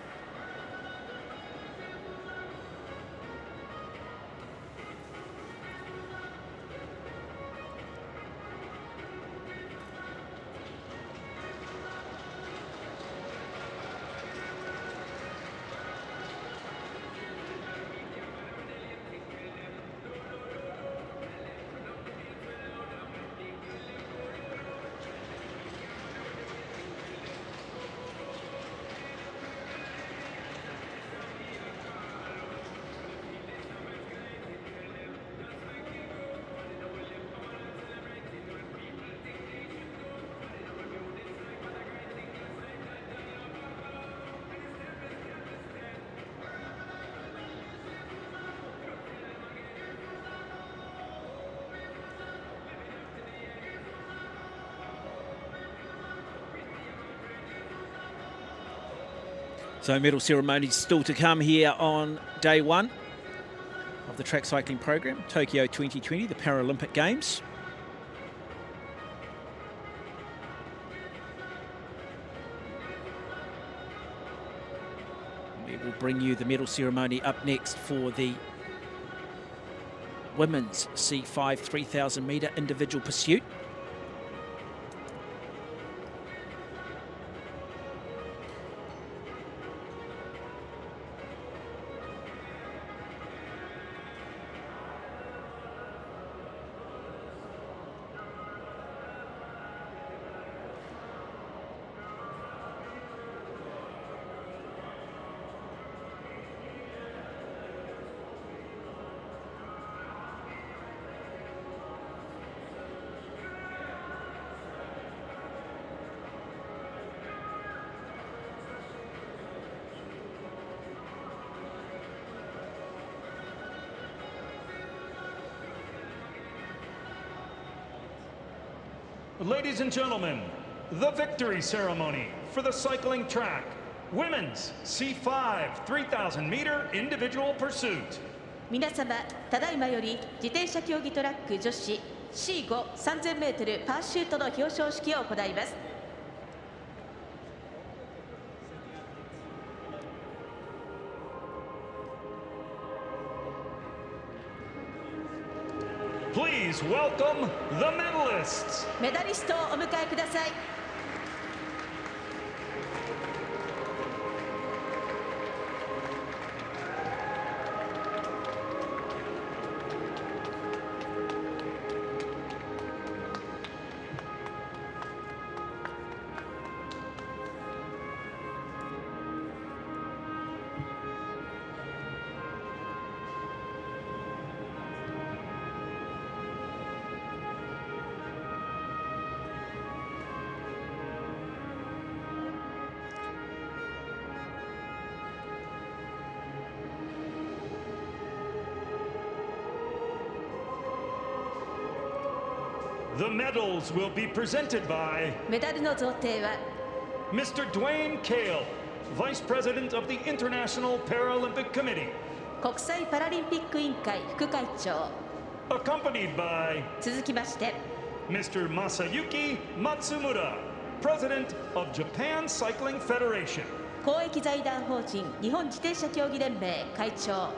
So medal ceremonies still to come here on day one of the track cycling program, Tokyo 2020, the Paralympic Games. We will bring you the medal ceremony up next for the women's C5 3,000 metre individual pursuit. Ladies and gentlemen, the victory ceremony for the cycling track, women's C5 3,000 meter individual pursuit. 皆様、ただいまより自転車競技トラック女子 C5 3000メートルパーシュートの表彰式を行います。Please welcome the medalists. メダリストをお迎えください。The medals will be presented by メダルの贈呈は Mr. Dwayne Cale, Vice President of the International Paralympic Committee, 国際パラリンピック委員会副会長、 accompanied by 続きまして Mr. Masayuki Matsumura, President of Japan Cycling Federation. 公益財団法人日本自転車競技連盟会長、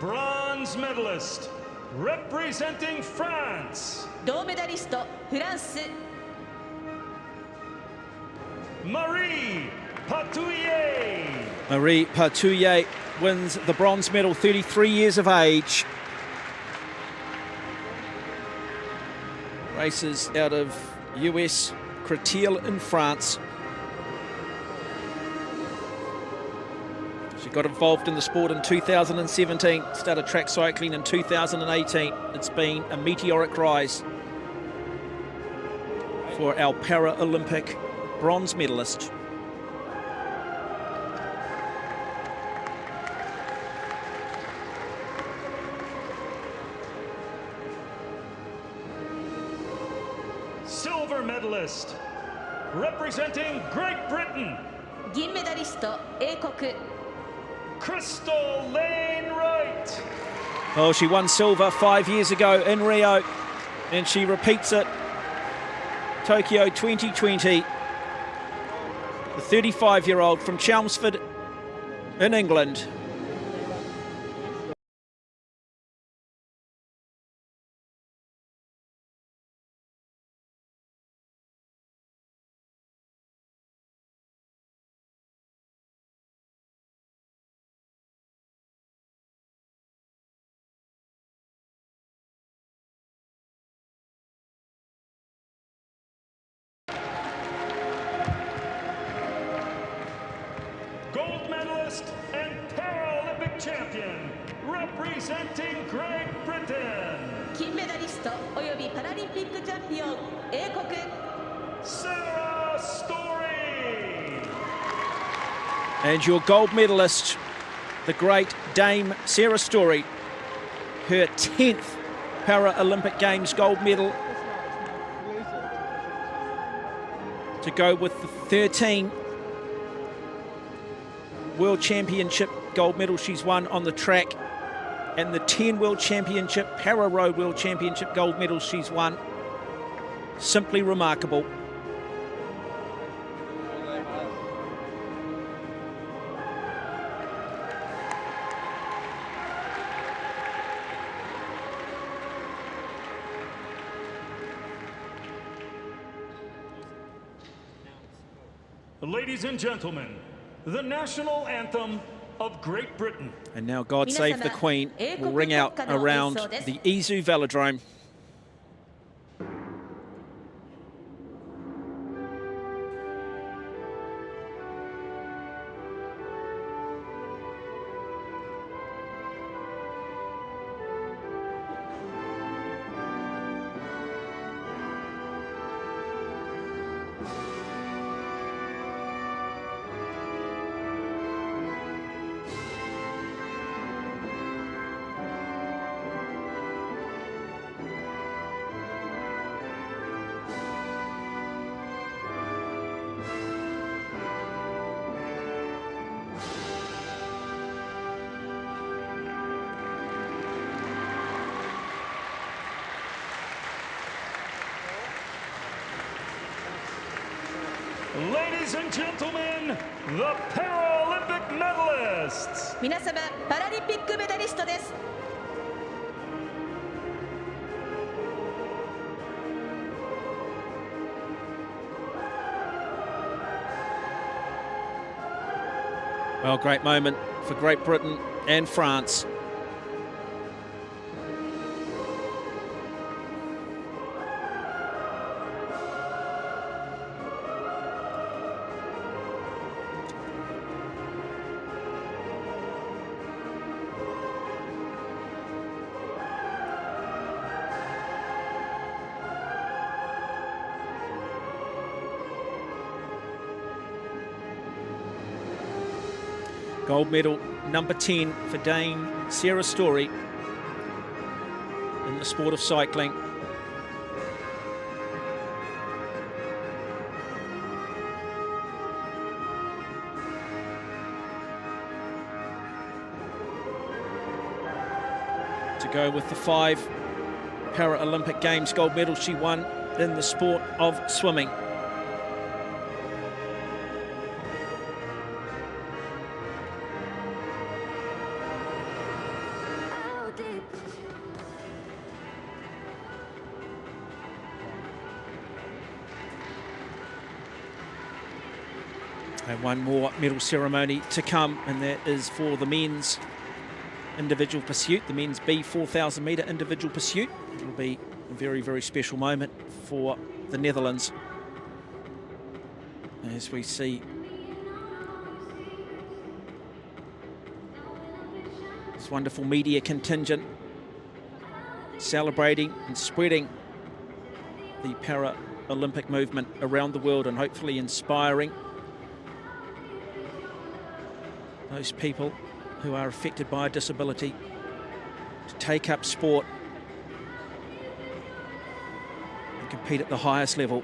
Bronze medalist, representing France, 銅メダリストフランス Marie Patouillet. Marie Patouillet wins the bronze medal, 33 years of age. Races out of US Créteil in France. She got involved in the sport in 2017, started track cycling in 2018. It's been a meteoric rise for our Paralympic bronze medalist. Silver medalist, representing Great Britain, 銀メダリスト英国 Crystal Lane Wright. Oh, she won silver 5 years ago in Rio, and she repeats it Tokyo 2020. The 35-year-old from Chelmsford in England. Gold medalist and Paralympic champion, representing Great Britain, 金メダリストおよびパラリンピックチャンピオン英国 Sarah Story. And your gold medalist, the great Dame Sarah Story, her 10th Paralympic Games gold medal, to go with the 13 World Championship gold medal she's won on the track, and the 10 World Championship, Para Road World Championship gold medals she's won. Simply remarkable. Ladies and gentlemen, the national anthem of Great Britain. And now God Save the Queen will ring out around the Izu Velodrome. Ladies and gentlemen, the Paralympic medalists. 皆様、パラリンピックメダリストです。Well, great moment for Great Britain and France. Gold medal number 10 for Dame Sarah Storey in the sport of cycling. To go with the 5 Paralympic Games gold medals she won in the sport of swimming. And one more medal ceremony to come, and that is for the men's individual pursuit, the men's B 4,000 metre individual pursuit. It'll be a very, very special moment for the Netherlands as we see this wonderful media contingent celebrating and spreading the Paralympic movement around the world, and hopefully inspiring those people who are affected by a disability to take up sport and compete at the highest level.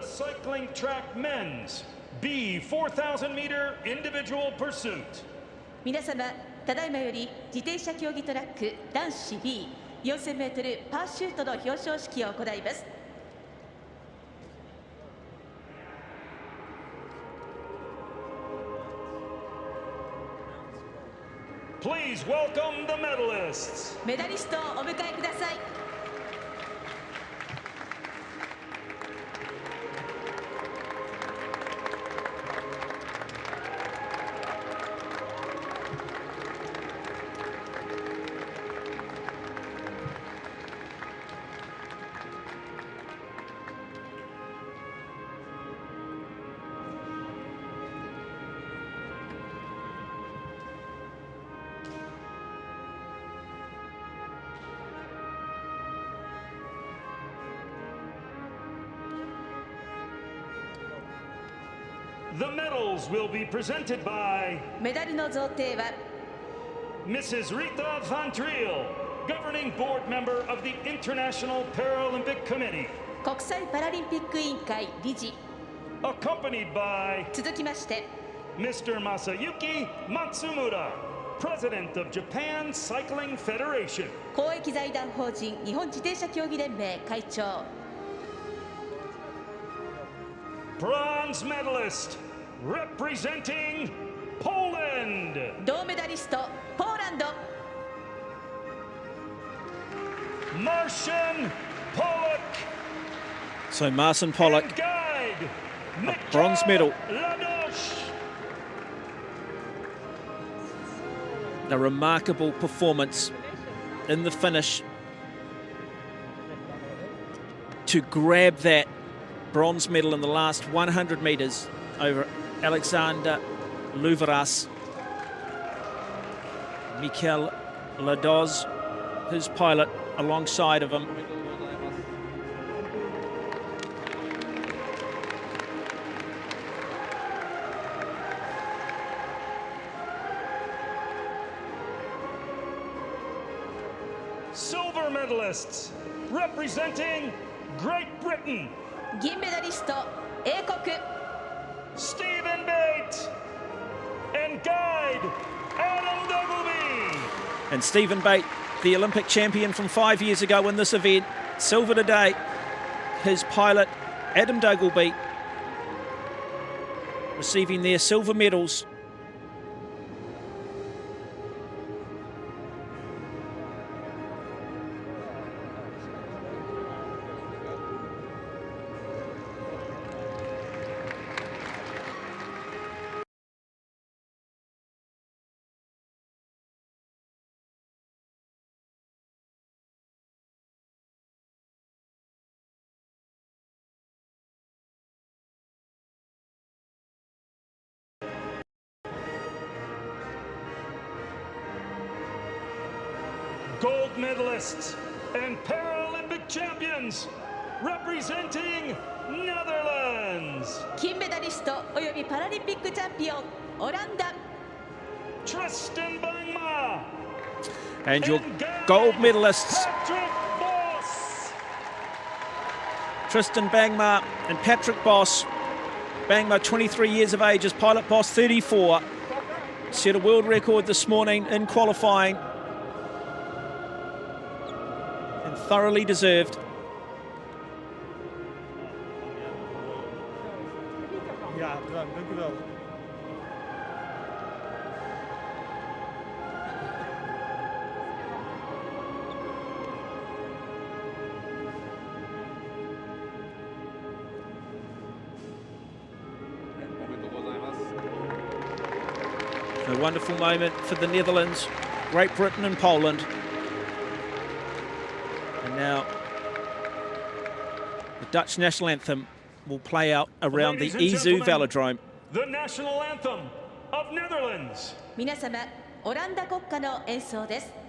the cycling track men's B 4,000 meter individual pursuit. 皆様、ただいまより自転車競技トラック男子 B4000 メートルパーシュートの表彰式を行います。Please welcome the medalists. メダリストをお迎えください。The medals will be presented by メダルの贈呈は Mrs. Rita Van Triel, governing board member of the International Paralympic Committee, 国際パラリンピック委員会理事。 accompanied by 続きまして Mr. Masayuki Matsumura, President of Japan Cycling Federation. 公益財団法人日本自転車競技連盟会長。 Bronze medalist representing Poland, 銅メダリストポーランド Marcin Polak. So Marcin Polak, And guide, a bronze medal. Ladoche. A remarkable performance in the finish to grab that bronze medal in the last 100 metres over Alexander Louveras. Mikel Ladoz, his pilot, alongside of him. Silver medalists representing Great Britain, 銀メダリスト英国 Stephen Bate and guide Adam Duggleby. And Stephen Bate, the Olympic champion from 5 years ago in this event, silver today. His pilot, Adam Duggleby, receiving their silver medals. Gold medalists and Paralympic champions representing Netherlands, 金メダリストおよびパラリンピックチャンピオンオランダ Tristan Bangma. And your And guide gold medalists, Patrick Boss. Tristan Bangma and Patrick Boss. Bangma, 23 years of age, as pilot Boss, 34. Set a world record this morning in qualifying. And thoroughly deserved. Ja, bedankt. Dank u wel. A wonderful moment for the Netherlands, Great Britain and Poland. And now the Dutch national anthem will play out around the Ladies and Izu gentlemen, Velodrome. The national anthem of Netherlands. 皆様オランダ国歌の演奏です。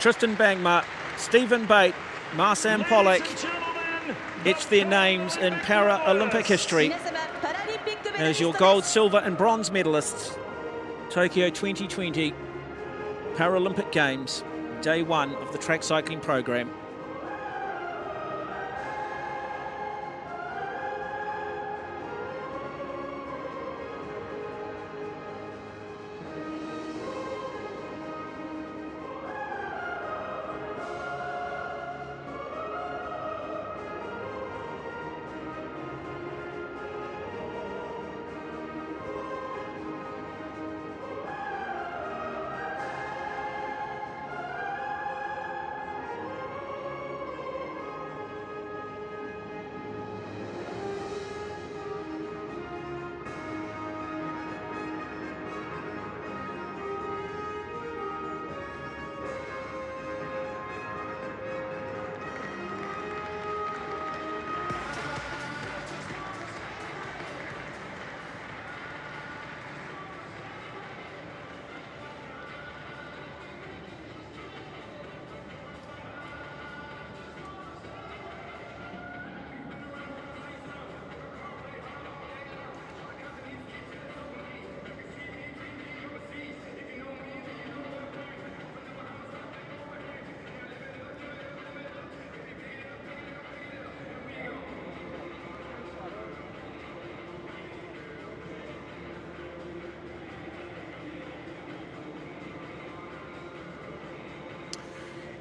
Tristan Bangma, Stephen Bate, Marsan Pollock etch their names in Paralympic history as your gold, silver and bronze medalists. Tokyo 2020 Paralympic Games, day one of the track cycling program.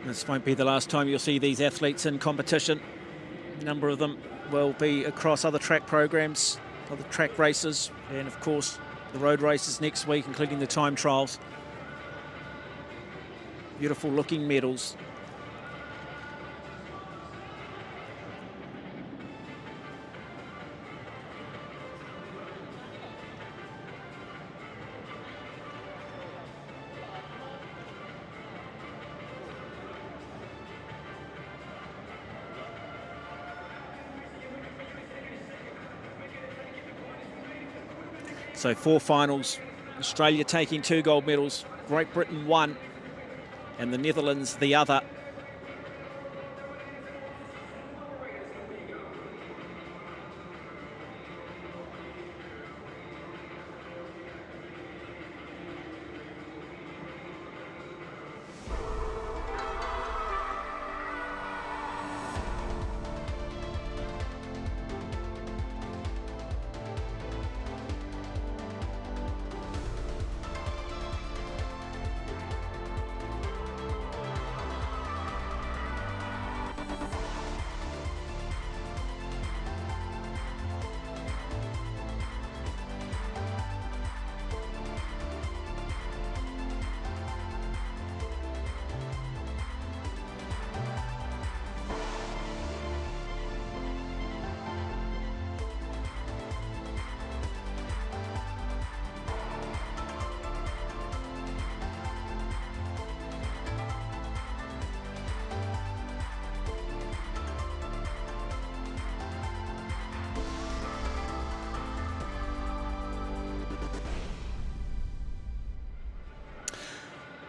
This won't be the last time you'll see these athletes in competition. A number of them will be across other track programs, other track races, and of course the road races next week, including the time trials. Beautiful looking medals. So 4 finals, Australia taking 2 gold medals, Great Britain 1 and the Netherlands the other.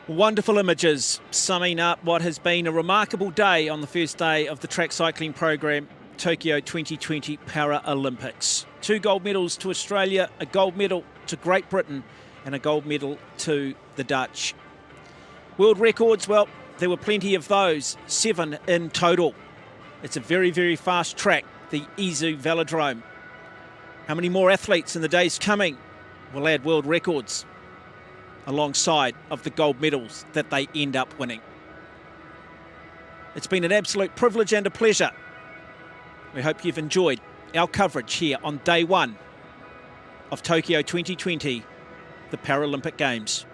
Wonderful images summing up what has been a remarkable day on the first day of the track cycling program, Tokyo 2020 Paralympics. 2 gold medals to Australia, a gold medal to Great Britain and a gold medal to the Dutch. World records, well, there were plenty of those, 7 in total. It's a very, very fast track, the Izu Velodrome. How many more athletes in the days coming will add world records alongside of the gold medals that they end up winning? It's been an absolute privilege and a pleasure. We hope you've enjoyed our coverage here on day one of Tokyo 2020, the Paralympic Games.